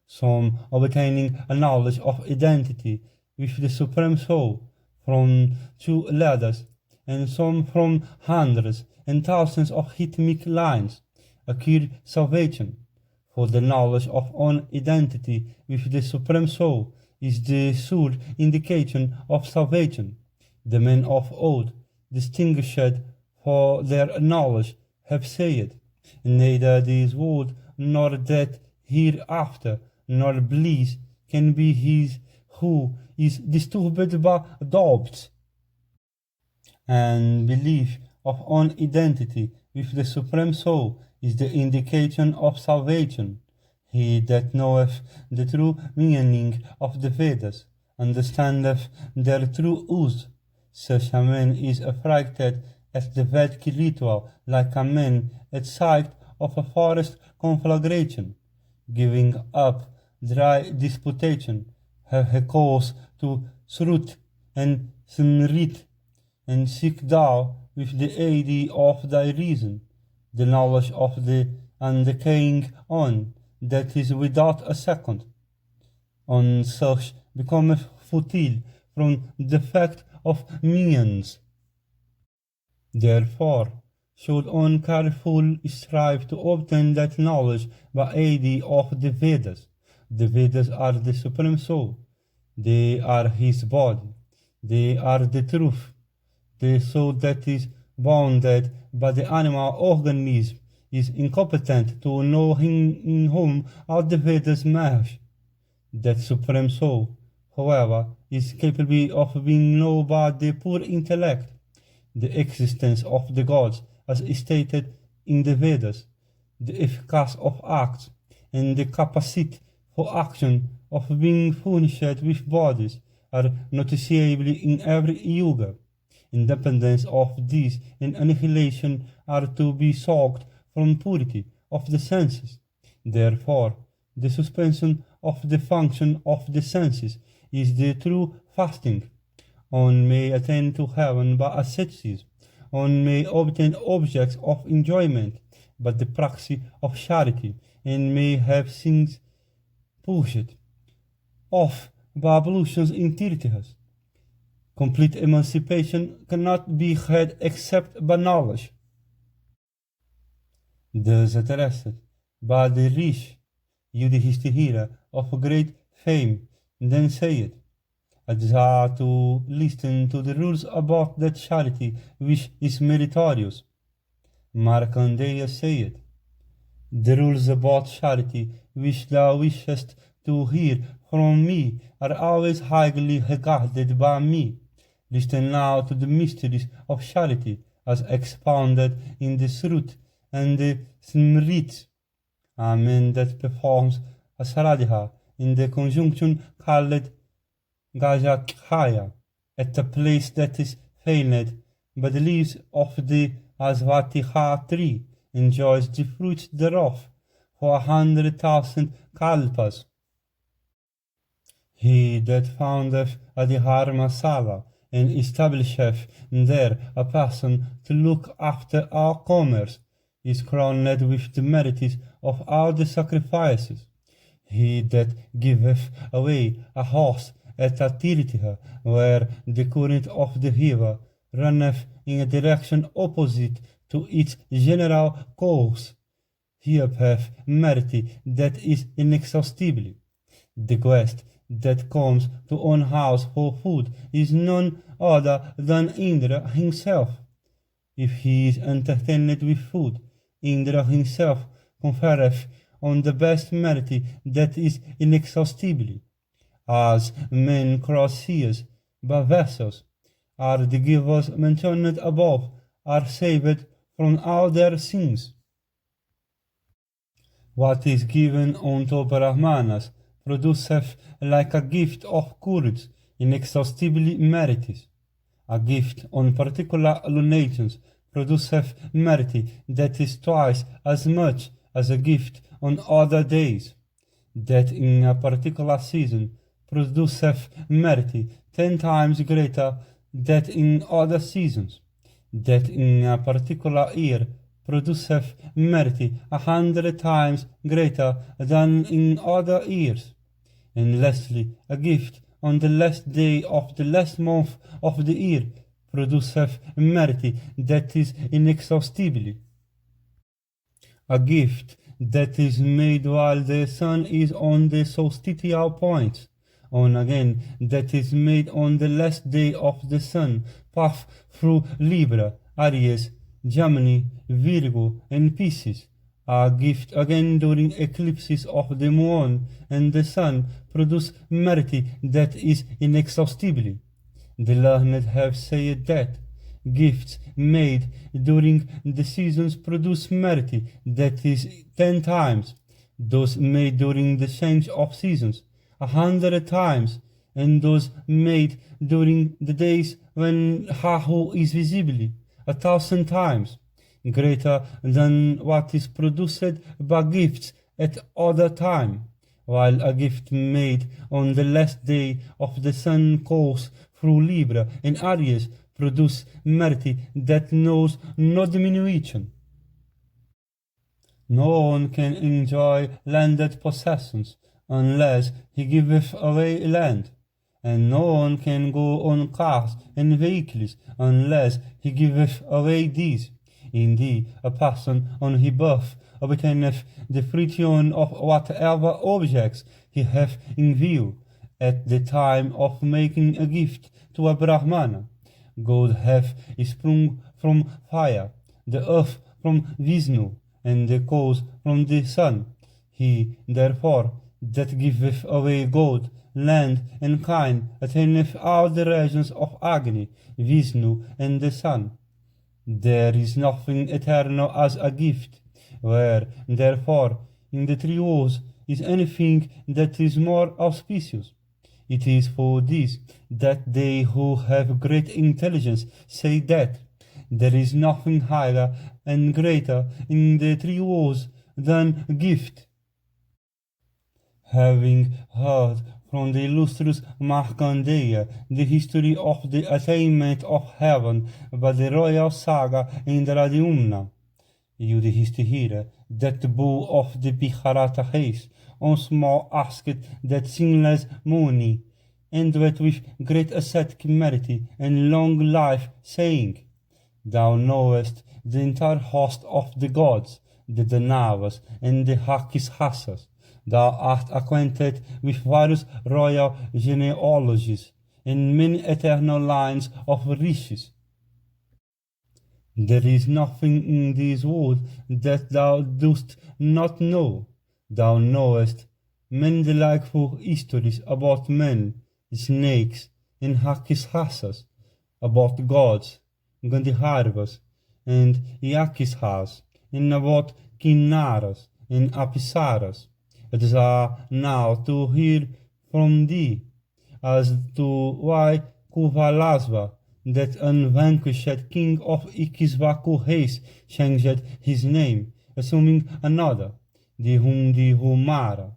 Some obtaining a knowledge of identity with the Supreme Soul from 2 ladders, and some from hundreds and thousands of rhythmic lines, acquire salvation. For the knowledge of own identity with the Supreme Soul is the sure indication of salvation. The men of old, distinguished for their knowledge, have said, neither this world nor that hereafter nor bliss can be his who is disturbed by doubts. And belief of own identity with the Supreme Soul is the indication of salvation. He that knoweth the true meaning of the Vedas understandeth their true use. Such a man is affrighted at the Vedic ritual like a man at sight of a forest conflagration. Giving up dry disputation, have recourse to Srut and Smrit, and seek thou with the aid of thy reason the knowledge of the undecaying on that is without a second. On such becometh futile from defect of means. Therefore should one careful strive to obtain that knowledge by aid of the Vedas. The Vedas are the Supreme Soul. They are his body. They are the truth. The soul that is bounded by the animal organism is incompetent to know in whom all the Vedas merge. That supreme soul, however, is capable of being known by the pure intellect. The existence of the gods, as stated in the Vedas, the efficacy of acts, and the capacity for action of being furnished with bodies are noticeable in every yuga. Independence of these and annihilation are to be sought from purity of the senses. Therefore, the suspension of the function of the senses is the true fasting. One may attain to heaven by asceticism. One may obtain objects of enjoyment by the practice of charity, and may have things pushed off by ablutions in tirthas. Complete emancipation cannot be had except by knowledge. Thus addressed by the rich Yudhishthira of great fame, then said, I desire to listen to the rules about that charity which is meritorious. Markandeya said, the rules about charity which thou wishest to hear from me are always highly regarded by me. Listen now to the mysteries of charity as expounded in the Srut and the Smrit. A man that performs a saradha in the conjunction called Gajakhaya at a place that is famed by the leaves of the Asvatiha tree enjoys the fruits thereof for 100,000 kalpas. He that foundeth a dharmasala and establisheth there a person to look after our commerce is crowned with the merits of all the sacrifices. He that giveth away a horse at a tirtha where the current of the river runneth in a direction opposite to its general course, he hath merit that is inexhaustible. The guest that comes to own house for food is none other than Indra himself. If he is entertained with food, Indra himself conferreth on the best merit that is inexhaustible. As men cross seas by vessels, are the givers mentioned above are saved from all their sins. What is given unto Brahmanas produceth like a gift of courage inexhaustibly merited. A gift on particular lunations produceth merit that is twice as much as a gift on other days. That in a particular season produceth merit 10 times greater than in other seasons. That in a particular year produceth merit 100 times greater than in other years. And lastly, a gift on the last day of the last month of the year produceth merit that is inexhaustible. A gift that is made while the sun is on the solstitial point, on again that is made on the last day of the sun path through Libra, Aries, Gemini, Virgo, and Pisces. A gift again during eclipses of the moon and the sun produce merit that is inexhaustible. The learned have said that gifts made during the seasons produce merit that is 10 times, those made during the change of seasons 100 times, and those made during the days when Rahu is visible 1,000 times, greater than what is produced by gifts at other time, while a gift made on the last day of the sun course through Libra and Aries produce merit that knows no diminution. No one can enjoy landed possessions unless he giveth away land, and no one can go on cars and vehicles unless he giveth away these. Indeed, a person on his birth obtaineth the fruition of whatever objects he hath in view at the time of making a gift to a Brahmana. God hath sprung from fire, the earth from Vishnu, and the coals from the sun. He, therefore, that giveth away gold, land, and kine, attaineth all the regions of Agni, Vishnu, and the sun. There is nothing eternal as a gift, where, therefore, in the three woes is anything that is more auspicious. It is for this that they who have great intelligence say that there is nothing higher and greater in the three woes than gift. Having heard from the illustrious Markandeya the history of the attainment of heaven by the royal saga Indra, Yudhishthira, that bull of the Mahabharata race, once more asked that sinless Muni, endowed with great ascetic merit and long life, saying, Thou knowest the entire host of the gods, the Danavas and the Rakshasas. Thou art acquainted with various royal genealogies and many eternal lines of riches. There is nothing in this world that thou dost not know. Thou knowest many delightful histories about men, snakes, and Rakshasas, about gods, Gandharvas, and Yakshas, and about Kinnaras and Apsaras. It is now to hear from thee as to why Kuvalasva, that unvanquished king of Ikshvaku race, changed his name, assuming another, the Humara.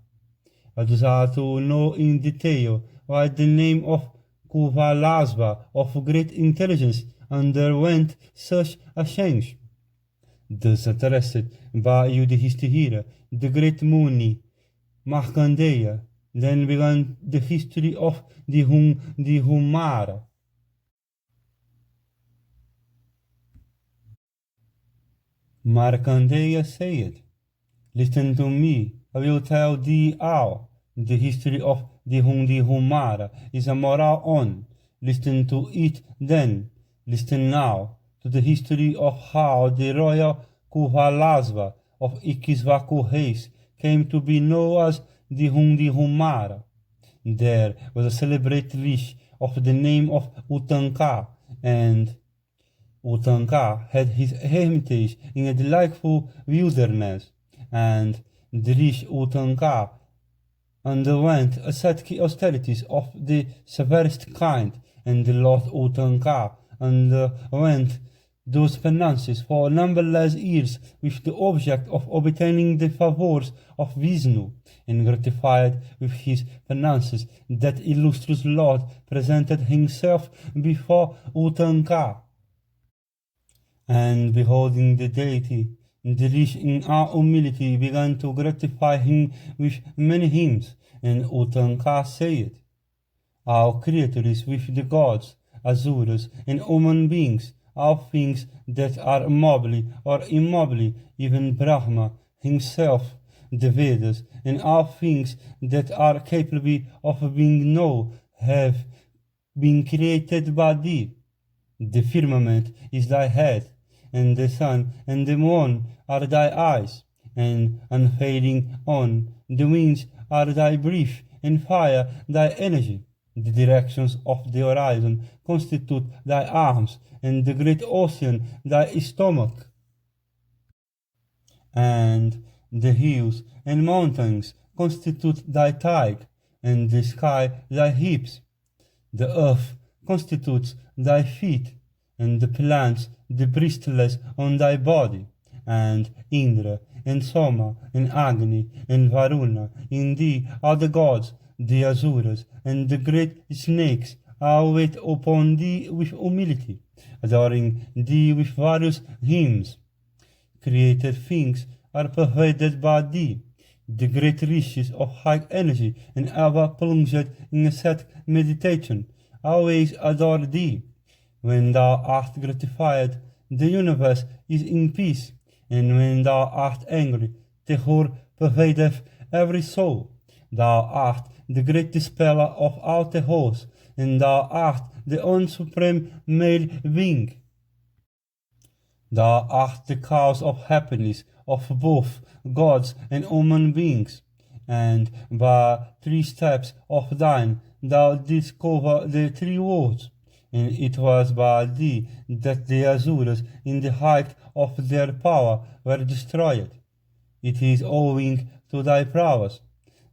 It is to know in detail why the name of Kuvalasva of great intelligence underwent such a change. Thus addressed by Yudhishthira, the great Muni, Markandeya, then began the history of the Humara. Markandeya said, Listen to me, I will tell thee all. The history of the Humara is a moral on. Listen to it then. Listen now to the history of how the royal Kuvalasva of Ikshvaku race came to be known as the Humara. There was a celebrated rishi of the name of Utanka, and Utanka had his hermitage in a delightful wilderness, and the rishi Utanka underwent ascetic austerities of the severest kind, and the Lord Utanka underwent those penances for numberless years with the object of obtaining the favors of Vishnu, and gratified with his penances, that illustrious Lord presented himself before Utanka. And beholding the deity, the rishi in all humility began to gratify him with many hymns, and Utanka said, All creatures with the gods, asuras, and human beings, all things that are mobile or immobile, even Brahma himself, the Vedas, and all things that are capable of being known have been created by thee. The firmament is thy head, and the sun and the moon are thy eyes, and unfailing on the winds are thy breath, and fire thy energy. The directions of the horizon constitute thy arms, and the great ocean thy stomach. And the hills and mountains constitute thy thigh, and the sky thy hips. The earth constitutes thy feet, and the plants the bristles on thy body, and Indra, and Soma, and Agni, and Varuna, in thee are the gods, the asuras, and the great snakes all wait upon thee with humility, adoring thee with various hymns. Created things are pervaded by thee. The great rishis of high energy and ever plunged in ascetic meditation always adore thee. When thou art gratified, the universe is in peace, and when thou art angry, terror pervadeth every soul. Thou art the great dispeller of all terrors, and thou art the own supreme male being. Thou art the cause of happiness of both gods and human beings, and by 3 steps of thine thou didst cover the 3 worlds, and it was by thee that the Asuras in the height of their power were destroyed. It is owing to thy prowess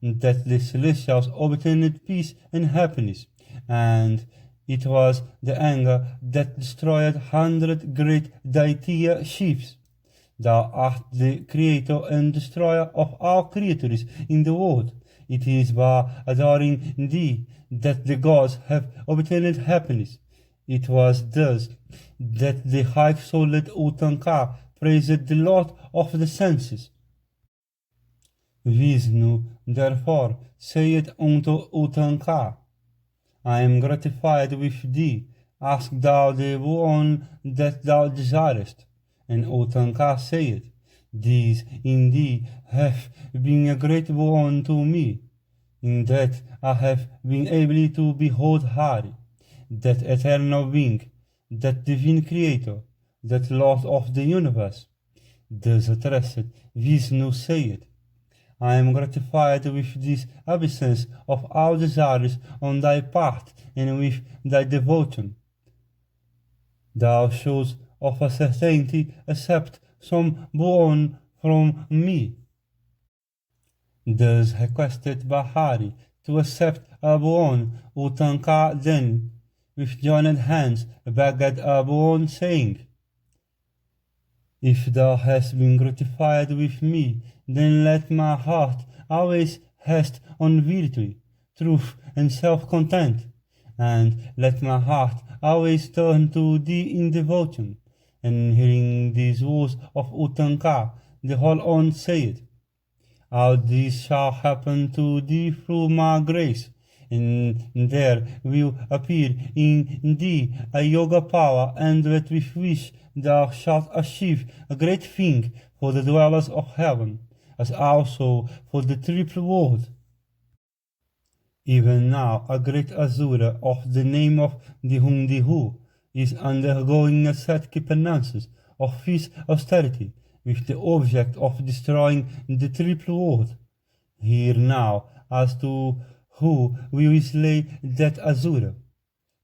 that the celestials obtained peace and happiness, and it was the anger that destroyed 100 great Daitya ships. Thou art the creator and destroyer of all creatures in the world. It is by adoring thee that the gods have obtained happiness. It was thus that the high-souled Utanka praised the Lord of the senses. Vishnu therefore said unto Utanka, I am gratified with thee, ask thou the boon that thou desirest. And Utanka said, these indeed have been a great boon to me, in that I have been able to behold Hari, that eternal being, that divine creator, that Lord of the universe. Thus addressed Vishnu said, I am gratified with this absence of all desires on thy part and with thy devotion. Thou shouldst of a certainty accept some boon from me. Thus requested by Hari to accept a boon, Utanka then, with joined hands, begged a boon, saying, if thou hast been gratified with me, then let my heart always rest on virtue, truth, and self-content, and let my heart always turn to thee in devotion. And hearing these words of Utanka, the whole one said, all this shall happen to thee through my grace, and there will appear in thee a yoga power, and with which thou shalt achieve a great thing for the dwellers of heaven, as also for the triple world. Even now a great Asura of the name of Dihundihu is undergoing a set penances of fierce austerity, with the object of destroying the triple world. Hear now as to who will slay that Asura.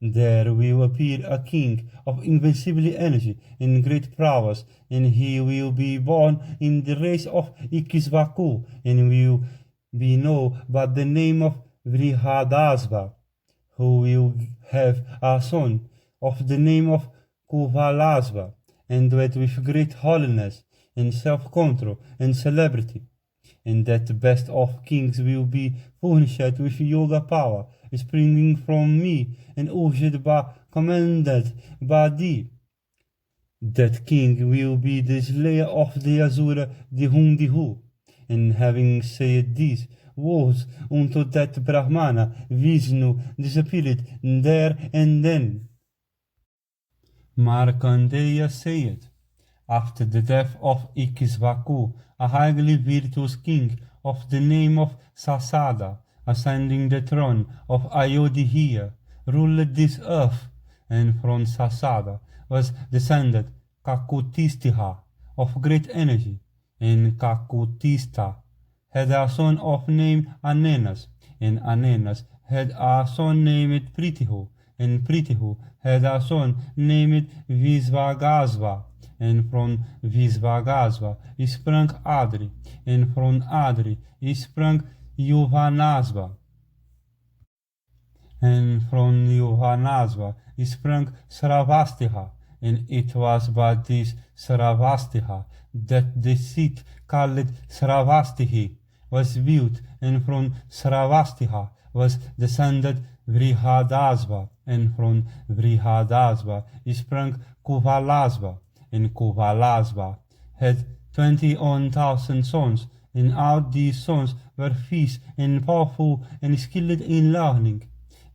There will appear a king of invincible energy and great prowess, and he will be born in the race of Ikisvaku, and will be known by the name of Vrihadasva, who will have a son of the name of Kuvalasva, and that with great holiness and self-control and celebrity, and that the best of kings will be furnished with yoga power, springing from me and urged by commanded by thee. That king will be the slayer of the Asura Dihundihu. And having said these words unto that Brahmana, Vishnu disappeared there and then. Markandeya said, after the death of Ikisvaku, a highly virtuous king of the name of Sasada, ascending the throne of Ayodhya, ruled this earth, and from Sasada was descended Kakutistiha, of great energy, and Kakutista had a son of name Anenas, and Anenas had a son named Pritihu, and Pritihu had a son named Visvagasva, and from Visvagasva sprang Adri, and from Adri sprang Yuvanasva, and from Yuvanasva sprang Sravastiha, and it was by this Sravastiha that the seat called Sravastihi was built, and from Sravastiha was descended Vrihadasva, and from Vrihadasva sprang Kuvalasva, and Kuvalasva had 21,000 sons, and all these sons were fierce and powerful and skilled in learning,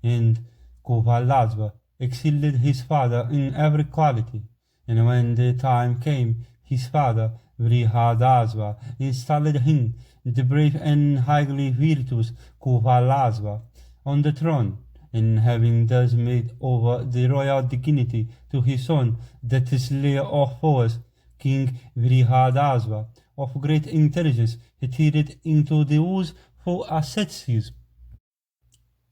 and Kuvalasva excelled his father in every quality. And when the time came, his father Vrihadasva installed him, the brave and highly virtuous Kuvalasva, on the throne, and having thus made over the royal dignity to his son, that slayer of foes, King Vrihadasva, of great intelligence, he entered into the woods for asceticism.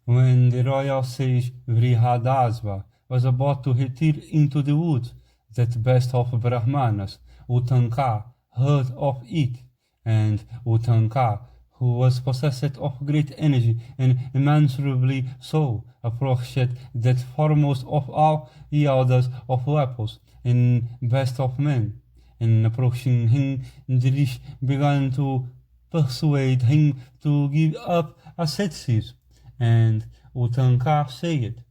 When the royal sage Vrihadasva was about to retire into the woods, that best of Brahmanas, Utanka, heard of it, and Utanka, who was possessed of great energy and immeasurably so, approached that foremost of all wielders of weapons and best of men. And approaching him, the rich began to persuade him to give up asceticism. And Utanka said,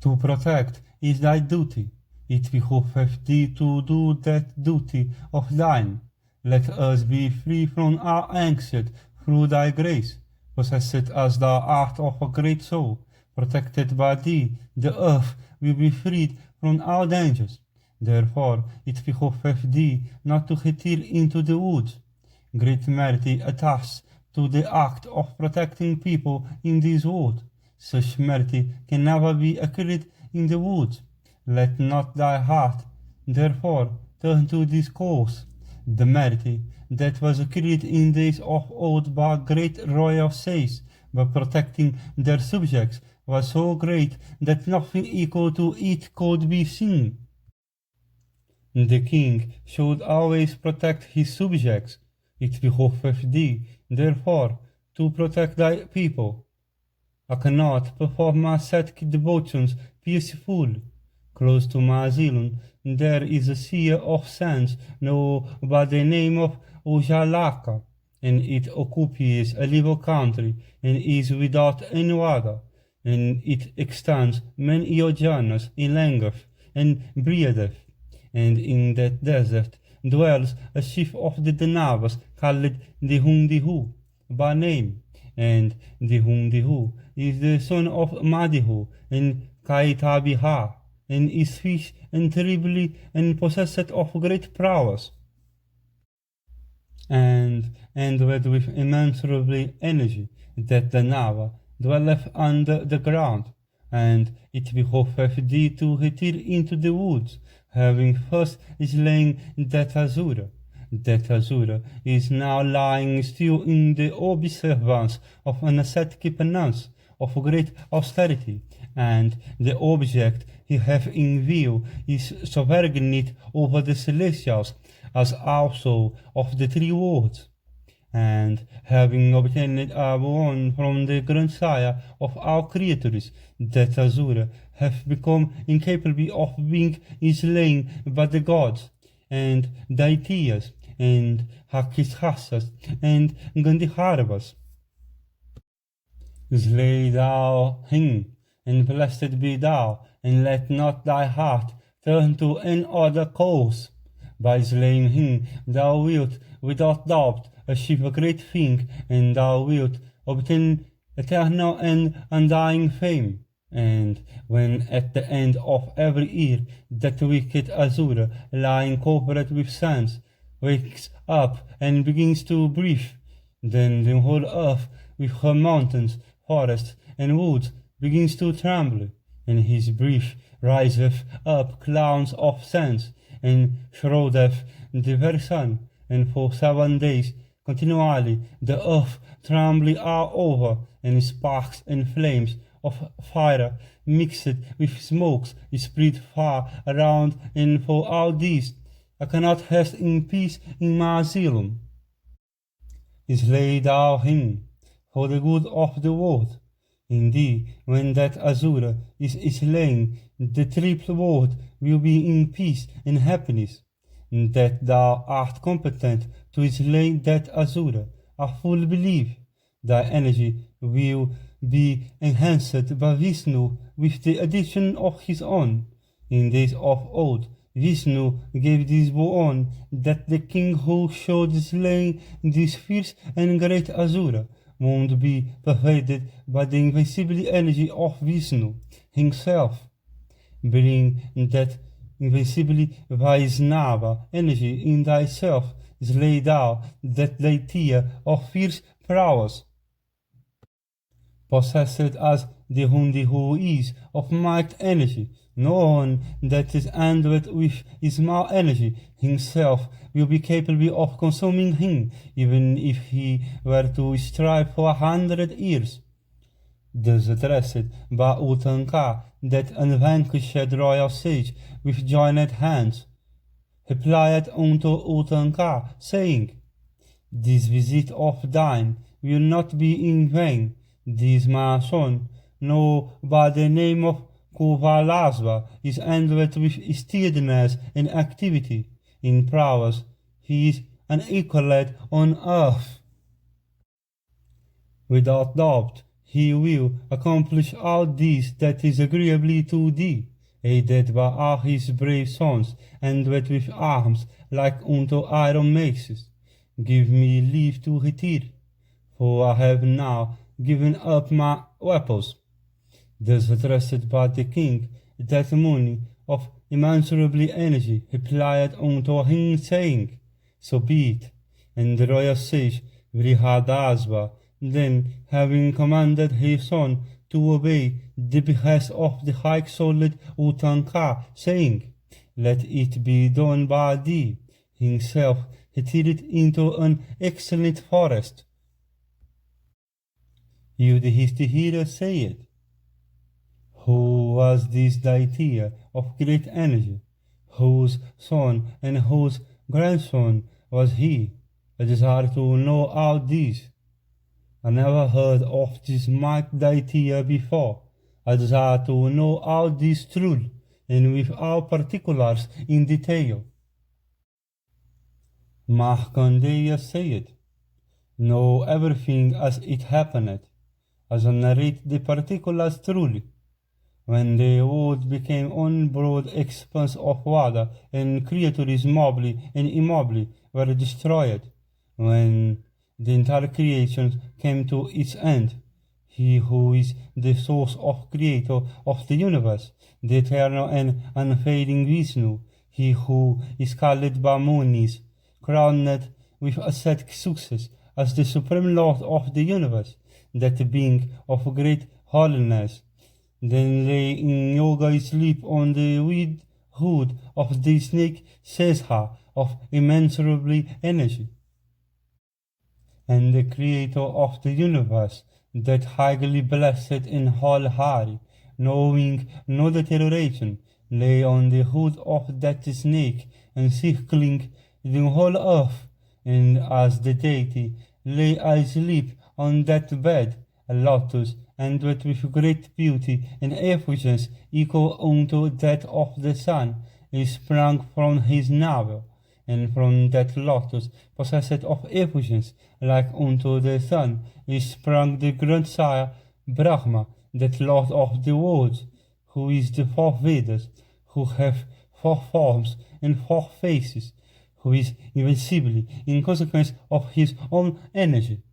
"To protect is thy duty. It behoveth thee to do that duty of thine. Let us be free from our anxiety through thy grace. Possessed as thou art of a great soul, protected by thee, the earth will be freed from all dangers. Therefore it behoveth thee not to retire into the woods. Great merit attaches to the act of protecting people in this world. Such merit can never be acquired in the woods. Let not thy heart, therefore, turn to this course. The merit that was acquired in days of old by great royal sages by protecting their subjects was so great that nothing equal to it could be seen. The king should always protect his subjects. It behoveth thee, therefore, to protect thy people. I cannot perform my ascetic devotions peacefully. Close to my asylum there is a sea of sands known by the name of Ojalaka, and it occupies a level country and is without any water, and it extends many yojanas in length and breadth, and in that desert dwells a chief of the Danavas called the Hundihu by name, and the Hundihu is the son of Madihu and Kaitabiha, and is fierce and terribly and possessed of great prowess, and endowed with immeasurable energy, that the Nava dwelleth under the ground, and it behoveth thee to retire into the woods, having first slain that Asura. That Asura is now lying still in the observance of an ascetic penance of great austerity, and the object he hath in view is sovereignty over the celestials, as also of the three worlds. And having obtained a boon from the grandsire of all creatures, that Asura hath become incapable of being slain by the gods, and Daitiyas, and Hakishasas, and Gandhiharvas. Slay thou him, and blessed be thou, and let not thy heart turn to any other course. By slaying him thou wilt without doubt achieve a great thing, and thou wilt obtain eternal and undying fame. And when at the end of every year that wicked Asura, lying covered with sands, wakes up and begins to breathe, then the whole earth with her mountains, forests, and woods begins to tremble, and his breath riseth up clouds of sands, and shroudeth the very sun, and for 7 days continually the earth trembleth all over, and sparks and flames of fire mixed with smokes spread far around, and for all this I cannot rest in peace in my asylum. Slay thou him, for the good of the world. Indeed, when that Asura is slain, the triple world will be in peace and happiness. That thou art competent to slay that Asura, I fully believe. Thy energy will be enhanced by Vishnu with the addition of his own. In days of old, Vishnu gave this boon that the king who should slay this fierce and great Asura would be pervaded by the invincible energy of Vishnu himself. Bring that invincible Vaisnava energy in thyself, slay thou that Daitya of fierce prowess, possessed as the Hundi who is of might energy, no one that is endowed with small energy himself will be capable of consuming him, even if he were to strive for 100 years. Thus addressed by Utanka, that unvanquished royal sage, with joined hands, replied unto Utanka, saying, This visit of thine will not be in vain. This my son, known by the name of Kuvalasva, is endowed with steadiness and activity. In prowess he is unequalled on earth. Without doubt, he will accomplish all this that is agreeably to thee, aided by all his brave sons, endowed with arms like unto iron maces. Give me leave to retire, for I have now given up my weapons. Thus addressed by the king, that Muni of immeasurable energy replied unto him, saying, So be it. And the royal sage Vrihadasva, then having commanded his son to obey the behest of the high-souled Utanka, saying, Let it be done by thee, himself retired into an excellent forest. Yudhishthira said, Who was this deity of great energy? Whose son and whose grandson was he? I desire to know all this. I never heard of this mighty deity before. I desire to know all this truly, and with all particulars in detail. Markandeya said, Know everything as it happened, as I narrate the particulars truly. When the world became one broad expanse of water, and creatures mobile and immobile were destroyed, when the entire creation came to its end, he who is the source of creator of the universe, the eternal and unfading Vishnu, he who is called by Munis, crowned with ascetic success as the supreme lord of the universe, that being of great holiness, then lay in yoga sleep on the wide hood of the snake Sesha of immeasurable energy. And the creator of the universe, that highly blessed and holy, knowing no deterioration, lay on the hood of that snake, encircling the whole earth, and as the deity lay asleep on that bed, a lotus, endowed with great beauty and effulgence equal unto that of the sun, sprang from his navel, and from that lotus, possessed of effulgence like unto the sun, sprang the grandsire Brahma, that lord of the worlds, who is the four Vedas, who hath 4 forms and 4 faces, who is invincible in consequence of his own energy,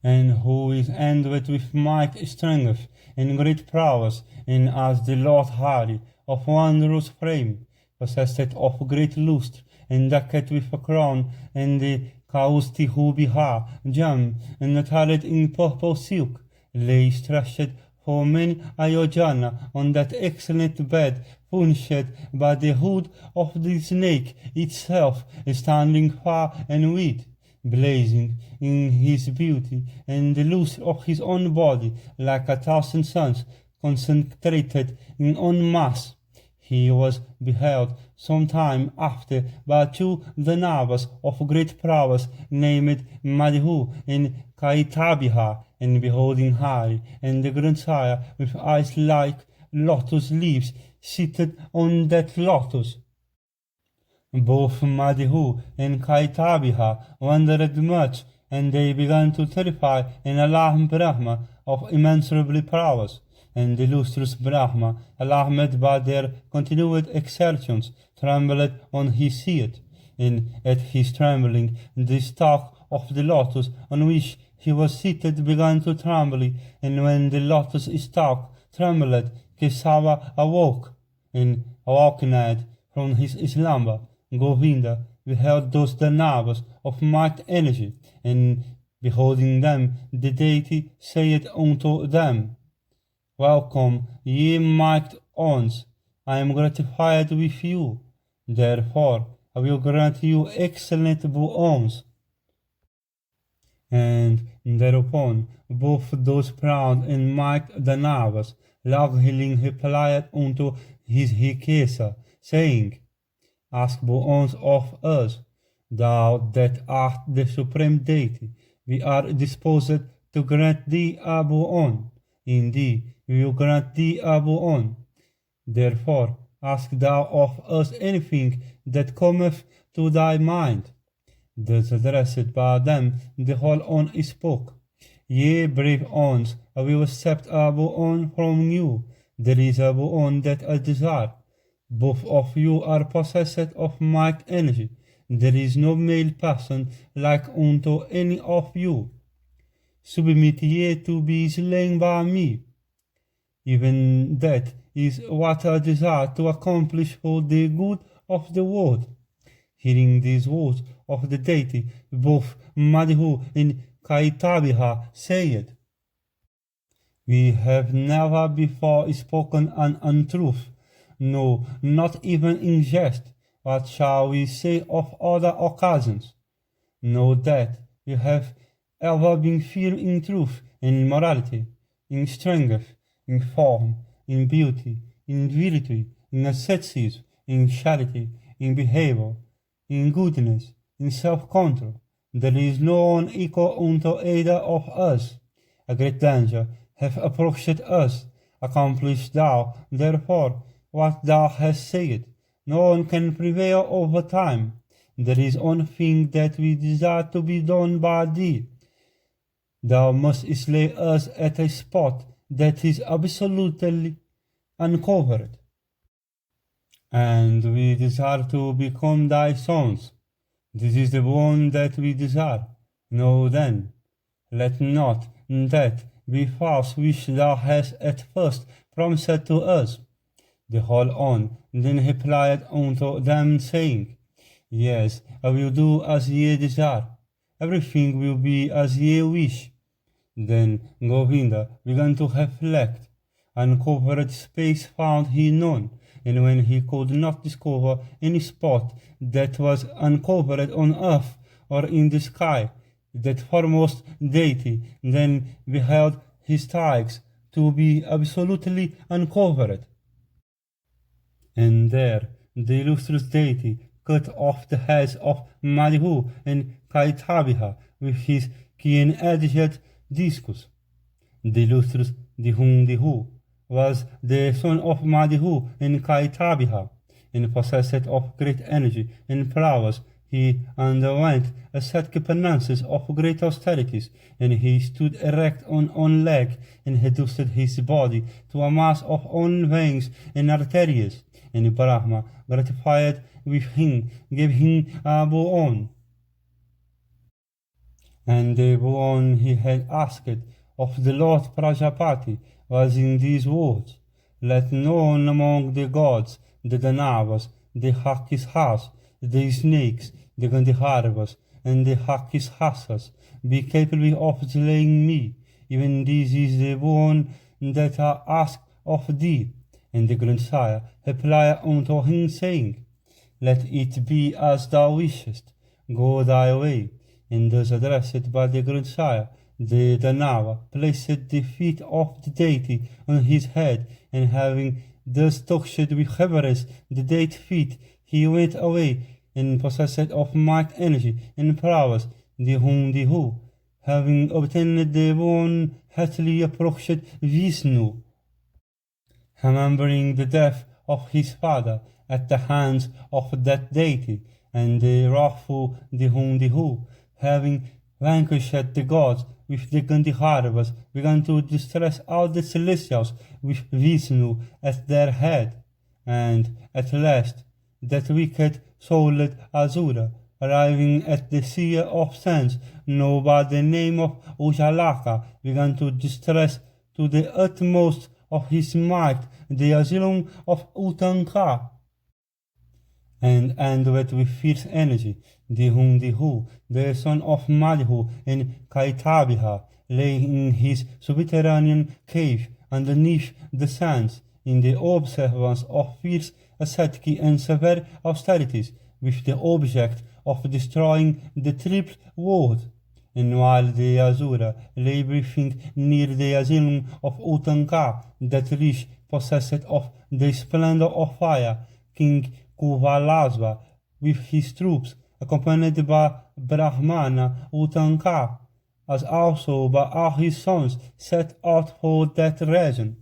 and who is endowed with might, strength, and great prowess, and as the Lord Hari, of wondrous frame, possessed of great lustre, and decked with a crown, and the Kausti Hubiha gem, and attired in purple silk, lay stretched for many ayojana on that excellent bed, furnished by the hood of the snake itself, standing far and wide, blazing in his beauty, and the lustre of his own body, like 1,000 suns concentrated in one mass. He was beheld some time after by 2 Danavas of great prowess, named Madhu and Kaitabiha, and beholding Hari, and the grandsire with eyes like lotus leaves, seated on that lotus. Both Madhu and Kaitabiha wondered much, and they began to terrify and alarm Brahma of immeasurable prowess. And the illustrious Brahma, alarmed by their continued exertions, trembled on his seat, and at his trembling the stalk of the lotus on which he was seated began to tremble, and when the lotus stalk trembled, Kesava awoke, and awakened from his slumber, Govinda beheld those Danavas of might energy, and beholding them, the deity said unto them, Welcome, ye mighty ones. I am gratified with you. Therefore, I will grant you excellent boons. And thereupon both those proud and mighty Danavas laghiling replied unto his riqueza, saying, Ask boons of us, thou that art the supreme deity. We are disposed to grant thee a boon. Indeed, we will grant thee a boon. Therefore, ask thou of us anything that cometh to thy mind. Thus addressed by them, the whole on spoke. Ye brave ones, I will accept a boon from you. There is a boon that I desire. Both of you are possessed of might energy. There is no male person like unto any of you. Submit ye to be slain by me. Even that is what I desire to accomplish for the good of the world. Hearing these words of the deity, both Madhu and Kaitabiha said, We have never before spoken an untruth, no, not even in jest. What shall we say of other occasions? Know that you have ever been firm in truth and in morality, in strength, in form, in beauty, in virtue, in asceticism, in charity, in behavior, in goodness, in self-control. There is no one equal unto either of us. A great danger hath approached us. Accomplish thou, therefore, what thou hast said. No one can prevail over time. There is one thing that we desire to be done by thee. Thou must slay us at a spot that is absolutely uncovered. And we desire to become thy sons. This is the one that we desire. Know then, let not that be false which thou hast at first promised to us. The whole on then replied unto them, saying, Yes, I will do as ye desire. Everything will be as ye wish. Then Govinda began to reflect. Uncovered space found he none, and when he could not discover any spot that was uncovered on earth or in the sky, that foremost deity then beheld his styles to be absolutely uncovered. And there the illustrious deity cut off the heads of Madhu and Kaitabiha with his keen-edged discus. The illustrious Dihu was the son of Madhu and Kaitabiha, and possessed of great energy and prowess. He underwent ascetic penances of great austerities, and he stood erect on one leg, and reduced his body to a mass of own veins and arteries. And Brahma, gratified with him, gave him a boon. And the boon he had asked of the Lord Prajapati was in these words, Let no one among the gods, the Danavas, the Hakishas, the snakes, the Gandharvas, and the Hakishasas be capable of slaying me. Even this is the boon that I ask of thee. And the grandsire replied unto him, saying, Let it be as thou wishest. Go thy way. And thus addressed by the grandsire, the Danava placed the feet of the deity on his head, and having thus touched with reverence the deity's feet, he went away, and possessed of might, energy, and prowess, Dihu, having obtained the boon, happily approached Vishnu. Remembering the death of his father at the hands of that deity, and the wrathful Dihu, having vanquished the gods with the Gandharvas, began to distress all the celestials with Vishnu at their head. And at last, that wicked-souled Asura, arriving at the sea of sands, known by the name of Ujalaka, began to distress to the utmost of his might the asylum of Utanka. And with fierce energy, Dihu, the son of Madhu and Kaitabiha, lay in his subterranean cave underneath the sands, in the observance of fierce ascetic and severe austerities, with the object of destroying the triple world. And while the Asura lay breathing near the asylum of Utanka, that rich possessed of the splendor of fire, King Kuvalasva, with his troops, accompanied by Brahmana Utanka, as also by all his sons, set out for that region.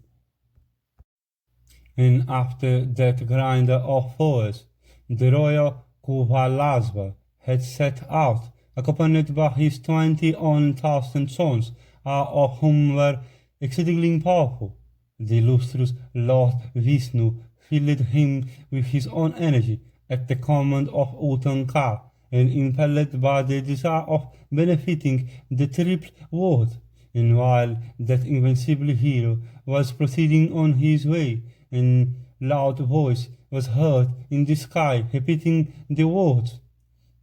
And after that grinder of foes, the royal Kuvalasva had set out, accompanied by his 21,000 sons, all of whom were exceedingly powerful. The illustrious Lord Vishnu filled him with his own energy at the command of Utanka, and impelled by the desire of benefiting the triple world. And while that invincible hero was proceeding on his way, a loud voice was heard in the sky repeating the words,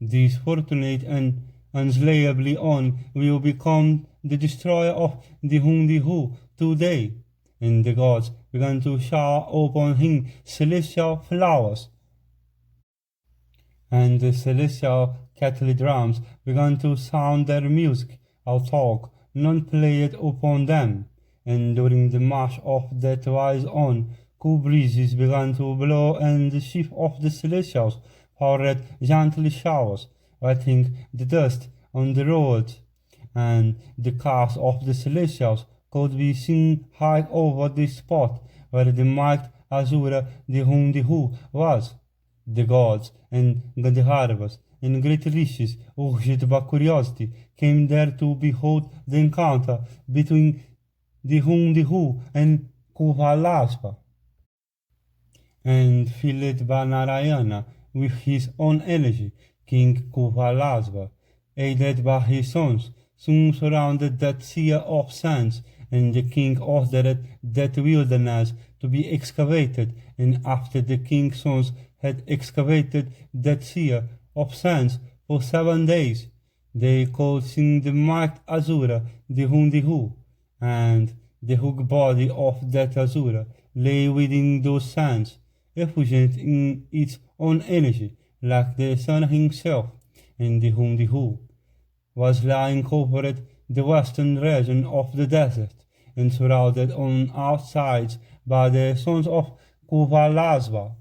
"This fortunate and unslayable one will become the destroyer of the Hundihu today." And the gods began to shower upon him celestial flowers. And the celestial kettle drums began to sound their music, although none played upon them. And during the march of that wise on, cool breezes began to blow, and the chief of the celestials poured gentle showers, wetting the dust on the road, and the cars of the celestials could be seen high over the spot where the mighty Asura the Hundihu was. The gods and Gandharvas in great riches, urged by curiosity, came there to behold the encounter between the Hundihu and Kuvalasva. And filled by Narayana with his own energy, King Kuvalasva, aided by his sons, soon surrounded that sea of sands, and the king ordered that wilderness to be excavated, and after the king's sons had excavated that sea of sands for 7 days, they could see the mighty Asura, the Hundihu, and the whole body of that Asura lay within those sands, effulgent in its own energy, like the sun himself, and the Hundihu was lying covered the western region of the desert, and surrounded on all sides by the sons of Kuvalasva.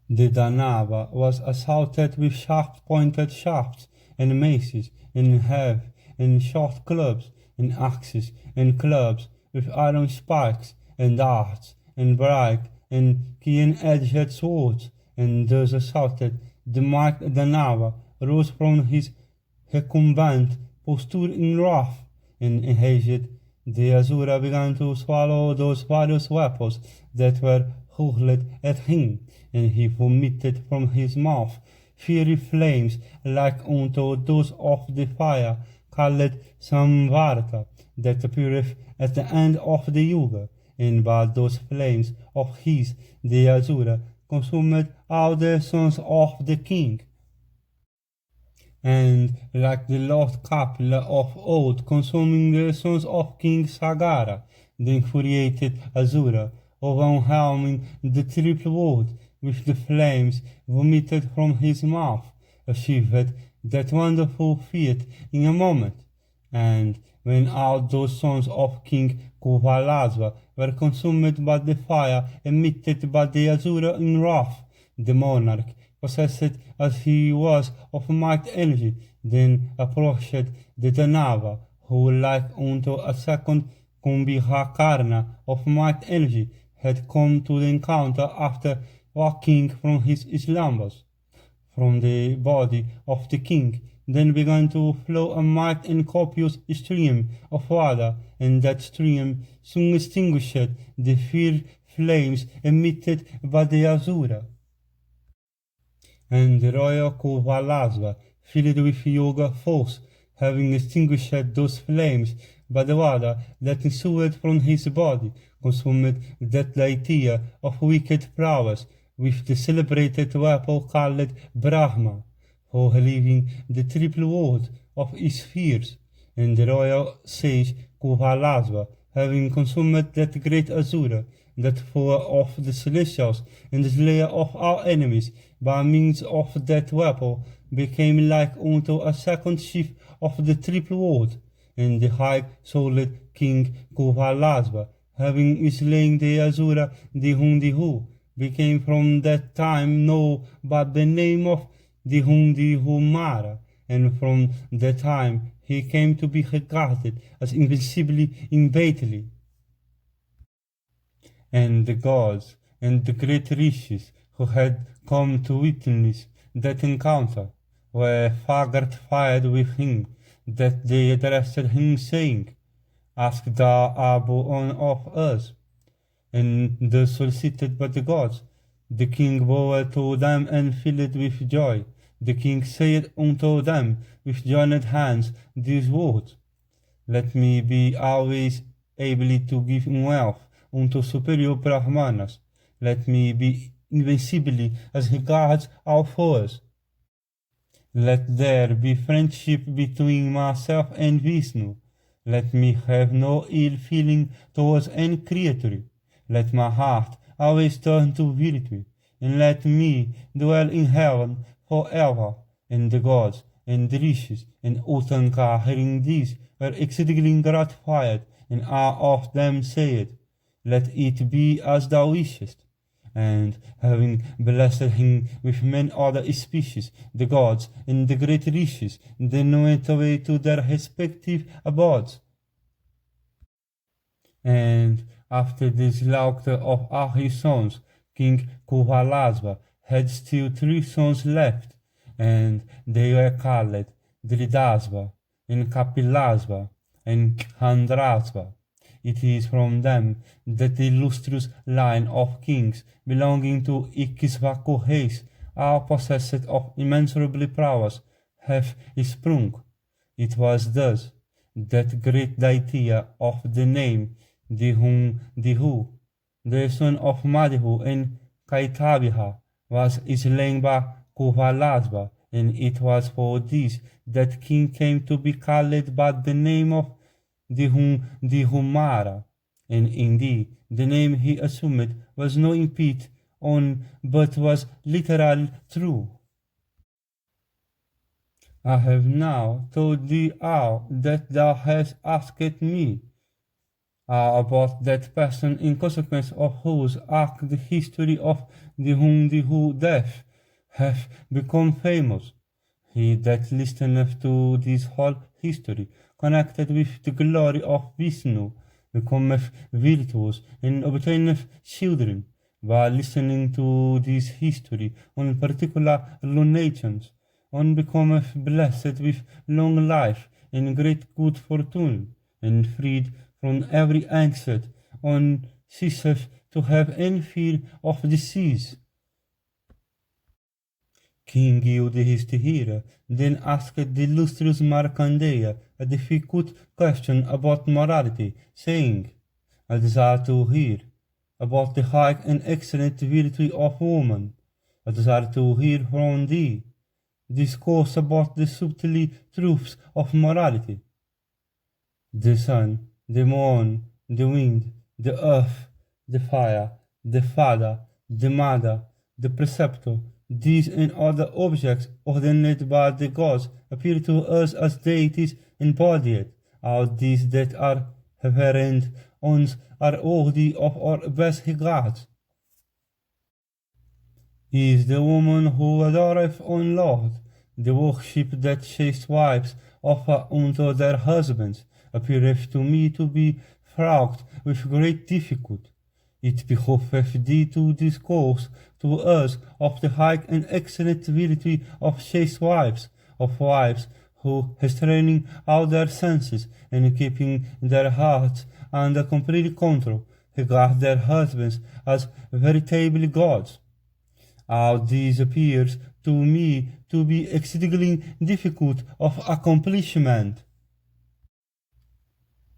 The Danava was assaulted with sharp-pointed shafts, and maces, and heavy and short clubs, and axes, and clubs, with iron spikes, and darts, and bright and keen-edged swords, and thus assaulted, the mighty Danava rose from his recumbent posture in wrath, and enraged, the Asura began to swallow those various weapons that were hurled at him, and he vomited from his mouth fiery flames like unto those of the fire called Samvarta, that appeareth at the end of the Yuga, and by those flames of his the Asura consumed all the sons of the king. And like the lost Kapila of old consuming the sons of King Sagara, the infuriated Asura, overwhelming the triple world with the flames vomited from his mouth, achieved that wonderful feat in a moment. And when all those sons of King Kuvalasva were consumed by the fire emitted by the Asura in wrath, the monarch, possessed as he was of mighty energy, then approached the Danava, who like unto a second Kumbhakarna of mighty energy had come to the encounter after waking from his slumbers. From the body of the king then began to flow a mighty and copious stream of water, and that stream soon extinguished the fierce flames emitted by the Asura. And the royal Kuvalasva, filled with yoga force, having extinguished those flames by the water that ensued from his body, consumed that deity of wicked prowess with the celebrated weapon called Brahma, for relieving the triple world of its fears. And the royal sage Kuvalasva, having consumed that great Azura, that foe of the Celestials, and the slayer of our enemies, by means of that weapon, became like unto a second chief of the triple world, and the high-souled king Kuvalasva, having slain the Azura, the Hundihu, became from that time known by the name of the Hundihumara, and from that time he came to be regarded as invincibly inbately. And the gods and the great rishis who had come to witness that encounter were far gratified with him, that they addressed him saying, "Ask thou Abu-on of us." And thus solicited by the gods, the king bowed to them and filled with joy. The king said unto them with joined hands these words, "Let me be always able to give wealth unto superior Brahmanas. Let me be invincibly as regards our foes. Let there be friendship between myself and Vishnu. Let me have no ill feeling towards any creature. Let my heart always turn to virtue, and let me dwell in heaven forever." And the gods and the rishis and Utanka hearing this were exceedingly gratified, and all of them said, "Let it be as thou wishest." And having blessed him with many other species, the gods and the great rishis then went away to their respective abodes. And after the slaughter of all his sons, King Kuvalasva had still 3 sons left, and they were called Dridasva, and Kapilasva, and Khandrasva. It is from them that the illustrious line of kings belonging to Ikshvaku race, all possessed of immeasurable prowess, have sprung. It was thus that great Daitya of the name Dihu, the son of Madhu and Kaitabiha, was slain by Kuvalasva, and it was for this that king came to be called by the name of Dihumara, and indeed the name he assumed was no impede on, but was literally true. I have now told thee all that thou hast asked me, about that person in consequence of whose arc the history of the Hundihu death hath become famous. He that listeneth to this whole history, connected with the glory of Vishnu, becometh virtuous and obtaineth children. By listening to this history on particular lunations, one becometh blessed with long life and great good fortune, and freed from every anxiety, one ceaseth to have any fear of disease. King Yudhishthira then asked the illustrious Markandeya a difficult question about morality, saying, "I desire to hear about the high and excellent virtue of woman. I desire to hear from thee discourse about the subtle truths of morality. The sun, the moon, the wind, the earth, the fire, the father, the mother, the preceptor, these and other objects ordained by the gods appear to us as deities embodied. All these that are reverend ones are worthy of our best regards. Is the woman who adoreth on Lord, the worship that chaste wives offer unto their husbands, appeareth to me to be fraught with great difficulty. It behoveth thee to discourse to us of the high and excellent virtue of chaste wives, of wives who, restraining all their senses and keeping their hearts under complete control, regard their husbands as veritable gods. All this appears to me to be exceedingly difficult of accomplishment.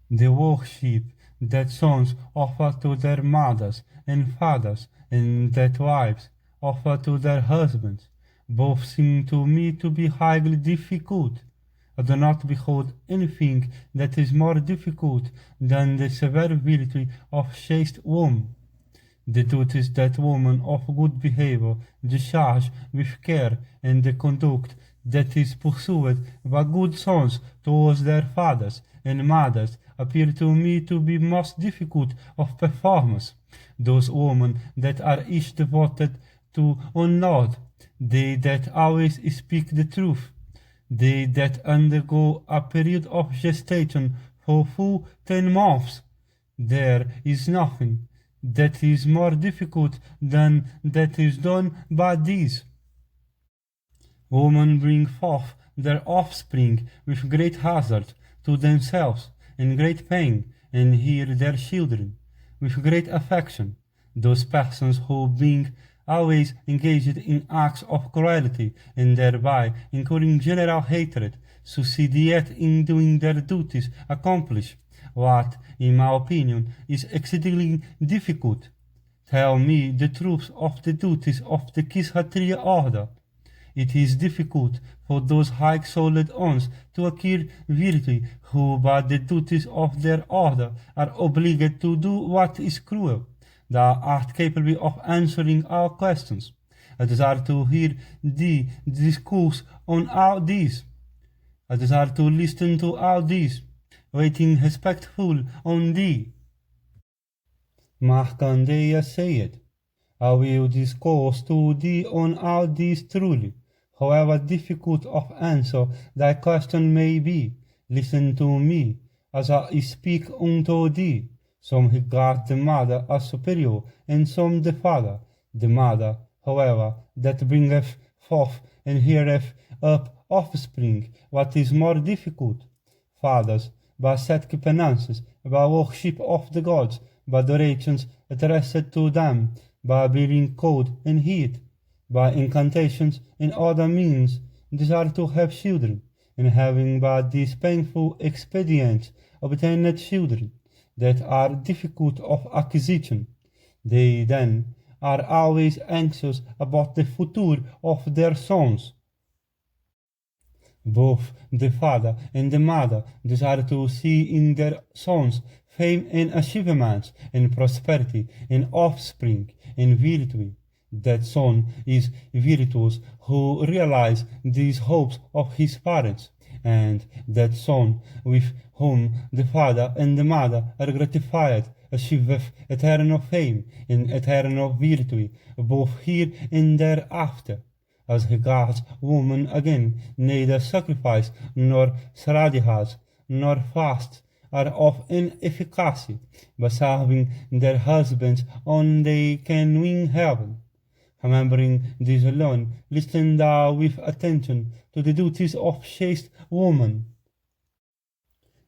The worship that sons offer to their mothers and fathers, and that wives offer to their husbands, both seem to me to be highly difficult. I do not behold anything that is more difficult than the severity of chaste woman. The duties that women of good behavior discharge with care, and the conduct that is pursued by good sons towards their fathers and mothers appear to me to be most difficult of performance. Those women that are each devoted to one Lord, they that always speak the truth, they that undergo a period of gestation for full 10 months, there is nothing that is more difficult than that is done by these. Women bring forth their offspring with great hazard to themselves and great pain, and hear their children with great affection. Those persons who, being always engaged in acts of cruelty, and thereby incurring general hatred, succeed yet in doing their duties accomplish what, in my opinion, is exceedingly difficult. Tell me the truth of the duties of the Kshatriya order. It is difficult for those high-souled ones to acquire virtue who by the duties of their order are obliged to do what is cruel. Thou art capable of answering our questions. I desire to hear thee discourse on all these. I desire to listen to all these, waiting respectful on thee. Markandeya said, I will discourse to thee on all these truly. However difficult of answer thy question may be, listen to me, as I speak unto thee. Some regard the mother as superior, and some the father. The mother, however, that bringeth forth and reareth up offspring, what is more difficult? Fathers, by ascetic penances, by worship of the gods, by adorations addressed to them, by bearing cold and heat, by incantations and other means, desire to have children, and having by these painful expedients obtained children that are difficult of acquisition, they then are always anxious about the future of their sons. Both the father and the mother desire to see in their sons fame and achievements, and prosperity, and offspring, and virtue. That son is virtuous who realizes these hopes of his parents, and that son with whom the father and the mother are gratified achieveth eternal fame and eternal virtue, both here and thereafter. As regards women again, neither sacrifice nor sradhas nor fasts are of inefficacy, but serving their husbands only they can win heaven. Remembering this alone, listen thou with attention to the duties of chaste woman.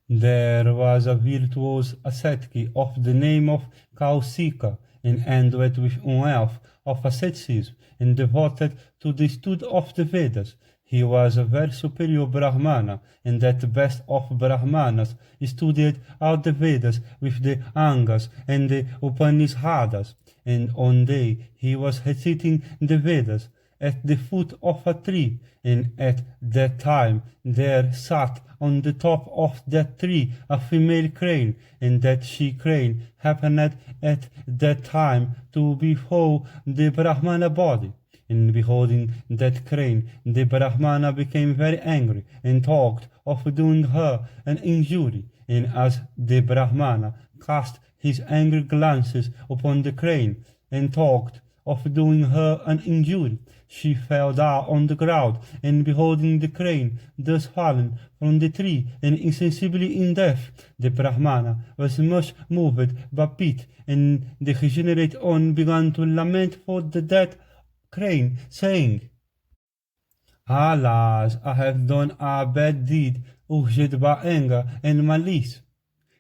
There was a virtuous ascetic of the name of Kausika, and endowed with an wealth of asceticism, and devoted to the study of the Vedas. He was a very superior Brahmana, and that best of Brahmanas studied all the Vedas with the Angas and the Upanishads, and one day he was reciting the Vedas at the foot of a tree, and at that time there sat on the top of that tree a female crane, and that she crane happened at that time to behold the Brahmana body. And beholding that crane, the Brahmana became very angry, and talked of doing her an injury. And as the Brahmana cast his angry glances upon the crane, and talked of doing her an injury, she fell down on the ground, and beholding the crane thus fallen from the tree and insensibly in death, the Brahmana was much moved by pity, and the regenerate one began to lament for the dead crane, saying, Alas, I have done a bad deed, urged by anger and malice.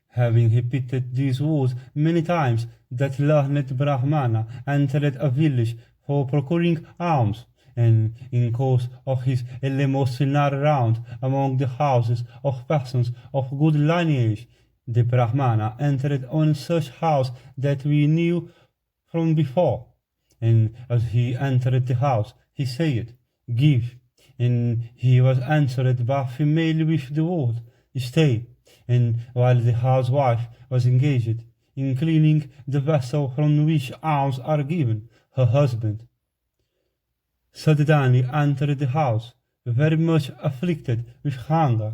Having repeated these words many times, that learned Brahmana entered a village for procuring alms, and in course of his eleemosynary round among the houses of persons of good lineage, the Brahmana entered on such house that we knew from before. And as he entered the house, he said, Give, and he was answered by a female with the word, stay, and while the housewife was engaged in cleaning the vessel from which alms are given, her husband suddenly entered the house, very much afflicted with hunger.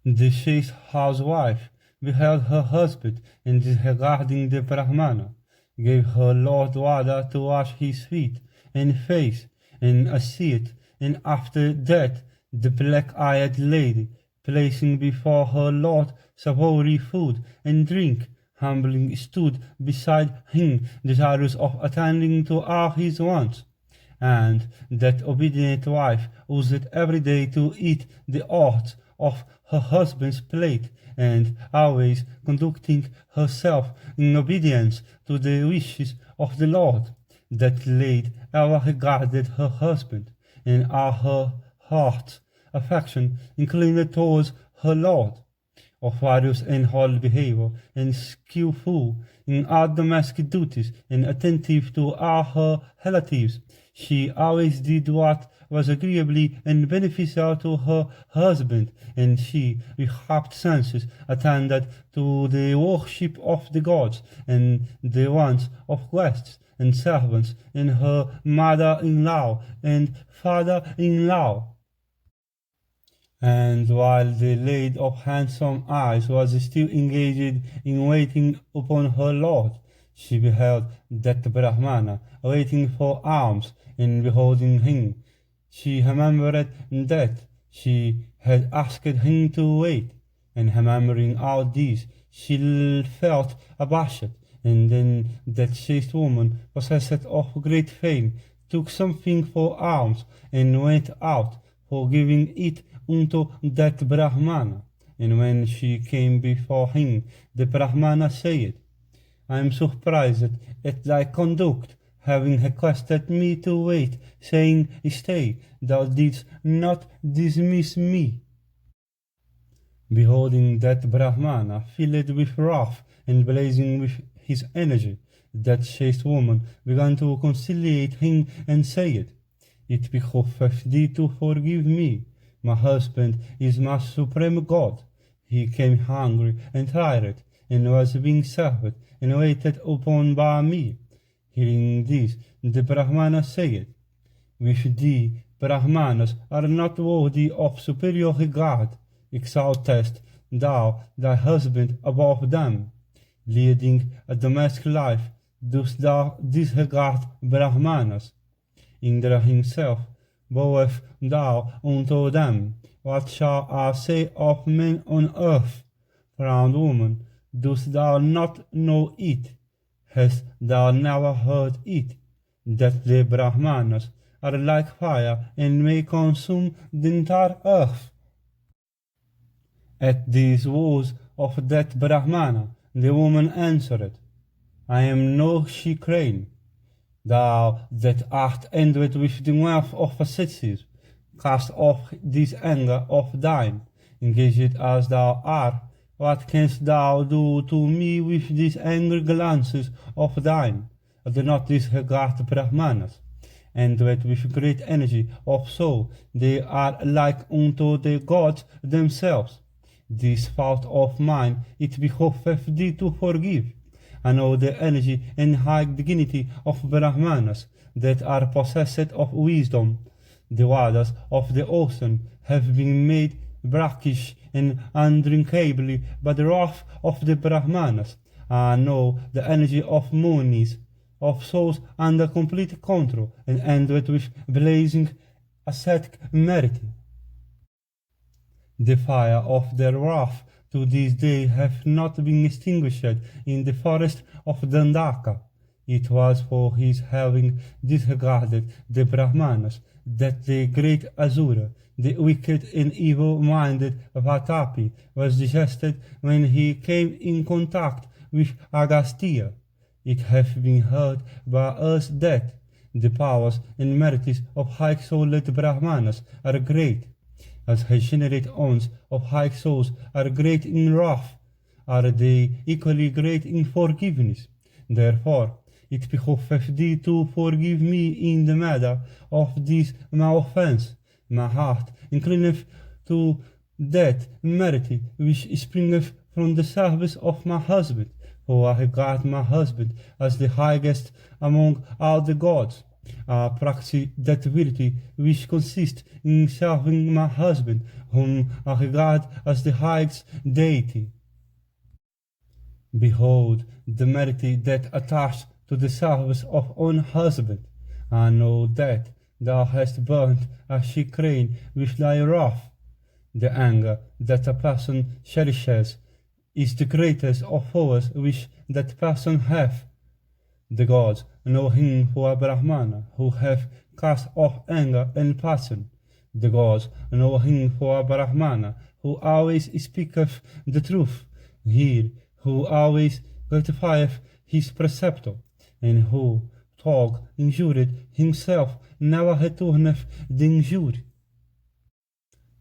The chaste housewife beheld her husband, and disregarding the Brahmana, gave her lord water to wash his feet and face, and a seat, and after that the black-eyed lady, placing before her lord savory food and drink, humbly stood beside him, desirous of attending to all his wants. And that obedient wife used every day to eat the orts of her husband's plate, and always conducting herself in obedience to the wishes of the Lord. That lady ever regarded her husband, and all her heart's affection inclined towards her Lord. Of various and holy behavior, and skillful in all domestic duties, and attentive to all her relatives, she always did what was agreeably and beneficial to her husband, and she, with rapt senses, attended to the worship of the gods, and the wants of guests and servants, and her mother-in-law and father-in-law. And while the lady of handsome eyes was still engaged in waiting upon her lord, she beheld that Brahmana waiting for alms, and beholding him, she remembered that she had asked him to wait, and remembering all this, she felt abashed, and then that chaste woman, possessed of great fame, took something for alms, and went out, for giving it unto that Brahmana. And when she came before him, the Brahmana said, I am surprised at thy conduct, having requested me to wait, saying, stay, thou didst not dismiss me. Beholding that Brahmana, filled with wrath and blazing with his energy, that chaste woman began to conciliate him and said, it behoveth thee to forgive me. My husband is my supreme God. He came hungry and tired, and was being served and waited upon by me. Hearing this, the Brahmana said, with thee, Brahmanas are not worthy of superior regard. Exaltest thou thy husband above them. Leading a domestic life, dost thou disregard Brahmanas. Indra himself boweth thou unto them. What shall I say of men on earth? Proud woman, dost thou not know it? Hast thou never heard it? That the Brahmanas are like fire, and may consume the entire earth. At these words of that Brahmana, the woman answered, I am no she-crane. Thou that art endowed with the wealth of facilities, cast off this anger of thine. Engaged as thou art, what canst thou do to me with these angry glances of thine? I do not disregard Brahmanas, endowed with great energy of soul, they are like unto the gods themselves. This fault of mine it behoveth thee to forgive. I know the energy and high dignity of Brahmanas that are possessed of wisdom. The waters of the ocean have been made brackish and undrinkable by the wrath of the Brahmanas. I know the energy of Munis, of souls under complete control and endowed with blazing ascetic merit. The fire of their wrath to this day hath not been extinguished in the forest of Dandaka. It was for his having disregarded the Brahmanas that the great Asura, the wicked and evil-minded Vatapi, was digested when he came in contact with Agastya. It hath been heard by us that the powers and merits of high-souled Brahmanas are great, as regenerate ones of high souls are great in wrath, are they equally great in forgiveness. Therefore, It behoveth thee to forgive me in the matter of this my offense. My heart inclineth to that mercy which springeth from the service of my husband, for I regard my husband as the highest among all the gods. I practice that virtue which consists in serving my husband, whom I regard as the highest deity. Behold the merit that attached to the service of own husband. I know that thou hast burnt a she-crane with thy wrath. The anger that a person cherishes is the greatest of foes which that person hath. The gods know him for a Brahmana who hath cast off anger and passion. The gods know him for a Brahmana who always speaketh the truth, he who always gratifieth his preceptor, and who, though injured himself, never returneth the injury.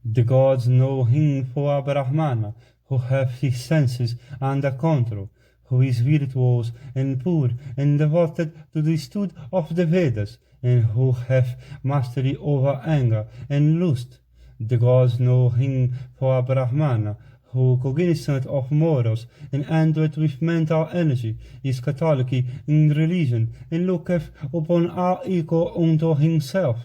The gods know him for a Brahmana who hath his senses under control, who is virtuous and pure and devoted to the study of the Vedas, and who hath mastery over anger and lust. The gods know him for a Brahmana who, cognizant of morals and endowed with mental energy, is Catholic in religion and looketh upon all equal unto himself.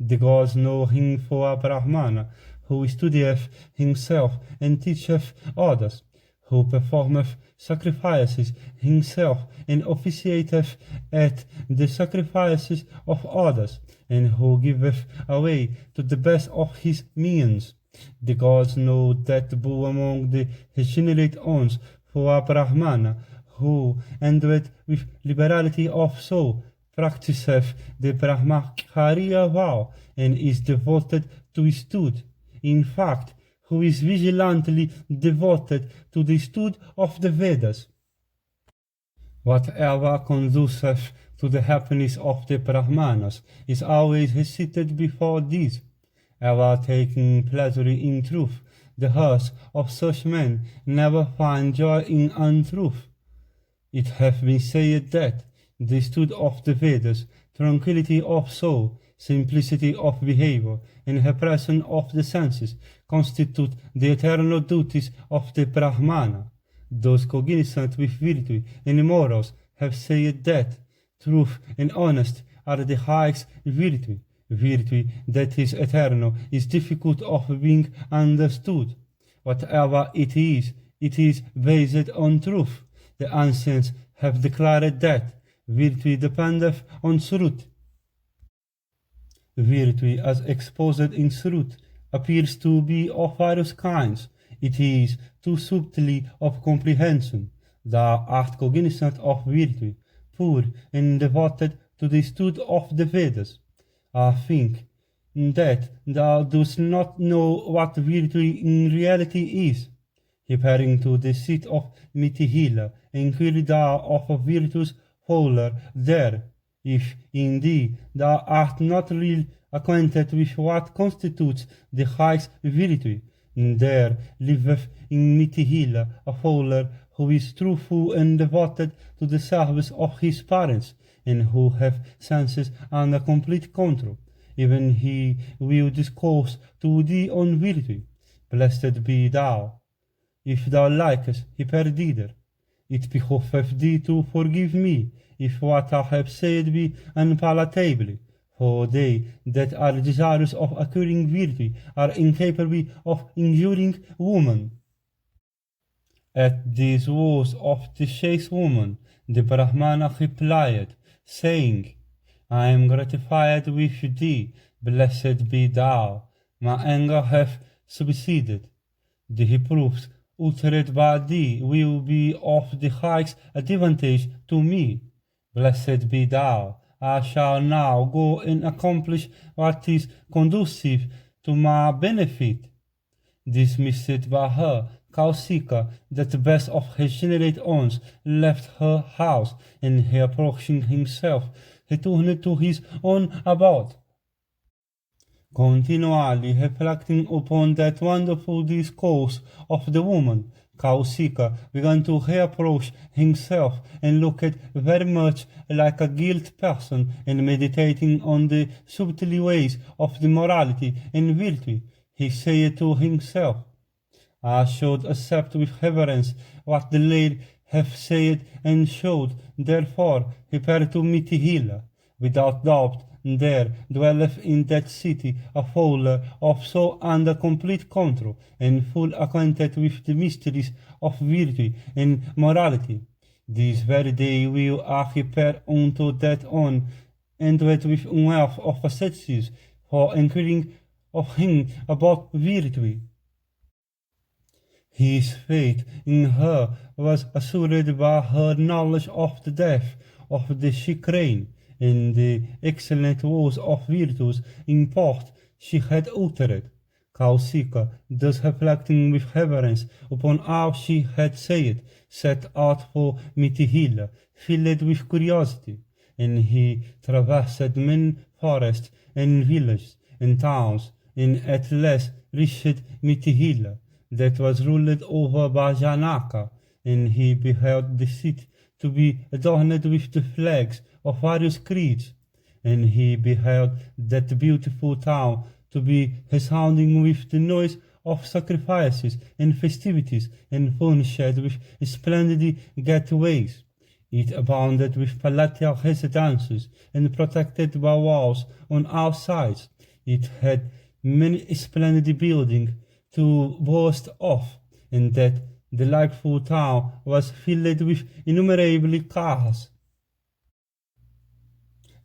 The gods know him for a Brahmana who studieth himself and teacheth others, who performeth sacrifices himself and officiateth at the sacrifices of others, and who giveth away to the best of his means. The gods know that bull among the regenerate ones for a Brahmana, who, endowed with liberality of soul, practiseth the Brahmacharya vow, and is devoted to study. In fact, who is vigilantly devoted to the study of the Vedas. Whatever conduceth to the happiness of the Brahmanas is always recited before these. Ever taking pleasure in truth, the hearts of such men never find joy in untruth. It hath been said that the study of the Vedas, tranquility of soul, simplicity of behavior, and repression of the senses constitute the eternal duties of the Brahmana. Those cognizant with virtue and morals have said that truth and honesty are the highest virtue. Virtue that is eternal is difficult of being understood. Whatever it is based on truth. The ancients have declared that virtue dependeth on truth. Virtue, as exposed in truth, appears to be of various kinds. It is too subtly of comprehension. Thou art cognizant of virtue, poor and devoted to the study of the Vedas. I think that thou dost not know what virtue in reality is. Referring to the seat of Mithila, inquire thou of virtues fowler there, if indeed thou art not really acquainted with what constitutes the highest virtue. There liveth in Mithila a fowler who is truthful and devoted to the service of his parents, and who hath senses under complete control. Even he will discourse to thee on virtue. Blessed be thou. If thou likest, hyperdider, it behoveth thee to forgive me, if what I have said be unpalatable, for they that are desirous of acquiring virtue are incapable of injuring woman. At these words of the chaste woman, the Brahmana replied, saying, I am gratified with thee, blessed be thou. My anger hath subsided. The reproofs uttered by thee will be of the highest advantage to me. Blessed be thou. I shall now go and accomplish what is conducive to my benefit. Dismissed by her, Kausika, that the best of regenerate ones, left her house, and reapproaching himself, returned to his own abode. Continually reflecting upon that wonderful discourse of the woman, Kausika began to reapproach himself and looked very much like a guilty person and meditating on the subtle ways of the morality and virtue. He said to himself, I should accept with reverence what the lady hath said and should, therefore, prepare to meet Hila. Without doubt, there dwelleth in that city a fowler of so under complete control, and full acquainted with the mysteries of virtue and morality. This very day will I prepare unto that on, and with wealth of asceticism, for inquiring of him about virtue. His faith in her was assured by her knowledge of the death of the chicane and the excellent words of virtues in part she had uttered. Kausika, thus reflecting with reverence upon all she had said, set out for Mitihila, filled with curiosity, and he traversed many forests and villages and towns, and at last reached Mitihila, that was ruled over by Janaka, and he beheld the city to be adorned with the flags of various creeds, and he beheld that beautiful town to be resounding with the noise of sacrifices and festivities, and furnished with splendid gateways. It abounded with palatial residences, and protected by walls on all sides. It had many splendid buildings to boast of, and that delightful town was filled with innumerable cars,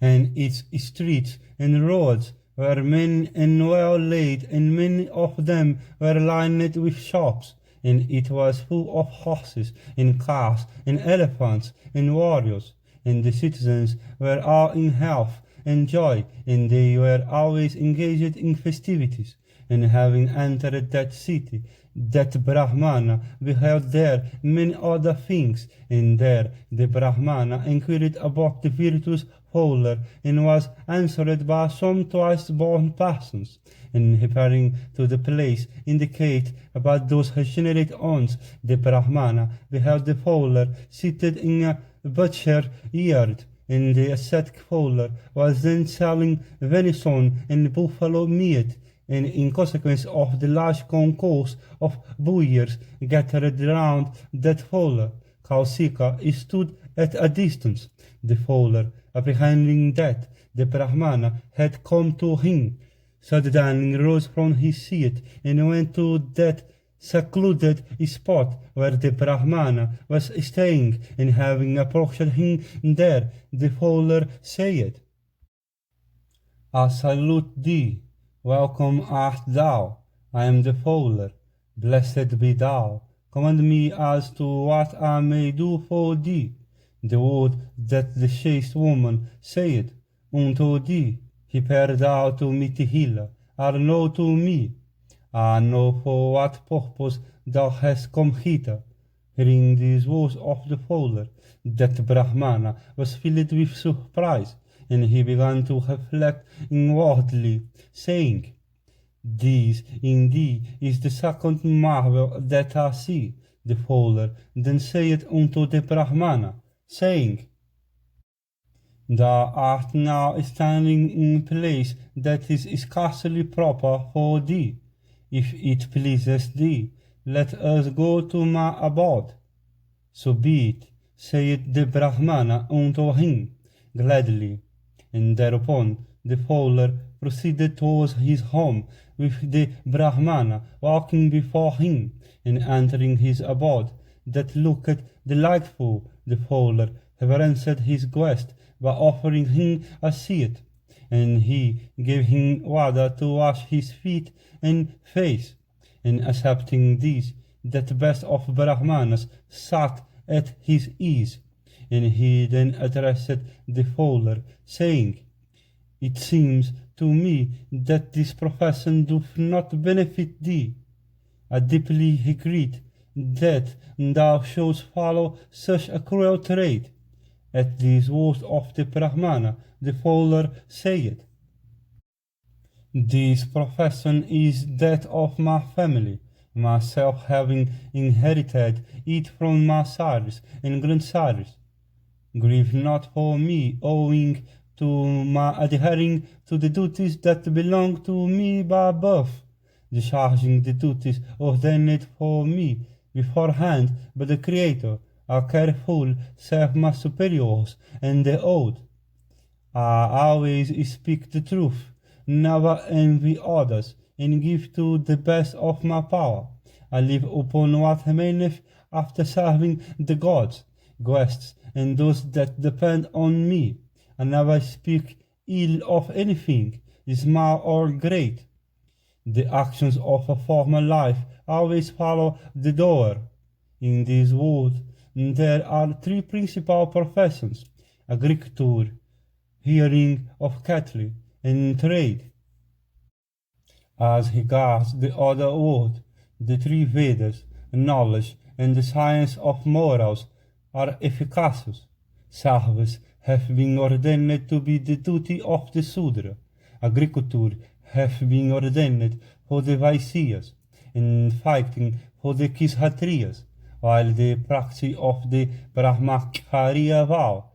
and its streets and roads were many and well laid, and many of them were lined with shops, and it was full of horses and cars and elephants and warriors, and the citizens were all in health and joy, and they were always engaged in festivities. And having entered that city, that Brahmana beheld there many other things, and there the Brahmana inquired about the virtuous fowler, and was answered by some twice-born persons. And repairing to the place indicated by those regenerate ones, the Brahmana beheld the fowler seated in a butcher yard, and the ascetic fowler was then selling venison and buffalo meat, and in consequence of the large concourse of buyers gathered round that fowler, Kausika stood at a distance. The fowler, apprehending that the Brahmana had come to him, suddenly rose from his seat and went to that secluded spot where the Brahmana was staying, and having approached him there, the fowler said, I salute thee. Welcome art thou. I am the fowler. Blessed be thou. Command me as to what I may do for thee. The word that the chaste woman said unto thee, prepare thou to meet Hila, are known to me. I know for what purpose thou hast come hither. Hearing these words of the fowler, that Brahmana was filled with surprise, and he began to reflect inwardly, saying, This indeed is the second marvel that I see. The fowler then said unto the Brahmana, saying, Thou art now standing in a place that is scarcely proper for thee. If it pleases thee, let us go to my abode. So be it, said the Brahmana unto him, gladly. And thereupon the fowler proceeded towards his home, with the Brahmana walking before him, and entering his abode, that looked delightful. The fowler reverenced his guest by offering him a seat, and he gave him water to wash his feet and face, and accepting this, that best of Brahmanas sat at his ease, and he then addressed the fowler, saying, It seems to me that this profession doth not benefit thee. I deeply regret that thou shouldst follow such a cruel trade. At these words of the Brahmana, the fowler said, This profession is that of my family. myself having inherited it from my sires and grandsires. Grieve not for me, owing to my adhering to the duties that belong to me by birth, discharging the duties ordained for me beforehand by the Creator. I careful serve my superiors and the old. I always speak the truth, never envy others, and give to the best of my power. I live upon what remaineth after serving the gods, guests, and those that depend on me. I never speak ill of anything, small or great. The actions of a former life always follow the doer. In this world there are three principal professions: agriculture, rearing of cattle, and trade. As regards the other world, the three Vedas, knowledge, and the science of morals are efficacious. Service have been ordained to be the duty of the Sudra. Agriculture have been ordained for the Vaisyas, and fighting for the Kshatriyas, while the practice of the Brahmacharya vow,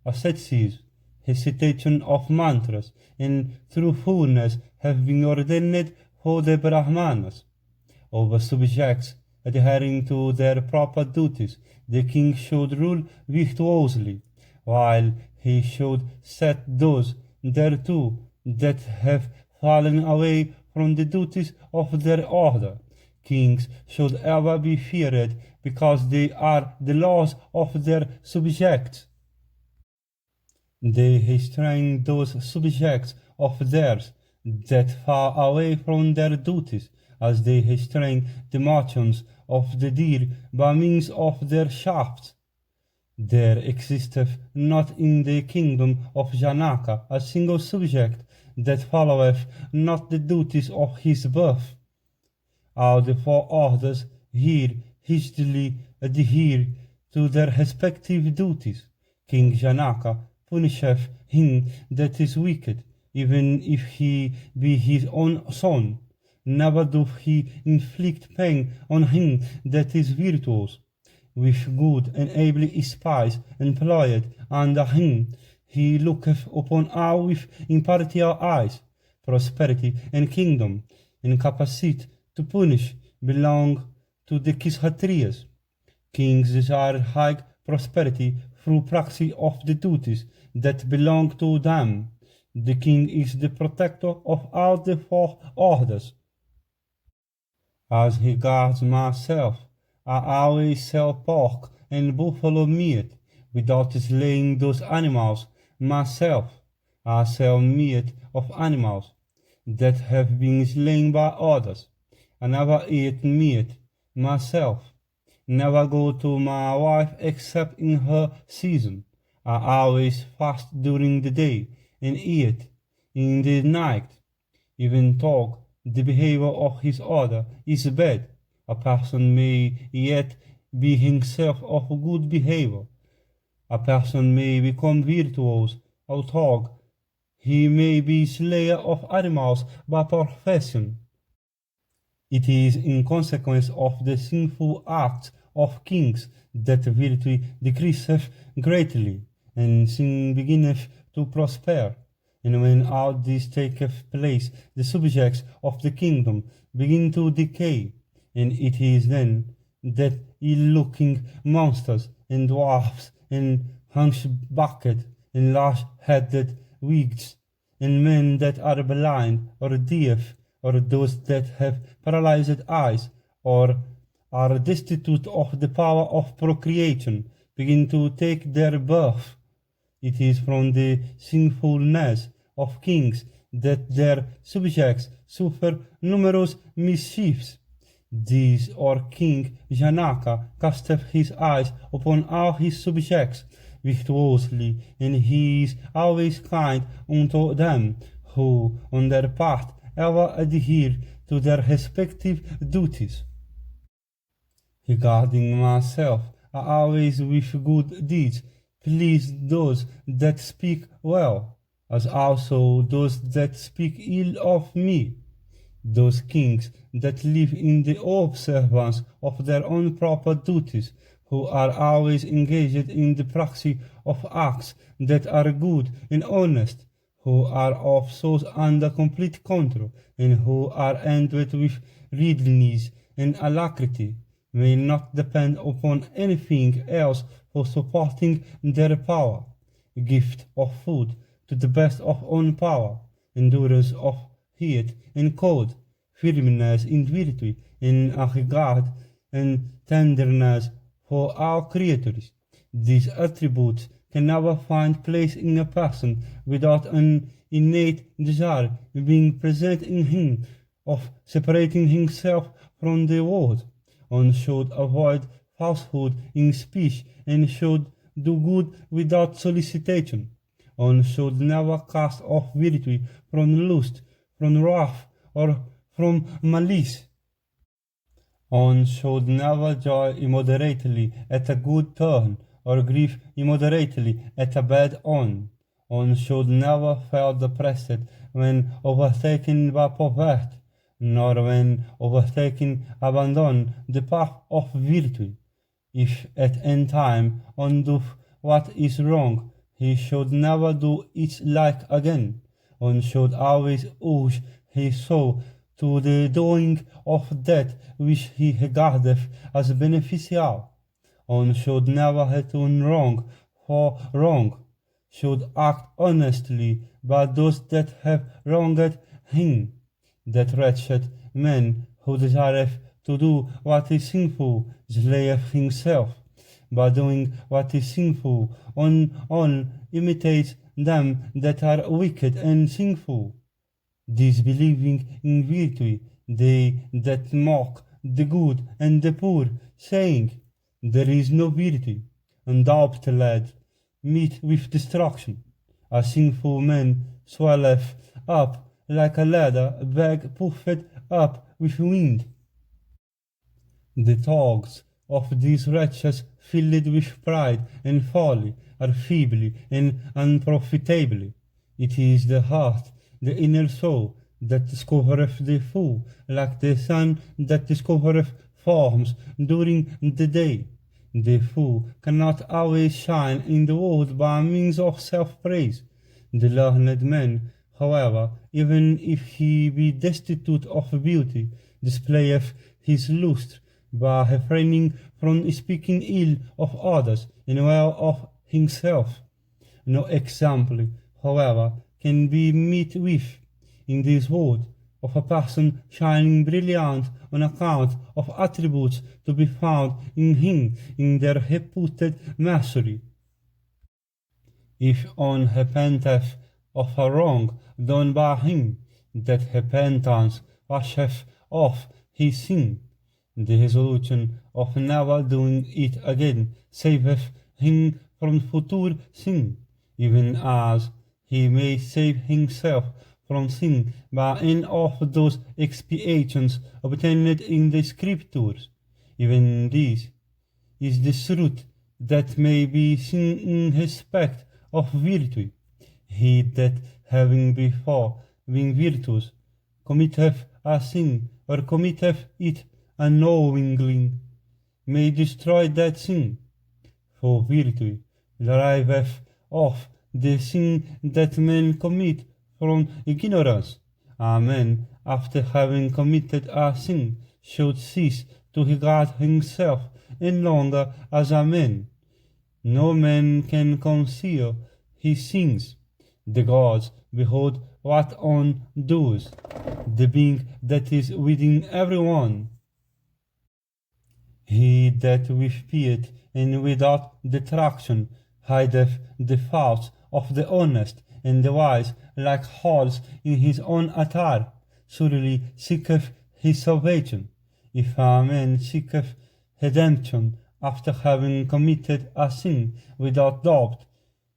asceticism, recitation of mantras, and truthfulness have been ordained for the Brahmanas. Over subjects adhering to their proper duties, the king should rule virtuously, while he should set those thereto that have fallen away from the duties of their order. Kings should ever be feared because they are the laws of their subjects. They restrain those subjects of theirs that fall away from their duties, as they restrain the motions of the deer by means of their shafts. There existeth not in the kingdom of Janaka a single subject that followeth not the duties of his birth. All the four orders here hastily adhere to their respective duties. King Janaka punisheth him that is wicked, even if he be his own son. Never doth he inflict pain on him that is virtuous. With good and able spies employed under him, he looketh upon all with impartial eyes. Prosperity and kingdom, and capacity to punish, belong to the Kshatriyas. Kings desire high prosperity through practice of the duties that belong to them. The king is the protector of all the four orders. As regards myself, I always sell pork and buffalo meat without slaying those animals myself. I sell meat of animals that have been slain by others. I never eat meat myself. Never go to my wife except in her season. I always fast during the day and eat in the night. Even though the behavior of his order is bad, a person may yet be himself of good behavior. A person may become virtuous, although he may be slayer of animals by profession. It is in consequence of the sinful acts of kings that virtue decreaseth greatly, and sin beginneth to prosper. And when all this taketh place, the subjects of the kingdom begin to decay, and it is then that ill-looking monsters and dwarfs and hunchbacked and large-headed wigs and men that are blind or deaf, or those that have paralyzed eyes, or are destitute of the power of procreation, begin to take their birth. It is from the sinfulness of kings that their subjects suffer numerous mischiefs. This or King Janaka casteth his eyes upon all his subjects virtuously, and he is always kind unto them, who on their part ever adhere to their respective duties. Regarding myself, I always with good deeds please those that speak well, as also those that speak ill of me. those kings that live in the observance of their own proper duties, who are always engaged in the practice of acts that are good and honest, who are of souls under complete control, and who are endowed with readiness and alacrity, may not depend upon anything else for supporting their power, gift of food to the best of own power, endurance of heat and cold, firmness in virtue, and a regard and tenderness for all creatures. These attributes can never find place in a person without an innate desire being present in him of separating himself from the world. One should avoid falsehood in speech and should do good without solicitation. One should never cast off virtue from lust, from wrath, or from malice. One should never joy immoderately at a good turn, or grieve immoderately at a bad one. One should never feel depressed when overtaken by poverty, nor when overtaken abandon the path of virtue. If at any time one doth what is wrong, he should never do its like again. One should always urge his soul to the doing of that which he regardeth as beneficial. One should never return wrong for wrong, should act honestly by those that have wronged him. That wretched man who desireth to do what is sinful slayeth himself. By doing what is sinful, one imitates them that are wicked and sinful. Disbelieving in virtue, they that mock the good and the poor, saying, there is no virtue, undoubtedly meet with destruction. A sinful man swelleth up like a ladder bag puffed up with wind. The tongues of these wretches filled with pride and folly are feeble and unprofitable. It is the heart, the inner soul, that discovereth the fool, like the sun that discovereth forms during the day. The fool cannot always shine in the world by means of self-praise. The learned man, however, even if he be destitute of beauty, displayeth his lustre by refraining from speaking ill of others and well of himself. No example, however, can be met with in this world of a person shining brilliant on account of attributes to be found in him in their reputed mastery. If one repenteth of a wrong done by him, that repentance washeth off his sin. The resolution of never doing it again saveth him from future sin, even as he may save himself from sin by any of those expiations obtained in the Scriptures. Even this is the truth that may be seen in respect of virtue. He that having before been virtuous committeth a sin, or committeth it unknowingly, may destroy that sin. For virtue deriveth of the sin that men commit from ignorance. A man, after having committed a sin, should cease to regard himself any longer as a man. No man can conceal his sins. The gods behold what one does, the being that is within everyone. He that with piety and without detraction hideth the faults of the honest and the wise like holes in his own attire, surely seeketh his salvation. If a man seeketh redemption after having committed a sin without doubt,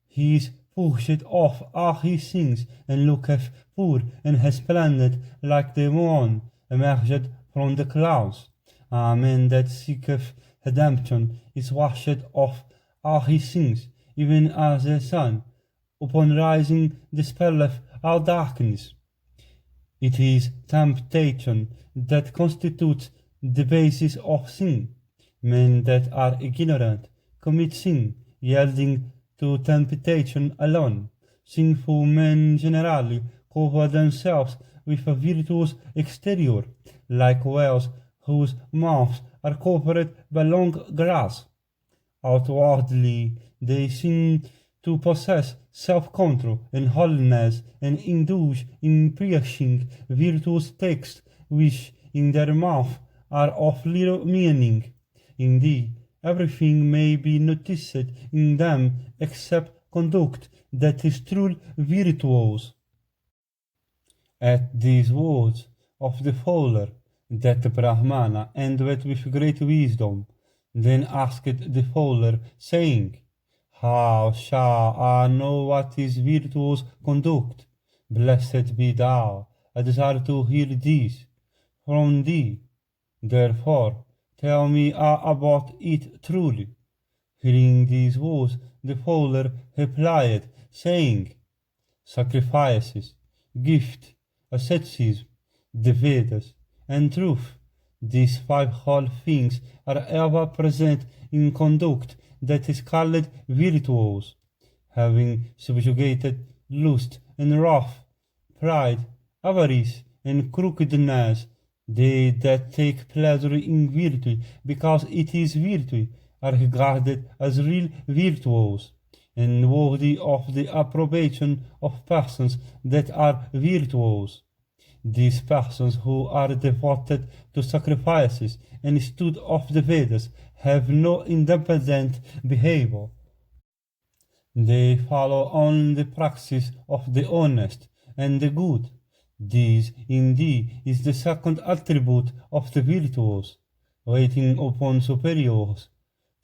he is purged of all his sins and looketh pure and resplendent like the moon emerged from the clouds. A man that seeketh redemption is washed of all his sins, even as the sun, upon rising, dispelleth all darkness. It is temptation that constitutes the basis of sin. Men that are ignorant commit sin, yielding to temptation alone. Sinful men generally cover themselves with a virtuous exterior, like whales whose mouths are covered by long grass. Outwardly, they seem to possess self-control and holiness and indulge in preaching virtuous texts which in their mouth are of little meaning. Indeed, everything may be noticed in them except conduct that is truly virtuous. At these words of the fowler, that Brahmana ended with great wisdom, then asked the fowler, saying, how shall I know what is virtuous conduct? Blessed be thou, I desire to hear this from thee. Therefore, tell me about it truly. Hearing these words, the fowler replied, saying, sacrifices, gift, asceticism, the Vedas, and truth. These five whole things are ever present in conduct that is called virtuous, having subjugated lust and wrath, pride, avarice, and crookedness. They that take pleasure in virtue because it is virtue are regarded as real virtuous, and worthy of the approbation of persons that are virtuous. These persons who are devoted to sacrifices and study of the Vedas have no independent behavior. They follow only the practice of the honest and the good. This, indeed, is the second attribute of the virtuous, waiting upon superiors.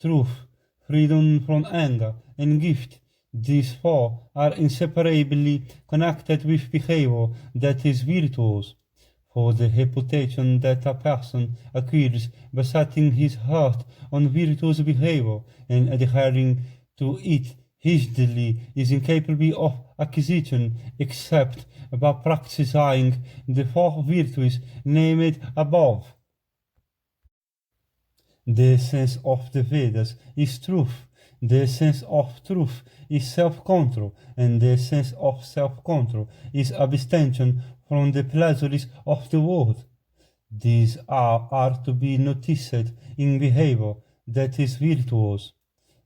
Truth, freedom from anger, and gift. These four are inseparably connected with behavior that is virtuous. For the reputation that a person acquires by setting his heart on virtuous behavior and adhering to it rigidly is incapable of acquisition except by practicing the four virtues named above. The essence of the Vedas is truth. The essence of truth is self-control, and the essence of self-control is abstention from the pleasures of the world. These are to be noticed in behavior that is virtuous.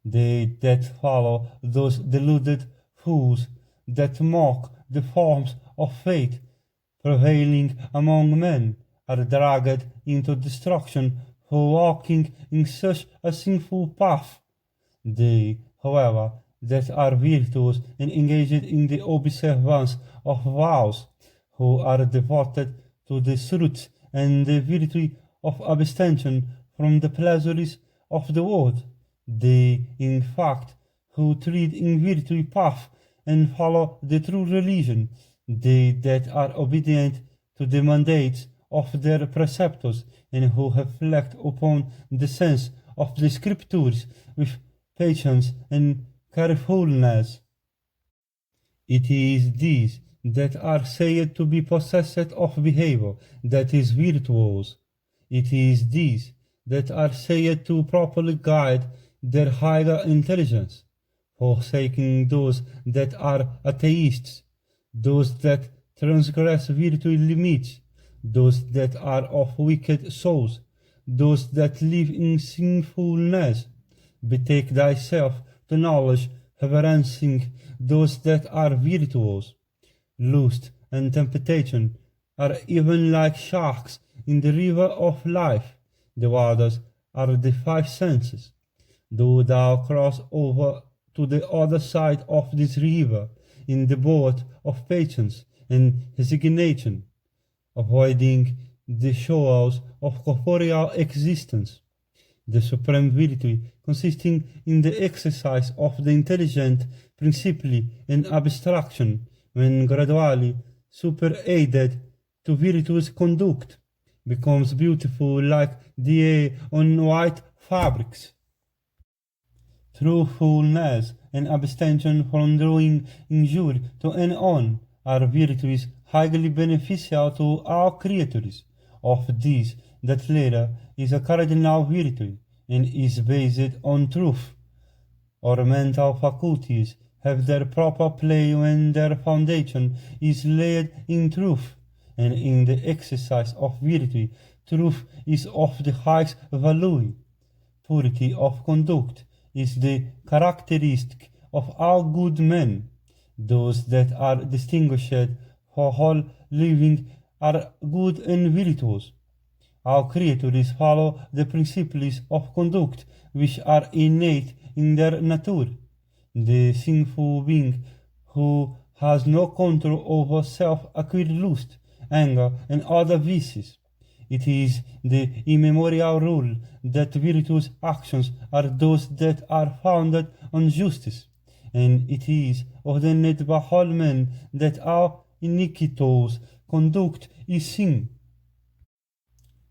They that follow those deluded fools that mock the forms of faith prevailing among men are dragged into destruction for walking in such a sinful path. They, however, that are virtuous and engaged in the observance of vows, who are devoted to the truth and the virtue of abstention from the pleasures of the world, they, in fact, who tread in virtue path and follow the true religion, they that are obedient to the mandates of their preceptors and who reflect upon the sense of the scriptures with patience and carefulness. It is these that are said to be possessed of behavior that is virtuous. It is these that are said to properly guide their higher intelligence, forsaking those that are atheists, those that transgress virtue limits, those that are of wicked souls, those that live in sinfulness. Betake thyself to knowledge, reverencing those that are virtuous. Lust and temptation are even like sharks in the river of life. The waters are the five senses. Do thou cross over to the other side of this river in the boat of patience and resignation, avoiding the shoals of corporeal existence. The supreme virtue consisting in the exercise of the intelligent principally in abstraction, when gradually superadded to virtuous conduct, becomes beautiful like dye on white fabrics. Truthfulness and abstention from doing injury to anyone are virtues highly beneficial to all creatures. Of these, that latter is a cardinal virtue, and is based on truth. Our mental faculties have their proper play when their foundation is laid in truth, and in the exercise of virtue, truth is of the highest value. Purity of conduct is the characteristic of all good men. Those that are distinguished for whole living are good and virtuous. All creatures follow the principles of conduct which are innate in their nature. The sinful being who has no control over self-acquired lust, anger, and other vices. It is the immemorial rule that virtuous actions are those that are founded on justice, and it is ordained by all men that all iniquitous conduct is sin.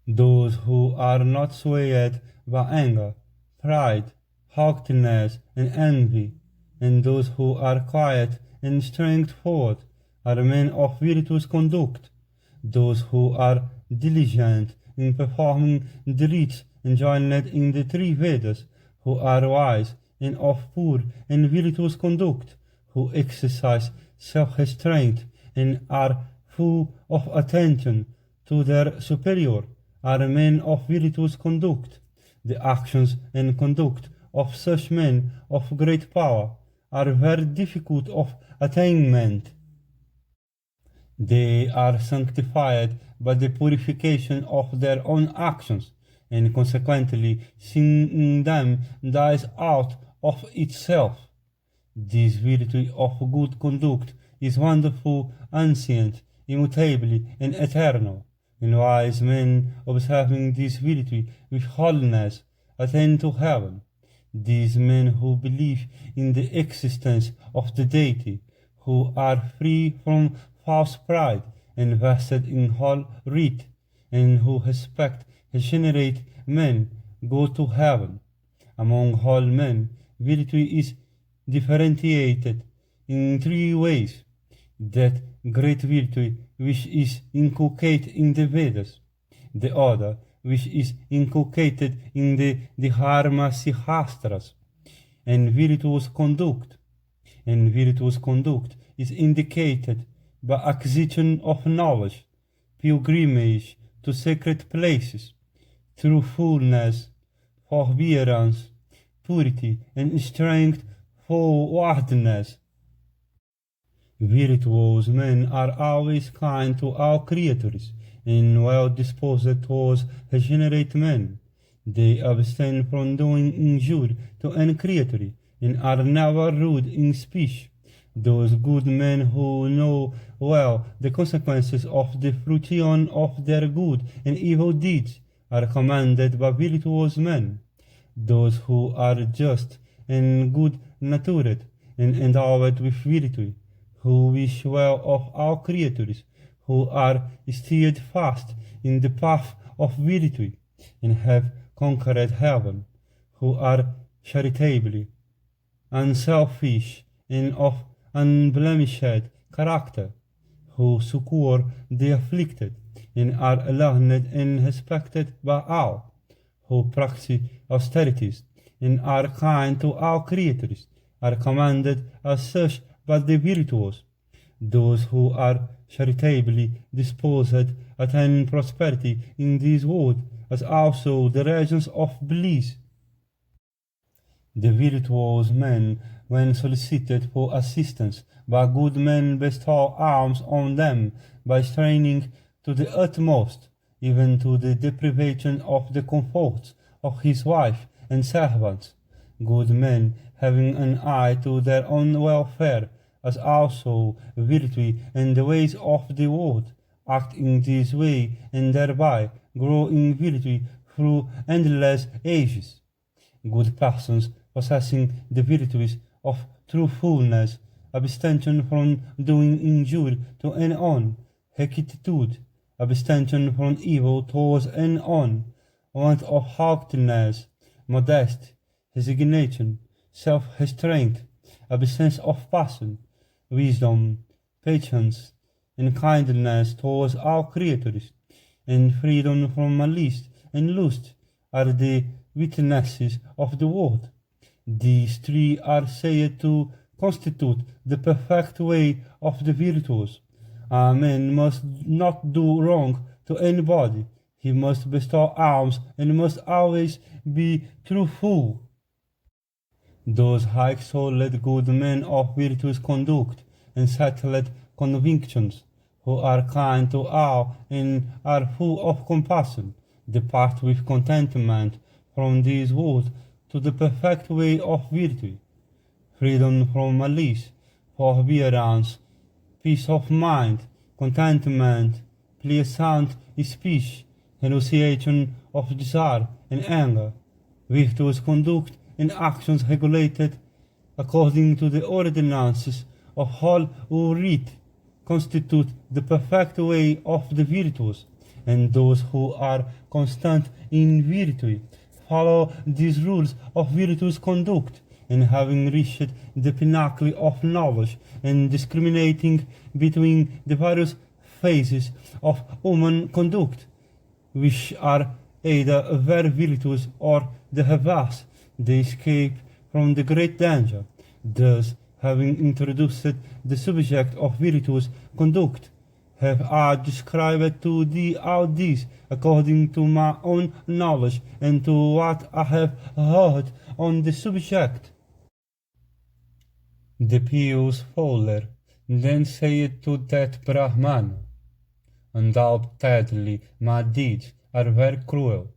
Those who are not swayed by anger, pride, haughtiness, and envy, and those who are quiet and straightforward, are men of virtuous conduct. Those who are diligent in performing the rites enjoined in the three Vedas, who are wise and of pure and virtuous conduct, who exercise self-restraint and are full of attention to their superior, are men of virtuous conduct. The actions and conduct of such men of great power are very difficult of attainment. They are sanctified by the purification of their own actions, and consequently sin in them dies out of itself. This virtue of good conduct is wonderful, ancient, immutable, and eternal. And wise men, observing this virtue with holiness, attain to heaven. These men who believe in the existence of the deity, who are free from false pride and vested in whole rite, and who respect regenerate men, go to heaven. Among all men, virtue is differentiated in three ways: that great virtue which is inculcated in the Vedas, the other which is inculcated in the Dharma Sihastras, and virtuous conduct. And virtuous conduct is indicated by acquisition of knowledge, pilgrimage to sacred places, truthfulness, forbearance, purity, and strength forwardness. Virtuous men are always kind to all creatures, and well disposed towards regenerate men. They abstain from doing injury to any creature, and are never rude in speech. Those good men who know well the consequences of the fruition of their good and evil deeds are commanded by virtuous men. Those who are just and good-natured and endowed with virtue, who wish well of all creatures, who are steered fast in the path of virtue, and have conquered heaven, who are charitable, unselfish, and of unblemished character, who succor the afflicted, and are learned and respected by all, who practice austerities, and are kind to all creatures, are commanded as such by the virtuous. Those who are charitably disposed attain prosperity in this world, as also the regions of bliss. The virtuous men, when solicited for assistance by good men, bestow alms on them by straining to the utmost, even to the deprivation of the comforts of his wife and servants. Good men, having an eye to their own welfare, as also virtue and the ways of the world, act in this way, and thereby grow in virtue through endless ages. Good persons possessing the virtues of truthfulness, abstention from doing injury to any one, rectitude, abstention from evil towards any one, want of haughtiness, modesty, resignation, self-restraint, absence of passion, wisdom, patience, and kindness towards all creatures, and freedom from malice and lust are the witnesses of the word. These three are said to constitute the perfect way of the virtuous. A man must not do wrong to anybody. He must bestow alms and must always be truthful. Those high-souled good men of virtuous conduct and settled convictions, who are kind to all and are full of compassion, depart with contentment from this world to the perfect way of virtue, freedom from malice, forbearance, peace of mind, contentment, pleasant speech, renunciation of desire and anger, virtuous conduct and actions regulated according to the ordinances of Holy Writ constitute the perfect way of the virtuous, and those who are constant in virtue follow these rules of virtuous conduct, and having reached the pinnacle of knowledge and discriminating between the various phases of human conduct, which are either very virtuous or the reverse, they escape from the great danger. Thus, having introduced the subject of virtuous conduct, have I described to thee all this according to my own knowledge and to what I have heard on the subject. The pious fowler then said to that Brahmana, "Undoubtedly my deeds are very cruel.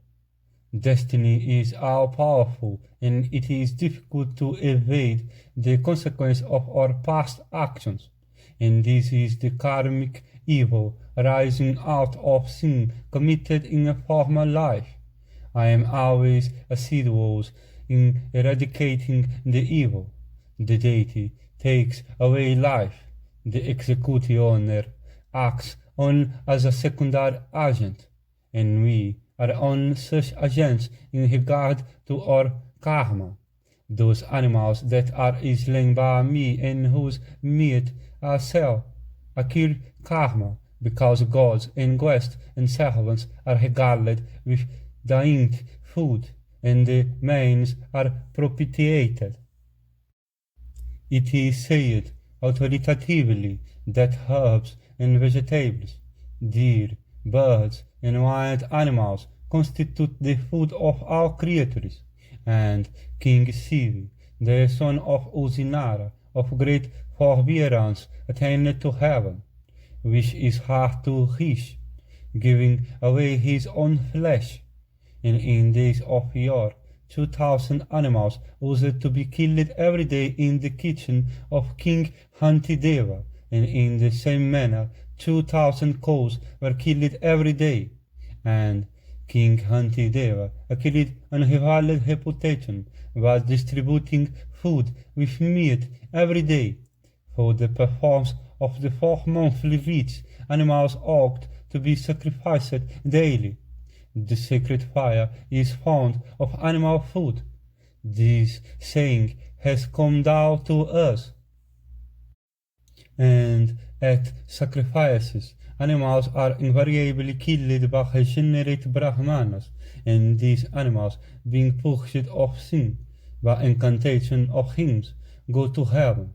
Destiny is all-powerful, and it is difficult to evade the consequence of our past actions, and this is the karmic evil arising out of sin committed in a former life. I am always assiduous in eradicating the evil. The deity takes away life. The executioner acts only as a secondary agent, and we are only such agents in regard to our karma. Those animals that are slain by me and whose meat I sell acquire karma, because gods and guests and servants are regaled with dainty food, and the manes are propitiated. It is said authoritatively that herbs and vegetables, deer, birds, and wild animals constitute the food of all creatures, and King Siva, the son of Usinara, of great forbearance, attained to heaven, which is hard to reach, giving away his own flesh, and in days of yore 2,000 animals used to be killed every day in the kitchen of King Hantideva, and in the same manner 2,000 cows were killed every day, and King Hantideva, acquired unrivaled reputation, was distributing food with meat every day. For the performance of the 4 monthly rites, animals ought to be sacrificed daily. The sacred fire is fond of animal food. This saying has come down to us. And at sacrifices, animals are invariably killed by regenerate Brahmanas, and these animals, being purged of sin by incantation of hymns, go to heaven.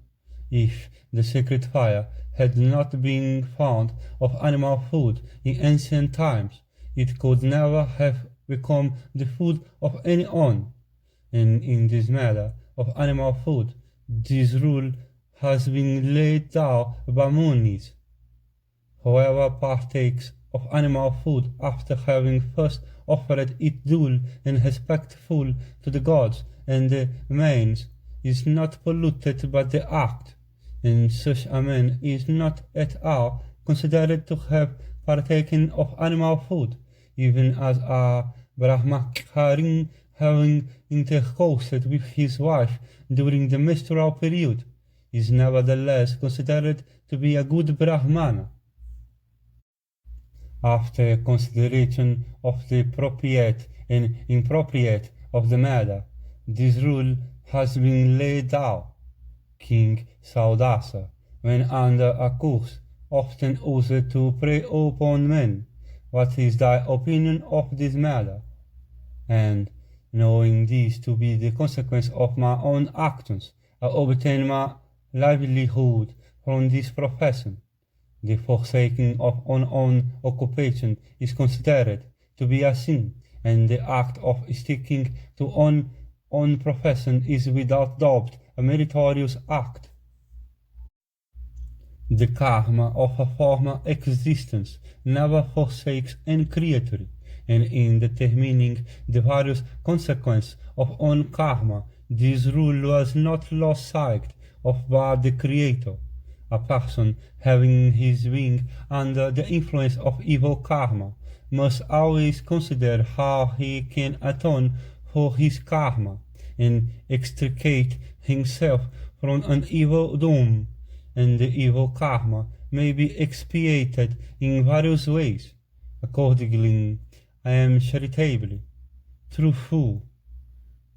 If the sacred fire had not been found of animal food in ancient times, it could never have become the food of anyone. And in this matter of animal food, this rule has been laid down by Munis. Whoever partakes of animal food after having first offered it due and respectful to the gods and the manes is not polluted by the act, and such a man is not at all considered to have partaken of animal food, even as a Brahmachari having intercourse with his wife during the menstrual period is nevertheless considered to be a good Brahmana. After consideration of the appropriate and inappropriate of the matter, this rule has been laid down. King Saudasa, when under a curse, often used to prey upon men. What is thy opinion of this matter? And knowing this to be the consequence of my own actions, I obtain my livelihood from this profession. The forsaking of own occupation is considered to be a sin, and the act of sticking to own profession is without doubt a meritorious act. The karma of a former existence never forsakes any creature, and in determining the various consequences of own karma, this rule was not lost sight of by the Creator. A person having his being under the influence of evil karma must always consider how he can atone for his karma and extricate himself from an evil doom, and the evil karma may be expiated in various ways. Accordingly, I am charitably truthful,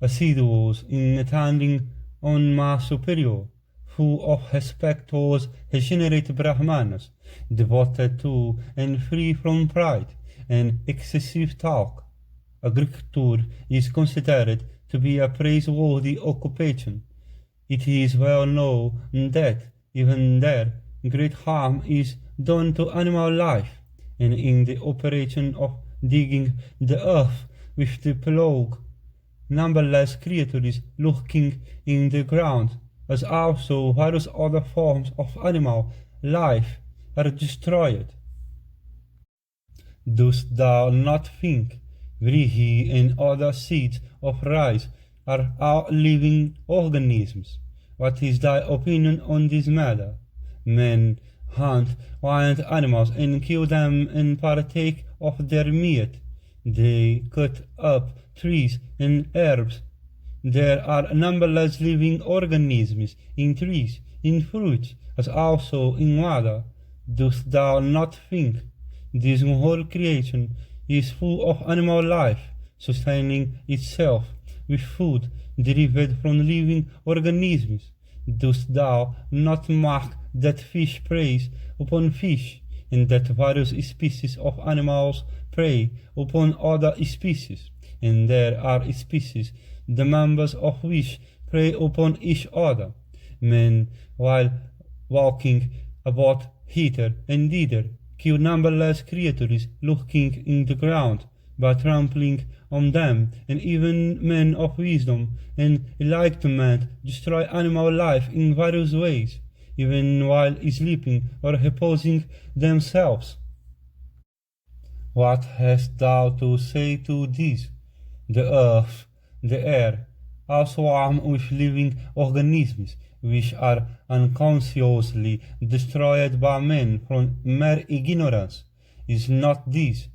assiduous in attending on my superior, full of respect towards regenerate Brahmanas, devoted to and free from pride and excessive talk. Agriculture is considered to be a praiseworthy occupation. It is well known that even there great harm is done to animal life, and in the operation of digging the earth with the plough, numberless creatures lurking in the ground, as also various other forms of animal life are destroyed. Dost thou not think Vrihi and other seeds of rice are all living organisms? What is thy opinion on this matter? Men hunt wild animals and kill them and partake of their meat. They cut up trees and herbs. There are numberless living organisms in trees, in fruits, as also in water. Dost thou not think this whole creation is full of animal life, sustaining itself with food derived from living organisms? Dost thou not mark that fish preys upon fish, and that various species of animals prey upon other species, and there are species, the members of which prey upon each other? Men, while walking about hither and thither, kill numberless creatures lurking in the ground, by trampling on them, and even men of wisdom and enlightenment destroy animal life in various ways, even while sleeping or reposing themselves. What hast thou to say to this? The earth, the air, are swarm with living organisms, which are unconsciously destroyed by men from mere ignorance. Is not this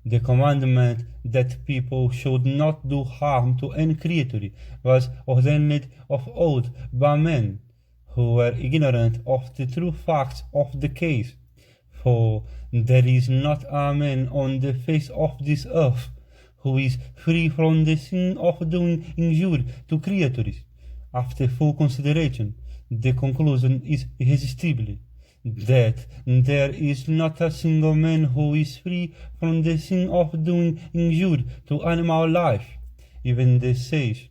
the commandment that people should not do harm to any creature was ordained of old by men who were ignorant of the true facts of the case? For there is not a man on the face of this earth who is free from the sin of doing injury to creatures. After full consideration, the conclusion is irresistible, that there is not a single man who is free from the sin of doing injury to animal life. Even the sage,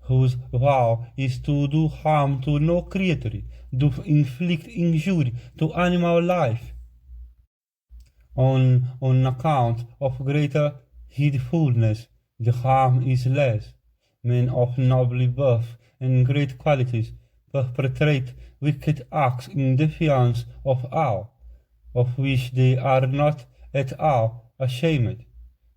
whose vow is to do harm to no creature, do inflict injury to animal life. On account of greater heedfulness, the harm is less. Men of noble birth and great qualities perpetrate wicked acts in defiance of all, of which they are not at all ashamed.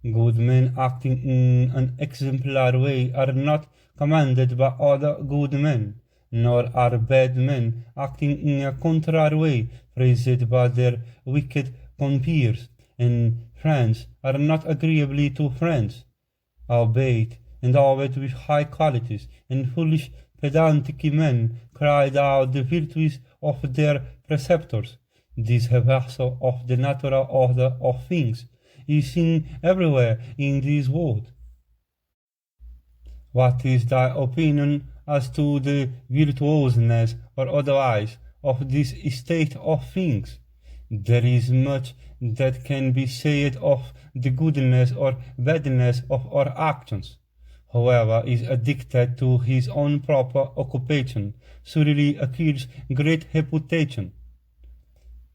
Good men acting in an exemplary way are not commanded by other good men, nor are bad men acting in a contrary way praised by their wicked compeers, and friends are not agreeably to friends, albeit and always with high qualities, and foolish pedantic men cried out the virtues of their preceptors. This reversal of the natural order of things is seen everywhere in this world. What is thy opinion as to the virtuousness or otherwise of this state of things? There is much that can be said of the goodness or badness of our actions. Whoever is addicted to his own proper occupation surely acquires great reputation.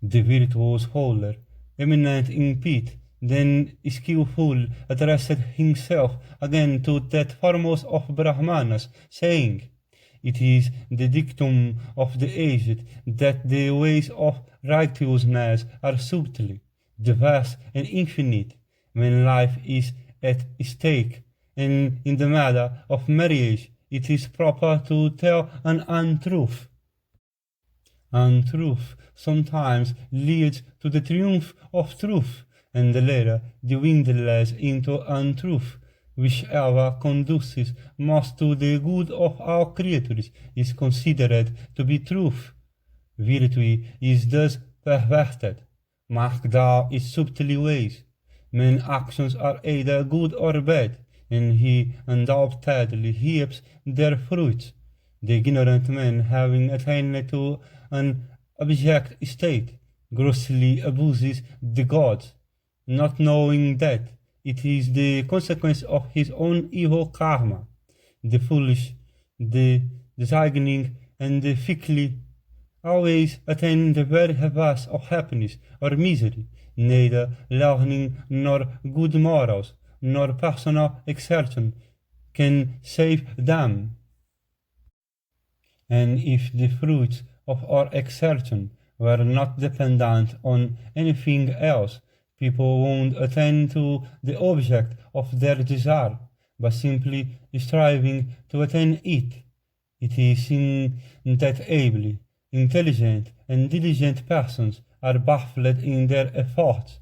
The virtuous holder, eminent in pit, then skillful, addressed himself again to that foremost of Brahmanas, saying, "It is the dictum of the aged that the ways of righteousness are subtly, vast and infinite, when life is at stake, and in the matter of marriage it is proper to tell an untruth. Untruth sometimes leads to the triumph of truth, and later dwindles into untruth. Whichever conduces most to the good of our creatures is considered to be truth. Virtue is thus perverted. Mark thou its subtle ways. Men's actions are either good or bad, and he undoubtedly heaps their fruits. The ignorant man, having attained to an abject state, grossly abuses the gods, not knowing that it is the consequence of his own evil karma. The foolish, the designing, and the fickly always attain the very heavens of happiness or misery, neither learning nor good morals, nor personal exertion can save them. And if the fruits of our exertion were not dependent on anything else, people won't attain to the object of their desire, but simply striving to attain it. It is in that ably, intelligent, and diligent persons are baffled in their efforts,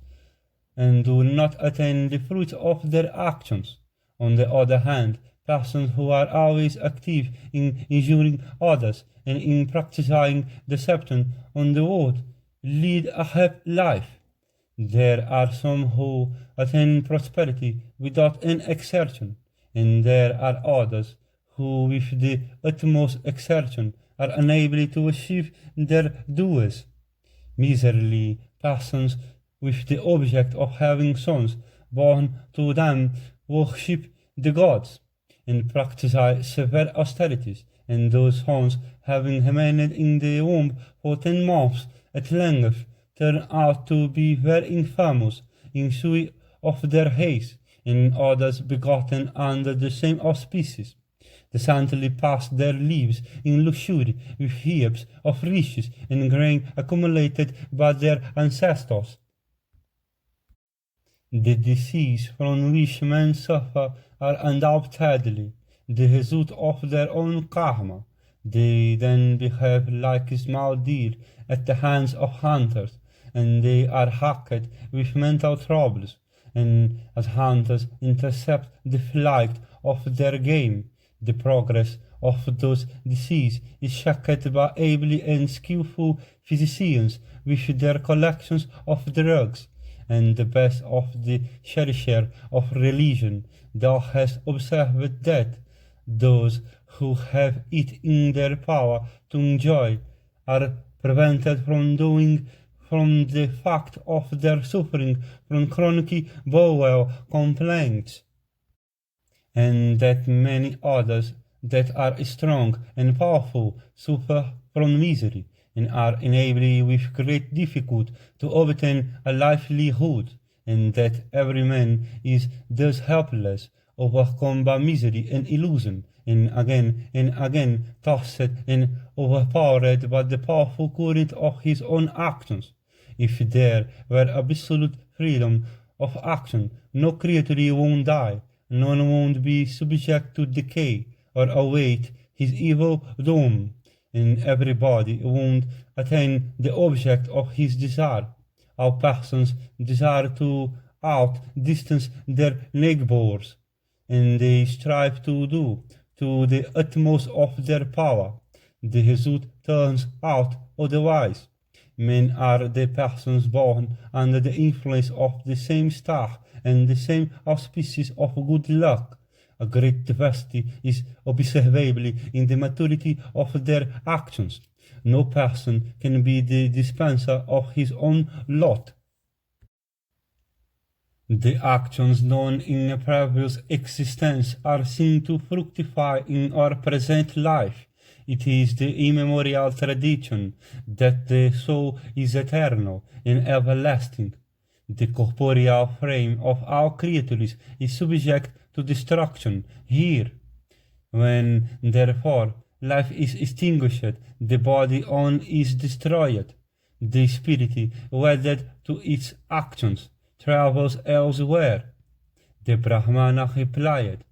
and do not attain the fruits of their actions. On the other hand, persons who are always active in injuring others and in practicing deception on the world lead a happy life. There are some who attain prosperity without an exertion, and there are others who with the utmost exertion are unable to achieve their dues. Miserly persons with the object of having sons born to them worship the gods, and practice severe austerities, and those sons, having remained in the womb for 10 months, at length turn out to be very infamous in suit of their race, and others begotten under the same auspices, decently pass their lives in luxury with heaps of riches and grain accumulated by their ancestors. The disease from which men suffer are undoubtedly the result of their own karma. They then behave like small deer at the hands of hunters, and they are racked with mental troubles, and as hunters intercept the flight of their game, the progress of those diseases is checked by able and skillful physicians with their collections of drugs, and the best of the cherisher of religion. Thou hast observed that those who have it in their power to enjoy are prevented from doing from the fact of their suffering from chronic bowel complaints, and that many others that are strong and powerful suffer from misery, and are enabled with great difficulty to obtain a livelihood, and that every man is thus helpless, overcome by misery and illusion, and again tossed and overpowered by the powerful current of his own actions. If there were absolute freedom of action, no creature won't die, none won't be subject to decay, or await his evil doom, and everybody won't attain the object of his desire. All persons desire to outdistance their neighbors, and they strive to do to the utmost of their power. The result turns out otherwise. Men are the persons born under the influence of the same star and the same auspices of good luck. A great diversity is observable in the maturity of their actions. No person can be the dispenser of his own lot. The actions done in a previous existence are seen to fructify in our present life. It is the immemorial tradition that the soul is eternal and everlasting. The corporeal frame of our creatures is subject to destruction here. When, therefore, life is extinguished, the body on is destroyed. The spirit, wedded to its actions, travels elsewhere. The Brahmana replied,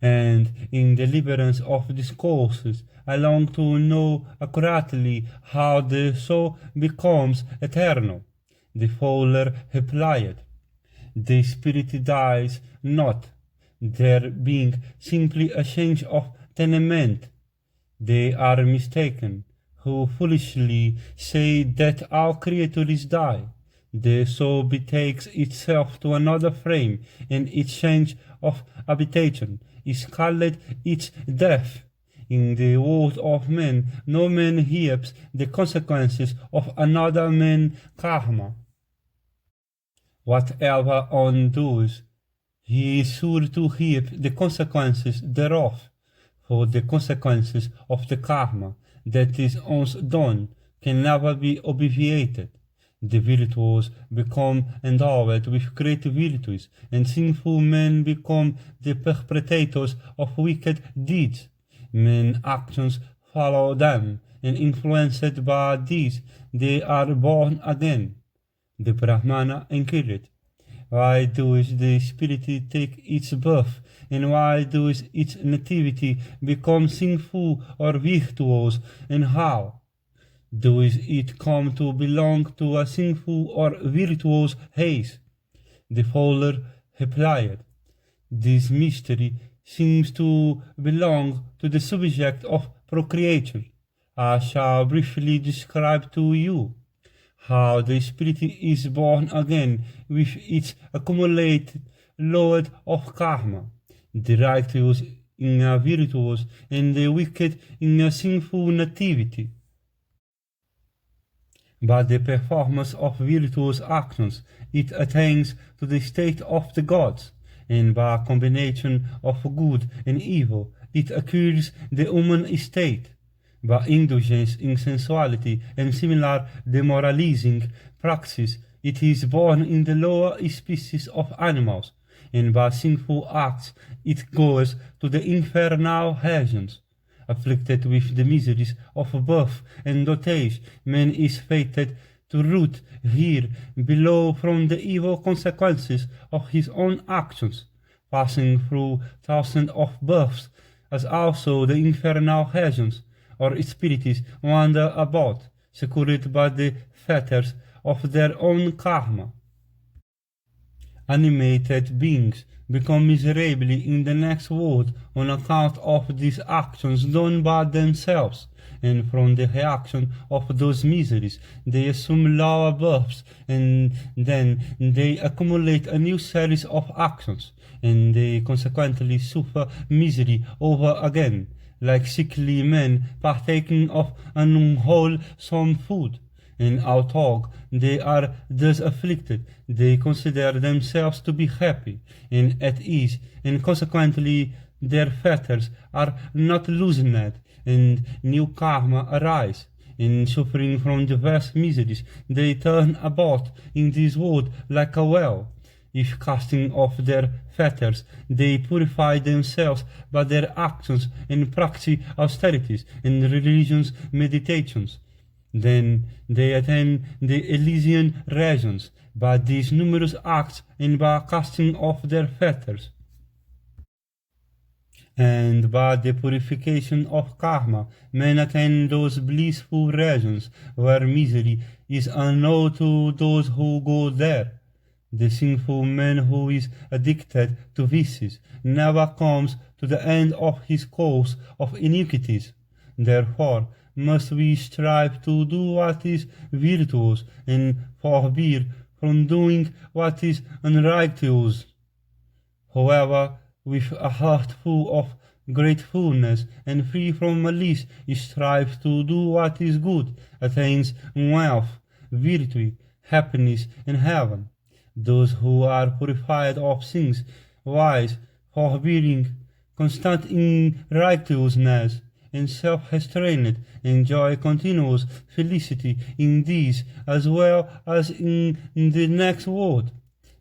and in deliverance of discourses, I long to know accurately how the soul becomes eternal. The Fowler replied, the spirit dies not, there being simply a change of tenement. They are mistaken who foolishly say that our creatures die. The soul betakes itself to another frame, and its change of habitation is called its death. In the world of men, no man hears the consequences of another man's karma. Whatever one does, he is sure to reap the consequences thereof, for the consequences of the karma that is once done can never be obviated. The virtuous become endowed with great virtues, and sinful men become the perpetrators of wicked deeds. Men's actions follow them, and influenced by these, they are born again. The Brahmana inquired, why does the spirit take its birth, and why does its nativity become sinful or virtuous, and how? Does it come to belong to a sinful or virtuous race? The Fowler replied, this mystery seems to belong to the subject of procreation. I shall briefly describe to you how the spirit is born again with its accumulated load of karma, the righteous in a virtuous and the wicked in a sinful nativity. By the performance of virtuous actions, it attains to the state of the gods, and by a combination of good and evil, it acquires the human state. By indulgence in sensuality and similar demoralizing practices, it is born in the lower species of animals, and by sinful acts it goes to the infernal regions. Afflicted with the miseries of birth and dotage, man is fated to root here below from the evil consequences of his own actions, passing through thousands of births, as also the infernal regions, or spirits wander about, secured by the fetters of their own karma. Animated beings become miserably in the next world on account of these actions done by themselves, and from the reaction of those miseries they assume lower births, and then they accumulate a new series of actions, and they consequently suffer misery over again, like sickly men partaking of an unwholesome food. And although they are thus afflicted, they consider themselves to be happy and at ease, and consequently their fetters are not loosened, and new karma arise. In suffering from diverse miseries, they turn about in this world like a well. If casting off their fetters, they purify themselves by their actions and practice austerities and religious meditations. Then they attain the Elysian regions by these numerous acts and by casting off their fetters. And by the purification of karma, men attain those blissful regions where misery is unknown to those who go there. The sinful man who is addicted to vices never comes to the end of his course of iniquities. Therefore, must we strive to do what is virtuous and forbear from doing what is unrighteous. However, with a heart full of gratefulness, and free from malice, strives to do what is good, attains wealth, virtue, happiness, and heaven. Those who are purified of sins, wise, forbearing, constant in righteousness, and self-restrained, enjoy continuous felicity in this as well as in the next world.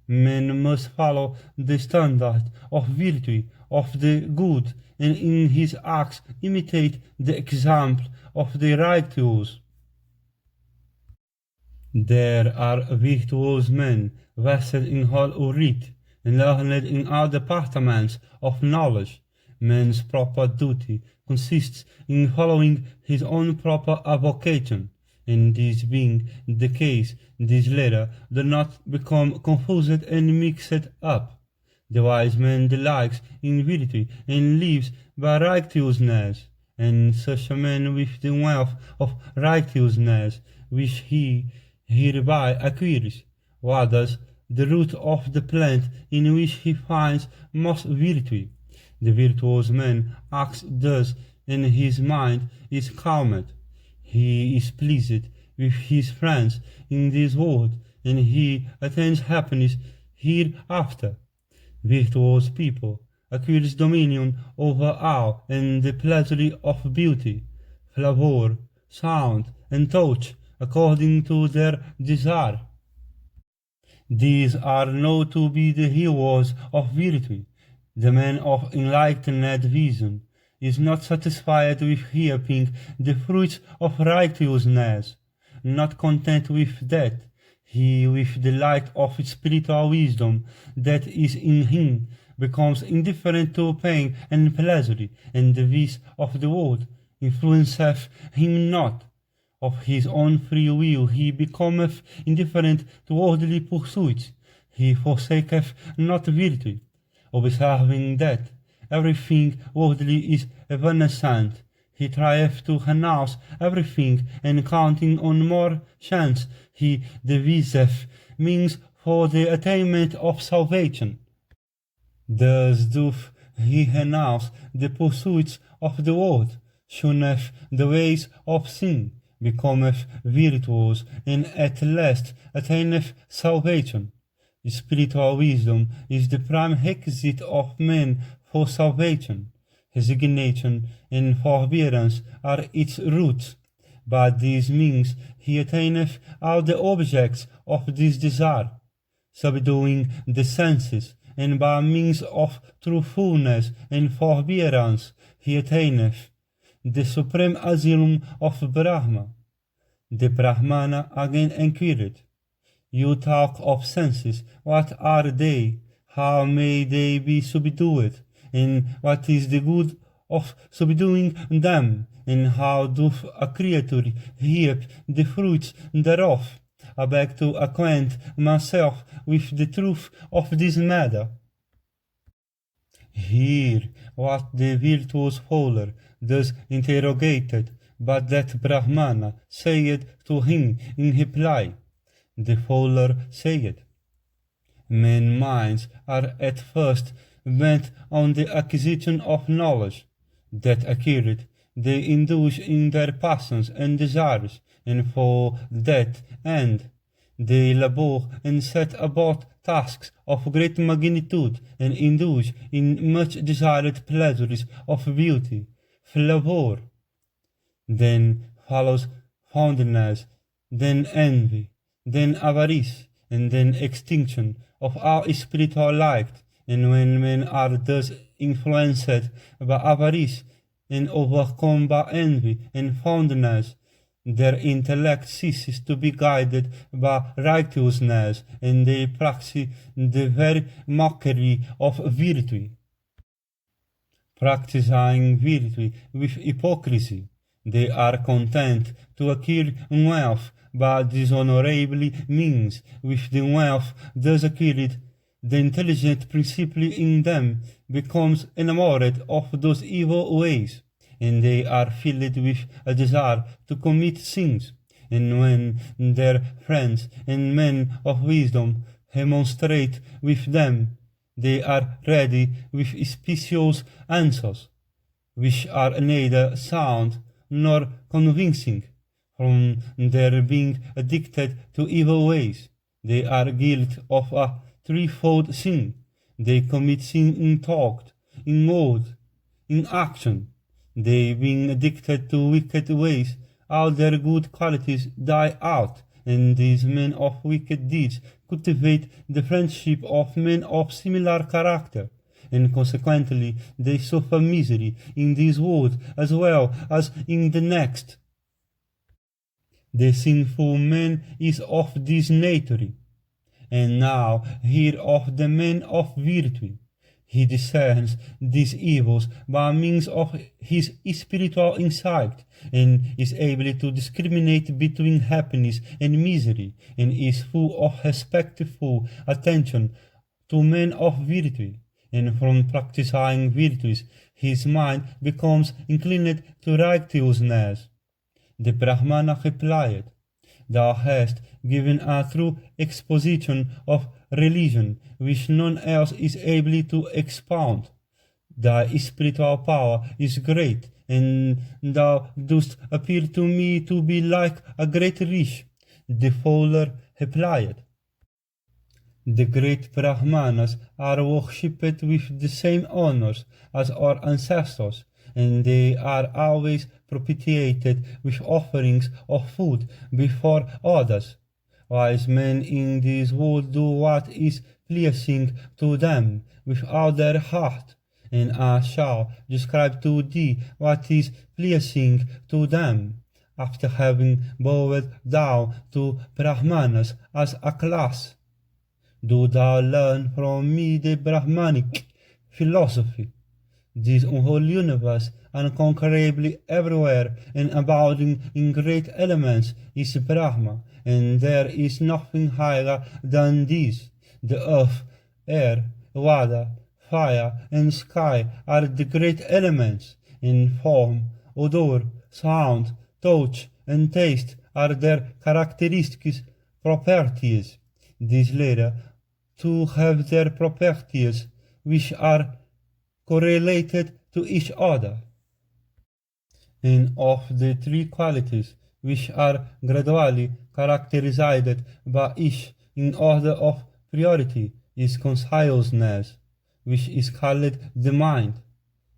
Man must follow the standard of virtue, of the good, and in his acts imitate the example of the righteous. There are virtuous men versed in whole writ, and learned in all departments of knowledge. Man's proper duty consists in following his own proper avocation, and this being the case, these latter do not become confused and mixed up. The wise man delights in virtue and lives by righteousness, and such a man with the wealth of righteousness which he hereby acquires, waters the root of the plant in which he finds most virtue. The virtuous man acts thus, and his mind is calmed. He is pleased with his friends in this world, and he attains happiness hereafter. Virtuous people acquires dominion over all, and the pleasure of beauty, flavor, sound, and touch, according to their desire. These are known to be the heroes of virtue. The man of enlightened vision is not satisfied with reaping the fruits of righteousness. Not content with that, he, with the light of spiritual wisdom that is in him, becomes indifferent to pain and pleasure, and the vice of the world influenceth him not. Of his own free will he becometh indifferent to worldly pursuits. He forsaketh not virtue, observing that everything worldly is evanescent. He trieth to renounce everything, and counting on more chance, he deviseth means for the attainment of salvation. Thus doth he renounce the pursuits of the world, shunneth the ways of sin, becometh virtuous, and at last attaineth salvation. Spiritual wisdom is the prime requisite of man for salvation. Resignation and forbearance are its roots. By these means he attaineth all the objects of this desire, subduing the senses, and by means of truthfulness and forbearance he attaineth the supreme asylum of Brahma. The Brahmana again inquired, "You talk of senses, what are they? How may they be subdued? And what is the good of subduing them? And how doth a creature reap the fruits thereof? I beg to acquaint myself with the truth of this matter." Hear what the virtuous fowler thus interrogated, but that Brahmana said to him in reply. The fowler said, "Men's minds are at first bent on the acquisition of knowledge. That acquired, they indulge in their passions and desires, and for that end they labor and set about tasks of great magnitude, and indulge in much desired pleasures of beauty, flavor. Then follows fondness, then envy, then avarice, and then extinction of all spiritual light. And when men are thus influenced by avarice and overcome by envy and fondness, their intellect ceases to be guided by righteousness, and they practice the very mockery of virtue. Practicing virtue with hypocrisy, they are content to acquire wealth by dishonorable means. With the wealth thus acquired, the intelligent principle in them becomes enamored of those evil ways, and they are filled with a desire to commit sins. And when their friends and men of wisdom remonstrate with them, they are ready with specious answers. which are neither sound nor convincing, from their being addicted to evil ways. They are guilty of a threefold sin. They commit sin in thought, in word, in action. They, being addicted to wicked ways, all their good qualities die out, and these men of wicked deeds cultivate the friendship of men of similar character, and consequently they suffer misery in this world as well as in the next. The sinful man is of this nature, and now hear of the man of virtue. He discerns these evils by means of his spiritual insight, and is able to discriminate between happiness and misery, and is full of respectful attention to men of virtue. And from practicing virtues, his mind becomes inclined to righteousness. The Brahmana replied, "Thou hast given a true exposition of religion, which none else is able to expound. Thy spiritual power is great, and thou dost appear to me to be like a great rishi." The fowler replied, "The great Brahmanas are worshipped with the same honors as our ancestors, and they are always propitiated with offerings of food before others. Wise men in this world do what is pleasing to them with all their heart, and I shall describe to thee what is pleasing to them, after having bowed down to Brahmanas as a class. Do thou learn from me the Brahmanic philosophy. This unholy universe, unconquerably everywhere and abounding in great elements, is Brahma, and there is nothing higher than this. The earth, air, water, fire, and sky are the great elements. In form, odor, sound, touch, and taste are their characteristic properties. These latter two have their properties which are correlated to each other. And of the three qualities which are gradually characterized by each in order of priority is consciousness, which is called the mind.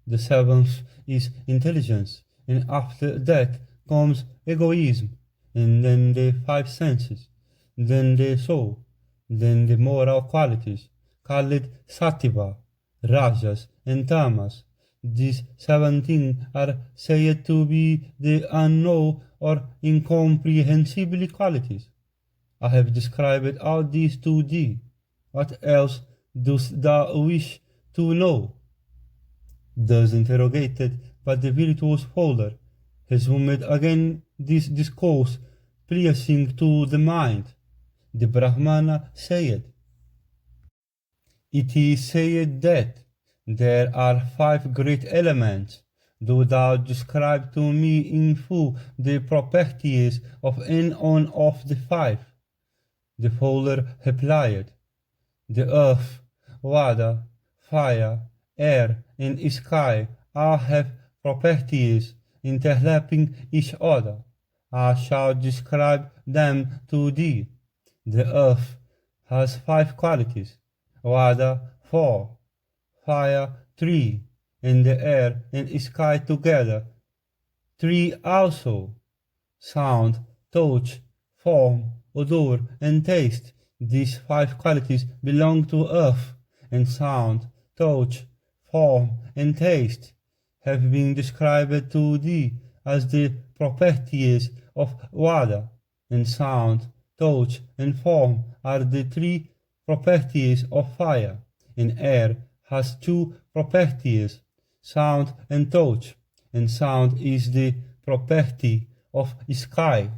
The seventh is intelligence, and after that comes egoism, and then the five senses, then the soul, then the moral qualities, called sattva, rajas, and tamas. These 17 are said to be the unknown or incomprehensible qualities. I have described all these to thee. What else dost thou wish to know? Thus interrogated by the virtuous fowler, resumed again this discourse pleasing to the mind. The Brahmana said, "It is said that there are five great elements. Do thou describe to me in full the properties of any one of the five?" The fowler replied, "The earth, water, fire, air, and sky all have properties interlapping each other. I shall describe them to thee. The earth has five qualities, water 4, fire 3, and the air and sky together 3 also. Sound, touch, form, odor, and taste, these five qualities belong to earth, and sound, touch, form, and taste have been described to thee as the properties of water, and sound, touch, and form are the three properties of fire, and air has two properties, sound and touch, and sound is the property of sky.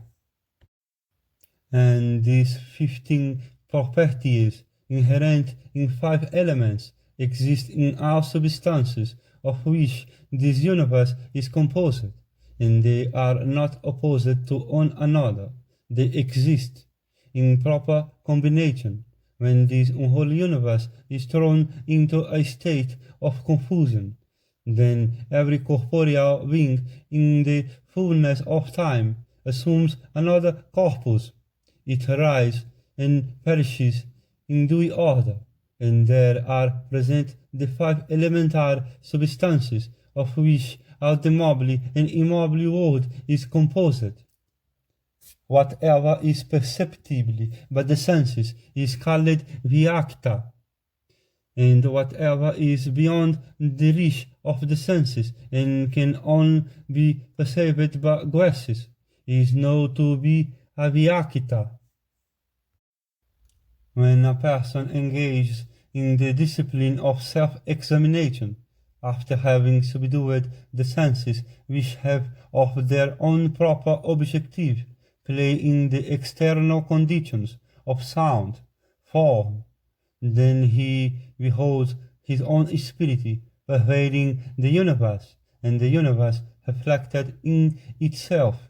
And these 15 properties inherent in five elements exist in all substances of which this universe is composed, and they are not opposed to one another. They exist in proper combination. When this unholy universe is thrown into a state of confusion, Then every corporeal being in the fullness of time assumes another corpus. It arises and perishes in due order, and there are present the five elementary substances of which our mobile and immobile world is composed. Whatever is perceptible by the senses is called viacta, and whatever is beyond the reach of the senses and can only be perceived by glasses is known to be aviakita. When a person engages in the discipline of self-examination, after having subdued the senses which have of their own proper objective play in the external conditions of sound, form, then he beholds his own spirit pervading the universe, and the universe reflected in itself.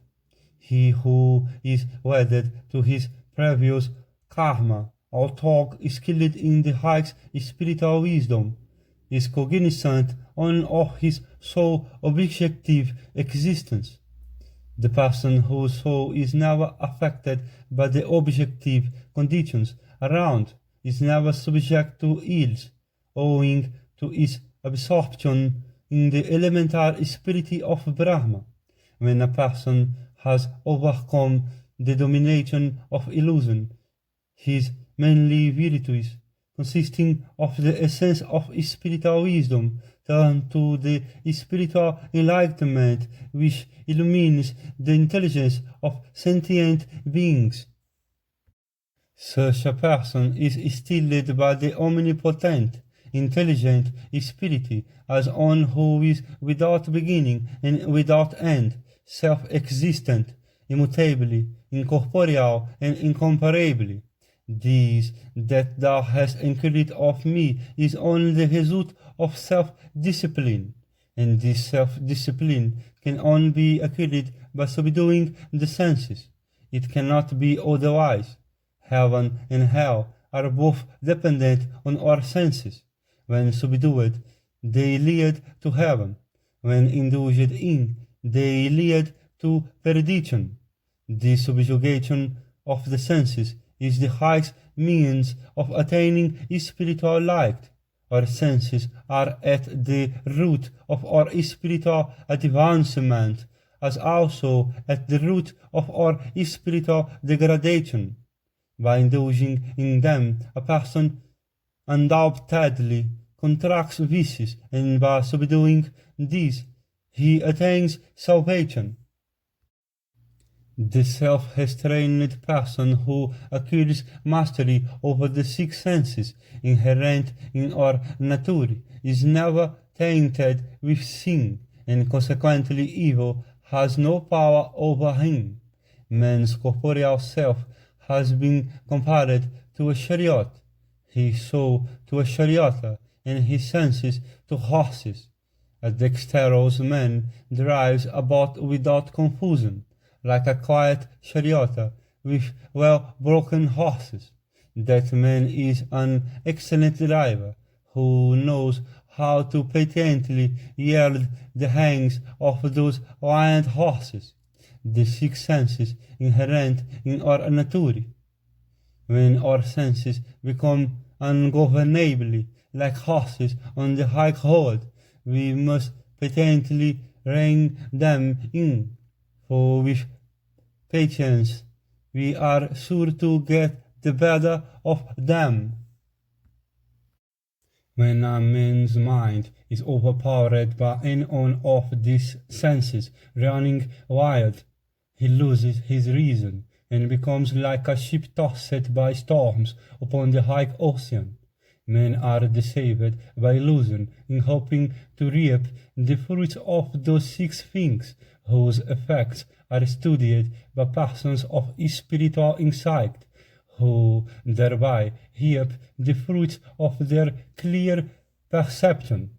He who is wedded to his previous karma, although skilled in the highest spiritual wisdom, is cognizant only of his sole objective existence. The person whose soul is never affected by the objective conditions around is never subject to ills, owing to its absorption in the elemental spirit of Brahma. When a person has overcome the domination of illusion, his manly virtues, consisting of the essence of spiritual wisdom, turn to the spiritual enlightenment which illumines the intelligence of sentient beings. Such a person is stilled by the omnipotent, intelligent spirit as one who is without beginning and without end, self-existent, immutably, incorporeal and incomparably. This that thou hast inquired of me is only the result of self-discipline, and this self-discipline can only be acquired by subduing the senses. It cannot be otherwise. Heaven and hell are both dependent on our senses. When subdued, they lead to heaven. When indulged in, they lead to perdition. The subjugation of the senses is the highest means of attaining spiritual light. Our senses are at the root of our spiritual advancement, as also at the root of our spiritual degradation. By indulging in them, a person undoubtedly contracts vices, and by subduing these, he attains salvation. The self-restrained person who acquires mastery over the six senses inherent in our nature is never tainted with sin, and consequently evil has no power over him. Man's corporeal self has been compared to a chariot, his soul to a charioteer, and his senses to horses. A dexterous man drives about without confusion, like a quiet charioteer with well-broken horses. That man is an excellent driver, who knows how to patiently yield the reins of those wild horses. The six senses inherent in our nature. When our senses become ungovernably like horses on the high road, we must patiently rein them in, for with patience we are sure to get the better of them. When a man's mind is overpowered by any one of these senses running wild, he loses his reason and becomes like a ship tossed by storms upon the high ocean. Men are deceived by illusion in hoping to reap the fruits of those six things, whose effects are studied by persons of spiritual insight, who thereby reap the fruits of their clear perception.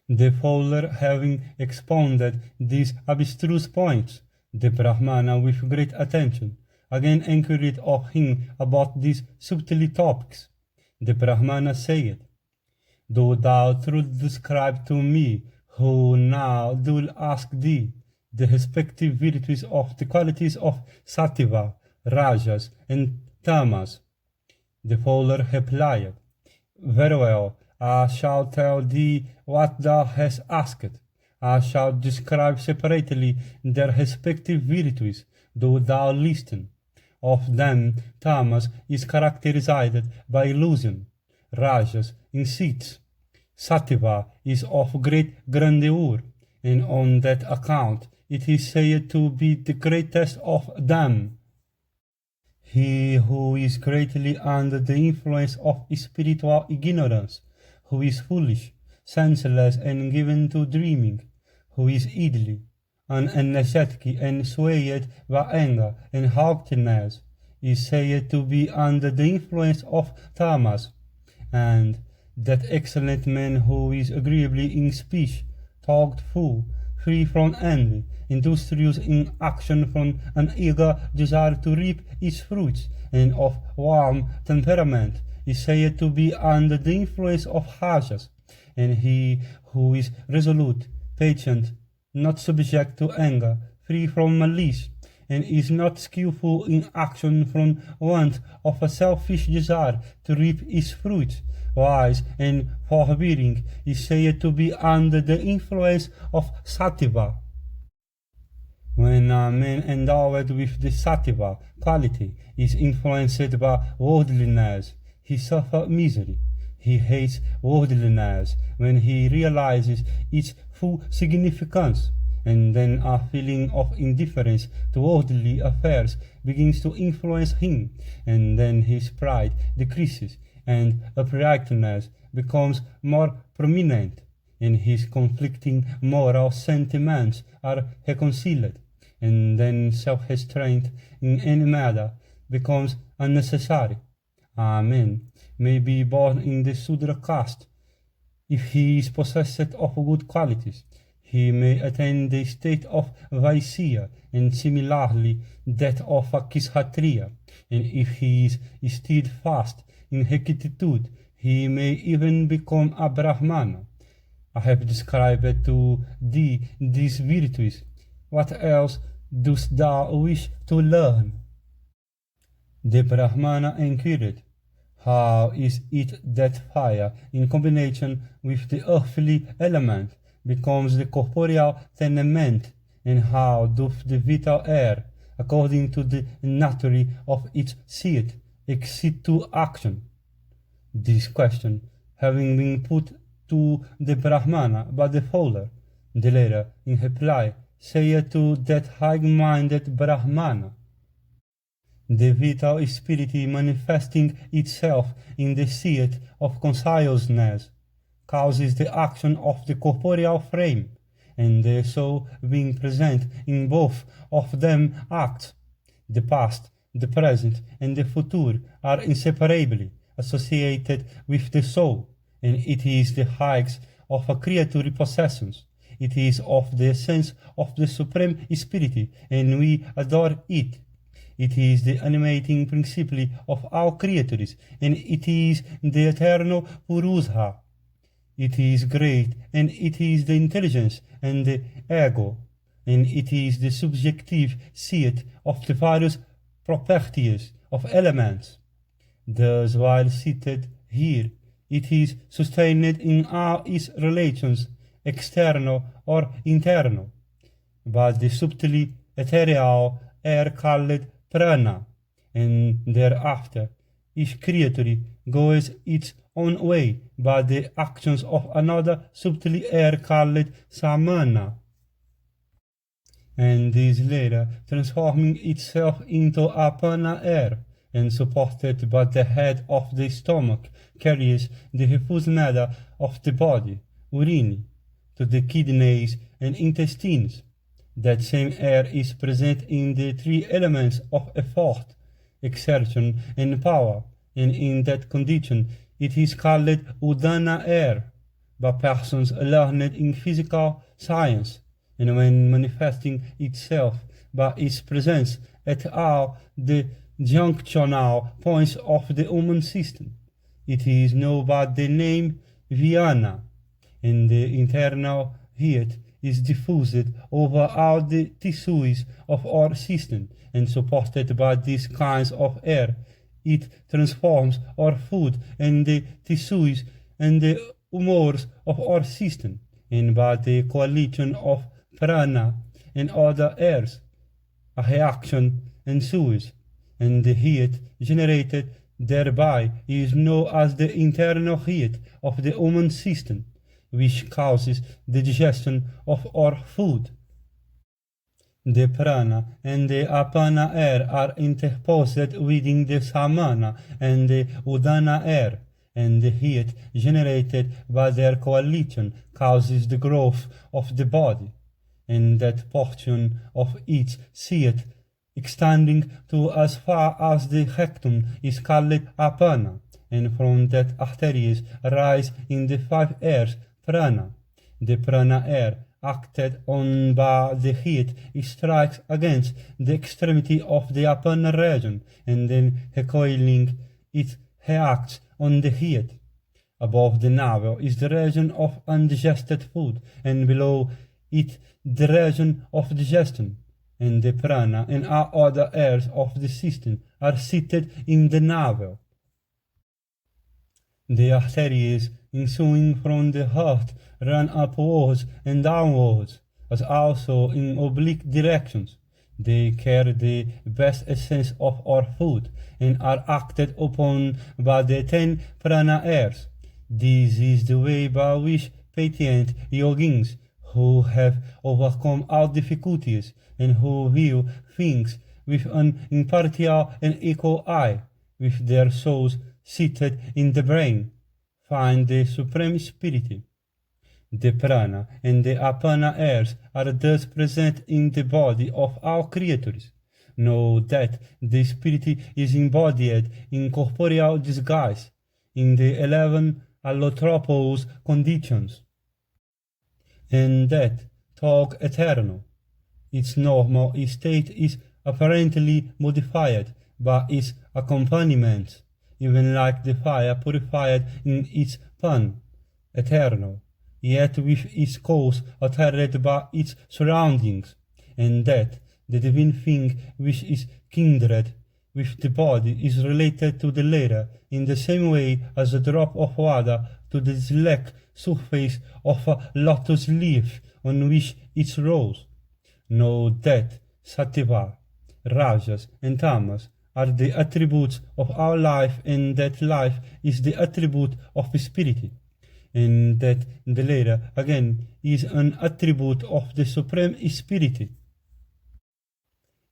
The Fowler having expounded these abstruse points, the Brahmana with great attention again inquired of him about these subtle topics. The Brahmana said, Do thou truth describe to me, who now do ask thee, the respective virtues of the qualities of sattva, rajas, and tamas. The fowler replied, Very well, I shall tell thee what thou hast asked. I shall describe separately their respective virtues, do thou listen. Of them, tamas is characterized by illusion, rajas in seats, sattva is of great grandeur, and on that account it is said to be the greatest of them. He who is greatly under the influence of spiritual ignorance, who is foolish, senseless, and given to dreaming, who is idly, unenergetic, and swayed by anger and haughtiness, is said to be under the influence of tamas, and that excellent man who is agreeably in speech, thoughtful, free from envy, industrious in action from an eager desire to reap its fruits, and of warm temperament, is said to be under the influence of rajas, and he who is resolute, patient, not subject to anger, free from malice, and is not skillful in action from want of a selfish desire to reap its fruits, wise and forbearing, is said to be under the influence of sattva. When a man endowed with the sattva quality is influenced by worldliness, he suffers misery. He hates worldliness when he realizes its full significance, and then a feeling of indifference to worldly affairs begins to influence him, and then his pride decreases, and uprightness becomes more prominent, and his conflicting moral sentiments are reconciled, and then self-restraint in any matter becomes unnecessary. A man may be born in the Sudra caste. If he is possessed of good qualities, he may attain the state of Vaisya, and similarly that of a Kshatriya, and if he is steadfast in rectitude, he may even become a Brahmana. I have described to thee these virtues. What else dost thou wish to learn? The Brahmana inquired, How is it that fire, in combination with the earthly element, becomes the corporeal tenement, and how doth the vital air, according to the nature of its seat, excite to action? This question having been put to the Brahmana by the fowler, the latter, in reply, said to that high-minded Brahmana, The vital spirit manifesting itself in the seat of consciousness causes the action of the corporeal frame, and the soul being present in both of them acts. The past, the present, and the future are inseparably associated with the soul, and it is the height of a creature possessions. It is of the essence of the Supreme Spirit, and we adore it. It is the animating principle of all creatures, and it is the eternal Purusha. It is great, and it is the intelligence and the ego, and it is the subjective seat of the various properties of elements. Thus, while seated here, it is sustained in all its relations, external or internal, but the subtly ethereal air called prana, and thereafter each creature goes its own way by the actions of another subtly air called samana, and this later transforming itself into a prana air, and supported by the head of the stomach, carries the refuse matter of the body, urine, to the kidneys and intestines. That same air is present in the three elements of effort, exertion, and power, and in that condition it is called udana air by persons learned in physical science, and when manifesting itself by its presence at all the junctional points of the human system, it is known by the name Viana, and the internal heat is diffused over all the tissues of our system, and supported by these kinds of air, it transforms our food and the tissues and the humors of our system, and by the coalition of prana and other airs, a reaction ensues, and the heat generated thereby is known as the internal heat of the human system, which causes the digestion of our food. The prana and the apana air are interposed within the samana and the udana air, and the heat generated by their coalition causes the growth of the body, and that portion of each seat extending to as far as the rectum is called apana, and from that arteries rise in the 5 airs prana. The prana air, acted on by the heat, strikes against the extremity of the apana region, and then recoiling it reacts on the heat. Above the navel is the region of undigested food, and below it the region of digestion, and the prana and all other airs of the system are seated in the navel. The arteries ensuing from the heart run upwards and downwards, as also in oblique directions. They carry the best essence of our food, and are acted upon by the 10 prana airs. This is the way by which patient yogins, who have overcome all difficulties, and who view things with an impartial and equal eye, with their souls seated in the brain, find the supreme spirit. The prana and the apana airs are thus present in the body of all creatures. Know that the spirit is embodied in corporeal disguise, in the 11 allotropous conditions, and that, tog eternal, its normal state is apparently modified by its accompaniments, even like the fire purified in its pan, eternal, yet with its course altered by its surroundings, and that the divine thing which is kindred with the body is related to the latter in the same way as a drop of water to the slack surface of a lotus leaf on which it rolls. Know that sattva, rajas, and tamas are the attributes of our life, and that life is the attribute of spirit, and that the latter again is an attribute of the supreme spirit.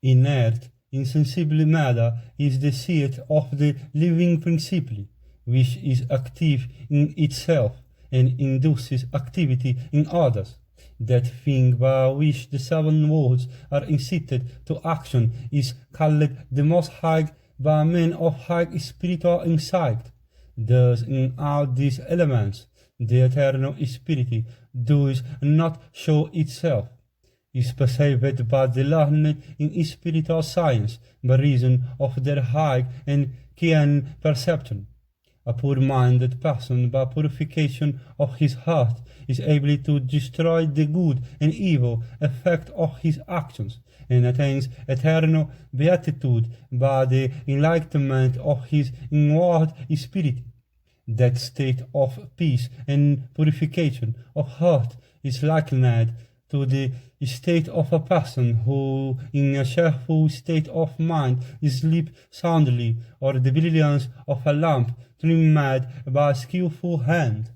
Inert, insensible matter is the seat of the living principle, which is active in itself and induces activity in others. That thing by which the 7 worlds are incited to action is called the Most High by men of high spiritual insight. Thus in all these elements the eternal spirit does not show itself, is perceived by the learned in spiritual science by reason of their high and keen perception. A poor-minded person, by purification of his heart, is able to destroy the good and evil effect of his actions, and attains eternal beatitude by the enlightenment of his inward spirit. That state of peace and purification of heart is likened to the state of a person who, in a cheerful state of mind, sleeps soundly, or the brilliance of a lamp trimmed by a skillful hand.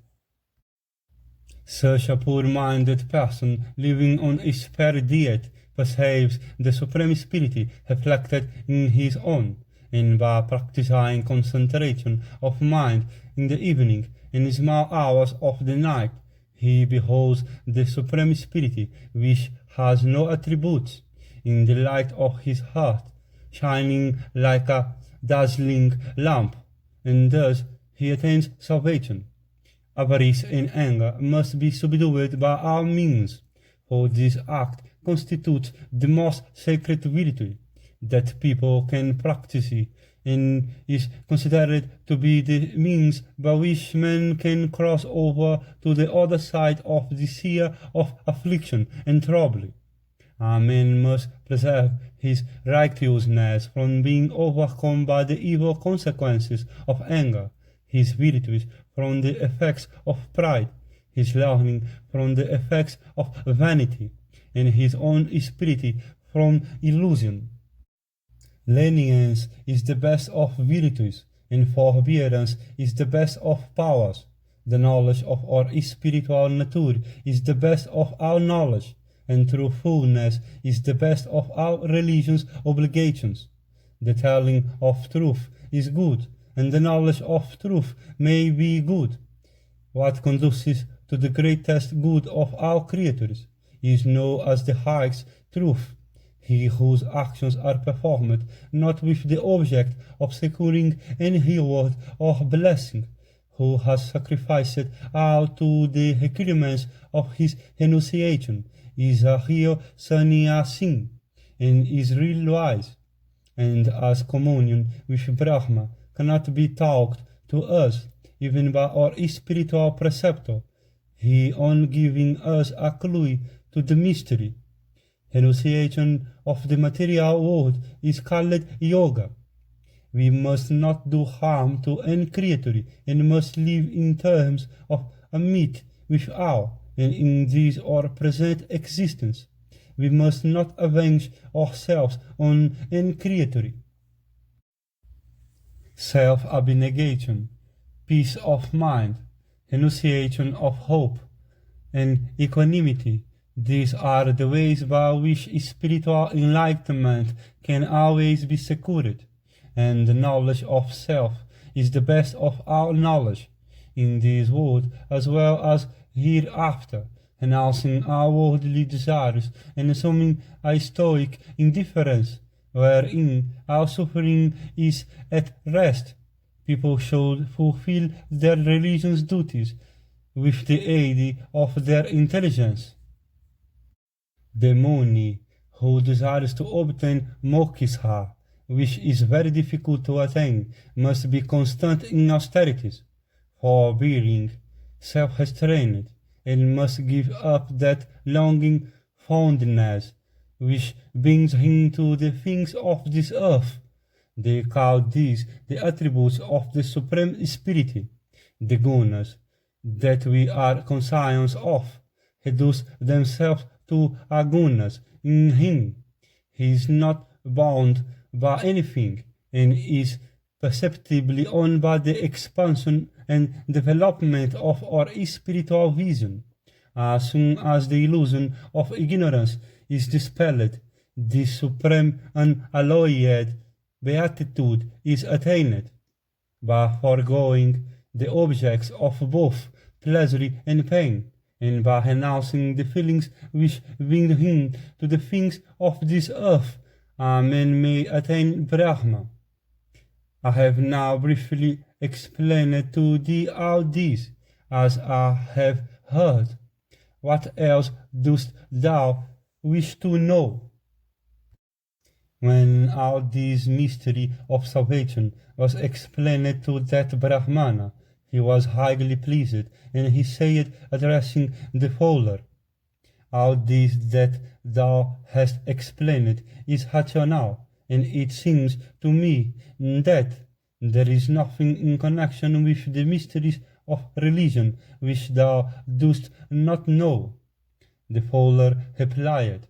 Such a poor-minded person, living on a spare diet, perceives the Supreme Spirit reflected in his own, and by practicing concentration of mind in the evening and small hours of the night, he beholds the Supreme Spirit, which has no attributes, in the light of his heart, shining like a dazzling lamp, and thus he attains salvation. Avarice and anger must be subdued by all means, for this act constitutes the most sacred virtue, that people can practice, and is considered to be the means by which man can cross over to the other side of the sea of affliction and trouble. A man must preserve his righteousness from being overcome by the evil consequences of anger, his virtues from the effects of pride, his learning from the effects of vanity, and his own spirit from illusion. Lenience is the best of virtues, and forbearance is the best of powers. The knowledge of our spiritual nature is the best of our knowledge, and truthfulness is the best of our religion's obligations. The telling of truth is good, and the knowledge of truth may be good. What conduces to the greatest good of our creatures is known as the highest truth. He whose actions are performed not with the object of securing any reward or blessing, who has sacrificed all to the requirements of his renunciation, is a real sannyasi, and is real wise. And as communion with Brahma cannot be taught to us even by our spiritual preceptor, he on giving us a clue to the mystery. Renunciation of the material world is called yoga. We must not do harm to any creature and must live in terms of a meet with all, and in this our present existence. We must not avenge ourselves on any creature. Self-abnegation, peace of mind, renunciation of hope, and equanimity. These are the ways by which spiritual enlightenment can always be secured, and the knowledge of self is the best of all knowledge, in this world as well as hereafter, renouncing all worldly desires and assuming a stoic indifference, wherein all suffering is at rest. People should fulfill their religion's duties with the aid of their intelligence. The Muni, who desires to obtain moksha, which is very difficult to attain, must be constant in austerities, forbearing, self-restrained, and must give up that longing fondness which brings him to the things of this earth. They call these the attributes of the Supreme Spirit, the gunas, that we are conscious of, reduce themselves to agunas in him. He is not bound by anything, and is perceptibly on by the expansion and development of our spiritual vision. As soon as the illusion of ignorance is dispelled, the supreme unalloyed beatitude is attained. By foregoing the objects of both pleasure and pain, and by renouncing the feelings which bind him to the things of this earth, a man may attain Brahma. I have now briefly explained to thee all this, as I have heard. What else dost thou wish to know? When all this mystery of salvation was explained to that Brahmana, he was highly pleased, and he said, addressing the fowler, all this that thou hast explained is rational, and it seems to me that there is nothing in connection with the mysteries of religion which thou dost not know. The fowler replied,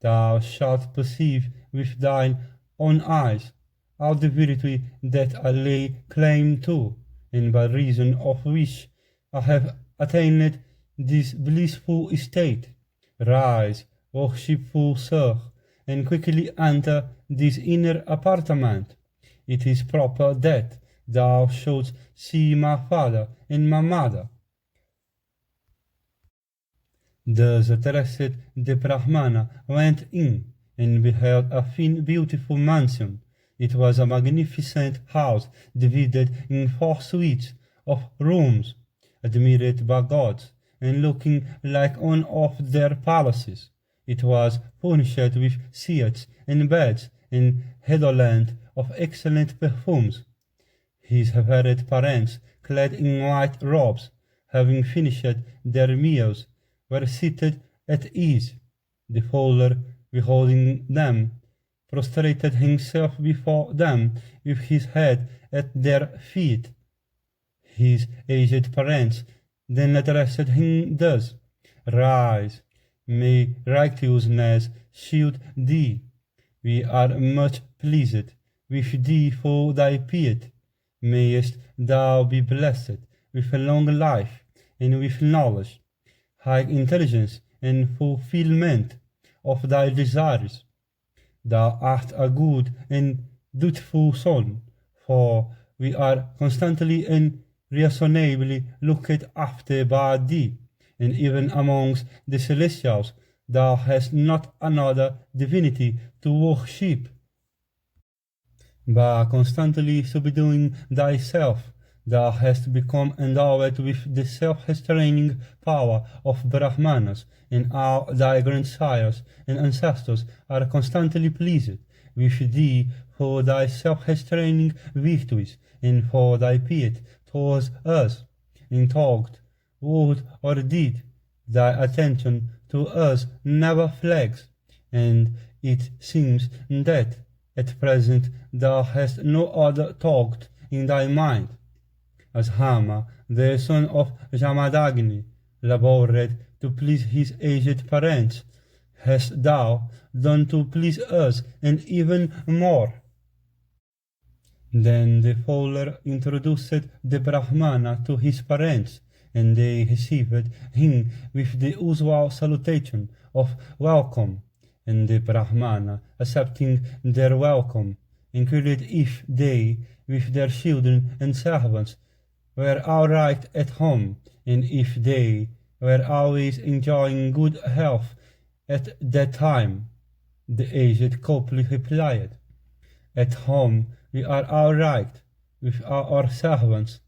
thou shalt perceive with thine own eyes all the virtue that I lay claim to, and by reason of which I have attained this blissful state. Rise, worshipful sir, and quickly enter this inner apartment. It is proper that thou shouldst see my father and my mother. Thus addressed, the Brahmana went in, and beheld a fine beautiful mansion. It was a magnificent house divided in 4 suites of rooms, admired by gods, and looking like one of their palaces. It was furnished with seats and beds, in redolent of excellent perfumes. His revered parents, clad in white robes, having finished their meals, were seated at ease. The fowler, beholding them, prostrated himself before them with his head at their feet. His aged parents then addressed him thus: Rise, may righteousness shield thee. We are much pleased with thee for thy piety. Mayest thou be blessed with a long life, and with knowledge, high intelligence, and fulfillment of thy desires. Thou art a good and dutiful son, for we are constantly and reasonably looked after by thee, and even amongst the celestials thou hast not another divinity to worship. By constantly subduing thyself, thou hast become endowed with the self-restraining power of Brahmanas, and all thy grandsires and ancestors are constantly pleased with thee for thy self-restraining virtues and for thy piety towards us. In thought, word, or deed, thy attention to us never flags, and it seems that at present thou hast no other thought in thy mind. As Rama, the son of Jamadagni, labored to please his aged parents, hast thou done to please us, and even more. Then the fowler introduced the Brahmana to his parents, and they received him with the usual salutation of welcome. And the Brahmana, accepting their welcome, inquired if they, with their children and servants, were all right at home, and if they were always enjoying good health at that time. The aged couple replied, At home we are all right, with our servants.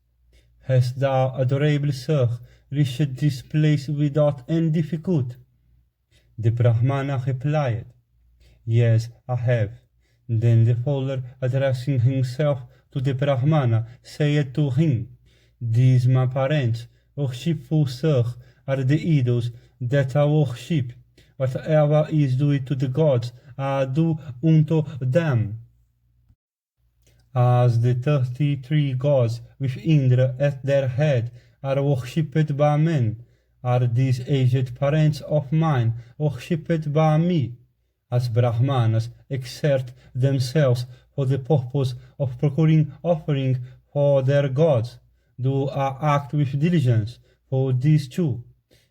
Hast thou, adorable sir, reached this place without any difficulty? The Brahmana replied, Yes, I have. Then the fowler, addressing himself to the Brahmana, said to him, These my parents, worshipful sir, are the idols that I worship. Whatever is due to the gods, I do unto them. As the 33 gods with Indra at their head are worshipped by men, are these aged parents of mine worshipped by me. As Brahmanas exert themselves for the purpose of procuring offering for their gods, do I act with diligence for these too.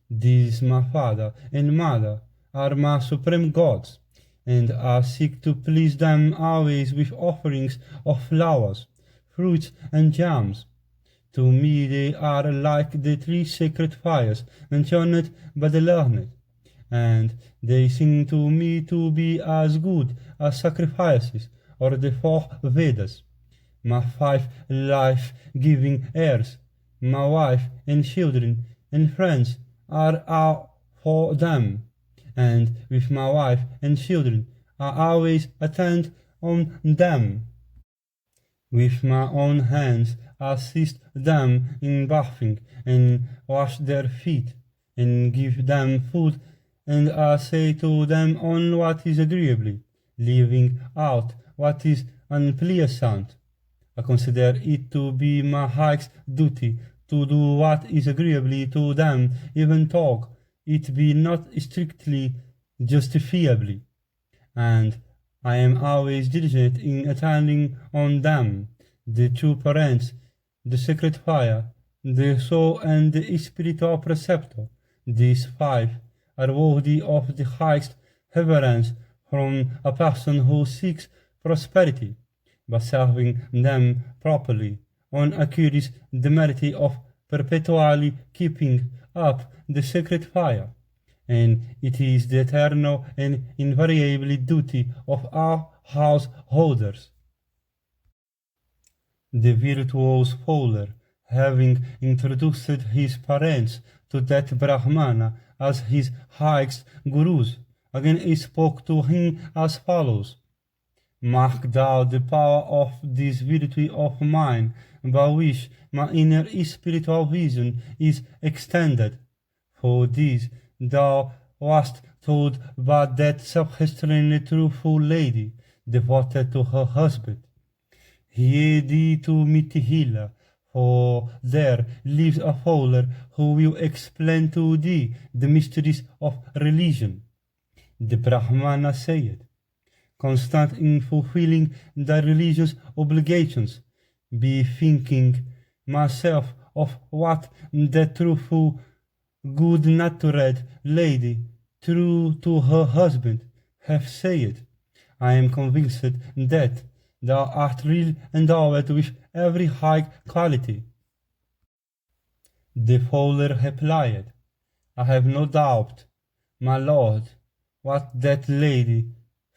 These my father and mother are my supreme gods, and I seek to please them always with offerings of flowers, fruits, and jams. To me they are like the 3 sacred fires mentioned by the learned, and they seem to me to be as good as sacrifices or the 4 Vedas. My 5 life-giving heirs, my wife and children and friends are all for them, and with my wife and children I always attend on them. With my own hands I assist them in bathing, and wash their feet, and give them food, and I say to them on what is agreeable, leaving out what is unpleasant. I consider it to be my highest duty to do what is agreeable to them, even though it be not strictly justifiable, and I am always diligent in attending on them, the 2 parents, the sacred fire, the soul, and the spiritual preceptor. These 5 are worthy of the highest reverence from a person who seeks prosperity. By serving them properly, one acquires the merit of perpetually keeping up the sacred fire, and it is the eternal and invariable duty of all householders. The virtuous fowler, having introduced his parents to that Brahmana as his highest gurus, again spoke to him as follows: Mark thou the power of this virtue of mine, by which my inner spiritual vision is extended. For this thou wast told by that self-restrained truthful lady, devoted to her husband. Hear thee to Mithila, for there lives a fowler who will explain to thee the mysteries of religion. The Brahmana said, constant in fulfilling thy religious obligations, bethinking myself of what the truthful, good-natured lady, true to her husband, hath said, I am convinced that thou art really endowed with every high quality. The fowler replied, I have no doubt, my lord, what that lady,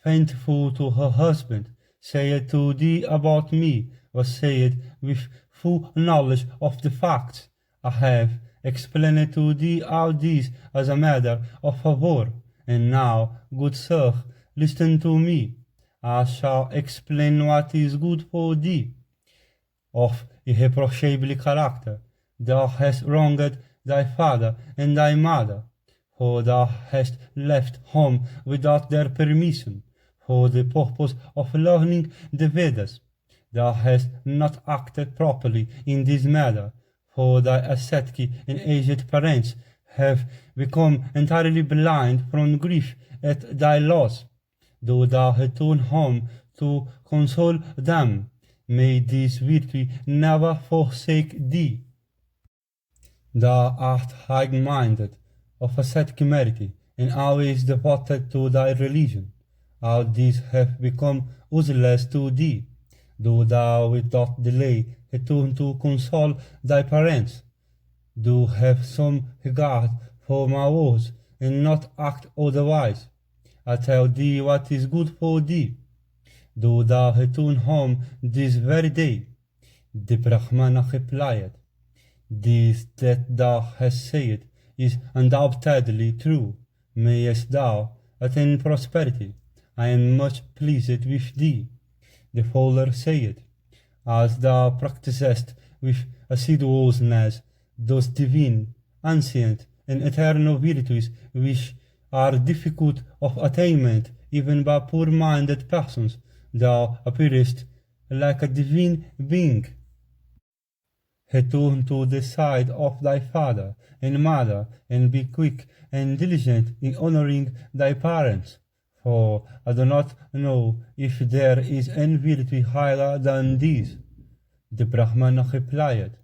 faithful to her husband, said to thee about me was said with full knowledge of the facts. I have explained to thee all this as a matter of favor, and now, good sir, listen to me. I shall explain what is good for thee. Of irreproachable character, thou hast wronged thy father and thy mother, for thou hast left home without their permission, for the purpose of learning the Vedas. Thou hast not acted properly in this matter, for thy ascetic and aged parents have become entirely blind from grief at thy loss. Do thou return home to console them. May this virtue never forsake thee. Thou art high-minded, of ascetic merit, and always devoted to thy religion. All these have become useless to thee. Do thou without delay return to console thy parents. Do have some regard for my words, and not act otherwise. I tell thee what is good for thee. Do thou return home this very day. The Brahmana replied, this that thou hast said is undoubtedly true. Mayest thou attain prosperity. I am much pleased with thee. The fowler said, as thou practisest with assiduousness those divine, ancient, and eternal virtues which are difficult of attainment even by poor-minded persons, thou appearest like a divine being. Return to the side of thy father and mother, and be quick and diligent in honoring thy parents, for I do not know if there is any virtue higher than this. The Brahmana replied,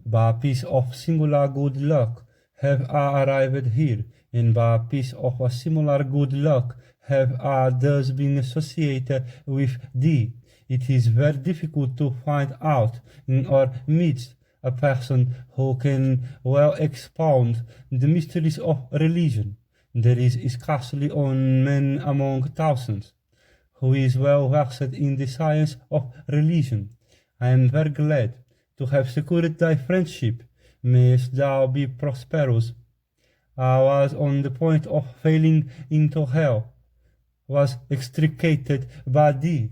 by a piece of singular good luck have I arrived here, and by a piece of a similar good luck have I thus been associated with thee. It is very difficult to find out in our midst a person who can well expound the mysteries of religion. There is scarcely one man among thousands who is well versed in the science of religion. I am very glad to have secured thy friendship. Mayest thou be prosperous. I was on the point of falling into hell, was extricated by thee.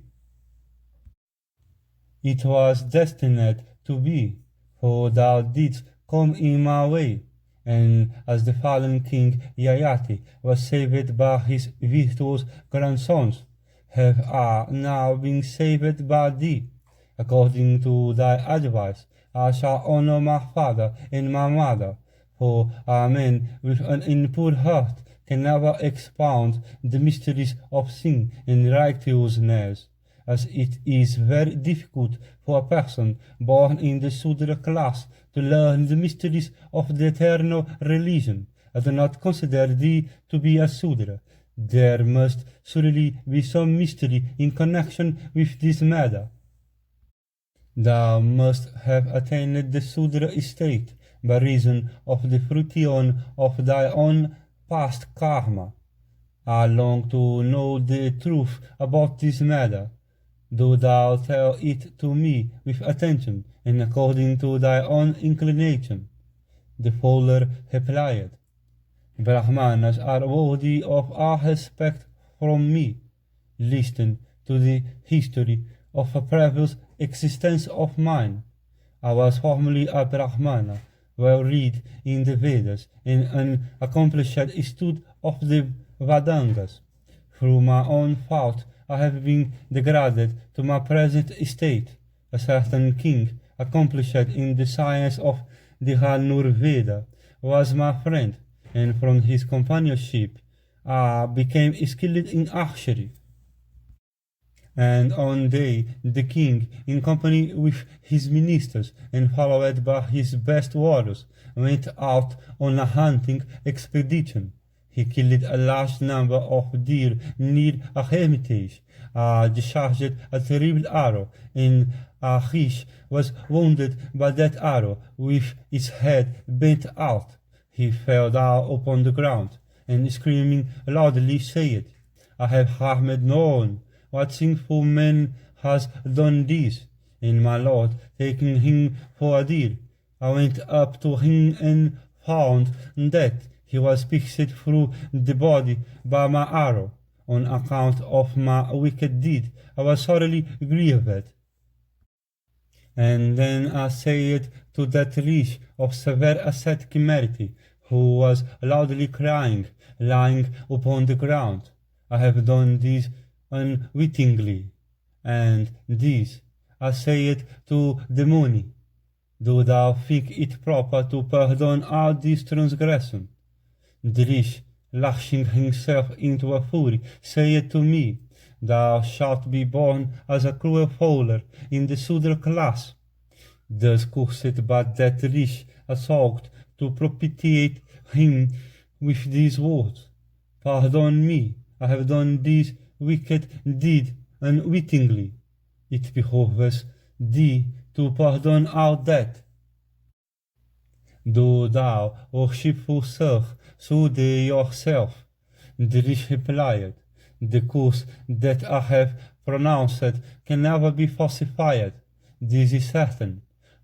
It was destined to be, for thou didst come in my way, and as the fallen king Yayati was saved by his virtuous grandsons, have I now been saved by thee. According to thy advice, I shall honor my father and my mother, for a man with an impure heart can never expound the mysteries of sin and righteousness, as it is very difficult for a person born in the Sudra class to learn the mysteries of the eternal religion. I do not consider thee to be a Sudra. There must surely be some mystery in connection with this matter. Thou must have attained the Sudra state by reason of the fruition of thy own past karma. I long to know the truth about this matter. Do thou tell it to me with attention and according to thy own inclination. The fowler replied, Brahmanas are worthy of all respect from me. Listen to the history of a previous existence of mine. I was formerly a Brahmana, well read in the Vedas, and an accomplished student of the Vedangas. Through my own fault, I have been degraded to my present state. A certain king, accomplished in the science of the Veda, was my friend, and from his companionship I became skilled in archery. And one day the king, in company with his ministers and followed by his best warriors, went out on a hunting expedition. He killed a large number of deer near a hermitage, discharged a terrible arrow, and Achish was wounded by that arrow with its head bent out. He fell down upon the ground, and screaming loudly said, I have harmed no one. What sinful man has done this? And my lord, taking him for a deer, I went up to him and found that he was pierced through the body by my arrow. On account of my wicked deed, I was sorely grieved. And then I said to that wretch of severe ascetic merit, who was loudly crying, lying upon the ground, I have done this unwittingly. And this I said to the Muni, do thou think it proper to pardon all this transgression? The wretch, lashing himself into a fury, said to me, thou shalt be born as a cruel fowler in the Sudra class. Thus cursed by that wretch, I sought to propitiate him with these words, pardon me, I have done this wicked deed unwittingly. It behoves thee to pardon all that. Do thou, worshipful sir, soothe yourself. The wretch replied, the curse that I have pronounced can never be falsified. This is certain.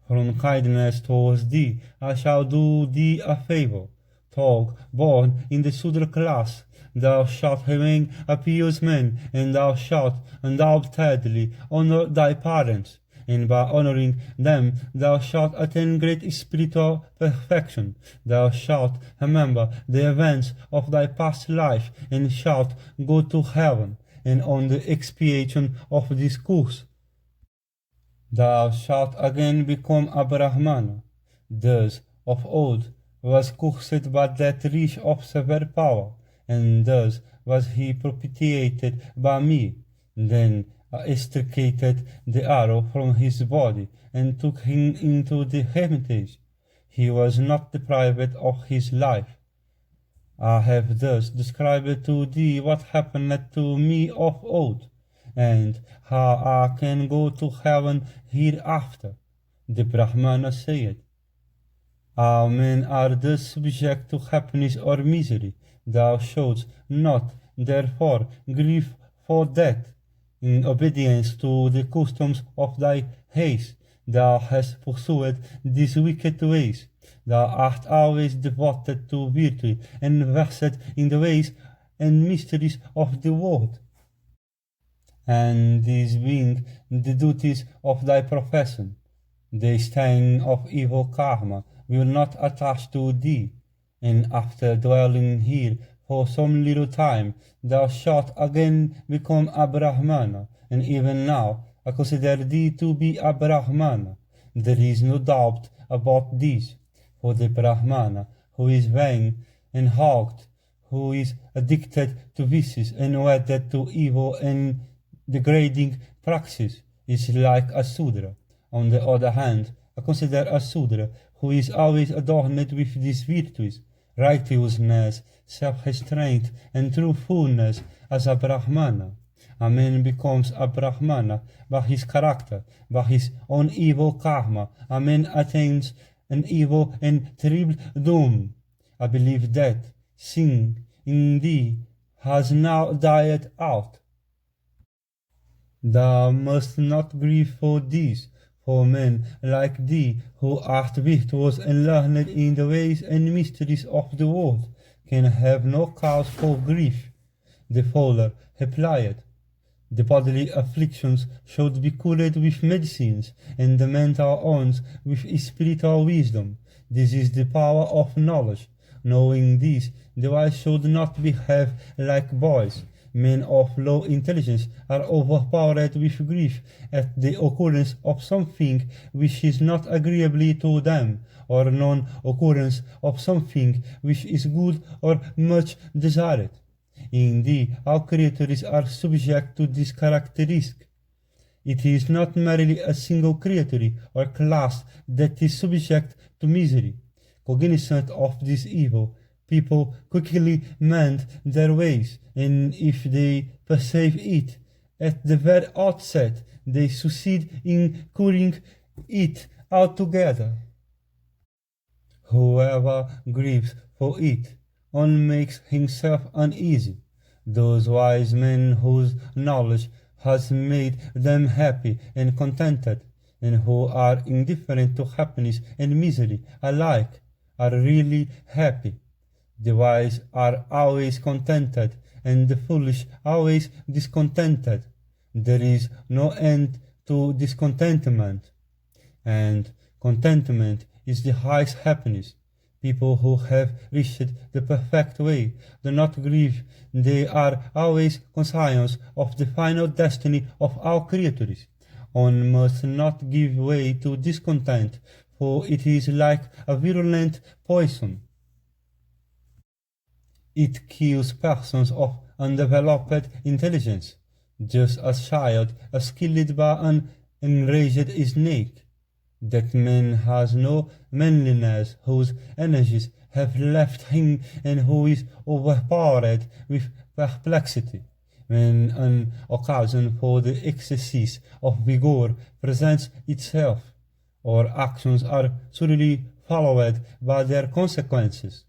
From kindness towards thee, I shall do thee a favor. Though born in the Sudra class, thou shalt remain a pious man, and thou shalt undoubtedly honor thy parents, and by honoring them thou shalt attain great spiritual perfection. Thou shalt remember the events of thy past life, and shalt go to heaven, and on the expiation of this curse thou shalt again become a Brahmana. Thus of old was cursed by that wretch of severe power, and thus was he propitiated by me. Then I extricated the arrow from his body, and took him into the hermitage. He was not deprived of his life. I have thus described to thee what happened to me of old, and how I can go to heaven hereafter. The Brahmana said, all men are thus subject to happiness or misery. Thou shouldst not, therefore, grieve for that. In obedience to the customs of thy race, thou hast pursued these wicked ways. Thou art always devoted to virtue, and versed in the ways and mysteries of the world. And these being the duties of thy profession, the stain of evil karma will not attach to thee, and after dwelling here for some little time, thou shalt again become a Brahmana, and even now I consider thee to be a Brahmana. There is no doubt about this, for the Brahmana who is vain and haughty, who is addicted to vices and wedded to evil and degrading praxis, is like a Sudra. On the other hand, I consider a Sudra who is always adorned with these virtues, righteousness, self-restraint, and truthfulness, as a Brahmana. A man becomes a Brahmana by his character, by his own evil karma. A man attains an evil and terrible doom. I believe that sin in thee has now died out. Thou must not grieve for this, for men like thee, who art virtuous and learned in the ways and mysteries of the world, can have no cause for grief. The fowler replied, The bodily afflictions should be cured with medicines, and the mental ones with spiritual wisdom. This is the power of knowledge. Knowing this, the wise should not behave like boys. Men of low intelligence are overpowered with grief at the occurrence of something which is not agreeable to them, or non-occurrence of something which is good or much desired. Indeed, all creatures are subject to this characteristic. It is not merely a single creature or class that is subject to misery. Cognizant of this evil, people quickly mend their ways, and if they perceive it at the very outset, they succeed in curing it altogether. Whoever grieves for it only makes himself uneasy. Those wise men whose knowledge has made them happy and contented, and who are indifferent to happiness and misery alike, are really happy. The wise are always contented, and the foolish always discontented. There is no end to discontentment, and contentment is the highest happiness. People who have reached the perfect way do not grieve. They are always conscious of the final destiny of all creatures. One must not give way to discontent, for it is like a virulent poison. It kills persons of undeveloped intelligence, just as a child is killed by an enraged snake. That man has no manliness, whose energies have left him, and who is overpowered with perplexity. When an occasion for the exercise of vigor presents itself, our actions are surely followed by their consequences.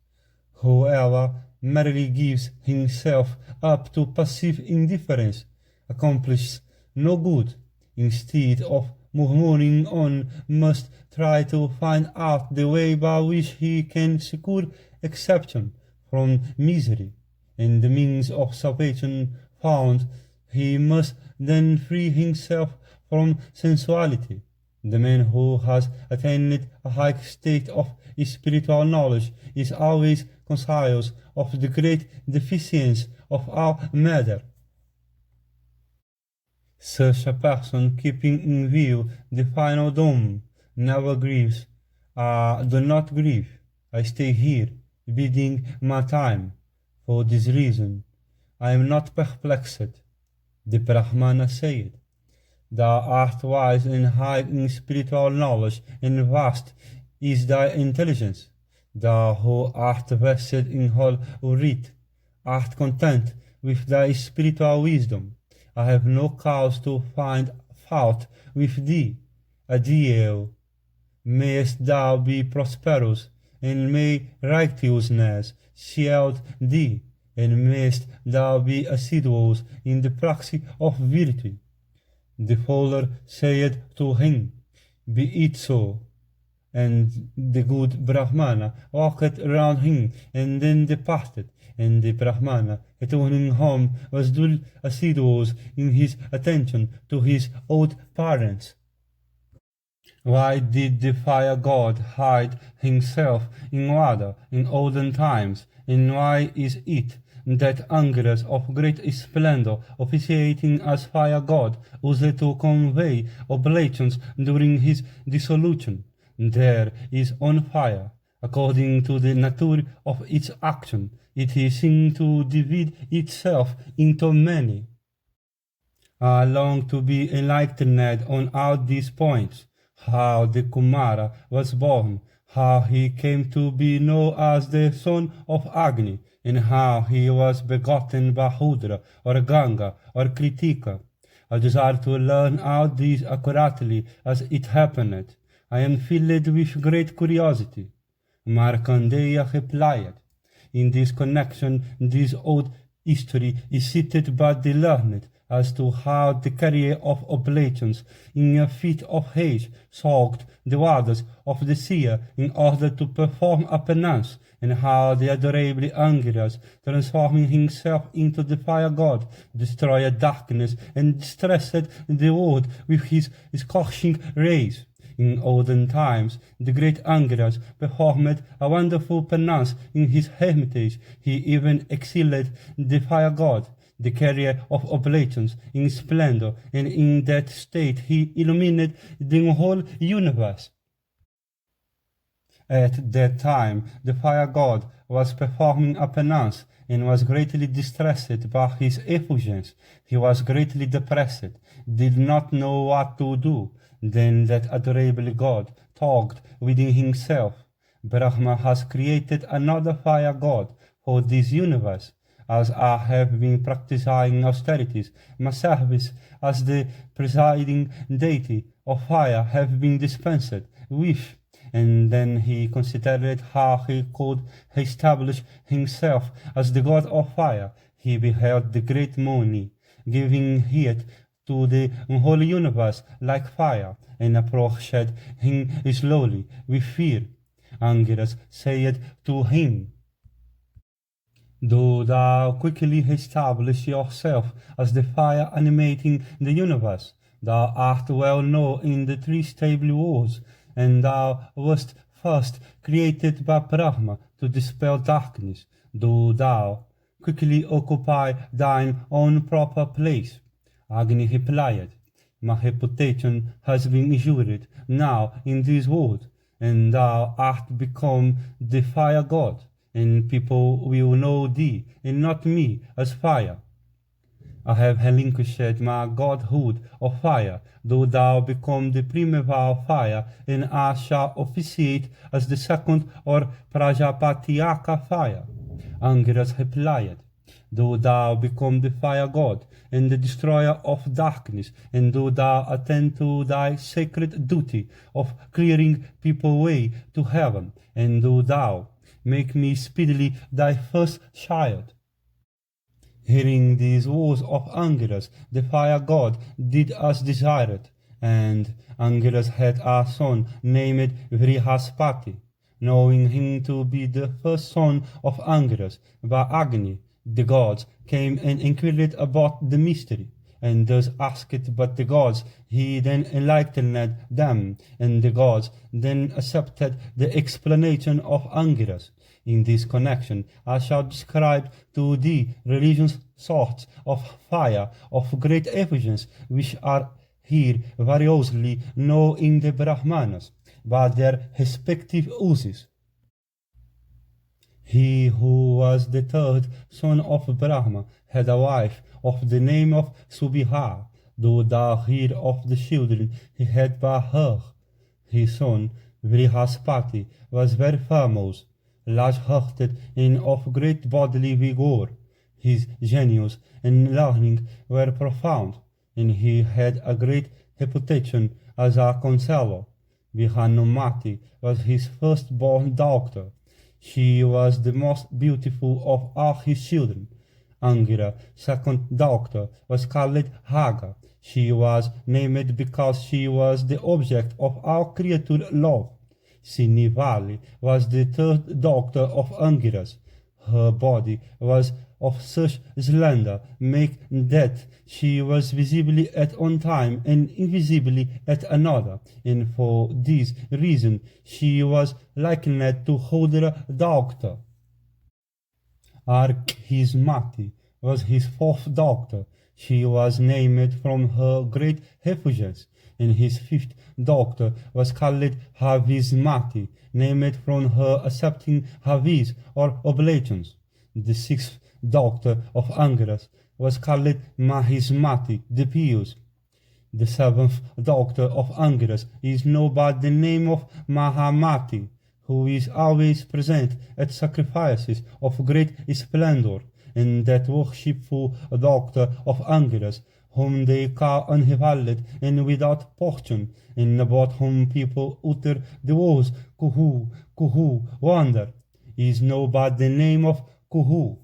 Whoever merely gives himself up to passive indifference accomplishes no good. Instead of murmuring on, must try to find out the way by which he can secure exception from misery, and the means of salvation found, he must then free himself from sensuality. The man who has attained a high state of spiritual knowledge is always conscious of the great deficiency of all matter. Such a person, keeping in view the final doom, never grieves. Do not grieve. I stay here, biding my time. For this reason, I am not perplexed. The Brahmana said, Thou art wise and high in spiritual knowledge, and vast is thy intelligence. Thou who art vested in whole writ, art content with thy spiritual wisdom. I have no cause to find fault with thee. Adieu. Mayest thou be prosperous, and may righteousness shield thee, and mayest thou be assiduous in the practice of virtue. The fowler said to him, Be it so. And the good Brahmana walked round him, and then departed. And the Brahmana, returning home, was duly assiduous in his attention to his old parents. Why did the fire god hide himself in water in olden times, and why is it that Angeras of great splendor, officiating as fire god, used to convey oblations during his dissolution? There is on fire, according to the nature of its action, it is seen to divide itself into many. I long to be enlightened on all these points, how the Kumara was born, how he came to be known as the son of Agni, and how he was begotten by Hudra, or Ganga, or Kritika. I desire to learn all these accurately as it happened. I am filled with great curiosity. Markandeya replied, In this connection, this old history is cited by the learned. as to how the carrier of oblations in a fit of haste soaked the waters of the sea in order to perform a penance, and how the adorable Angiras, transforming himself into the fire god, destroyed darkness and distressed the world with his scorching rays. In olden times, the great Angiras performed a wonderful penance in his hermitage. He even excelled the fire god, the carrier of oblations, in splendor, and in that state he illuminated the whole universe. At that time, the fire god was performing a penance, and was greatly distressed by his effulgence. He was greatly depressed, did not know what to do. Then that adorable god talked within himself. Brahma has created another fire god for this universe. As I have been practicing austerities, my service as the presiding deity of fire have been dispensed with. And then he considered how he could establish himself as the god of fire. He beheld the great Muni, giving heat to the whole universe like fire, and approached him slowly with fear. Angiras said to him, "Do thou quickly establish yourself as the fire animating the universe. Thou art well known in the three stable worlds, and thou wast first created by Brahma to dispel darkness. Do thou quickly occupy thine own proper place." Agni replied, "My reputation has been injured now in this world, and thou art become the fire god, and people will know thee, and not me, as fire. I have relinquished my godhood of fire, though thou become the primeval fire, and I shall officiate as the second or Prajapatiaka fire." Angiras replied, "Do thou become the fire god, and the destroyer of darkness, and do thou attend to thy sacred duty of clearing people way to heaven, and do thou make me speedily thy first child." Hearing these words of Angiras, the fire god did as desired, and Angiras had a son named Vrihaspati. Knowing him to be the first son of Angiras, by Agni, the gods came and inquired about the mystery, and thus asked but the gods. He then enlightened them, and the gods then accepted the explanation of Angiras. In this connection, I shall describe to thee religious sorts of fire of great effulgence, which are here variously known in the Brahmanas, by their respective uses. He who was the third son of Brahma had a wife of the name of Subhiha. Do thou hear of the children he had by her? His son Vrihaspati was very famous, large-hearted, and of great bodily vigor. His genius and learning were profound, and he had a great reputation as a counselor. Vihanumati was his first-born daughter. She was the most beautiful of all his children. Angira, second daughter, was called Haga. She was named because she was the object of all creature love. Sinivali was the third daughter of Angiras. Her body was of such slender make that she was visibly at one time and invisibly at another, and for this reason she was likened to her daughter. Arkhismati was his fourth daughter. She was named from her great effulgence, and his fifth daughter was called Havismati, named from her accepting Havis or oblations. The sixth daughter of Angiras was called Mahismati, the pious. The seventh daughter of Angiras is known by the name of Mahamati, who is always present at sacrifices of great splendor, and that worshipful daughter of Angiras, whom they call unrivaled and without fortune, and about whom people utter the words Kuhu, Kuhu, wonder, is known by the name of Kuhu.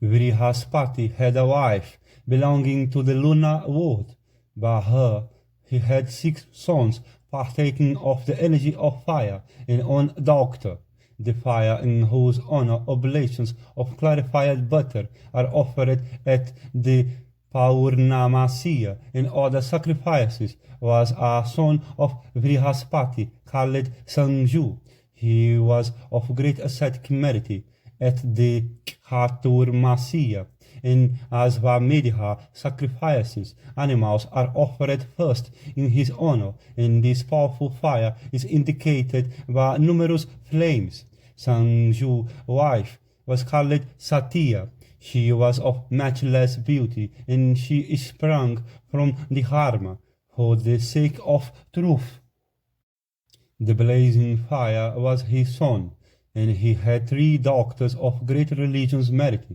Vrihaspati had a wife belonging to the lunar world. By her, he had 6 sons partaking of the energy of fire, and one daughter, the fire in whose honor oblations of clarified butter are offered at the Paurnamasya and other sacrifices, was a son of Vrihaspati called Sanju. He was of great ascetic merit at the Chaturmasya. In Asvamedha sacrifices, animals are offered first in his honor, and this powerful fire is indicated by numerous flames. Sanju's wife was called Satya. She was of matchless beauty, and she sprang from the Dharma for the sake of truth. The blazing fire was his son, and he had 3 daughters of great religion's merit.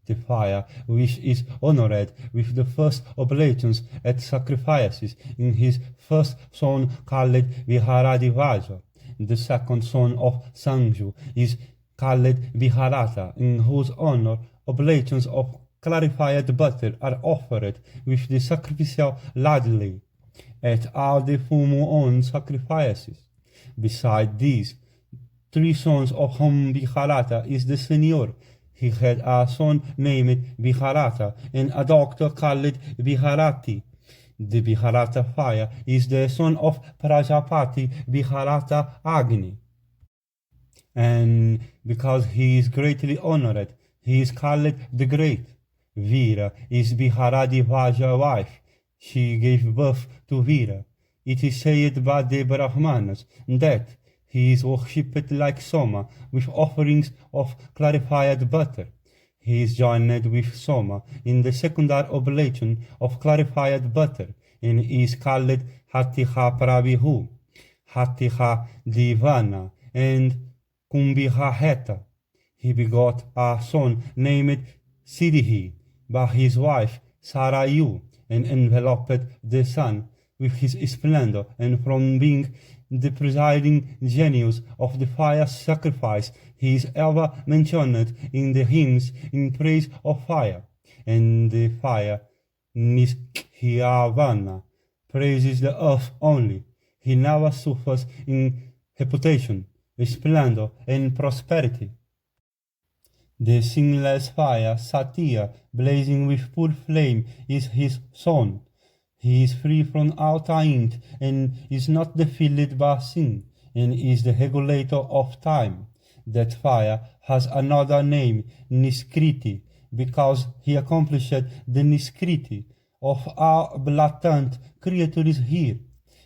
The fire, which is honored with the first oblations at sacrifices, in his first son called Viharadivaja. The second son of Sanju is called Viharata, in whose honor oblations of clarified butter are offered with the sacrificial ladle at all the full moon sacrifices. Beside these 3 sons of whom Viharata is the senior, he had a son named Viharata and a daughter called Viharati. The Viharata fire is the son of Prajapati Viharata Agni. And because he is greatly honored, he is called the Great. Vira is Viharadivaja's wife. She gave birth to Vira. It is said by the Brahmanas that he is worshipped like Soma, with offerings of clarified butter. He is joined with Soma in the secondary oblation of clarified butter, and is called Hatiha Pravihu, Hatiha Divana, and Kumbhiha Heta. He begot a son named Siddhi by his wife Sarayu, and enveloped the sun with his splendor, and from being the presiding genius of the fire sacrifice, he is ever mentioned in the hymns in praise of fire. And the fire, Nishyavana, praises the earth only. He never suffers in reputation, splendor, and prosperity. The sinless fire, Satya, blazing with pure flame, is his son. He is free from all taint, and is not defiled by sin, and is the regulator of time. That fire has another name, Niskriti, because he accomplished the Niskriti of all blatant creatures here.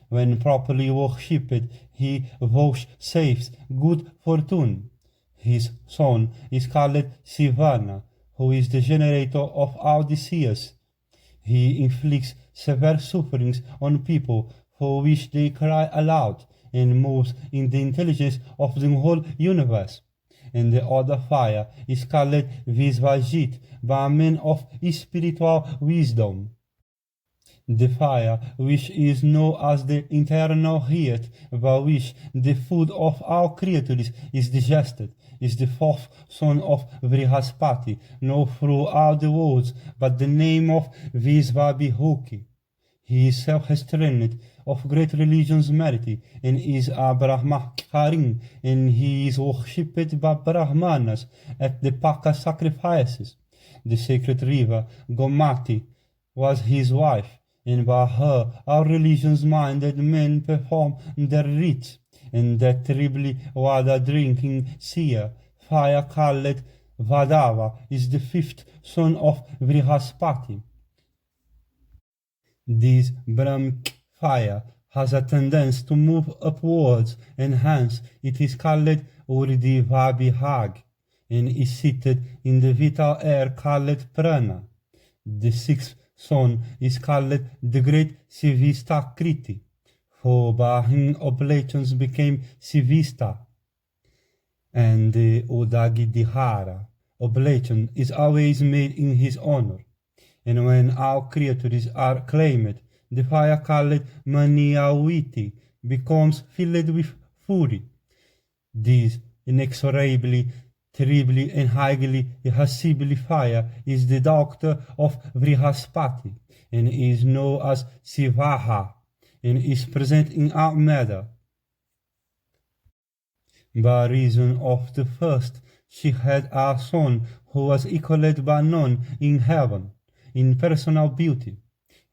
When properly worshipped, he vouchsafes good fortune. His son is called Sivana, who is the generator of all diseases. He inflicts severe sufferings on people for which they cry aloud, and moves in the intelligence of the whole universe. And the other fire is called Visvajit by men of spiritual wisdom. The fire, which is known as the internal heat by which the food of all creatures is digested, is the 4th son of Vrihaspati, known throughout the world by the name of Visvabhuki. He is self-restrained, of great religion's merit, and is a Brahmacharin, and he is worshipped by Brahmanas at the Paka sacrifices. The sacred river Gomati was his wife, and by her all religions-minded men perform their rites, and that terribly water drinking seer, fire called Vadava, is the 5th son of Vrihaspati. This Brahmic fire has a tendency to move upwards, and hence it is called Urdhvabhihag, and is seated in the vital air called prana. The 6th son is called the great Sivista Kriti, for by him oblations became Sivista. And the Udagidihara oblation is always made in his honor. And when all creatures are claimed, the fire called Maniawiti becomes filled with fury. This inexorably Terribly and highly irascibly fire is the doctor of Vrihaspati, and is known as Sivaha, and is present in our matter. By reason of the first, she had a son who was equaled by none in heaven, in personal beauty,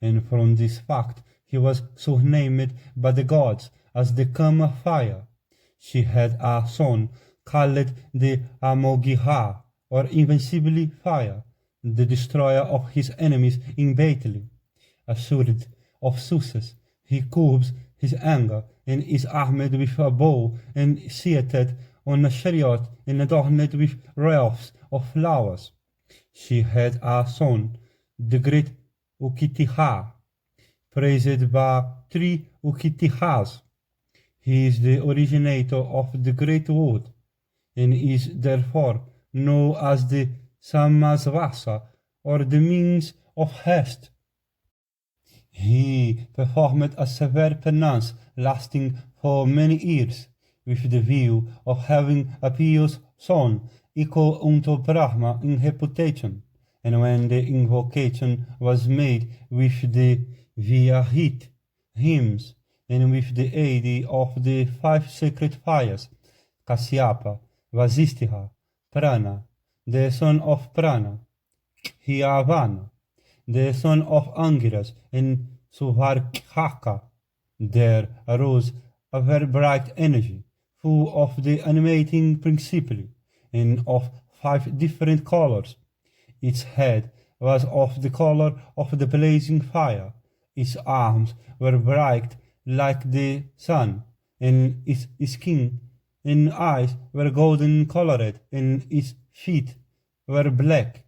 and from this fact he was surnamed by the gods as the Kama fire. She had a son called the Amogiha, or invincible fire, the destroyer of his enemies in battle. Assured of success, he curbs his anger and is armed with a bow and seated on a chariot and adorned with wreaths of flowers. She had a son, the great Ukitiha, praised by 3 Ukitihas. He is the originator of the great word, and is therefore known as the Samasvasa, or the means of haste. He performed a severe penance lasting for many years, with the view of having a pious son equal unto Brahma in reputation, and when the invocation was made with the Vyahit hymns, and with the aid of the 5 sacred fires, Kasyapa, Vasistha, Prana, the son of Prana, Hyavana, the son of Angiras, and Suvarkhaka, there arose a very bright energy, full of the animating principle, and of 5 different colors. Its head was of the color of the blazing fire, its arms were bright like the sun, and its skin and eyes were golden colored, and its feet were black.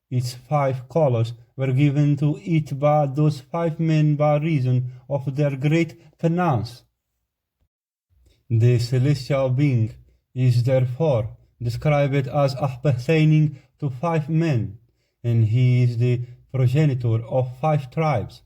Its 5 colors were given to it by those 5 men by reason of their great penance. The celestial being is therefore described as appertaining to 5 men, and he is the progenitor of 5 tribes.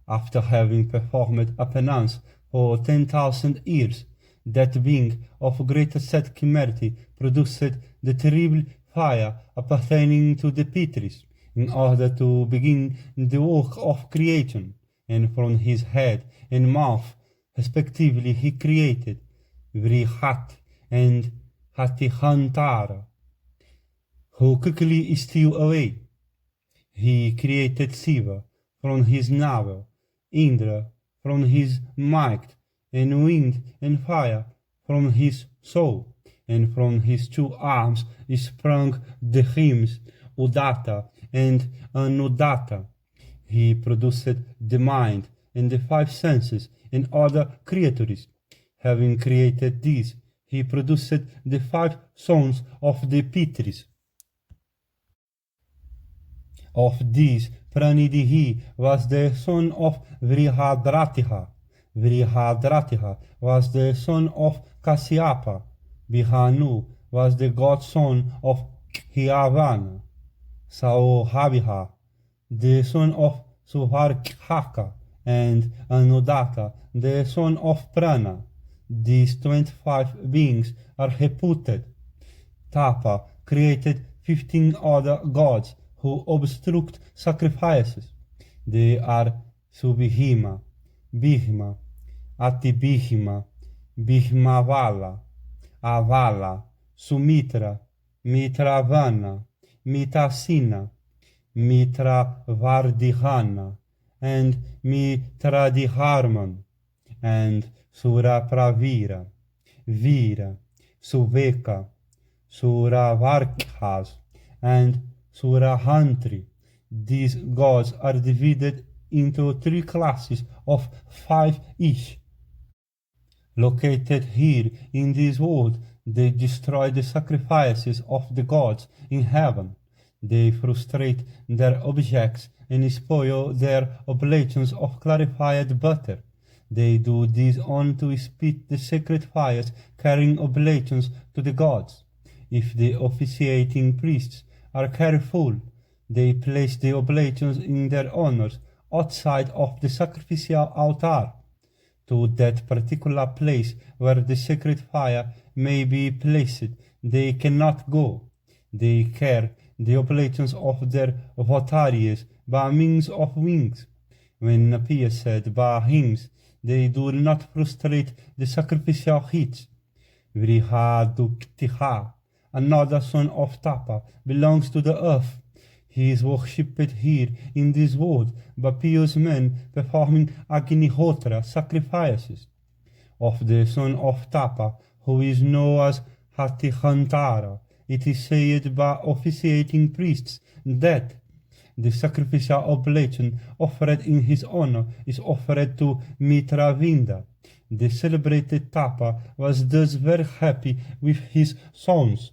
After having performed a penance for 10,000 years, that being of great ascetic merit produced the terrible fire appertaining to the Pitris, in order to begin the work of creation, and from his head and mouth respectively he created Vrihat and Hatihantara, who quickly steal away. He created Shiva from his navel, Indra from his might, and wind and fire from his soul, and from his 2 arms sprung the hymns Udatta and Anudatta. He produced the mind and the 5 senses and other creatures. Having created these, he produced the 5 sons of the Pitris. Of these, Pranidhi was the son of Vrihadratha. Vrihadratha was the son of Kasyapa. Bihanu was the godson of Hyavana. Sauhaviha, the son of Suvarkhaka, and Anudatta, the son of Prana. These 25 beings are reputed. Tapa created 15 other gods who obstruct sacrifices. They are Subhima, Bhima, Atibhima, Bhimavalla, Avala, Sumitra, Mitravana, Mitasina, Mitravardhana, and Mitradhiharman, and Surapravira, Vira, Suveka, Suravarkhas, and Surahantri. These gods are divided into 3 classes of 5 each. Located here in this world, they destroy the sacrifices of the gods in heaven. They frustrate their objects and spoil their oblations of clarified butter. They do this on to spit the sacred fires carrying oblations to the gods. If the officiating priests are careful, they place the oblations in their honors outside of the sacrificial altar, to that particular place where the sacred fire may be placed. they cannot go. They carry the oblations of their votaries by means of wings. When appeased by hymns, they do not prostrate the sacrificial heat. Vrihaduktiha, another son of Tapa, belongs to the earth. He is worshipped here in this world by pious men performing Agnihotra sacrifices. Of the son of Tapa, who is known as Hatihantara, it is said by officiating priests that the sacrificial oblation offered in his honor is offered to Mitravinda. The celebrated Tapa was thus very happy with his sons.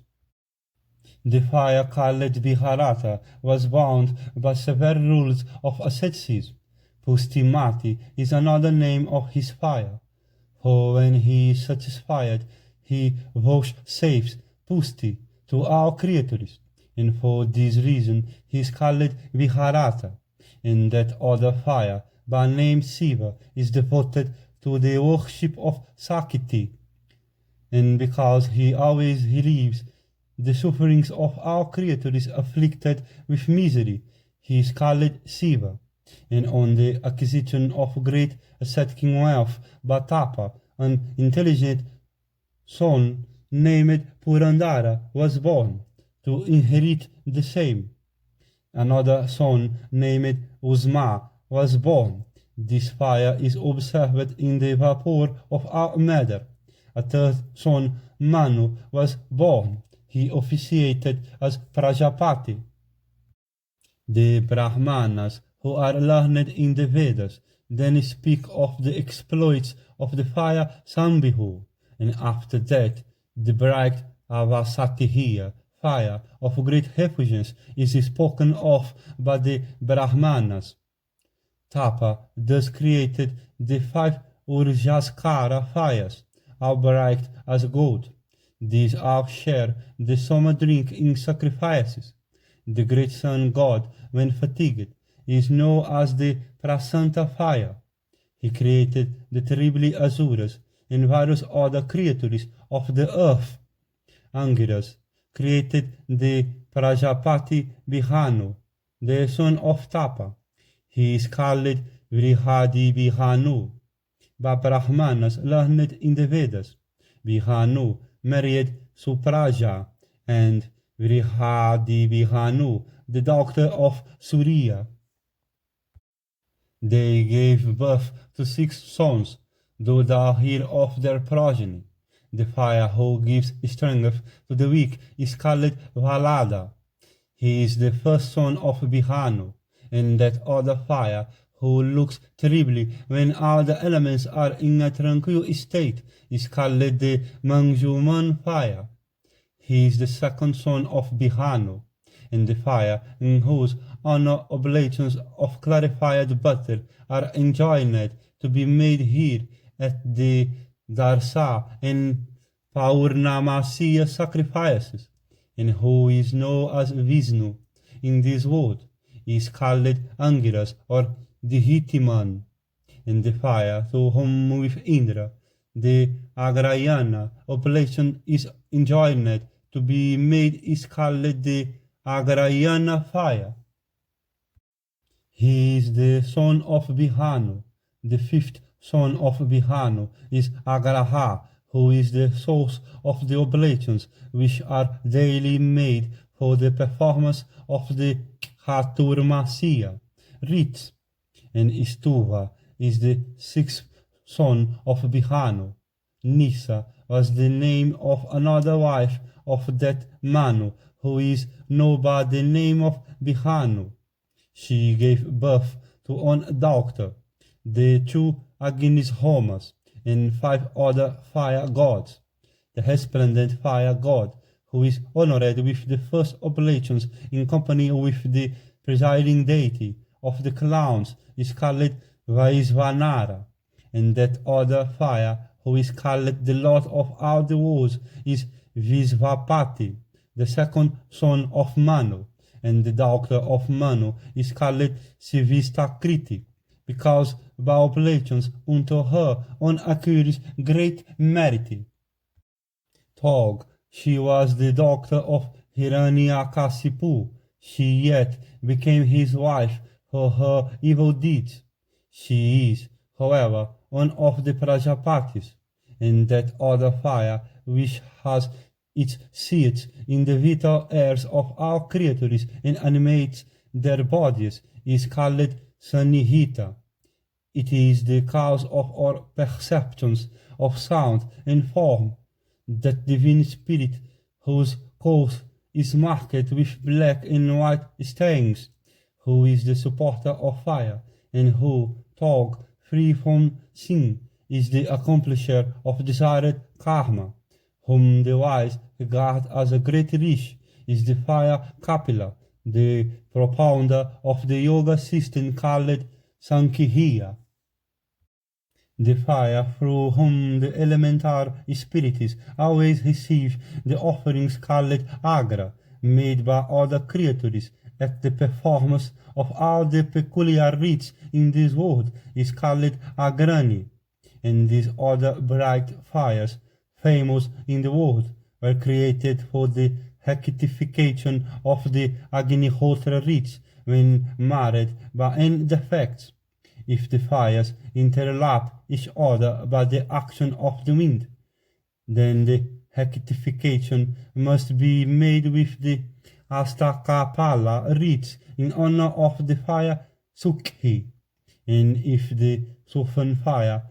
The fire called Viharata was bound by severe rules of asceticism. Pustimati is another name of his fire, for when he is satisfied, he vouchsafes Pusti to all creatures, and for this reason he is called Viharata. And that other fire, by name Siva, is devoted to the worship of Sakiti, and because he always relieves the sufferings of all creatures afflicted with misery, he is called Siva. And on the acquisition of great ascetic wealth by Tapa, an intelligent son named Purandara was born to inherit the same. Another son named Uzma was born. This fire is observed in the vapor of our matter. A third son, Manu, was born. He officiated as Prajapati. The Brahmanas, who are learned in the Vedas, then speak of the exploits of the fire Sambhihu, and after that the bright Avasatihiya fire of great effulgence is spoken of by the Brahmanas. Tapa thus created the 5 Urjaskara fires, all bright as gold. These all share the soma drink in sacrifices. The great sun god, when fatigued, is known as the Prasanta fire. He created the terribly Asuras and various other creatures of the earth. Angiras created the Prajapati Bihanu, the son of Tapa. He is called Vrihadi Bihanu by Brahmanas learned in the Vedas. Bihanu married Supraja, and Vrihadi Bihanu, the daughter of Surya. They gave birth to 6 sons. Do thou hear of their progeny? The fire who gives strength to the weak is called Valada. He is the first son of Bihanu, and that other fire who looks terribly when all the elements are in a tranquil state is called the Manjuman fire. He is the second son of Bihanu, and the fire in whose honor oblations of clarified butter are enjoined to be made here at the Darsa and Paurnamasiya sacrifices, and who is known as Vishnu in this world, is called Angiras or the Hitiman. And the fire to whom with Indra, the Agrayana oblation is enjoined to be made is called the Agrayana fire. He is the son of Bihanu. The 5th son of Bihanu is Agraha, who is the source of the oblations which are daily made for the performance of the Haturmasiya rites. And Istuva is the 6th son of Bihanu. Nisa was the name of another wife of that Manu, who is known by the name of Bihanu. She gave birth to one daughter, the 2 Agnishomas, and 5 other fire gods. The resplendent fire god, who is honored with the first oblations in company with the presiding deity of the clowns, is called Vaisvanara, and that other fire, who is called the Lord of all the worlds, is Visvapati, the second son of Manu, and the daughter of Manu is called Sivistakriti, because by oblations unto her one accrues great merit. Tog She was the daughter of Hiranyakasipu. She yet became his wife for her evil deeds. She is, however, one of the Prajapatis, and that other fire which has its seat in the vital airs of all creatures and animates their bodies is called Sanihita. It is the cause of our perceptions of sound and form, that divine spirit whose course is marked with black and white stains, who is the supporter of fire, and who, taught free from sin, is the accomplisher of desired karma, whom the wise regard as a great rishi, is the fire Kapila, the propounder of the yoga system called Sankhya. The fire through whom the elemental spirits always receive the offerings called agra, made by other creatures at the performance of all the peculiar rites in this world is called agrani, and these other bright fires, famous in the world, were created for the rectification of the Agnihotra rites when marred by any defects. If the fires interlap each other by the action of the wind, then the rectification must be made with the Astakapala rites in honor of the fire Sukhi, and if the Sufan fire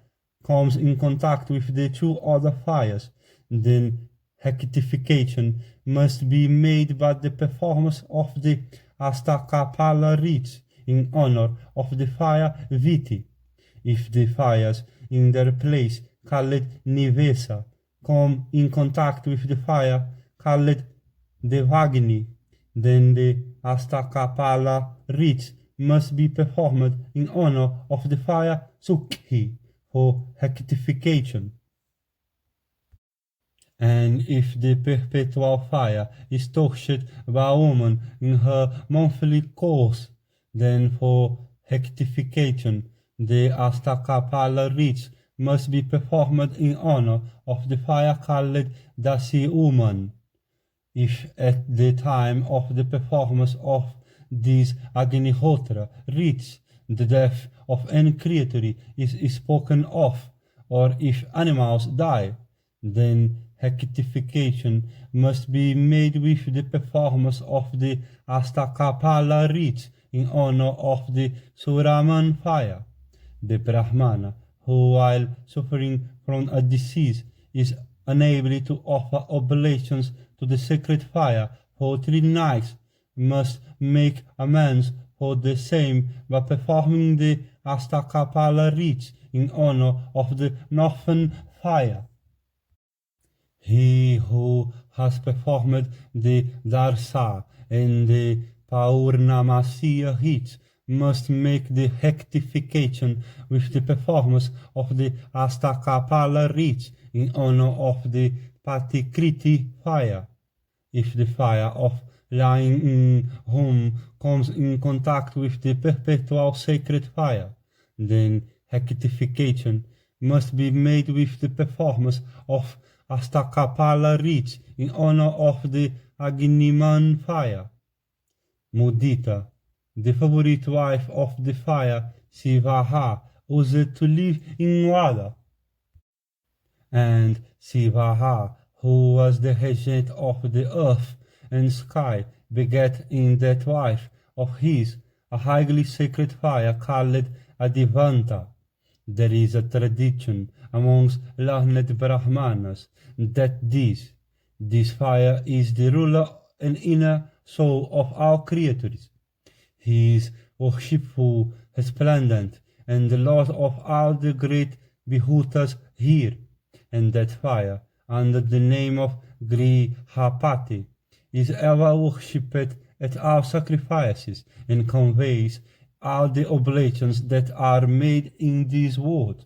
comes in contact with the two other fires, then rectification must be made by the performance of the Astakapala rites in honor of the fire Viti. If the fires in their place called Nivesa come in contact with the fire called Devagni, then the Astakapala rites must be performed in honor of the fire Sukhi for rectification. And if the perpetual fire is touched by a woman in her monthly course, then for rectification the Astakapala rites must be performed in honor of the fire called Dasi woman. If at the time of the performance of these Agnihotra rites the death of any creature is spoken of, or if animals die, then rectification must be made with the performance of the Astakapala rites in honor of the Suraman fire. The Brahmana, who while suffering from a disease is unable to offer oblations to the sacred fire for 3 nights, must make amends for the same by performing the Astakapala rites in honor of the northern fire. He who has performed the Darsa and the Paurnamasya rites must make the rectification with the performance of the Astakapala rites in honor of the Patikriti fire. If the fire of lying in whom comes in contact with the perpetual sacred fire, then rectification must be made with the performance of Astakapala rites in honor of the Agniman fire. Mudita, the favorite wife of the fire Sivaha, used to live in Wada. And Sivaha, who was the regent of the earth and sky, begat in that wife of his a highly sacred fire called Adivanta. There is a tradition amongst learned Brahmanas that this fire is the ruler and inner soul of all creatures. He is worshipful, resplendent, and the lord of all the great Bhutas here, and that fire, under the name of Grihapati, is ever worshipped at all sacrifices, and conveys all the oblations that are made in this world.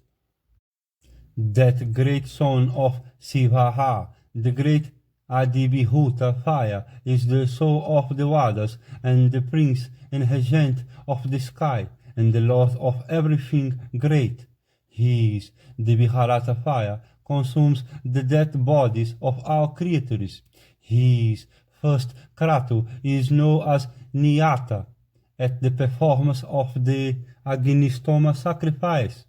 That great son of Sivaha, the great Adibhuta fire, is the soul of the waters, and the prince and regent of the sky, and the lord of everything great. He is the Mahabharata fire, consumes the dead bodies of all creatures. His first krato is known as Niyata, at the performance of the Agnistoma sacrifice.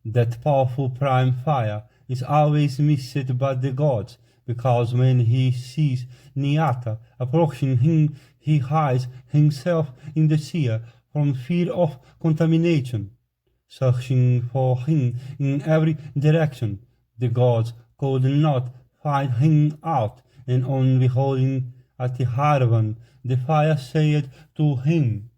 That powerful prime fire is always missed by the gods, because when he sees Niyata approaching him, he hides himself in the sea from fear of contamination. Searching for him in every direction, the gods could not find him out, and on beholding Atiharvan, the fire said to him,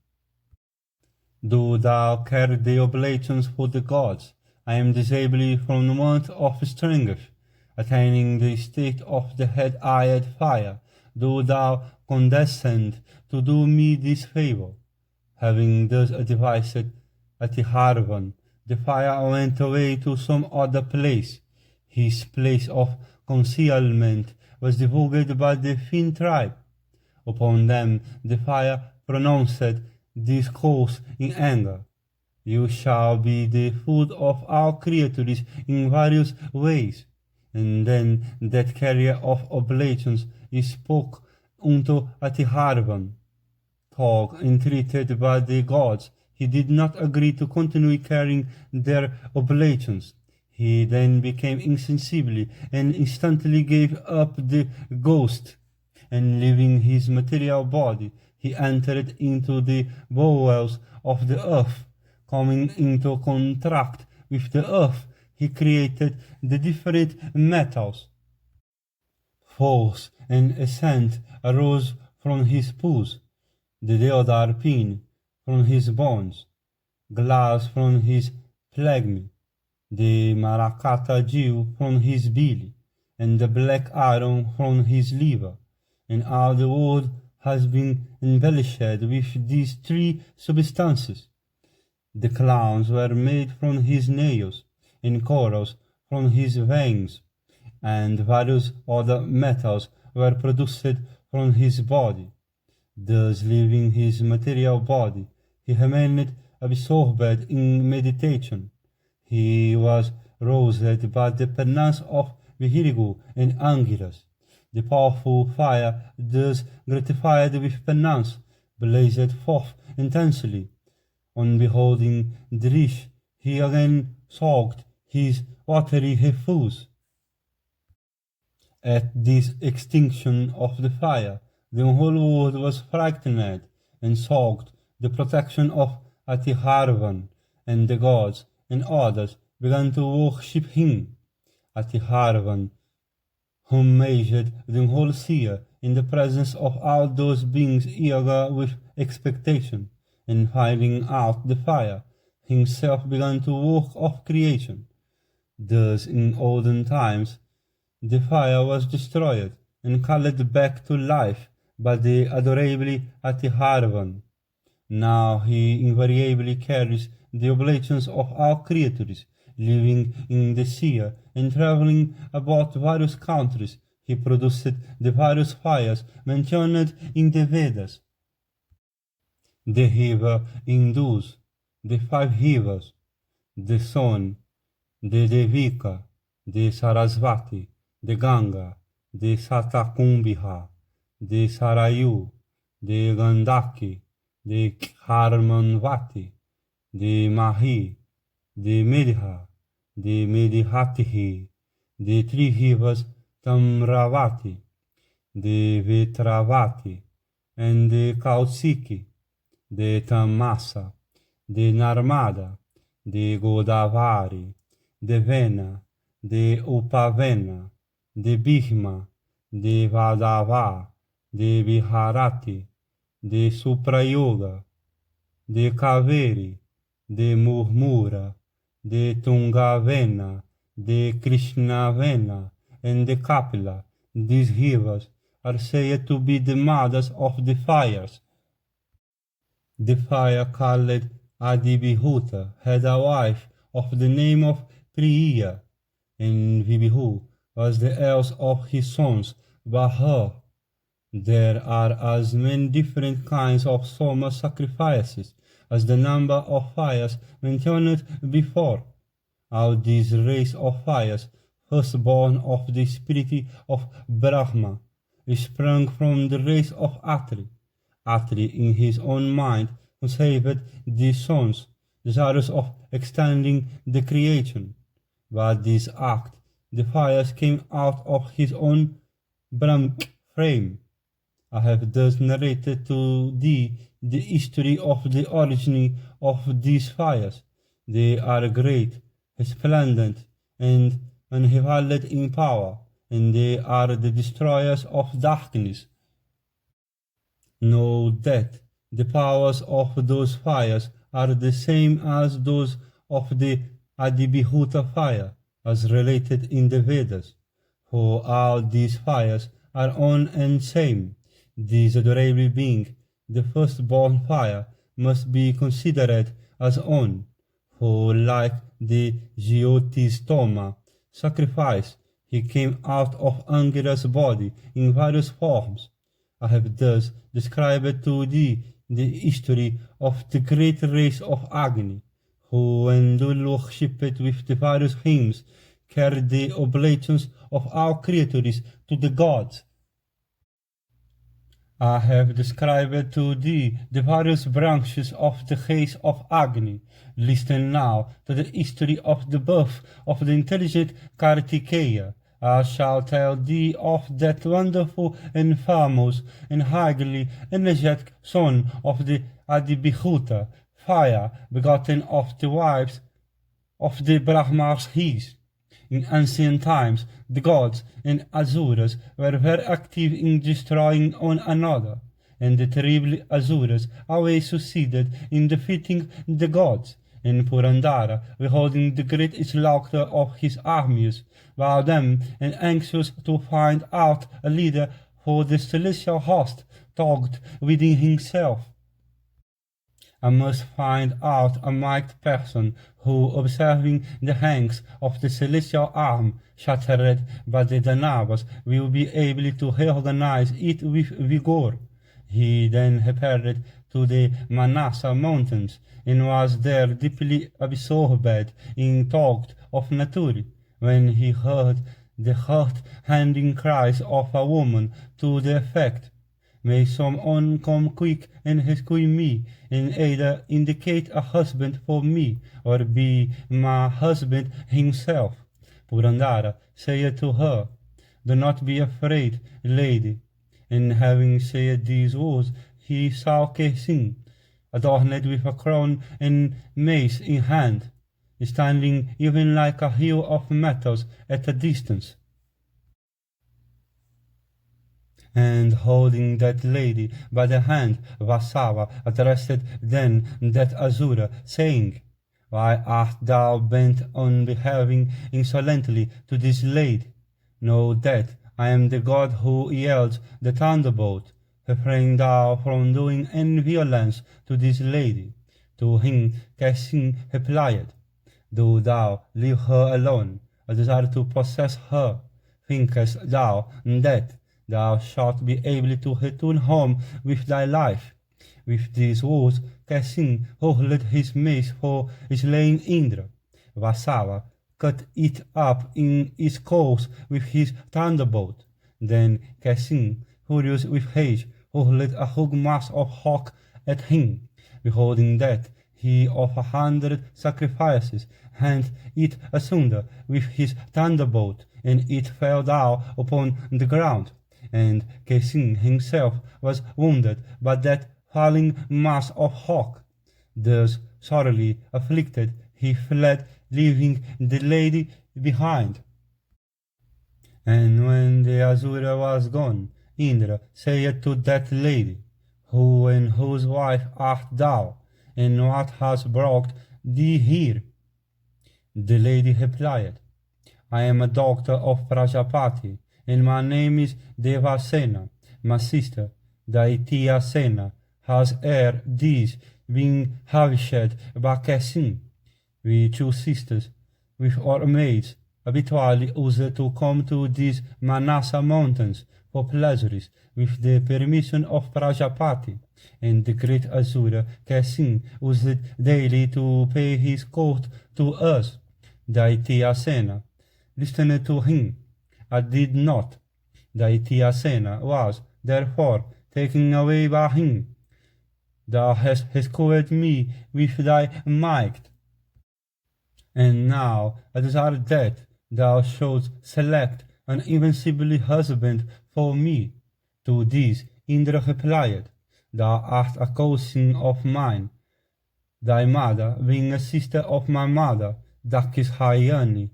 "Do thou carry the oblations for the gods? I am disabled from want of strength, attaining the state of the head-eyed fire. Do thou condescend to do me this favor?" Having thus advised Atiharvan, the fire went away to some other place. His place of concealment was divulged by the Finn tribe. Upon them the fire pronounced this course in anger: "You shall be the food of all creatures in various ways." And then that carrier of oblations spoke unto Atiharvan. Though entreated by the gods, he did not agree to continue carrying their oblations. He then became insensible and instantly gave up the ghost, and leaving his material body, he entered into the bowels of the earth. Coming into contact with the earth, he created the different metals. Force and ascent arose from his pus, the deodar pin from his bones, glass from his phlegm, the maracata dew from his bile, and the black iron from his liver. And all the world has been embellished with these three substances. The crowns were made from his nails, and corals from his veins, and various other metals were produced from his body. Thus, leaving his material body, he remained absorbed in meditation. He was roused by the penance of Vihirigu and Angiras. The powerful fire, thus gratified with penance, blazed forth intensely. On beholding the dish, he again soaked his watery refuse. At this extinction of the fire, the whole world was frightened and sought the protection of Atiharvan, and the gods and others began to worship him. Atiharvan, whom measured the whole sea in the presence of all those beings eager with expectation, and finding out the fire, himself began to work of creation. Thus in olden times the fire was destroyed and called back to life by the adorable Atiharvan. Now he invariably carries the oblations of all creatures, living in the sea and traveling about various countries. He produced the various fires mentioned in the Vedas: the river Indus, the 5 rivers, the Son, the Devika, the Sarasvati, the Ganga, the Satakumbha, the Sarayu, the Gandaki, the Harmanvati, the Mahi, the Medha, the Medhatihi, the 3 rivers Tamravati, the Vetravati, and the Kautsiki, the Tamasa, the Narmada, the Godavari, the Vena, the Upavena, the Bhima, the Vadava, the Viharati, the Suprayoga, the Kaveri, the Murmura, the Tungavena, the Krishnavena, and the Kapila. These rivers are said to be the mothers of the fires. The fire called Adibhuta had a wife of the name of Priya, and Vibhu was the eldest of his sons by her. There are as many different kinds of soma sacrifices as the number of fires mentioned before. All these race of fires firstborn of the spirit of Brahma, sprung from the race of Atri. Atri in his own mind conceived the sons, desirous of extending the creation. By this act, the fires came out of his own Brahmic frame. I have thus narrated to thee the history of the origin of these fires. They are great, resplendent, and unrivaled in power, and they are the destroyers of darkness. Know that the powers of those fires are the same as those of the Adibhuta fire, as related in the Vedas. For all these fires are one and same. This adorable being, the firstborn fire, must be considered as one, for like the Jyotistoma sacrifice, he came out of Angira's body in various forms. I have thus described to thee the history of the great race of Agni, who, when duly worshipped with the various hymns, carried the oblations of all creatures to the gods. I have described to thee the various branches of the race of Agni. Listen now to the history of the birth of the intelligent Kartikeya. I shall tell thee of that wonderful and famous and highly energetic son of the Adibhuta, fire, begotten of the wives of the Brahmas his. In ancient times, the gods and asuras were very active in destroying one another, and the terrible asuras always succeeded in defeating the gods. And Purandara, beholding the great slaughter of his armies, bowed them and anxious to find out a leader for the celestial host, talked within himself. I must find out a mighty person who, observing the hanks of the celestial arm shattered by the Danavas, will be able to reorganize it with vigor. He then repaired to the Manasa mountains, and was there deeply absorbed in thought of nature, when he heard the heart-rending cries of a woman to the effect, "May someone come quick and rescue me, and either indicate a husband for me, or be my husband himself." Purandara said to her, "Do not be afraid, lady." And having said these words, he saw Cresce, adorned with a crown and mace in hand, standing even like a hill of metals at a distance. And holding that lady by the hand, Vasava addressed then that Asura, saying, "Why art thou bent on behaving insolently to this lady? Know that I am the god who yields the thunderbolt. Refrain thou from doing any violence to this lady." To him Cresce replied, "Do thou leave her alone. I desire to possess her. Thinkest thou that thou shalt be able to return home with thy life?" With these words Cresce hurled his mace for slaying Indra. Vasava cut it up in its course with his thunderbolt. Then Cresce, furious with rage, hurled a huge mass of rock at him. Beholding that, he of 100 sacrifices rent it asunder with his thunderbolt, and it fell down upon the ground. And Cresce himself was wounded by that falling mass of rock. Thus sorely afflicted, he fled, leaving the lady behind. And when the Asura was gone, Indra said to that lady, "Who and whose wife art thou, and what has brought thee here?" The lady replied, "I am a daughter of Prajapati, and my name is Devasena. My sister, Daityasena, has ere this been ravished by Cresce. We two sisters, with our maids, habitually used to come to these Manasa mountains for pleasures, with the permission of Prajapati, and the great Asura Cresce used daily to pay his court to us, Daityasena. listened to him. I did not. Thy Tiasena was, therefore, taken away by him. Thou hast covered me with thy might. And now, at our death, thou shalt select an invincible husband for me. To this Indra replied, Thou art a cousin of mine, thy mother being a sister of my mother, Dakis Hyani.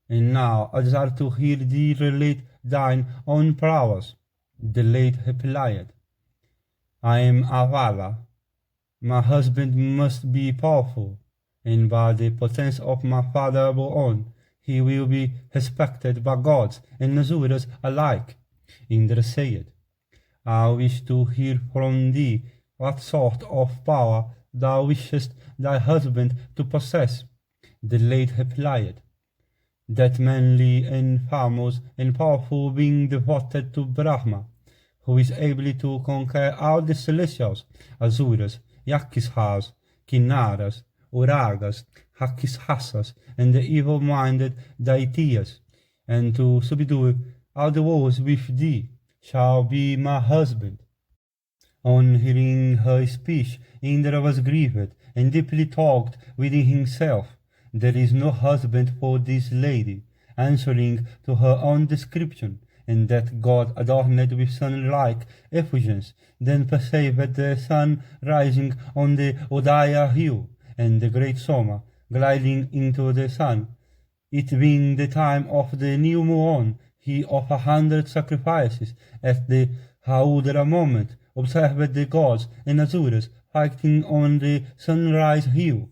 And now I desire to hear thee relate thine own prowess. The lady replied, I am Avala. My husband must be powerful, and by the potence of my father born, he will be respected by gods and Asuras alike. Indra said, I wish to hear from thee what sort of power thou wishest thy husband to possess. The lady replied, that manly and famous and powerful being devoted to Brahma, who is able to conquer all the celestials, Asuras, Yakishas, Kinnaras, Uragas, Hakishasas, and the evil-minded deities, and to subdue all the worlds with thee, shall be my husband. On hearing her speech, Indra was grieved, and deeply thought within himself, there is no husband for this lady, answering to her own description, and that God adorned with sun-like effulgence, then perceived the sun rising on the Udaya hill, and the great Soma gliding into the sun. It being the time of the new moon, he of 100 sacrifices at the Haudra moment observed the gods and Asuras fighting on the sunrise hill.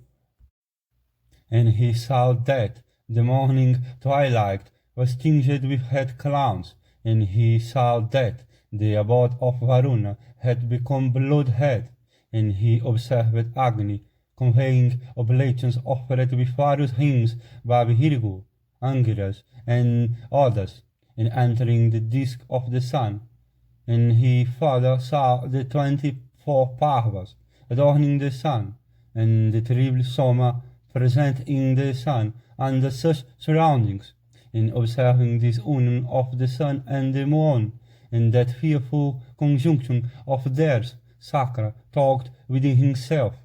And he saw that the morning twilight was tinged with red clouds, and he saw that the abode of Varuna had become blood-red, and he observed Agni conveying oblations offered with various hymns by Vihirigu, Angiras, and others, and entering the disk of the sun. And he further saw the 24 Parvas adorning the sun, and the terrible Soma present in the sun under such surroundings, in observing this union of the sun and the moon, and that fearful conjunction of theirs, Sakra talked within himself.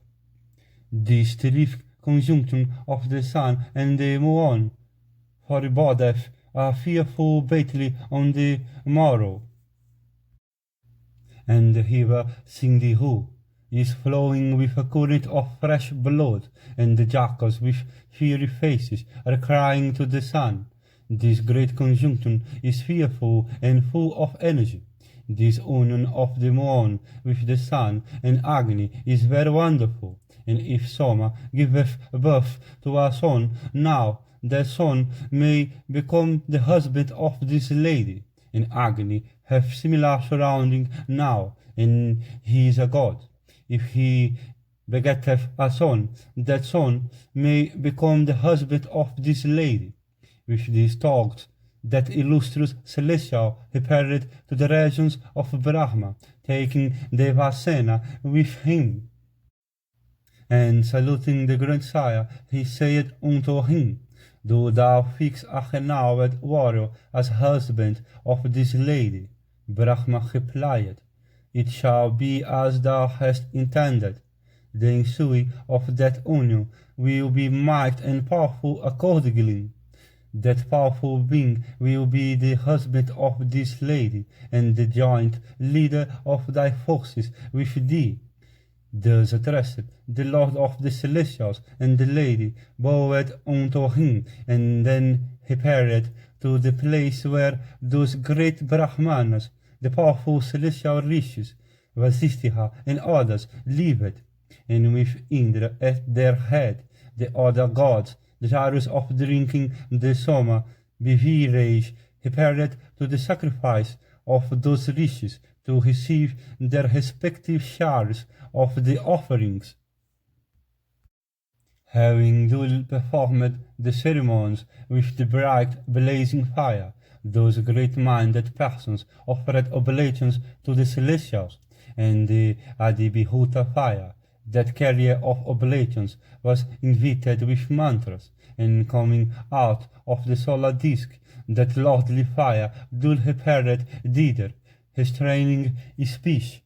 This terrific conjunction of the sun and the moon forebodeth a fearful battle on the morrow. And the river Sindhu is flowing with a current of fresh blood, and the jackals with fiery faces are crying to the sun. This great conjunction is fearful and full of energy. This union of the moon with the sun and Agni is very wonderful, and if Soma giveth birth to a son now, that son may become the husband of this lady, and Agni have similar surrounding now, and he is a god. If he begetteth a son, that son may become the husband of this lady. With these thoughts, that illustrious celestial repaired to the regions of Brahma, taking Devasena with him. And saluting the grandsire, he said unto him, Do thou fix a renowned warrior as husband of this lady? Brahma replied, It shall be as thou hast intended. The ensuing of that union will be might and powerful accordingly. That powerful being will be the husband of this lady, and the joint leader of thy forces with thee. Thus addressed the Lord of the Celestials, and the lady bowed unto him, and then repaired to the place where those great Brahmanas, the powerful celestial rishis, Vasistha and others lived, and with Indra at their head, the other gods, desirous of drinking the Soma, Viviraj, repaired to the sacrifice of those rishis to receive their respective shares of the offerings. Having duly performed the ceremonies with the bright blazing fire, those great-minded persons offered oblations to the celestials, and the Adibhuta fire, that carrier of oblations, was invited with mantras, and coming out of the solar disk, that lordly fire dulciferet thither, restraining speech.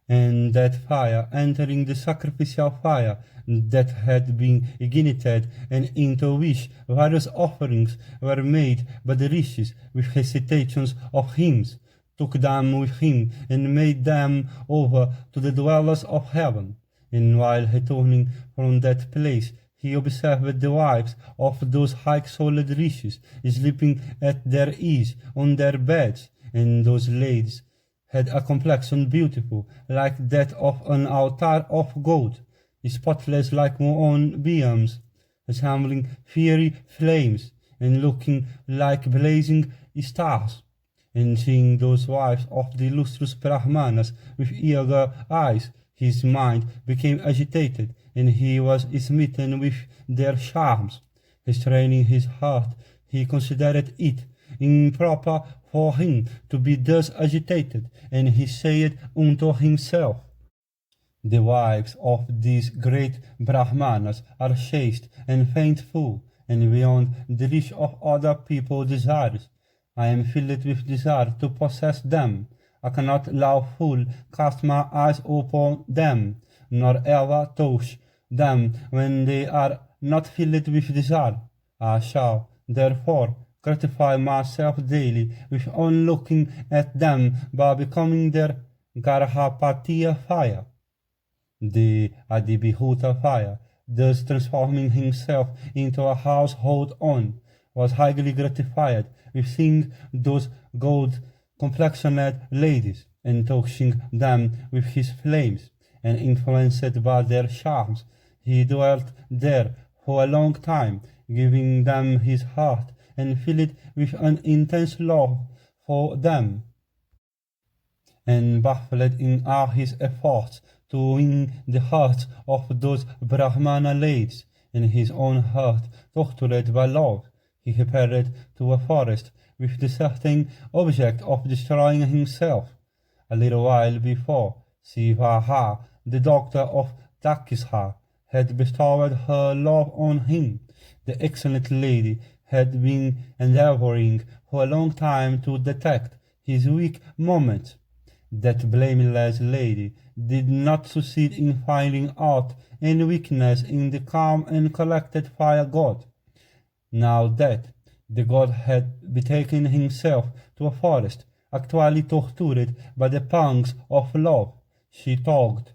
And that fire entering the sacrificial fire that had been ignited, and into which various offerings were made by the rishis with recitations of hymns, took them with him and made them over to the dwellers of heaven. And while returning from that place, he observed the wives of those high-souled rishis sleeping at their ease on their beds, and those ladies had a complexion beautiful like that of an altar of gold, spotless like moonbeams, resembling fiery flames, and looking like blazing stars. And seeing those wives of the illustrious Brahmanas with eager eyes, his mind became agitated, and he was smitten with their charms. Restraining his heart, he considered it improper for him to be thus agitated, and he said unto himself, the wives of these great Brahmanas are chaste and faithful, and beyond the reach of other people's desires. I am filled with desire to possess them. I cannot lawfully cast my eyes upon them, nor ever touch them when they are not filled with desire. I shall, therefore, gratify myself daily with on looking at them by becoming their Garhapatiya fire, the Adibhuta fire, thus transforming himself into a household on, was highly gratified with seeing those gold-complexioned ladies, and touching them with his flames, and influenced by their charms, he dwelt there for a long time, giving them his heart, and filled with an intense love for them, and baffled in all his efforts to win the hearts of those Brahmana ladies, in his own heart tortured by love, he repaired to a forest with the certain object of destroying himself. A little while before, Sivaha, the doctor of Takisha, had bestowed her love on him. The excellent lady had been endeavoring for a long time to detect his weak moments. That blameless lady did not succeed in finding out any weakness in the calm and collected fire god. Now that the god had betaken himself to a forest, actually tortured by the pangs of love, she talked,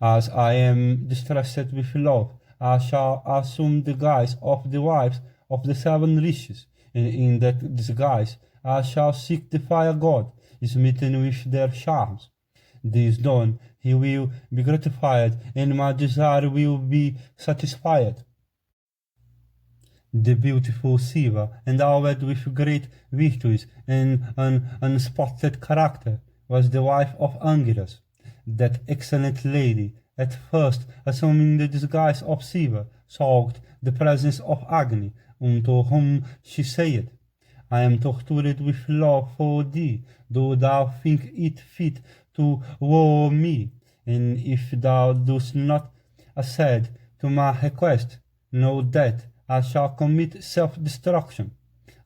as I am distressed with love, I shall assume the guise of the wives of the 7 rishis, and in that disguise I shall seek the fire god, smitten with their charms. This done, he will be gratified, and my desire will be satisfied. The beautiful Siva, endowed with great virtues and an unspotted character, was the wife of Angiras. That excellent lady, at first assuming the disguise of Siva, sought the presence of Agni, unto whom she said, I am tortured with love for thee, do thou think it fit to woo me, and if thou dost not accede to my request, know that I shall commit self-destruction.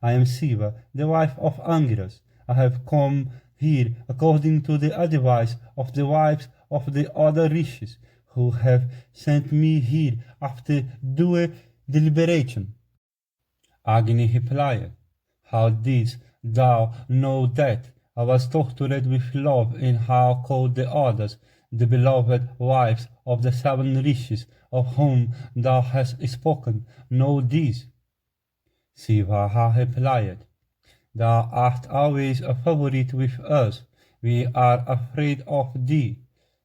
I am Siva, the wife of Angiras. I have come here according to the advice of the wives of the other rishis, who have sent me here after due deliberation. Agni replied, how didst thou know that I was tortured with love, and how could the others, the beloved wives of the 7 rishis of whom thou hast spoken, know this? Sivaha replied, thou art always a favorite with us. We are afraid of thee.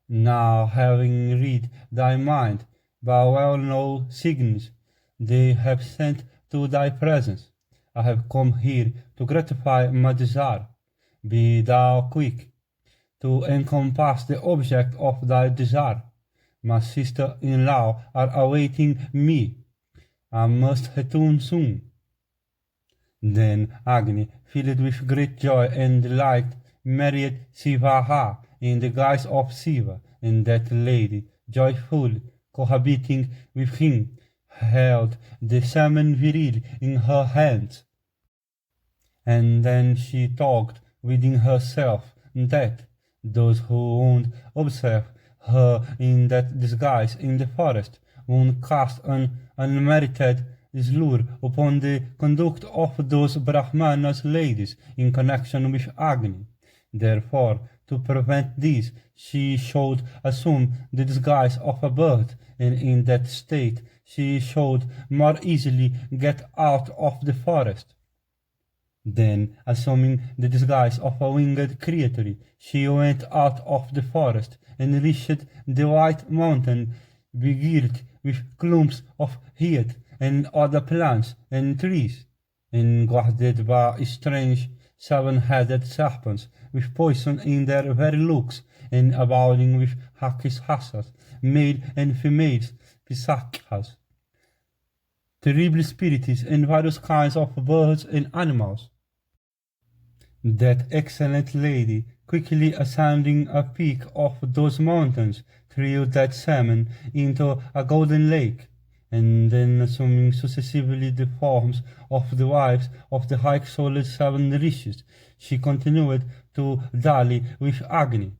Now, having read thy mind by well-known signs, they have sent to thy presence. I have come here to gratify my desire. Be thou quick to encompass the object of thy desire. My sister-in-law are awaiting me. I must return soon. Then Agni, filled with great joy and delight, married Sivaha, in the guise of Shiva, and that lady, joyfully cohabiting with him, held the semen viril in her hands. And then she talked within herself that those who would observe her in that disguise in the forest would cast an unmerited slur upon the conduct of those Brahmanas ladies in connection with Agni. Therefore, to prevent this, she should assume the disguise of a bird, and in that state she should more easily get out of the forest. Then, assuming the disguise of a winged creature, she went out of the forest and reached the white mountain, begirt with clumps of heath and other plants and trees, and guarded by strange seven-headed serpents with poison in their very looks, and abounding with hakishasas, male and female pisachas, terrible spirits, and various kinds of birds and animals. That excellent lady, quickly ascending a peak of those mountains, threw that semen into a golden lake, and then assuming successively the forms of the wives of the high-souled seven rishis, she continued to dally with Agni,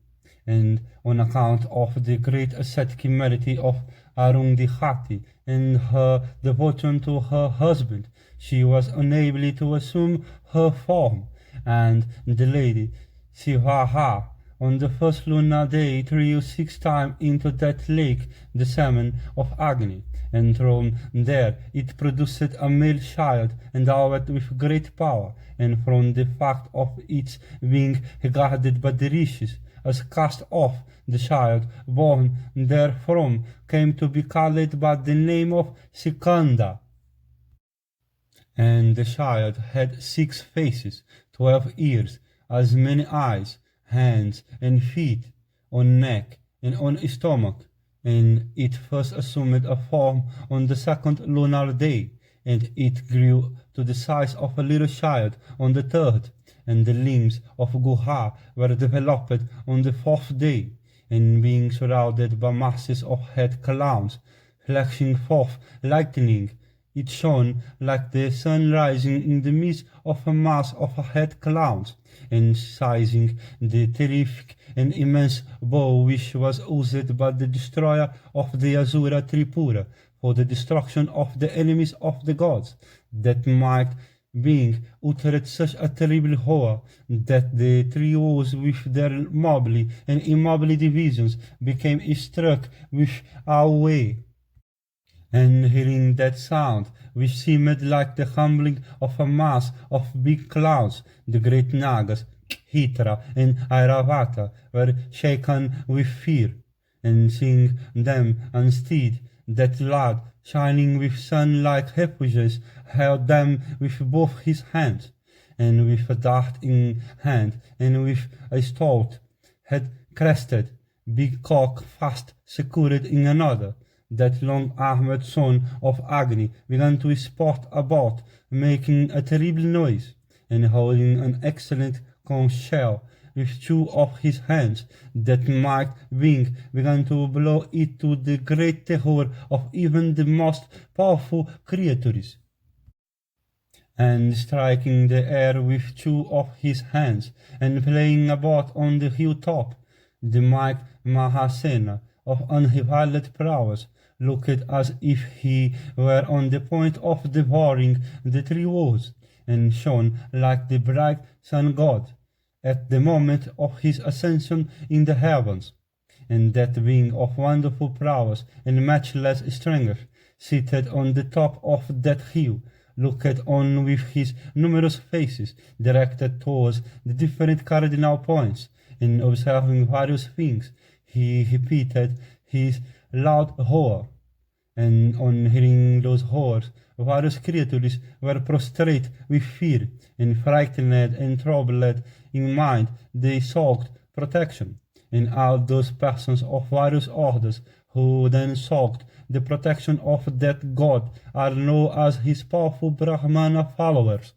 and on account of the great ascetic merit of Arundhati and her devotion to her husband, she was unable to assume her form, and the lady Sivaha on the first lunar day threw 6 times into that lake the semen of Agni, and thrown there it produced a male child endowed with great power, and from the fact of its being regarded by the rishis as cast off, the child born therefrom came to be called by the name of Sikanda. And the child had 6 faces, 12 ears, as many eyes, hands and feet, on neck and on stomach, and it first assumed a form on the second lunar day, and it grew to the size of a little child on the third, and the limbs of Guha were developed on the 4th day, and being surrounded by masses of head clouds, flashing forth lightning, it shone like the sun rising in the midst of a mass of head clouds, and seizing the terrific and immense bow which was used by the destroyer of the Asura Tripura for the destruction of the enemies of the gods, that might being uttered such a terrible horror that the three woes with their mobile and immobile divisions became struck with away. And hearing that sound, which seemed like the humbling of a mass of big clouds, the great Nagas, Hitra and Airavata, were shaken with fear, and seeing them instead, that lad, shining with sun-like refuges, held them with both his hands, and with a dart in hand, and with a stout, head-crested, big cock fast secured in another, that long-armed son of Agni began to sport about, making a terrible noise, and holding an excellent conch shell with 2 of his hands, that might wing began to blow it to the great terror of even the most powerful creatures. And striking the air with 2 of his hands, and playing about on the hilltop, the might Mahasena of unrivaled prowess looked as if he were on the point of devouring the 3 woes, and shone like the bright sun god at the moment of his ascension in the heavens, and that being of wonderful prowess and matchless strength, seated on the top of that hill, looked on with his numerous faces directed towards the different cardinal points, and observing various things, he repeated his loud roar, and on hearing those roars, various creatures were prostrate with fear, and frightened and troubled in mind, they sought protection, and all those persons of various orders who then sought the protection of that god are known as his powerful Brahmana followers.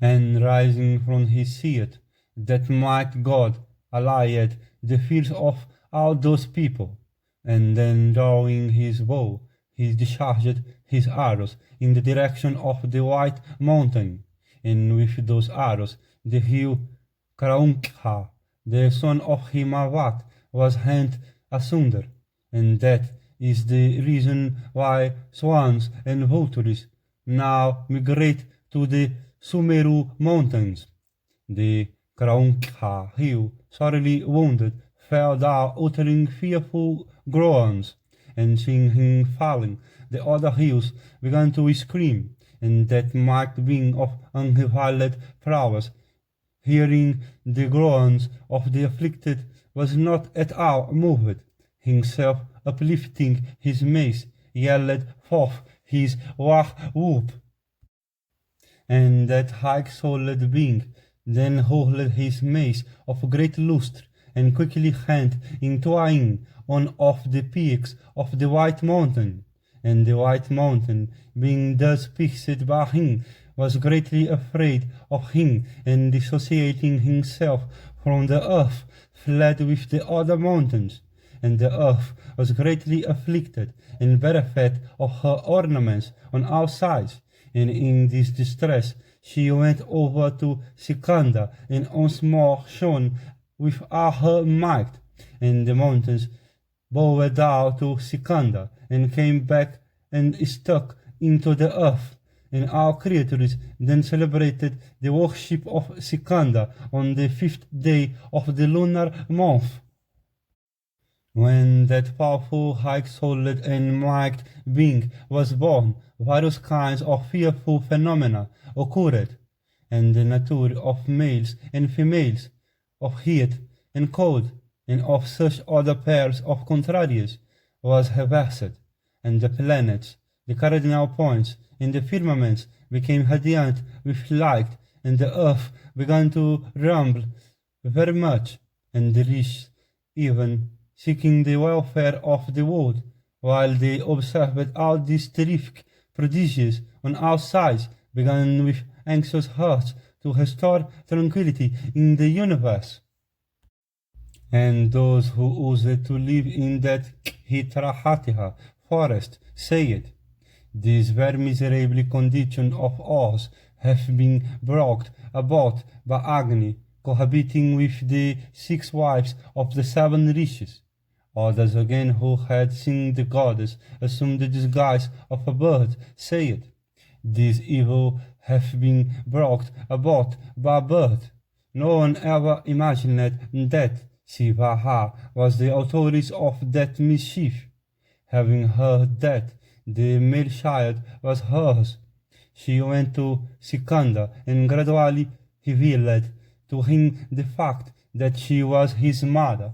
And rising from his seat, that mighty god allayed the fears of all those people, and then drawing his bow, he discharged his arrows in the direction of the White Mountain, and with those arrows the hill Kraunkha, the son of Himavat, was rent asunder, and that is the reason why swans and vultures now migrate to the Sumeru Mountains. The Kraunkha hill, sorely wounded, fell down uttering fearful groans, and seeing him falling, the other hills began to scream, and that marked being of unrivaled prowess, hearing the groans of the afflicted, was not at all moved, himself uplifting his mace, yelled forth his war-whoop, and that high-souled being then hurled his mace of great lustre, and quickly rent in twain one of the peaks of the White Mountain, and the White Mountain, being thus pierced by him, was greatly afraid of him, and dissociating himself from the earth, fled with the other mountains. And the earth was greatly afflicted, and bereft of her ornaments on all sides, and in this distress she went over to Sikanda, and once more shone with all her might, and the mountains bowed down to Sikanda, and came back and stuck into the earth, and all creatures then celebrated the worship of Sikanda on the 5th day of the lunar month. When that powerful, high-souled and mighty being was born, various kinds of fearful phenomena occurred, and the nature of males and females, of heat and cold, and of such other pairs of contraries, was reversed, and the planets, the cardinal points, and the firmaments became radiant with light, and the earth began to rumble very much, and the rich even seeking the welfare of the world, while they observed all these terrific prodigies on all sides, began with anxious hearts to restore tranquility in the universe. And those who used to live in that Hitrahatiha forest said, "This very miserable condition of ours have been brought about by Agni cohabiting with the 6 wives of the 7 rishis." Others again, who had seen the goddess assume the disguise of a bird, said, "This evil hath been brought about by a bird." No one ever imagined that Sivaha was the authoress of that mischief. Having heard that the male child was hers, she went to Sikanda and gradually revealed to him the fact that she was his mother.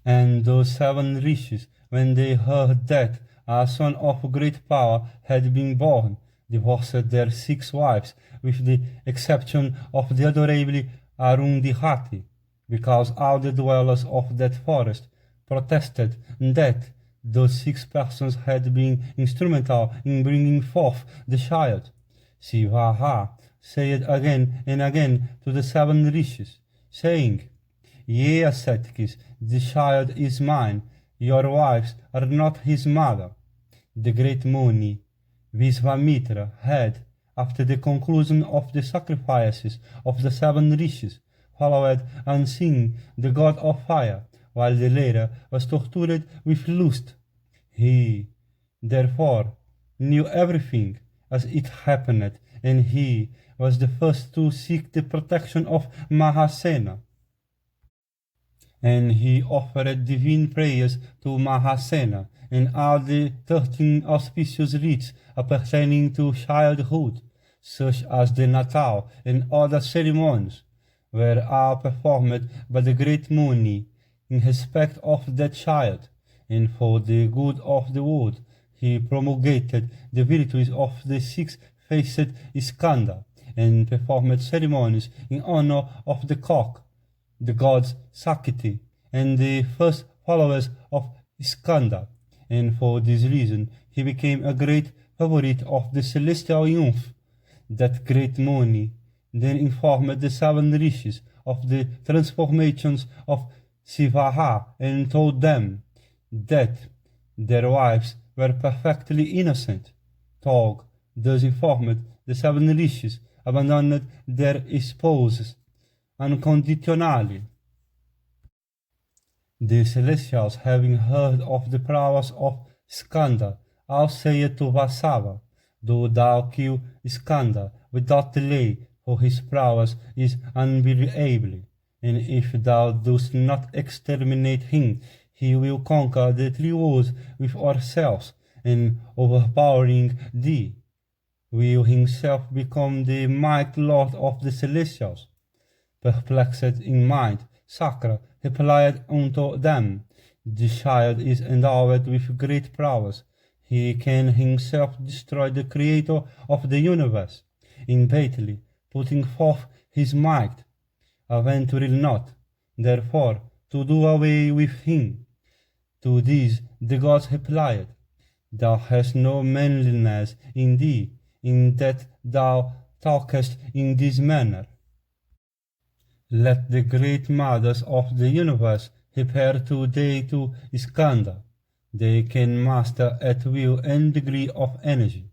And those 7 rishis, when they heard that a son of great power had been born, divorced their 6 wives, with the exception of the adorable Arundhati, because all the dwellers of that forest protested that those 6 persons had been instrumental in bringing forth the child. Sivaha said again and again to the 7 rishis, saying, "Ye ascetics, the child is mine, your wives are not his mother." The great Muni, Visvamitra, had, after the conclusion of the sacrifices of the 7 rishis, followed unseen the god of fire, while the latter was tortured with lust. He, therefore, knew everything as it happened, and he was the first to seek the protection of Mahasena. And he offered divine prayers to Mahasena, and all the 13 auspicious rites appertaining to childhood, such as the Natal and other ceremonies, were all performed by the great Muni in respect of that child, and for the good of the world he promulgated the virtues of the 6-faced Skanda, and performed ceremonies in honor of the cock, the gods Sakti, and the first followers of Skanda, and for this reason he became a great favorite of the celestial nymph. That great Muni then informed the 7 rishis of the transformations of Sivaha and told them that their wives were perfectly innocent. Tog thus informed the 7 rishis abandoned their spouses unconditionally. The celestials, having heard of the prowess of Skanda, all said to Vasava, "Do thou kill Skanda without delay, for his prowess is unbearable, and if thou dost not exterminate him, he will conquer the 3 worlds with ourselves, and overpowering thee, will himself become the mighty lord of the celestials." Perplexed in mind, Sakra replied unto them, "The child is endowed with great prowess. He can himself destroy the creator of the universe, immediately putting forth his might. Aventure not, therefore, to do away with him." To this the gods replied, "Thou hast no manliness in thee, in that thou talkest in this manner. Let the great mothers of the universe repair today to Skanda. They can master at will any degree of energy.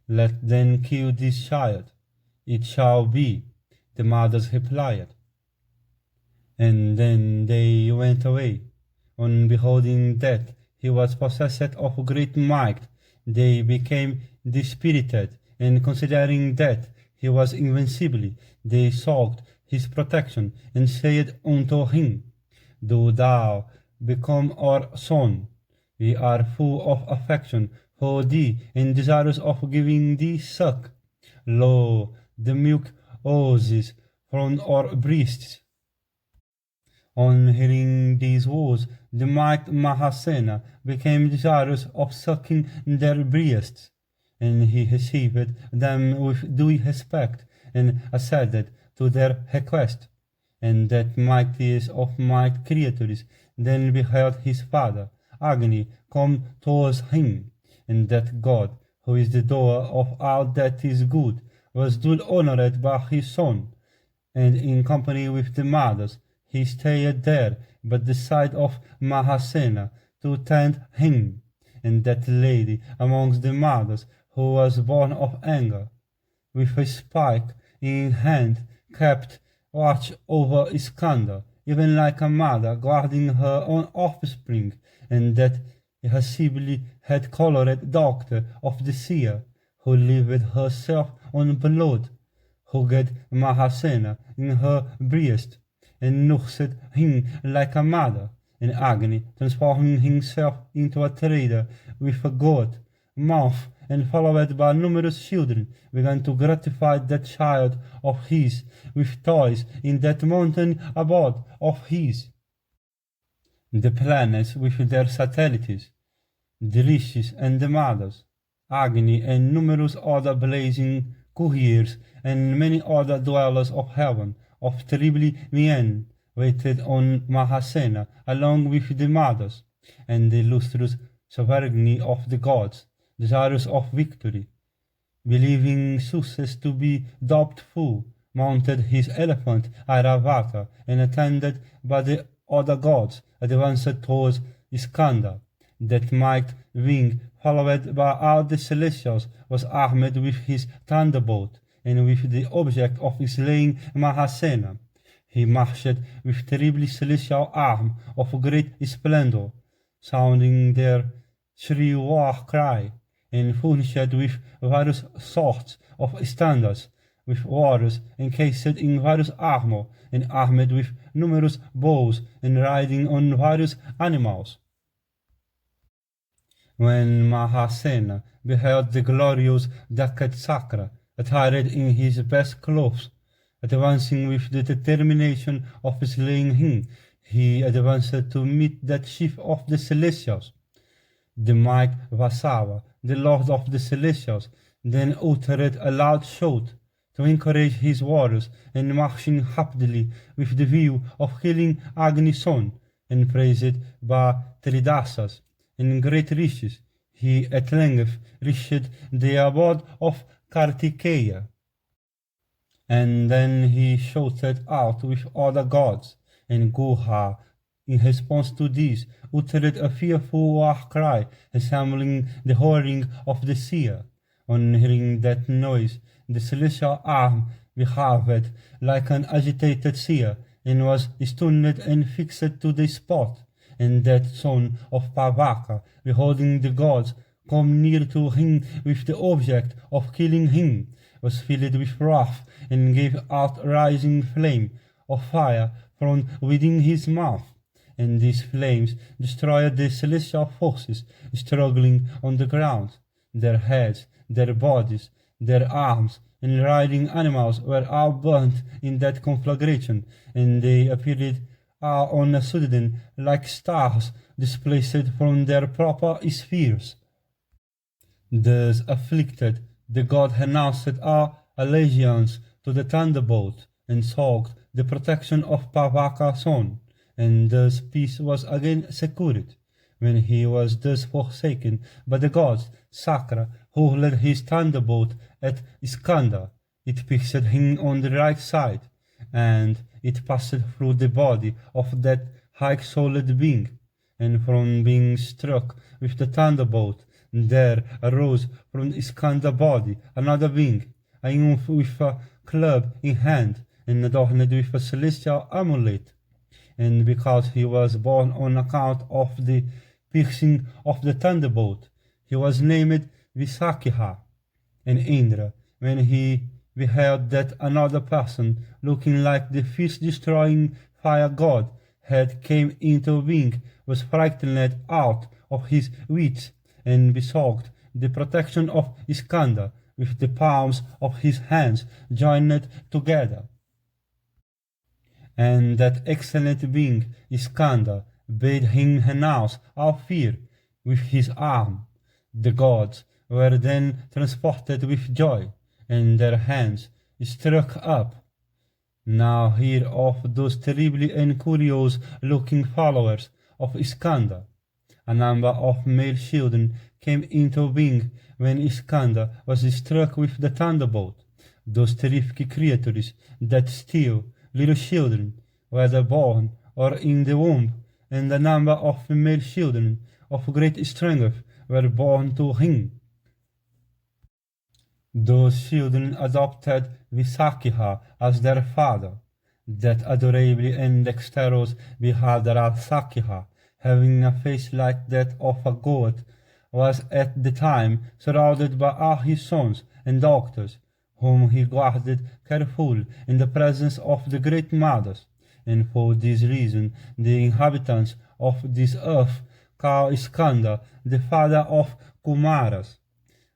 Let them kill this child. It shall be," the mothers replied. And then they went away. On beholding that he was possessed of great might, they became dispirited, and considering that he was invincible, they sought his protection, and said unto him, "Do thou become our son. We are full of affection for thee, and desirous of giving thee suck. Lo, the milk oozes from our breasts." On hearing these words, the mighty Mahasena became desirous of sucking their breasts, and he received them with due respect, and acceded to their request. And that mightiest of mighty creatures then beheld his father, Agni, come towards him, and that god, who is the doer of all that is good, was duly honored by his son, and in company with the mothers, he stayed there by the side of Mahasena to tend him, and that lady amongst the mothers, who was born of anger, with a spike in hand, kept watch over Skanda, even like a mother guarding her own offspring, and that irascibly head-colored daughter of the seer, who lived herself on blood, hugged Mahasena in her breast, and nursed him like a mother, and Agni, transforming himself into a trader with a goat mouth and followed by numerous children, began to gratify that child of his with toys in that mountain abode of his. The planets with their satellites, the rishis and the mothers, Agni and numerous other blazing couriers, and many other dwellers of heaven, of terrible mien, waited on Mahasena along with the mothers, and the illustrious sovereignty of the gods, desirous of victory, believing success to be doubtful, mounted his elephant Airavata, and attended by the other gods, advanced towards Skanda. That mighty wing, followed by all the celestials, was armed with his thunderbolt, and with the object of slaying Mahasena. He marched with terrible celestial arm of great splendor, sounding their shrill war cry, and furnished with various sorts of standards, with warriors encased in various armor, and armed with numerous bows, and riding on various animals. When Mahasena beheld the glorious Daketsakra, attired in his best clothes, advancing with the determination of slaying him, he advanced to meet that chief of the celestials. The mighty Vasava, the lord of the celestials, then uttered a loud shout to encourage his warriors, and marching rapidly with the view of killing Agni's son, and praised by Tridasas and great riches, he at length reached the abode of Kartikeya. And then he shouted out with other gods, and Guha, in response to this, uttered a fearful war cry, resembling the roaring of the sea. On hearing that noise, the celestial arm behaved like an agitated sea, and was stunned and fixed to the spot. And that son of Parvaka, beholding the gods come near to him with the object of killing him, was filled with wrath, and gave out rising flame of fire from within his mouth. And these flames destroyed the celestial forces struggling on the ground. Their heads, their bodies, their arms, and riding animals were all burnt in that conflagration, and they appeared all on a sudden like stars displaced from their proper spheres. Thus afflicted, the god renounced all allegiance to the thunderbolt, and sought the protection of Parvaka's son, and thus peace was again secured. When he was thus forsaken by the gods, Sakra hurled his thunderbolt at Iskander. It pierced him on the right side, and it passed through the body of that high-souled being. And from being struck with the thunderbolt, there arose from Iskander's body another being, a youth with a club in hand, and adorned with a celestial amulet. And because he was born on account of the piercing of the thunderbolt, he was named Visakiha. And Indra, when he beheld that another person, looking like the fierce-destroying fire god, had came into being, was frightened out of his wits, and besought the protection of Iskander with the palms of his hands joined together. And that excellent being, Iskander, bade him renounce all fear with his arm. The gods were then transported with joy, and their hands struck up. Now hear of those terribly and curious-looking followers of Iskander. A number of male children came into being when Iskander was struck with the thunderbolt. Those terrific creatures that steal little children, whether born or in the womb, and a number of female children of great strength were born to him. Those children adopted Visakiha as their father. That adorably and dexterous Bihadara Sakiha, having a face like that of a goat, was at the time surrounded by all his sons and daughters, whom he guarded carefully in the presence of the great mothers. And for this reason the inhabitants of this earth call Iskander the father of Kumaras.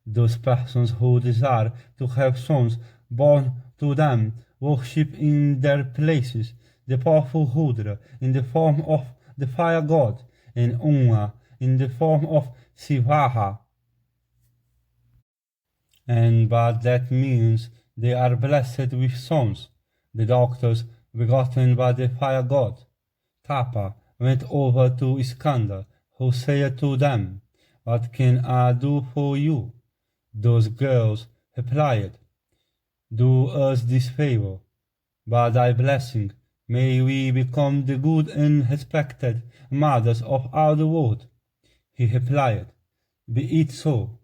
Those persons who desire to have sons born to them worship in their places the powerful Rudra in the form of the fire god, and Unha in the form of Sivaha. And by that means they are blessed with sons, the daughters begotten by the fire god. Tapa went over to Iskander, who said to them, "What can I do for you?" Those girls replied, "Do us this favor. By thy blessing, may we become the good and respected mothers of all the world." He replied, "Be it so."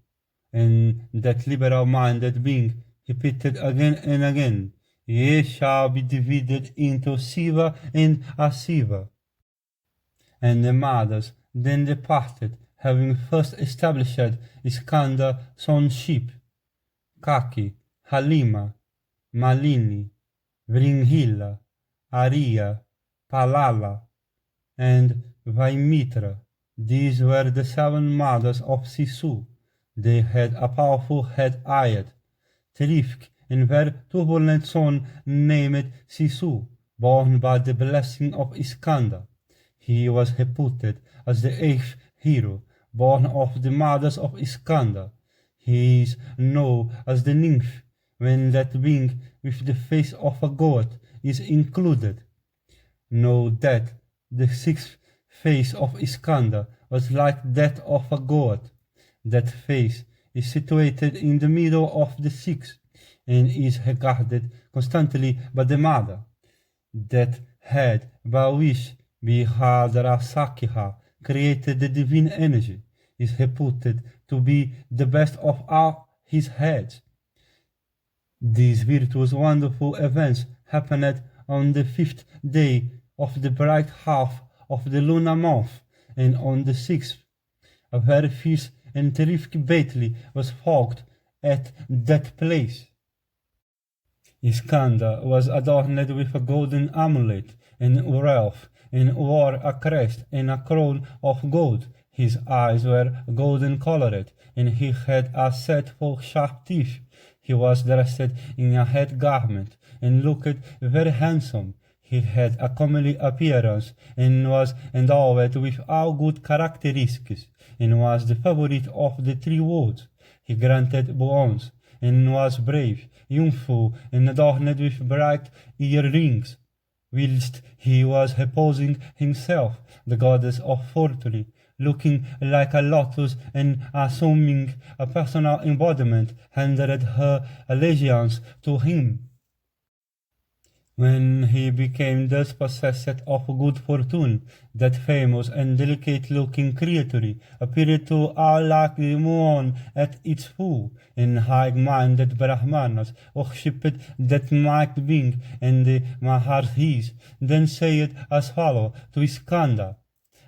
And that liberal-minded being repeated again and again, "Ye shall be divided into Siva and Asiva." And the mothers then departed, having first established Iskander's sonship. Kaki, Halima, Malini, Vringhila, Arya, Palala, and Vaimitra. These were the 7 mothers of Sisu. They had a powerful head-eyed, terrific, and very turbulent son named Sisu, born by the blessing of Iskander. He was reputed as the 8th hero, born of the mothers of Iskander. He is known as the nymph, when that being with the face of a goat is included. Know that the 6th face of Iskander was like that of a goat. That face is situated in the middle of the 6th, and is regarded constantly by the mother. That head by which Vihadarasakiha created the divine energy is reputed to be the best of all his heads. These virtuous wonderful events happened on the 5th day of the bright half of the lunar month, and on the 6th a very fierce and terrific battle was fought at that place. Iskander was adorned with a golden amulet and wealth, and wore a crest and a crown of gold. His eyes were golden colored, and he had a set full sharp teeth. He was dressed in a head garment, and looked very handsome. He had a comely appearance, and was endowed with all good characteristics, and was the favorite of the 3 worlds. He granted boons, and was brave, youthful, and adorned with bright earrings. Whilst he was reposing himself, the goddess of fortune, looking like a lotus and assuming a personal embodiment, handed her allegiance to him. When he became thus possessed of good fortune, that famous and delicate-looking creature appeared to all like the moon at its full, and high-minded Brahmanas worshipped that mighty being, and the Maharshis then said as follows to Iskander: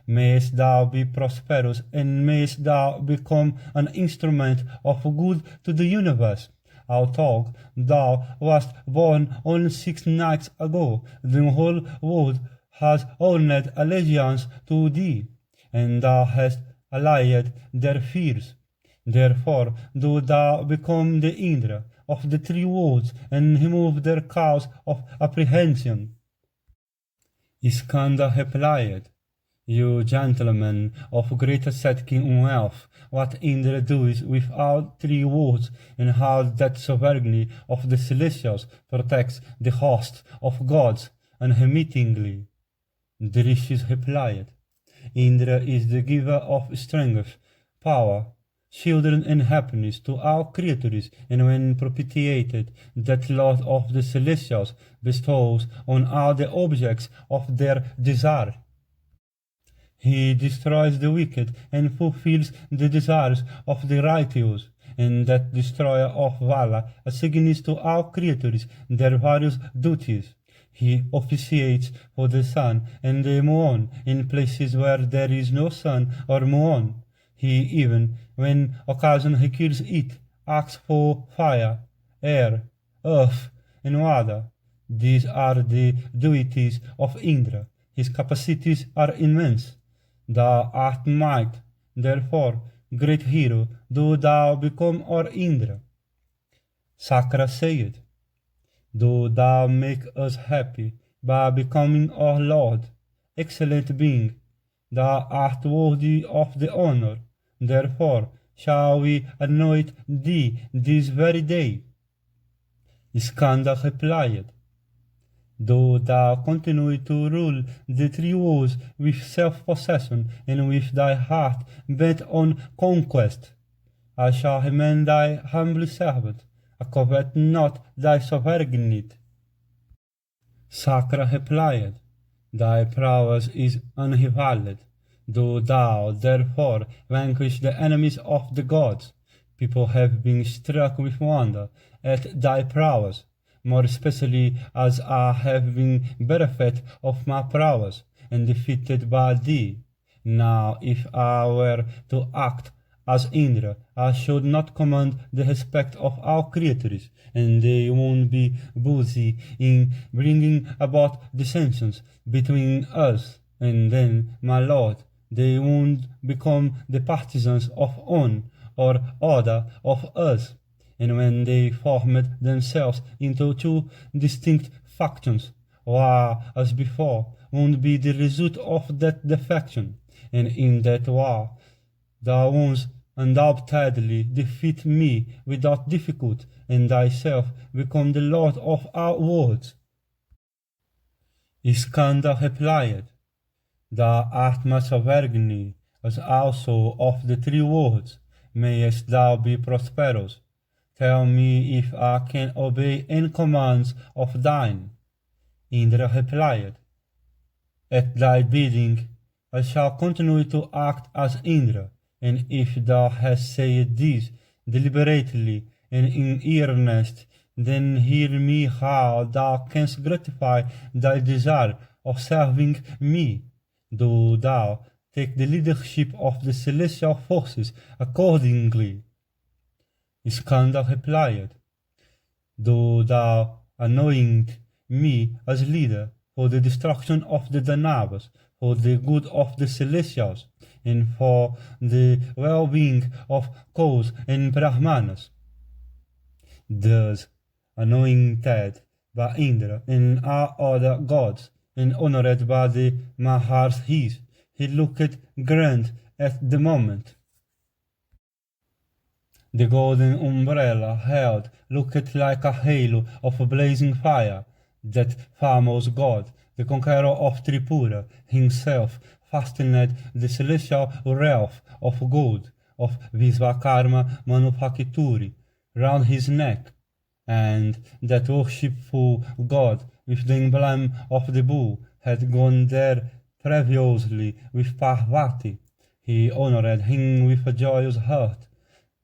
Mayest thou be prosperous, and mayest thou become an instrument of good to the universe. Although thou wast born only 6 nights ago, the whole world has owned allegiance to thee, and thou hast allayed their fears. Therefore do thou become the Indra of the 3 worlds, and remove their cause of apprehension. Iskander replied: You gentlemen of great ascetic wealth, what Indra does with all 3 worlds, and how that sovereignty of the celestials protects the host of gods unremittingly. The rishis replied: Indra is the giver of strength, power, children, and happiness to all creatures, and when propitiated, that Lord of the celestials bestows on all the objects of their desire. He destroys the wicked and fulfills the desires of the righteous, and that destroyer of Vala assigns to all creatures their various duties. He officiates for the sun and the moon in places where there is no sun or moon. He even, when occasion requires it, acts for fire, air, earth, and water. These are the deities of Indra. His capacities are immense. Thou art might, therefore, great hero, do thou become our Indra. Sakra said: Do thou make us happy by becoming our Lord, excellent being. Thou art worthy of the honor, therefore shall we anoint thee this very day. Iskander replied: Do thou continue to rule the 3 worlds with self-possession, and with thy heart bent on conquest. I shall remain thy humble servant. I covet not thy sovereignty. Sakra replied: Thy prowess is unrivaled. Do thou, therefore, vanquish the enemies of the gods. People have been struck with wonder at thy prowess, more especially as I have been bereft of my prowess, and defeated by thee. Now, if I were to act as Indra, I should not command the respect of all creatures, and they won't be busy in bringing about dissensions between us, and then, my lord, they won't become the partisans of one or other of us. And when they formed themselves into 2 distinct factions, war as before won't be the result of that defection, and in that war thou won't undoubtedly defeat me without difficulty, and thyself become the lord of all worlds. Iskander replied: Thou art my sovereignty, as also of the 3 worlds. Mayest thou be prosperous. Tell me if I can obey any commands of thine. Indra replied, At thy bidding I shall continue to act as Indra, and if thou hast said this deliberately and in earnest, then hear me how thou canst gratify thy desire of serving me. Do thou take the leadership of the celestial forces accordingly. Iskander replied, Do thou anoint me as leader for the destruction of the Danavas, for the good of the celestials, and for the well-being of cows and brahmanas. Thus, anointed by Indra and all other gods, and honored by the Maharshis, he looked grand at the moment. The golden umbrella held looked like a halo of blazing fire. That famous god, the conqueror of Tripura, himself fastened the celestial wreath of gold of Visvakarma manufactory round his neck, and that worshipful god with the emblem of the bull had gone there previously with Parvati. He honored him with a joyous heart.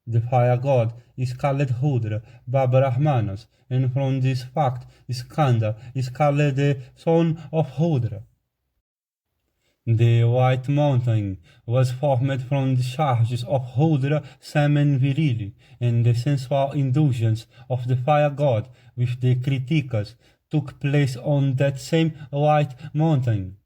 The fire god is called Rudra by Brahmanas, and from this fact Skanda is called the son of Rudra. The White Mountain was formed from the charges of Rudra semen virili, and the sensual indulgence of the fire god with the Kritikas took place on that same White Mountain.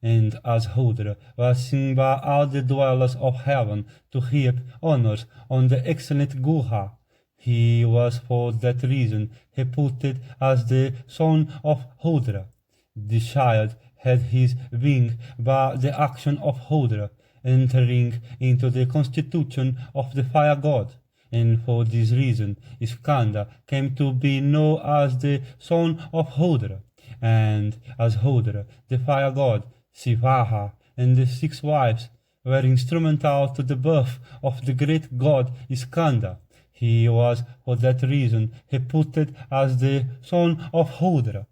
And as Rudra was seen by all the dwellers of heaven to heap honors on the excellent Guha, he was for that reason reputed as the son of Rudra. The child had his being by the action of Rudra, entering into the constitution of the fire god, and for this reason Skanda came to be known as the son of Rudra, and as Rudra, the fire god, Sivaha and the 6 wives were instrumental to the birth of the great god Skanda. He was for that reason reputed as the son of Rudra.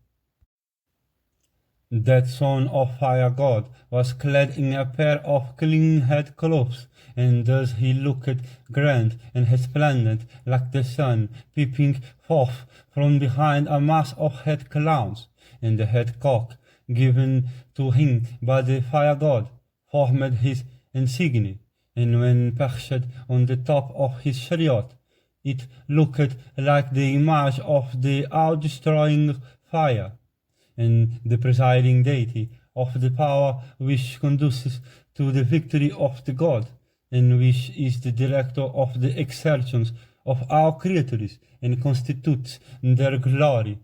That son of fire god was clad in a pair of clean head clothes, and thus he looked grand and resplendent like the sun peeping forth from behind a mass of head clouds, and the head cock given to him by the fire god formed his insignia, and when perched on the top of his chariot, it looked like the image of the all-destroying fire, and the presiding deity of the power which conduces to the victory of the god, and which is the director of the exertions of all creatures, and constitutes their glory,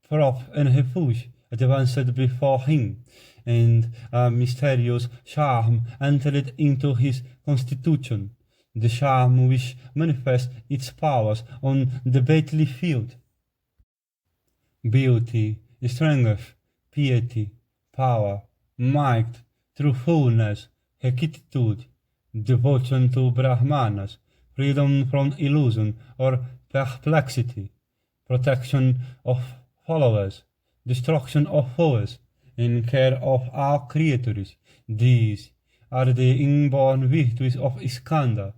prop, and refuge, advanced before him, and a mysterious charm entered into his constitution, the charm which manifests its powers on the battlefield. Beauty, strength, piety, power, might, truthfulness, rectitude, devotion to Brahmanas, freedom from illusion or perplexity, protection of followers, destruction of foes, and care of all creatures. These are the inborn virtues of Skanda.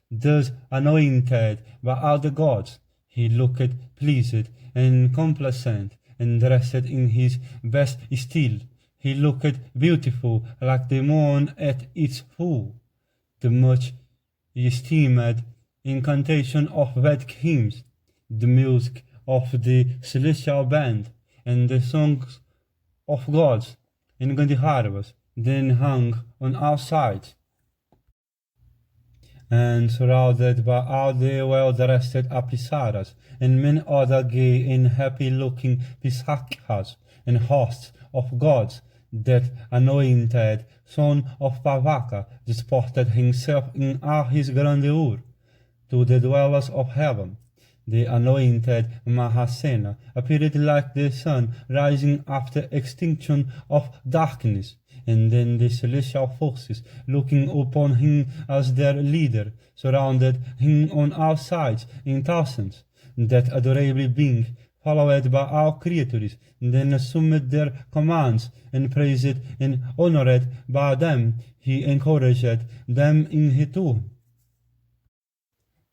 Thus anointed by all the gods, he looked pleased and complacent, and dressed in his best style. He looked beautiful like the moon at its full. The much esteemed incantation of Vedic hymns, the music of the celestial band, and the songs of gods and Gandharvas then hung on all sides, and surrounded by all the well-dressed Apsaras and many other gay and happy-looking Pisakhas and hosts of gods, that anointed son of Pavaka disported himself in all his grandeur to the dwellers of heaven. The anointed Mahasena appeared like the sun rising after extinction of darkness, and then the celestial forces, looking upon him as their leader, surrounded him on all sides in thousands. that adorable being, followed by all creatures, then assumed their commands, and praised and honored by them, he encouraged them in return.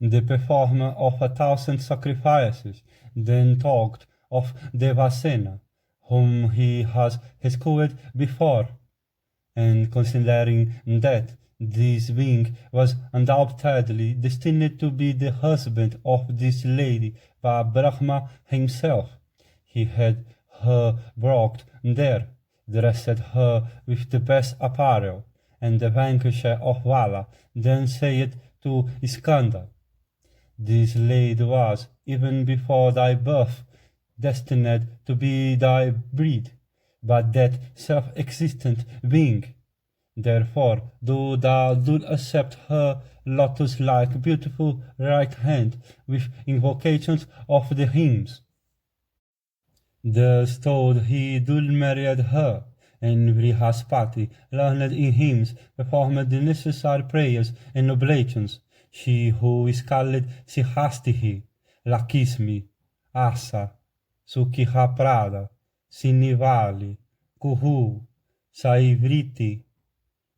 The performer of 1,000 sacrifices then talked of Devasena, whom he has rescued before, and considering that this being was undoubtedly destined to be the husband of this lady by Brahma himself, he had her brought there, dressed her with the best apparel, and the vanquisher of Vala then said to Iskander, "This lady was, even before thy birth, destined to be thy bride, but that self-existent being. Therefore, do thou accept her lotus-like beautiful right hand with invocations of the hymns." Thus told he married her, and Vrihaspati, learned in hymns, performed the necessary prayers and oblations. She who is called Sihastihi, Lakismi, Asa, Sukhihaprada, Sinivali, Kuhu, Saivriti,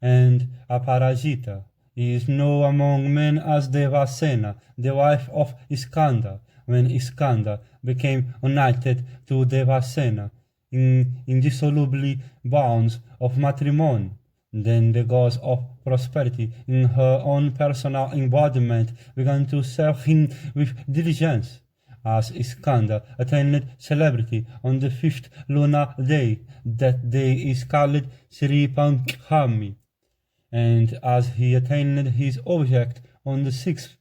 and Aparajita, is known among men as Devasena, the wife of Iskander, when Iskander became united to Devasena in indissolubly bonds of matrimony. Then the gods of prosperity, in her own personal embodiment, began to serve him with diligence. As Iskander attained celebrity on the 5th lunar day, that day is called Sri Panchami, and as he attained his object on the 6th,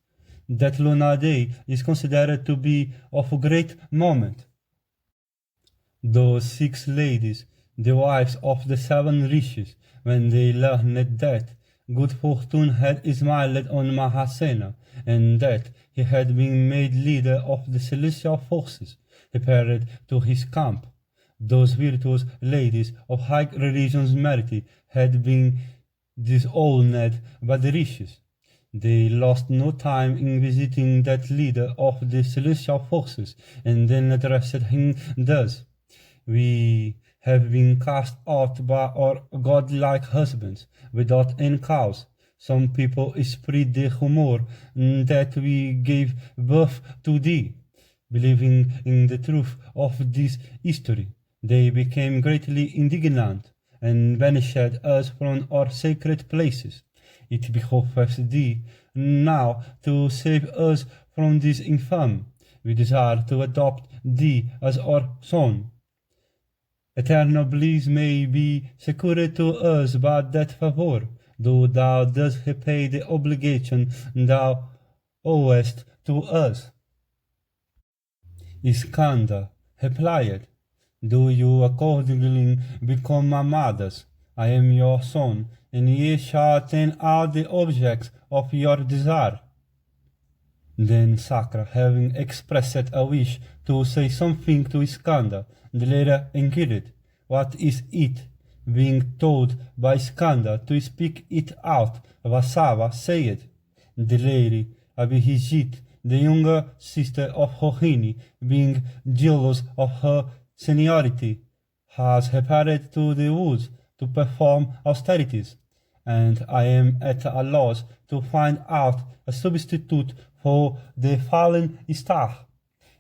that lunar day is considered to be of great moment. Those 6 ladies, the wives of the 7 rishis, when they learned that good fortune had smiled on Mahasena, and that he had been made leader of the celestial forces, repaired to his camp. Those virtuous ladies of high religion's merit had been disowned by the rishis. They lost no time in visiting that leader of the celestial forces, and then addressed him thus: "We have been cast out by our godlike husbands, without any cause. Some people spread the rumor that we gave birth to thee. Believing in the truth of this history, they became greatly indignant, and banished us from our sacred places. It behoveth thee now to save us from this infamy. We desire to adopt thee as our son. Eternal bliss may be secured to us by that favor, though thou dost repay the obligation thou owest to us." Iskander replied, "Do you accordingly become my mothers? I am your son, and ye shall attain all the objects of your desire." Then Sakra, having expressed a wish to say something to Iskander, the latter inquired, "What is it?" Being told by Iskander to speak it out, Vasava said, "The lady Abhijit, the younger sister of Rohini, being jealous of her seniority, has repaired to the woods to perform austerities, and I am at a loss to find out a substitute for the fallen star.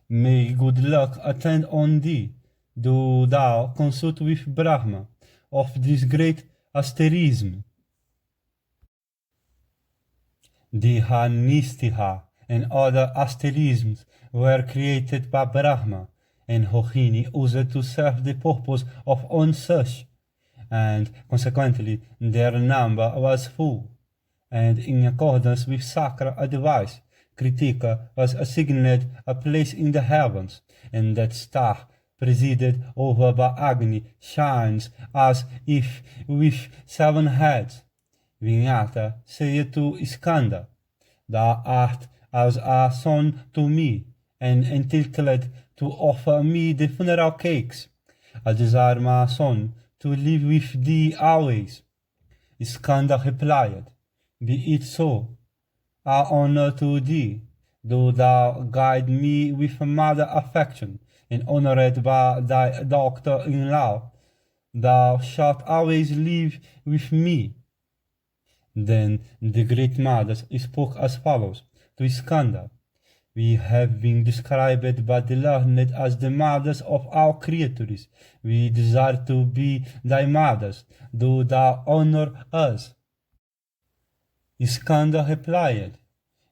May good luck attend on thee. Do thou consult with Brahma of this great asterism." The Hanistiha and other asterisms were created by Brahma, and Rohini used to serve the purpose of one such, and consequently their number was full, and in accordance with Sakra advice, Kritika was assigned a place in the heavens, and that star, presided over by Agni, shines as if with 7 heads. Vinyata said to Iskander, "Thou art as a son to me, and entitled to offer me the funeral cakes. I desire, my son, to live with thee always." Iskander replied, "Be it so. All honor to thee. Do thou guide me with mother affection, and honored by thy daughter-in-law, thou shalt always live with me. Then the great mother spoke as follows to Iskander. We have been described by the learned as the mothers of our creatures. We desire to be thy mothers. Do thou honor us? Iskander replied,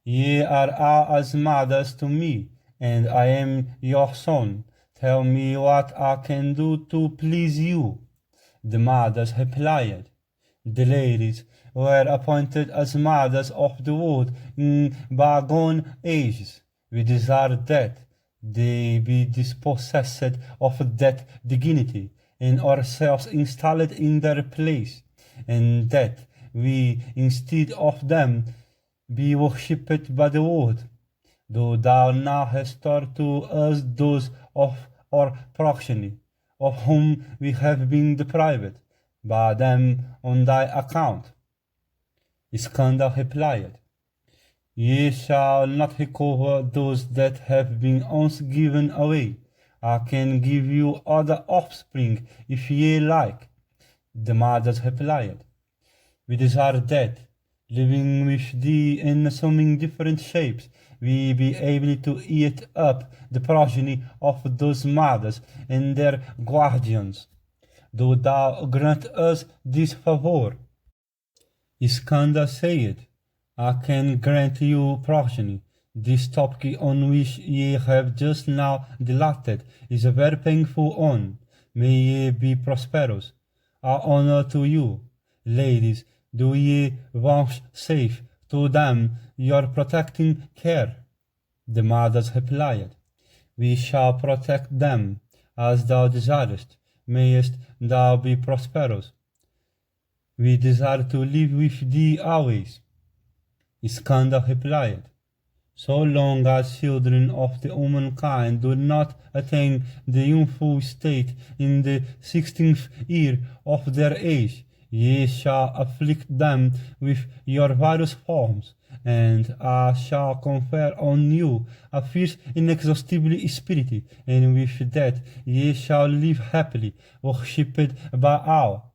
Ye are all as mothers to me, and I am your son. Tell me what I can do to please you. The mothers replied, The ladies were appointed as mothers of the world in bygone ages. We desire that they be dispossessed of that dignity, and ourselves installed in their place, and that we, instead of them, be worshipped by the world. Do thou now restore to us those of our progeny, of whom we have been deprived by them on thy account. Iskander replied, Ye shall not recover those that have been once given away. I can give you other offspring if ye like. The mothers replied, We desire that, living with thee and assuming different shapes, we be able to eat up the progeny of those mothers and their guardians. Do thou grant us this favor? Iskander said, I can grant you progeny. This topic on which ye have just now dilated is a very painful one. May ye be prosperous. Our honor to you. Ladies, do ye vouchsafe to them your protecting care? The mothers replied, We shall protect them as thou desirest. Mayest thou be prosperous. We desire to live with thee always. Iskander replied, So long as children of the humankind do not attain the youthful state in the 16th year of their age, ye shall afflict them with your various forms, and I shall confer on you a fierce inexhaustible spirit, and with that ye shall live happily, worshipped by all.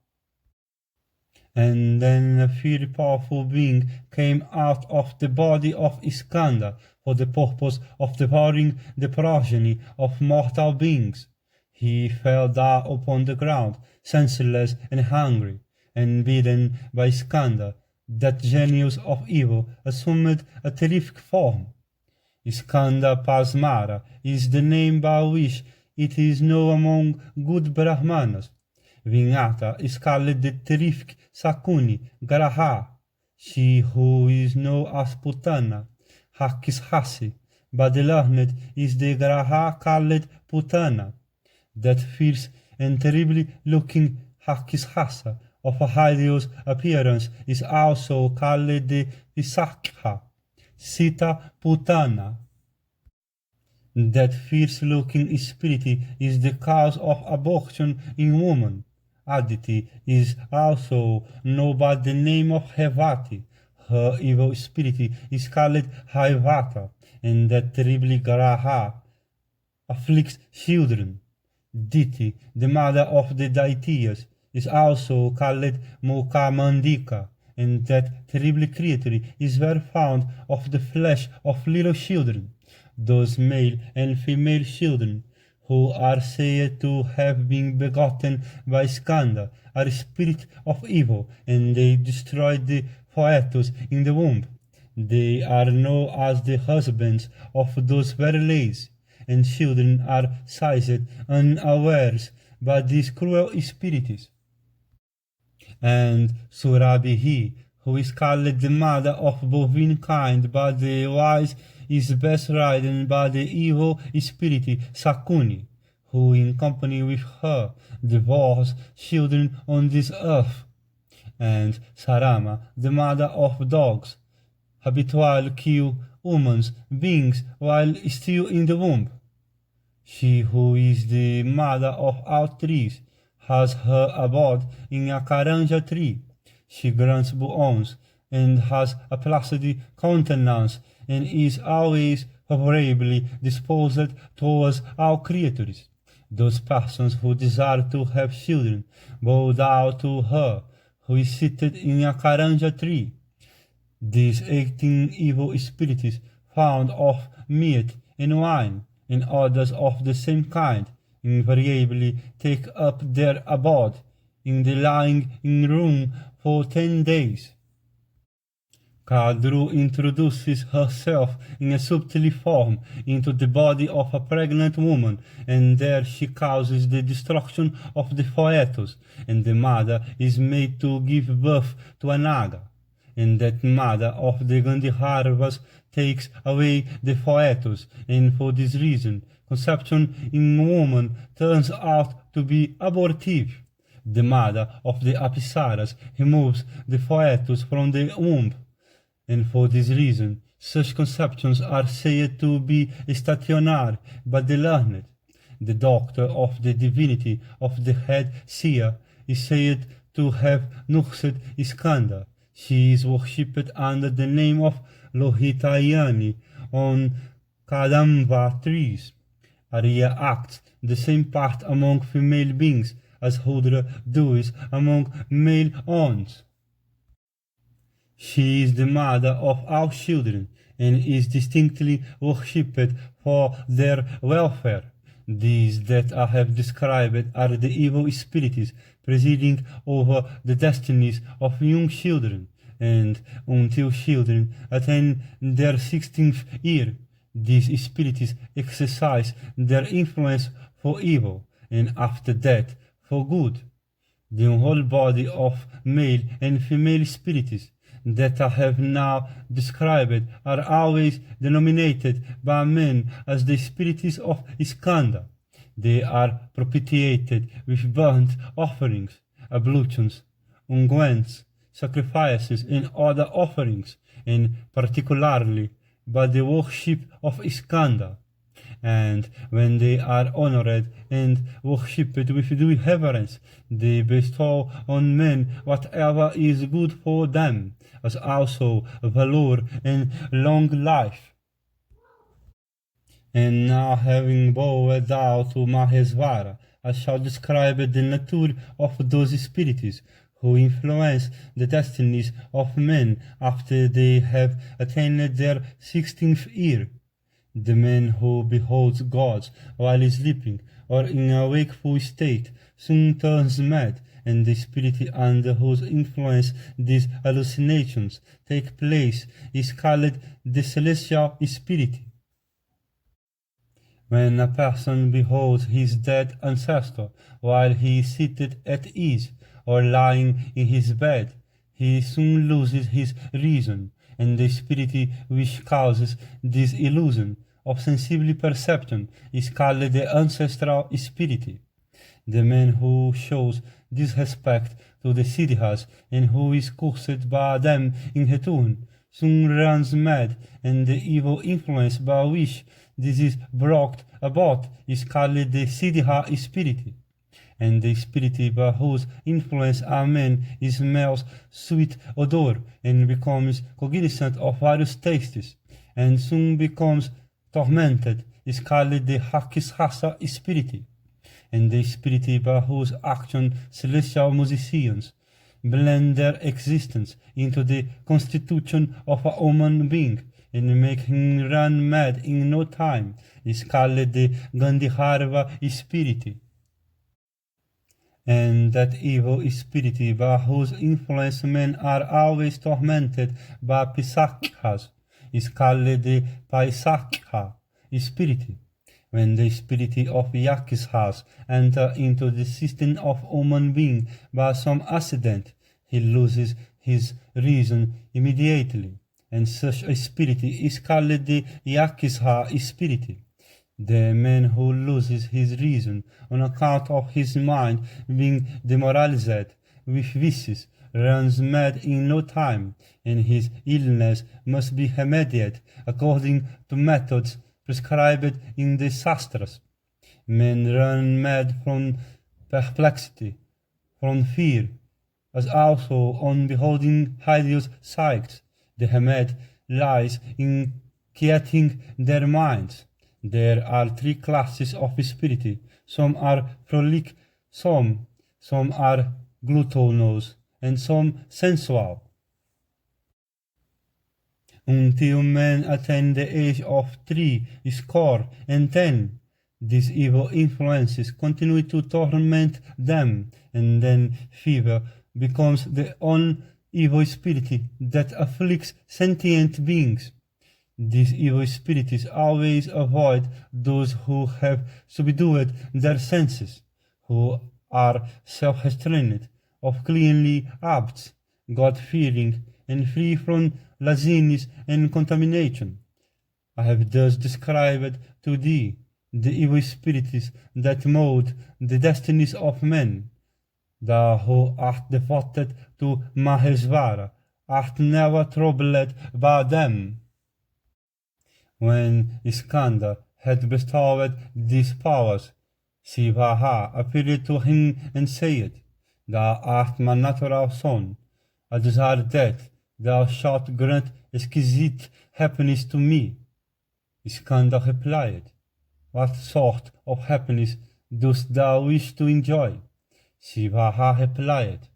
And then a very powerful being came out of the body of Iskander for the purpose of devouring the progeny of mortal beings. He fell down upon the ground, senseless and hungry, and bidden by Iskander, that genius of evil assumed a terrific form. Iskander Pasmara is the name by which it is known among good Brahmanas. Vinata is called the terrific Sakuni, Graha, she who is known as Putana, Hakishasi, but the learned is the Graha called Putana. That fierce and terribly looking Hakishasa of a hideous appearance is also called the Visakha, Sita Putana. That fierce-looking spirit is the cause of abortion in woman. Aditi is also known by the name of Revati. Her evil spirit is called Haivata, and that terribly Graha afflicts children. Diti, the mother of the deities, is also called Mukamandika, and that terrible creature is very fond of the flesh of little children. Those male and female children who are said to have been begotten by Skanda are spirits of evil, and they destroy the feitos in the womb. They are known as the husbands of those very ladies, and children are seized unawares by these cruel spirits. And Surabihi, who is called the mother of bovine kind by the wise, is best ridden by the evil spirit Sakuni, who in company with her devours children on this earth. And Sarama, the mother of dogs, habitually kill humans beings while still in the womb. She who is the mother of all trees has her abode in a caranja tree. She grants boons and has a placid countenance, and is always favorably disposed towards all creatures. Those persons who desire to have children bow down to her who is seated in a caranja tree. These 18 evil spirits found of meat and wine, and others of the same kind, invariably take up their abode in the lying-in room for 10 days. Kadru introduces herself in a subtle form into the body of a pregnant woman, and there she causes the destruction of the feitos, and the mother is made to give birth to a naga. And that mother of the Gandharvas takes away the feitos, and for this reason, conception in woman turns out to be abortive. The mother of the Apsaras removes the feitos from the womb, and for this reason, such conceptions are said to be stationary by the learned. The doctor of the divinity of the head seer is said to have nursed Iskandar. She is worshipped under the name of Lohitayani on Kadamba trees. Arya acts the same part among female beings as Rudra does among male ones. She is the mother of all children, and is distinctly worshipped for their welfare. These that I have described are the evil spirits presiding over the destinies of young children, and until children attain their 16th year, these spirits exercise their influence for evil, and after that for good. The whole body of male and female spirits that I have now described are always denominated by men as the spirits of Iskandar. They are propitiated with burnt offerings, ablutions, unguents, sacrifices, and other offerings, and particularly by the worship of Iskandar. And when they are honored and worshipped with due reverence, they bestow on men whatever is good for them, as also valor and long life. And now, having bowed down to Mahesvara, I shall describe the nature of those spirits who influence the destinies of men after they have attained their 16th year. The man who beholds gods while sleeping or in a wakeful state soon turns mad, and the spirit under whose influence these hallucinations take place is called the celestial spirit. When a person beholds his dead ancestor while he is seated at ease or lying in his bed, he soon loses his reason, and the spirit which causes this illusion of sensible perception is called the ancestral spirit. The man who shows disrespect to the siddhas and who is cursed by them in return soon runs mad, and the evil influence by which this is brought about is called the siddha spirit. And the spirit by whose influence a man smells sweet odor and becomes cognizant of various tastes, and soon becomes tormented, is called the Rakshasa spirit. And the spirit by whose action celestial musicians blend their existence into the constitution of a human being and make him run mad in no time is called the Gandharva spirit. And that evil spirit by whose influence men are always tormented by Pisachas is called the Paisakha spirit. When the spirit of Yakshas enter into the system of human being by some accident, he loses his reason immediately, and such a spirit is called the Yaksha spirit. The man who loses his reason on account of his mind being demoralized with vices runs mad in no time, and his illness must be remedied according to methods prescribed in the Shastras. Men run mad from perplexity, from fear, as also on beholding hideous sights. The Hamed lies in quieting their minds. There are three classes of spirit. Some are prolific, some are gluttonous, and some sensual. Until men attain the age of 60 and 10, these evil influences continue to torment them, and then fever becomes the only evil spirit that afflicts sentient beings. These evil spirits always avoid those who have subdued their senses, who are self-restrained, of cleanly habits, God-fearing, and free from laziness and contamination. I have thus described to thee the evil spirits that mold the destinies of men. Thou who art devoted to Maheshvara art never troubled by them. When Iskander had bestowed these powers, Shivaha appeared to him and said, Thou art my natural son. I desire that thou shalt grant exquisite happiness to me. Iskander replied, What sort of happiness dost thou wish to enjoy? Shivaha replied,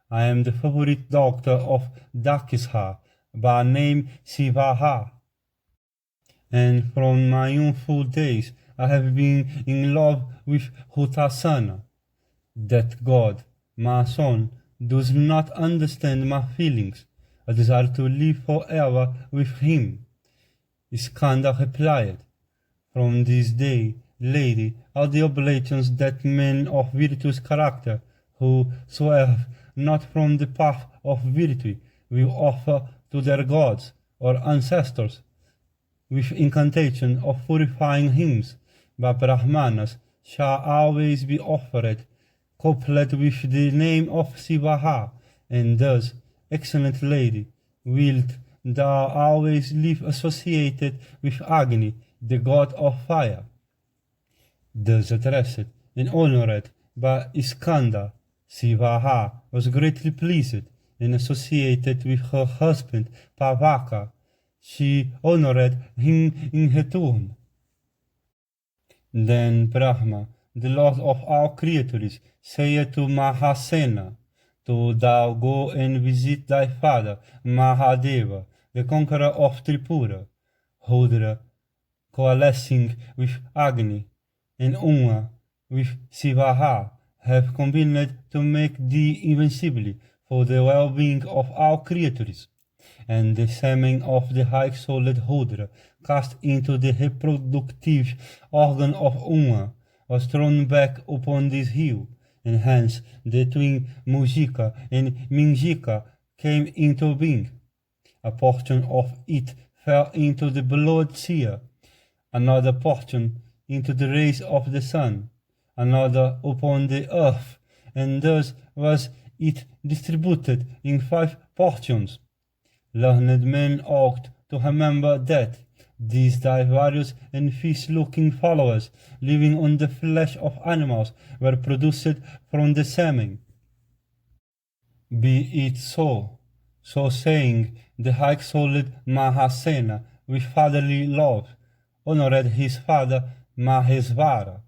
I am the favorite daughter of Dakisha, by name Shivaha. And from my youthful days I have been in love with Hutasana. That God, my son, does not understand my feelings. I desire to live forever with him. Iskander replied, From this day, lady, all the oblations that men of virtuous character, who swerve not from the path of virtue, will offer to their gods or ancestors, with incantation of purifying hymns by Brahmanas, shall always be offered, coupled with the name of Shivaha, and thus, excellent lady, wilt thou always live associated with Agni, the god of fire. Thus addressed and honored by Iskander, Shivaha was greatly pleased and associated with her husband Pavaka. She honored him in her turn. Then Brahma, the Lord of all creatures, said to Mahasena, Do thou go and visit thy father Mahadeva, the conqueror of Tripura. Rudra, coalescing with Agni, and Uma with Shivaha, have combined to make thee invincible for the well-being of all creatures. And the semen of the high-souled Rudra, cast into the reproductive organ of Uma, was thrown back upon this hill, and hence the twin Mujika and Minjika came into being. A portion of it fell into the beloved sea, another portion into the rays of the sun, another upon the earth, and thus was it distributed in 5 portions. Learned men ought to remember that these diverse and fish-looking followers, living on the flesh of animals, were produced from the semen. Be it so. So saying, the high-souled Mahasena, with fatherly love, honored his father Maheshvara.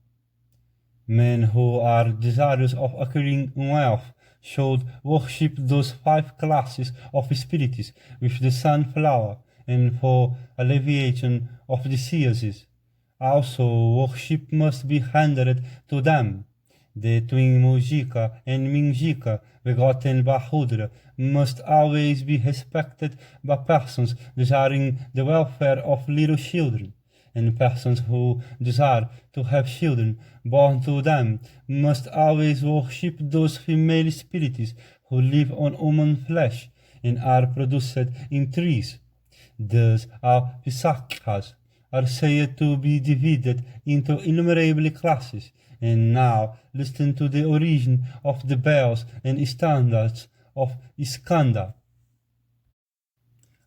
Men who are desirous of acquiring wealth should worship those 5 classes of spirits with the sunflower, and for alleviation of diseases. Also worship must be rendered to them. The twin Mujika and Minjika, begotten by Rudra, must always be respected by persons desiring the welfare of little children, and persons who desire to have children born to them must always worship those female spirits who live on human flesh and are produced in trees. Thus our Visakhas are said to be divided into innumerable classes. And now listen to the origin of the bells and standards of Iskander.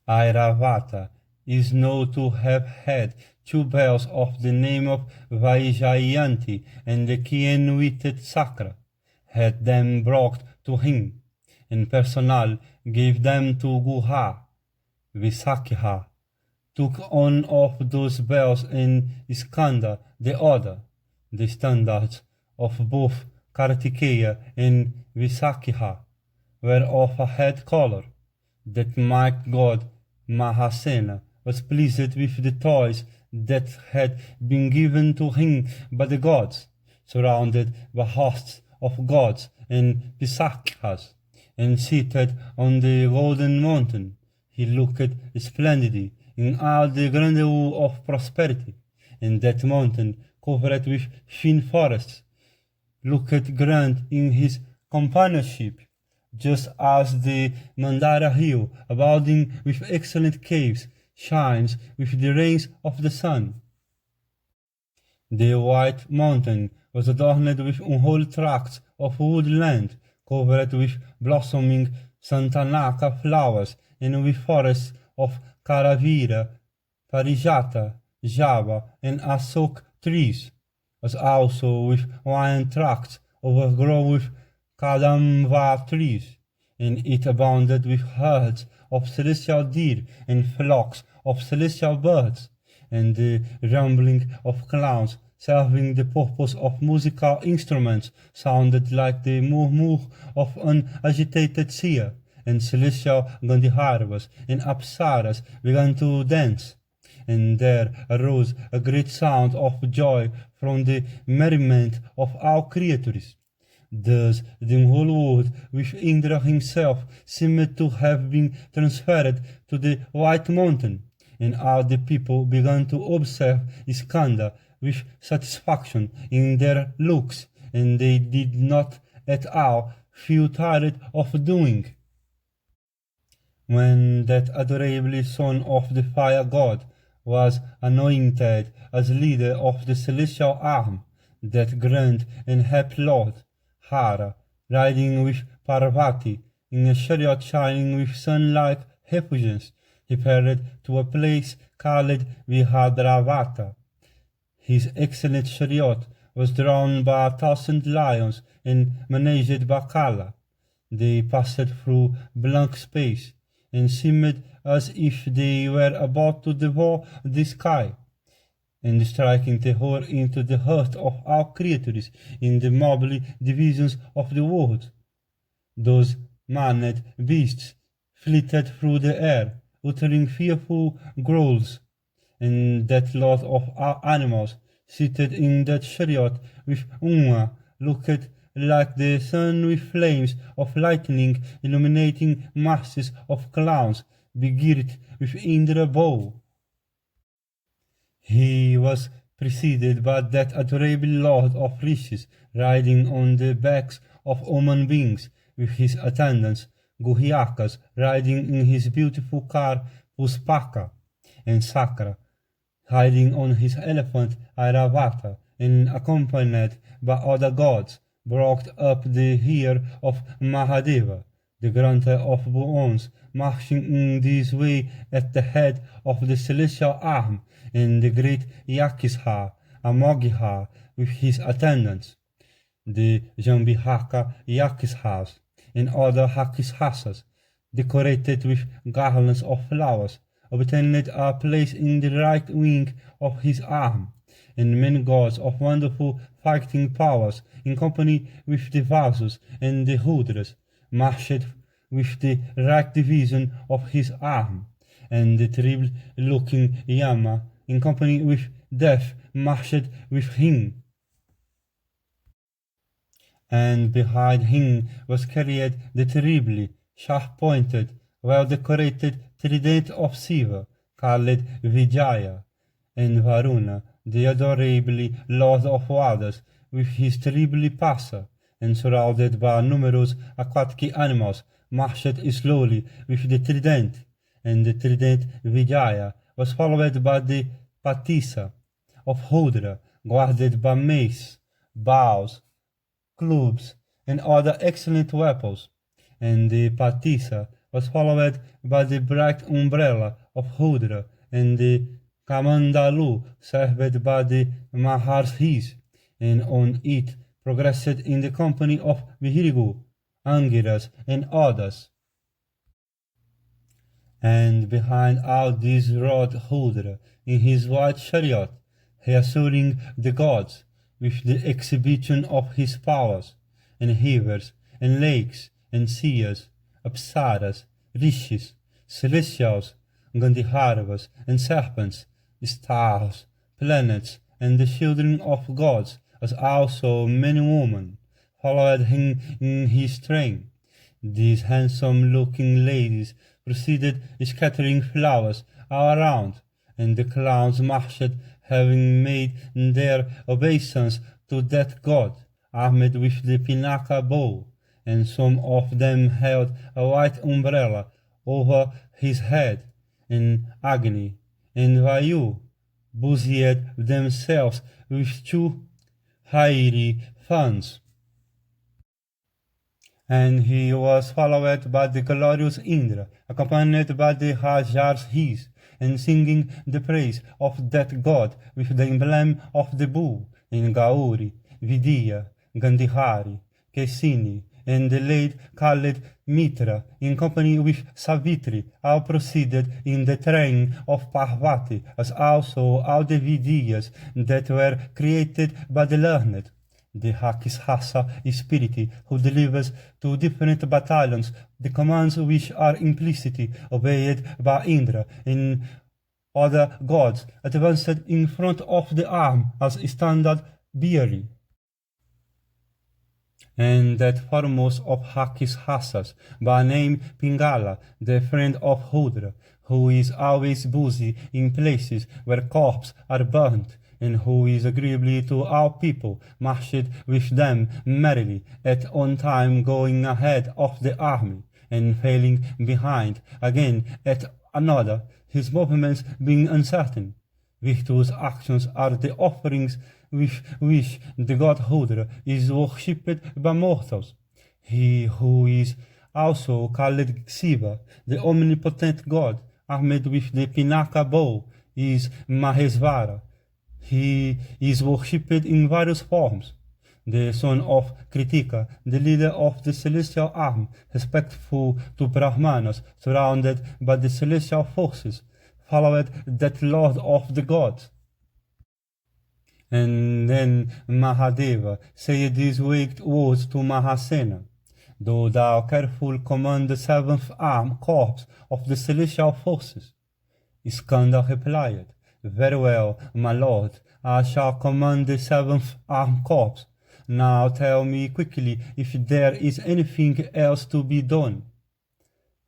Airavata is known to have had 2 bells of the name of Vaijayanti, and the keen-witted Sakra had them brought to him. and personal gave them to Guha, Visakha, took on of those bells in Iskandar the other, the standards of both Kartikeya and Visakha were of a head color, that my god Mahasena was pleased with the toys that had been given to him by the gods, surrounded by hosts of gods and Pisakhas, and seated on the golden mountain. He looked splendidly in all the grandeur of prosperity, and that mountain covered with thin forests looked grand in his companionship, just as the Mandara hill, abounding with excellent caves, shines with the rays of the sun. The white mountain was adorned with unholy tracts of woodland, covered with blossoming santanaka flowers, and with forests of caravira, parijata, java, and asok trees, as also with wine tracts overgrown with kadamva trees, and it abounded with herds of celestial deer and flocks of celestial birds, and the rumbling of clowns serving the purpose of musical instruments sounded like the murmur of an agitated sea, and celestial Gandharvas and Apsaras began to dance, and there arose a great sound of joy from the merriment of all creatures. Thus the whole world with Indra himself seemed to have been transferred to the White Mountain, and all the people began to observe Iskandar with satisfaction in their looks, and they did not at all feel tired of doing. When that adorable son of the fire god was anointed as leader of the celestial arm, that grand and happy lord, Hara, riding with Parvati in a chariot shining with sun-like effulgence, repaired to a place called Vihadravata. His excellent chariot was drawn by 1,000 lions and managed by Kala. They passed through blank space, and seemed as if they were about to devour the sky, and striking terror into the heart of all creatures in the mobile divisions of the world. Those maned beasts flitted through the air, uttering fearful growls, and that lot of animals seated in that chariot with Uma looked like the sun with flames of lightning illuminating masses of clouds begirt with Indra bow. He was preceded by that adorable lord of riches riding on the backs of human beings, with his attendants Guhyakas riding in his beautiful car Puspaka, and Sakra riding on his elephant Airavata, and accompanied by other gods, brought up the rear of Mahadeva, the granter of boons, marching in this way at the head of the celestial arm, and the great Yakisha, Amogiha, with his attendants, the Jambihaka Yakishas, and other Hakishasas, decorated with garlands of flowers, obtained a place in the right wing of his arm, and many gods of wonderful fighting powers, in company with the Vasus and the Rudras, marched with the right division of his arm, and the terrible-looking Yama, in company with Death, marched with him. And behind him was carried the terribly sharp-pointed, well-decorated trident of Siva, called Vijaya, and Varuna, the adorably lord of waters, with his terribly passer, and surrounded by numerous aquatic animals, marched slowly with the trident, and the trident Vijaya was followed by the Patisa of Rudra, guarded by mace, bows, clubs, and other excellent weapons, and the Patisa was followed by the bright umbrella of Rudra, and the Kamandalu served by the Maharshis, and on it progressed in the company of Vihirigu, angiras, and others. And behind all this rode Rudra in his white chariot, reassuring the gods with the exhibition of his powers, and rivers, and lakes, and seas, apsaras, rishis, celestials, gandharvas, and serpents, stars, planets, and the children of gods, as also many women, followed him in his train. These handsome-looking ladies proceeded scattering flowers all around, and the clowns marched, having made their obeisance to that god, armed with the pinaka bow, and some of them held a white umbrella over his head, and Agni and Vayu busied themselves with two fiery fans. And he was followed by the glorious Indra, accompanied by the Hajars his, and singing the praise of that god with the emblem of the bull, in Gauri, Vidya, Gandhari, Kesini, and the late called Mitra, in company with Savitri, all proceeded in the train of Parvati, as also all the Vidyas that were created by the learned. The Rakshasa spirit who delivers to different battalions the commands which are implicitly obeyed by Indra and other gods advanced in front of the arm as standard bearer. And that foremost of Rakshasas, by name Pingala, the friend of Rudra, who is always busy in places where corpses are burnt, and who is agreeably to all people, marched with them merrily, at one time going ahead of the army, and failing behind again at another, his movements being uncertain. Virtuous actions are the offerings with which the god Rudra is worshipped by mortals. He who is also called Shiva, the omnipotent god, armed with the Pinaka bow, is Mahesvara. He is worshipped in various forms. The son of Kritika, the leader of the celestial arm, respectful to Brahmanas, surrounded by the celestial forces, followed that lord of the gods. And then Mahadeva said these wicked words to Mahasena: "Do thou carefully command the seventh arm corps of the celestial forces." Iskandar replied, "Very well, my lord, I shall command the seventh arm corps. Now tell me quickly if there is anything else to be done."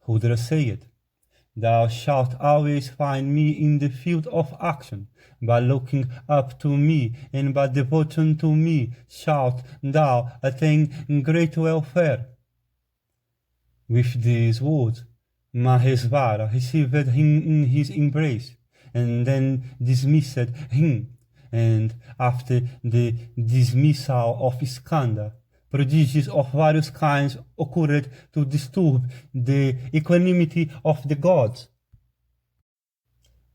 Rudra said, "Thou shalt always find me in the field of action. By looking up to me and by devotion to me shalt thou attain great welfare." With these words, Mahesvara received him in his embrace, and then dismissed him. And after the dismissal of Iskandar, prodigies of various kinds occurred to disturb the equanimity of the gods.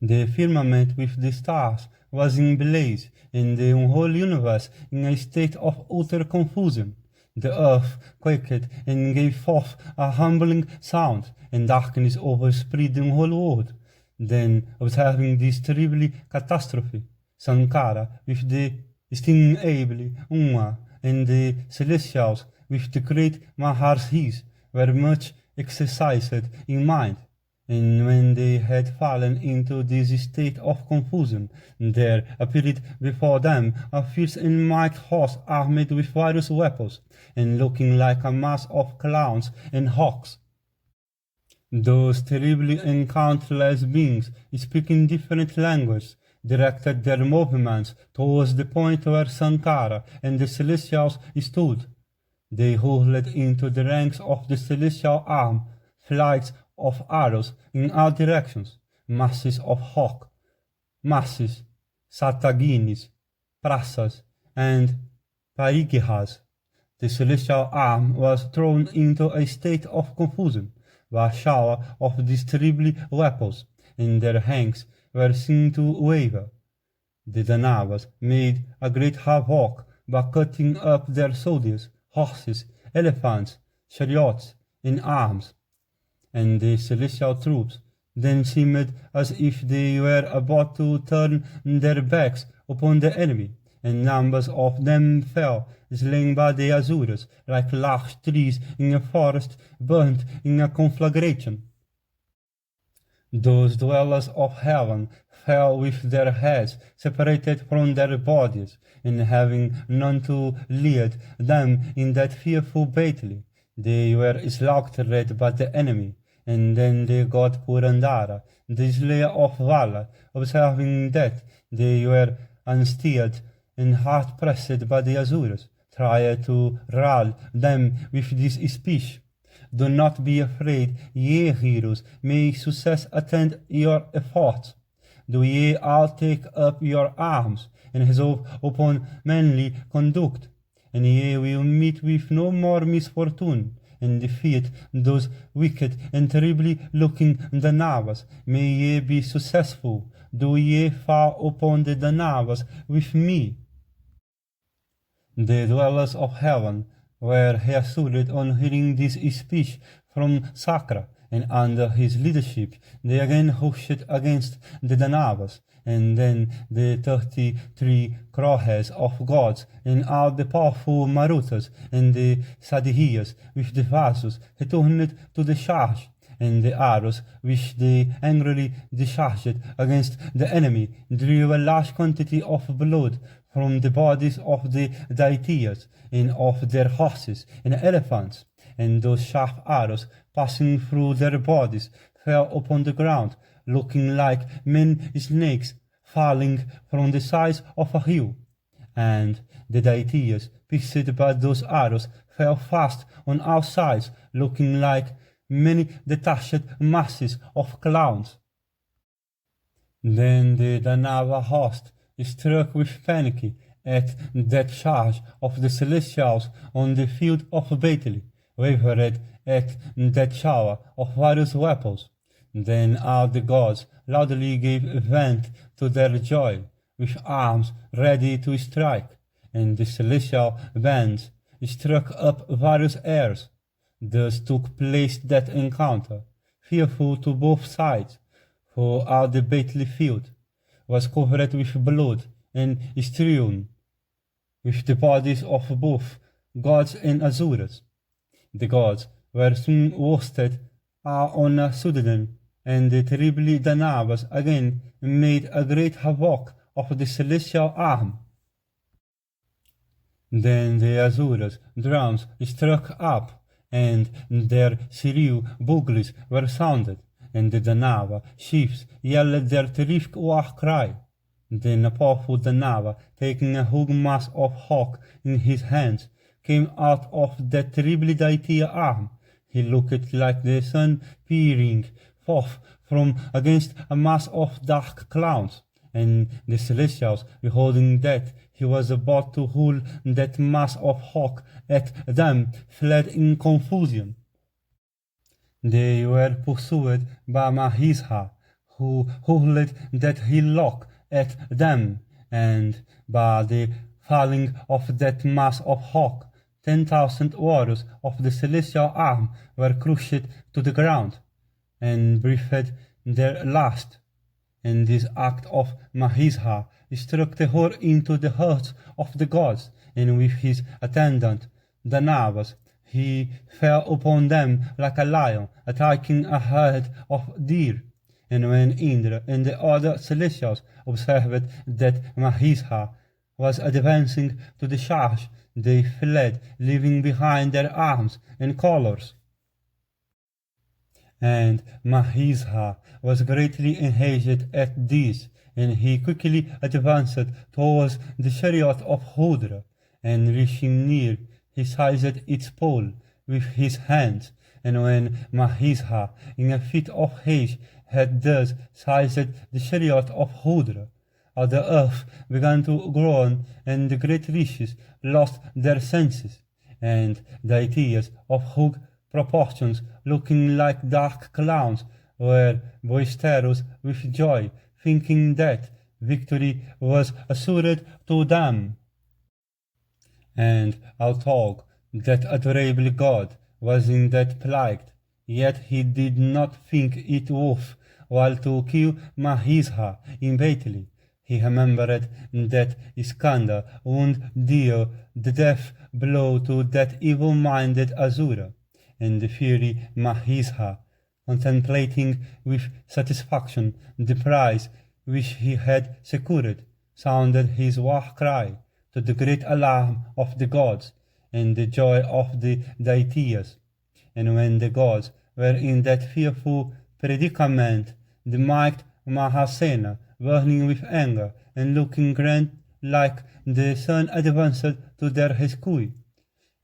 The firmament with the stars was in blaze, and the whole universe in a state of utter confusion. The earth quaked and gave forth a humbling sound, and darkness overspread the whole world. Then, observing this terrible catastrophe, Sankara, with the estimable Uma, and the celestials, with the great Maharshis, were much exercised in mind. And when they had fallen into this state of confusion, there appeared before them a fierce and mighty host armed with various weapons, and looking like a mass of clowns and hawks. Those terrible and countless beings, speaking different languages, directed their movements towards the point where Sankara and the celestials stood. They hurled into the ranks of the celestial arm flights of arrows in all directions, masses of hawk, masses, sataginis, prasas, and parigihas. The celestial arm was thrown into a state of confusion by a shower of these terrible weapons, and their hands were seen to waver. The Danavas made a great havoc by cutting up their soldiers, horses, elephants, chariots in arms, and the celestial troops then seemed as if they were about to turn their backs upon the enemy, and numbers of them fell, slain by the Asuras, like large trees in a forest burnt in a conflagration. Those dwellers of heaven fell with their heads separated from their bodies, and having none to lead them in that fearful battle, they were slaughtered by the enemy. And then the god Purandara, the slayer of valor, observing that they were unsteered and hard-pressed by the Asuras, tried to rally them with this speech: "Do not be afraid, ye heroes, may success attend your efforts. Do ye all take up your arms, and resolve upon manly conduct, and ye will meet with no more misfortune, and defeat those wicked and terribly looking Danavas. May ye be successful. Do ye fall upon the Danavas with me." The dwellers of heaven were reassured on hearing this speech from Sakra, and under his leadership they again rushed against the Danavas, and then the 33 crowheads of gods and all the powerful Marutas and the Sadhyas with the Vasus returned to the charge, and the arrows which they angrily discharged against the enemy drew a large quantity of blood from the bodies of the deities and of their horses and elephants, and those sharp arrows passing through their bodies fell upon the ground, looking like many snakes falling from the sides of a hill. And the deities, pierced by those arrows, fell fast on all sides, looking like many detached masses of clouds. Then the Danava host, struck with panic at that charge of the celestials on the field of battle, wavered at that shower of various weapons. Then all the gods loudly gave vent to their joy, with arms ready to strike, and the celestial bands struck up various airs. Thus took place that encounter, fearful to both sides, for all the battlefield was covered with blood and strewn with the bodies of both gods and Asuras. The gods were soon worsted on a sudden, and the terrible Danavas again made a great havoc of the celestial arm. Then the Asuras' drums struck up, and their shrill bugles were sounded, and the Danava chiefs yelled their terrific war cry. Then a powerful Danava, taking a huge mass of hawk in his hands, came out of that terrible deity arm. He looked like the sun peering forth from against a mass of dark clouds, and the celestials, beholding that he was about to hurl that mass of hawk at them, fled in confusion. They were pursued by Mahisha, who hurled that hillock at them, and by the falling of that mass of hawk, 10,000 warriors of the celestial arm were crushed to the ground, and breathed their last. And this act of Mahisha struck terror into the hearts of the gods, and with his attendant, Danavas, he fell upon them like a lion, attacking a herd of deer. And when Indra and the other celestials observed that Mahisha was advancing to the charge, they fled, leaving behind their arms and colors. And Mahisha was greatly enraged at this, and he quickly advanced towards the chariot of Rudra, and reaching near, he seized its pole with his hands. And when Mahisha, in a fit of rage, had thus seized the chariot of Rudra, all the earth began to groan, and the great rishis lost their senses, and deities of huge proportions, looking like dark clowns, were boisterous with joy, thinking that victory was assured to them. And Altog, that adorable god, was in that plight, yet he did not think it worth while to kill Mahisha in battle. He remembered that Iskander would deal the death blow to that evil-minded Asura, and the fury Mahisha, contemplating with satisfaction the prize which he had secured, sounded his war cry to the great alarm of the gods and the joy of the deities. And when the gods were in that fearful predicament, the mighty Mahasena, burning with anger and looking grand like the sun, advanced to their rescue.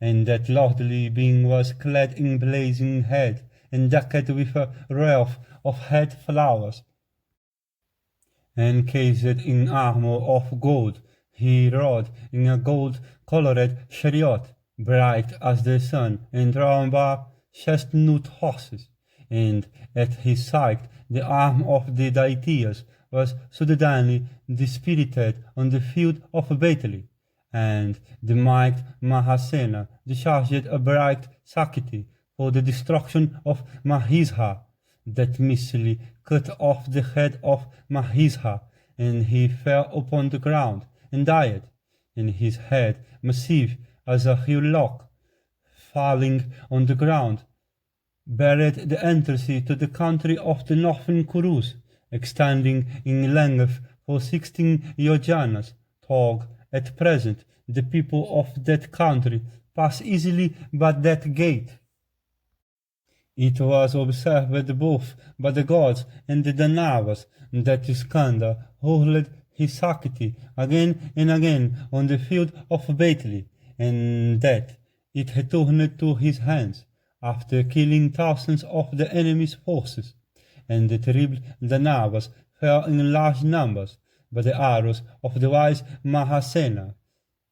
And that lordly being was clad in blazing head and decked with a wreath of head flowers, and cased in armor of gold. He rode in a gold-colored chariot, bright as the sun, and drawn by chestnut horses. And at his side the arm of the deities was suddenly dispirited on the field of battle, and the mighty Mahasena discharged a bright Sakti for the destruction of Mahisha. That missile cut off the head of Mahisha, and he fell upon the ground and died, and his head, massive as a hillock, falling on the ground, buried the entrance to the country of the northern Kurus, extending in length for 16 yojanas. Tall. At present, the people of that country pass easily by that gate. It was observed both by the gods and the Danavas that Iskander hurled his Sakti again and again on the field of battle, and that it returned to his hands after killing thousands of the enemy's forces, and the terrible Danavas fell in large numbers by the arrows of the wise Mahasena.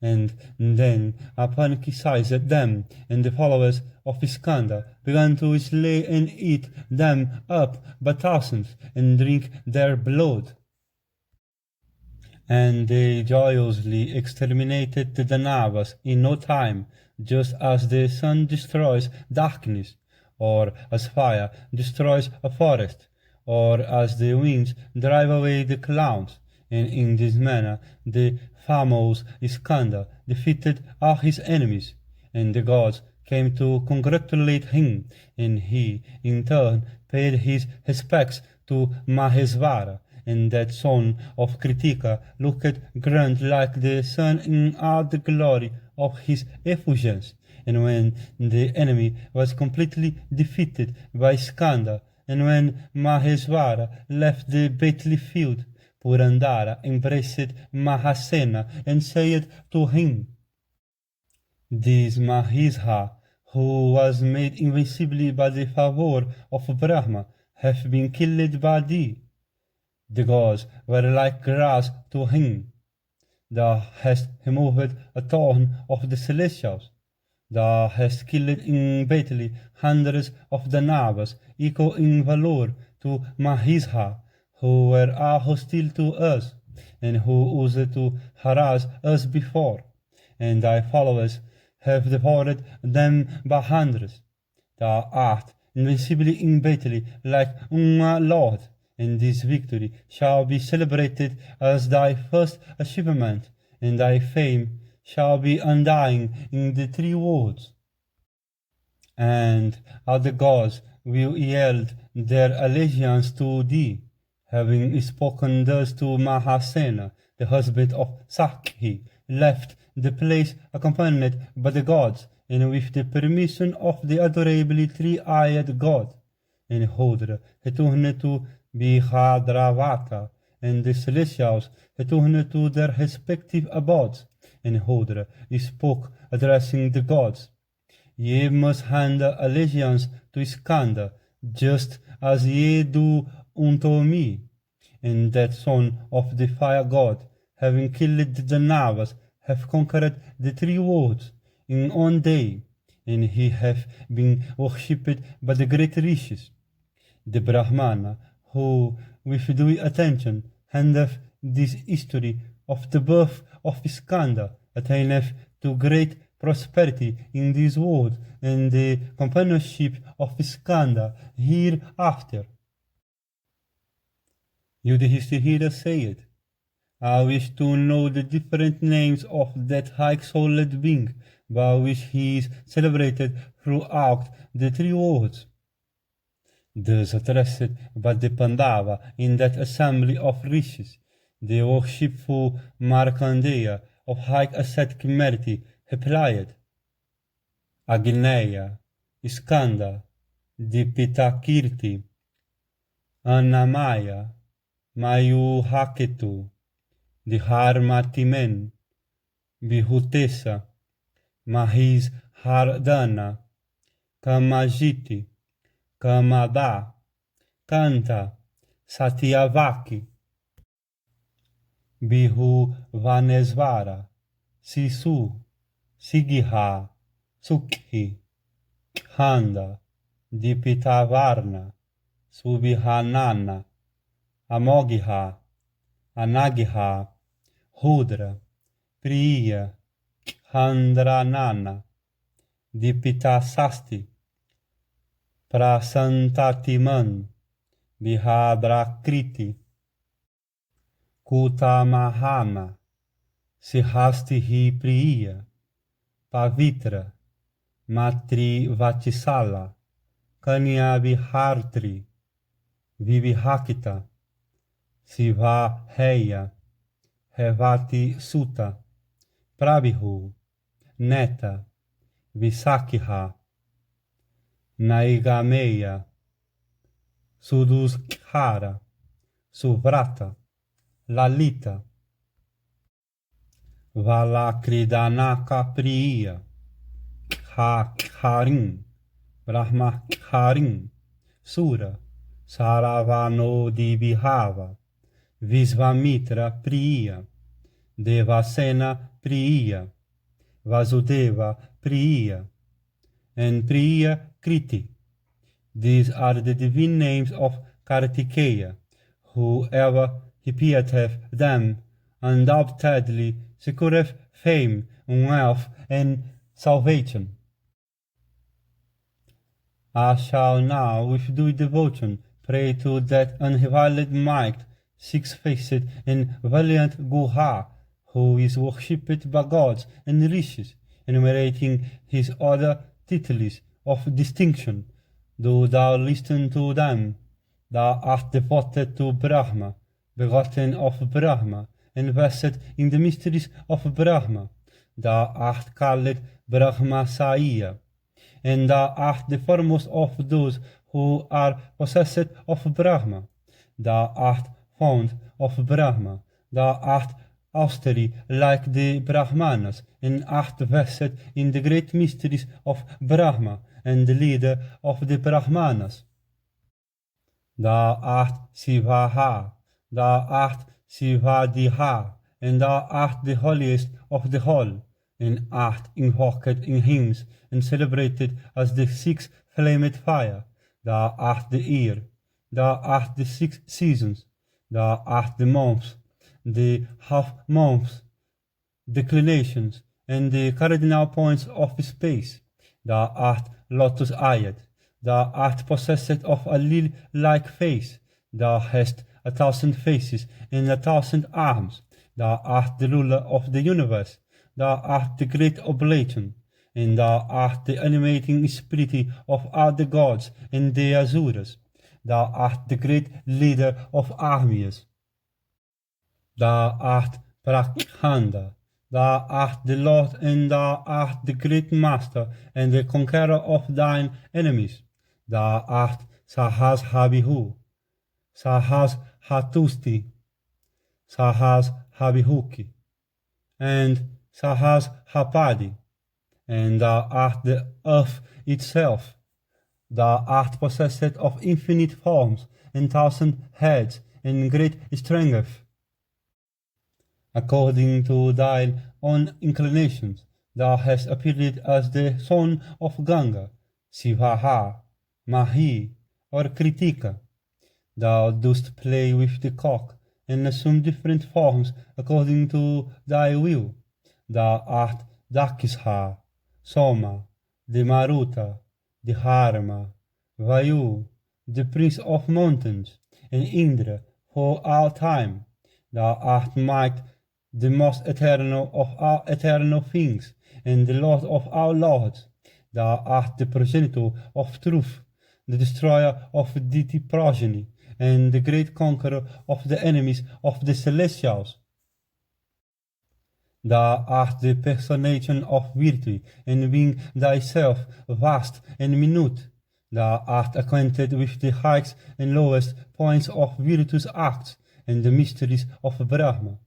And then Apanikized them, and the followers of Iskander began to slay and eat them up by thousands, and drink their blood. And they joyously exterminated the Danavas in no time, just as the sun destroys darkness, or as fire destroys a forest, or as the winds drive away the clouds. And in this manner the famous Iskander defeated all his enemies, and the gods came to congratulate him, and he in turn paid his respects to Mahesvara, and that son of Kritika looked grand like the sun in all the glory of his effulgence. And when the enemy was completely defeated by Iskander, and when Mahesvara left the battlefield, Purandara embraced Mahasena and said to him, "This Mahisha, who was made invincible by the favor of Brahma, hath been killed by thee." The gods were like grass to him. Thou hast removed a thorn of the celestials. Thou hast killed in battle hundreds of Danavas, equal in valor to Mahisha, who were all hostile to us, and who used to harass us before, and thy followers have devoured them by hundreds. Thou art invincible in battle like my lord, and this victory shall be celebrated as thy first achievement, and thy fame shall be undying in the three worlds. And all the gods will yield their allegiance to thee. Having spoken thus to Mahasena, the husband of Sakhi left the place accompanied by the gods, and with the permission of the adorable three-eyed god. And Rudra returned to Bihadravata, and the celestials returned to their respective abodes. And Rudra spoke, addressing the gods, "Ye must render allegiance to Iskander, just as ye do unto me." And that son of the fire god, having killed the Danavas, hath conquered the three worlds in one day, and he hath been worshipped by the great rishis. The Brahmana, who with due attention handleth this history of the birth of Iskander, attaineth to great prosperity in this world and the companionship of Skanda hereafter. Yudhishthira said, I wish to know the different names of that high-souled being by which he is celebrated throughout the three worlds. Thus addressed by the Pandava in that assembly of rishis, the worshipful Markandeya of high ascetic merit replied, Agneya, Skanda, Dipitakirti, Annamaya, Mayuhaketu, Dharmatimen, Bihutesa, Mahis Hardana, Kamajiti, Kamada, Kanta, Satyavaki, Bihu Vanesvara, Sisu, Sigiha, Sukhi, Khanda, Dipitavarna, Subhihanana, Amogiha, Anagiha, Hudra, Priya, Handranana, Dipitasasti, Prasantatiman, Bihadrakriti, Kutamahama, Sihastihi Priya, Pavitra, Matri Vatisala, Kanya Vihartri, Vivihakita, Siva Heya, Hevati Sutta, Prabhu, Neta, Visakiha, Naigameya, Suduskara, Suvrata, Lalita, Valakridanaka Priya, Kharin, Brahma Kharin, Sura, Saravano Dibihava, Visvamitra Priya, Devasena Priya, Vasudeva Priya, and Priya Kriti. These are the divine names of Kartikeya. Whoever repeateth them undoubtedly secureth fame, wealth, and salvation. I shall now with due devotion pray to that unrivaled might, six-faced and valiant Guha, who is worshipped by gods and rishis, enumerating his other titles of distinction. Do thou listen to them. Thou art devoted to Brahma, begotten of Brahma, and versed in the mysteries of Brahma. Thou art called Brahmasaya, and thou art the foremost of those who are possessed of Brahma. Thou art fond of Brahma. Thou art austere like the Brahmanas, and art versed in the great mysteries of Brahma, and the leader of the Brahmanas. Thou art Sivaha, thou art Sivadiha, and thou art the holiest of the whole, and art invoked in hymns and celebrated as the six-flamed fire. Thou art the ear, thou art the 6 seasons, thou art the months, the half-months, declinations, and the cardinal points of space. Thou art lotus-eyed, thou art possessed of a lily-like face, thou hast 1,000 faces and 1,000 arms, thou art the ruler of the universe, thou art the great oblation, and thou art the animating spirit of all the gods and the asuras, thou art the great leader of armies. Thou art Prakhanda, thou art the Lord, and thou art the great master and the conqueror of thine enemies. Thou art Sahas Habihu, Sahas Hatusti, Sahas Habihuki, and Sahas Hapadi, and thou art the earth itself. Thou art possessed of infinite forms and 1,000 heads and great strength. According to thy own inclinations, thou hast appeared as the son of Ganga, Sivaha, Mahi, or Kritika. Thou dost play with the cock and assume different forms according to thy will. Thou art Dakisha, Soma, the Maruta, the Dharma, Vayu, the Prince of Mountains, and Indra for all time. Thou art might, the most eternal of all eternal things, and the Lord of all lords. Thou art the progenitor of truth, the destroyer of deity progeny, and the great conqueror of the enemies of the celestials. Thou art the personation of virtue, and being thyself vast and minute. Thou art acquainted with the highest and lowest points of virtue's acts, and the mysteries of Brahma.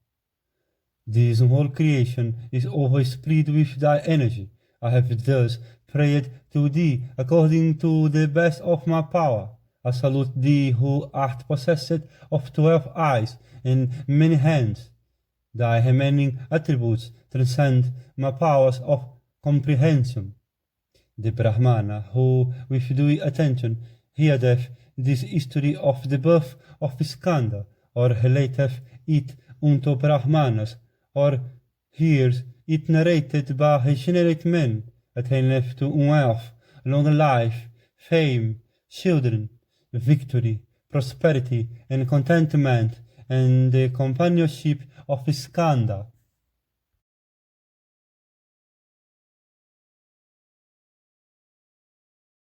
This whole creation is overspread with thy energy. I have thus prayed to thee according to the best of my power. I salute thee who art possessed of 12 eyes and many hands. Thy remaining attributes transcend my powers of comprehension. The Brahmana, who with due attention heareth this history of the birth of Skanda, or relateth it unto Brahmanas, or hears it narrated by regenerate men, attaineth to wealth, long life, fame, children, victory, prosperity, and contentment, and the companionship of Skanda.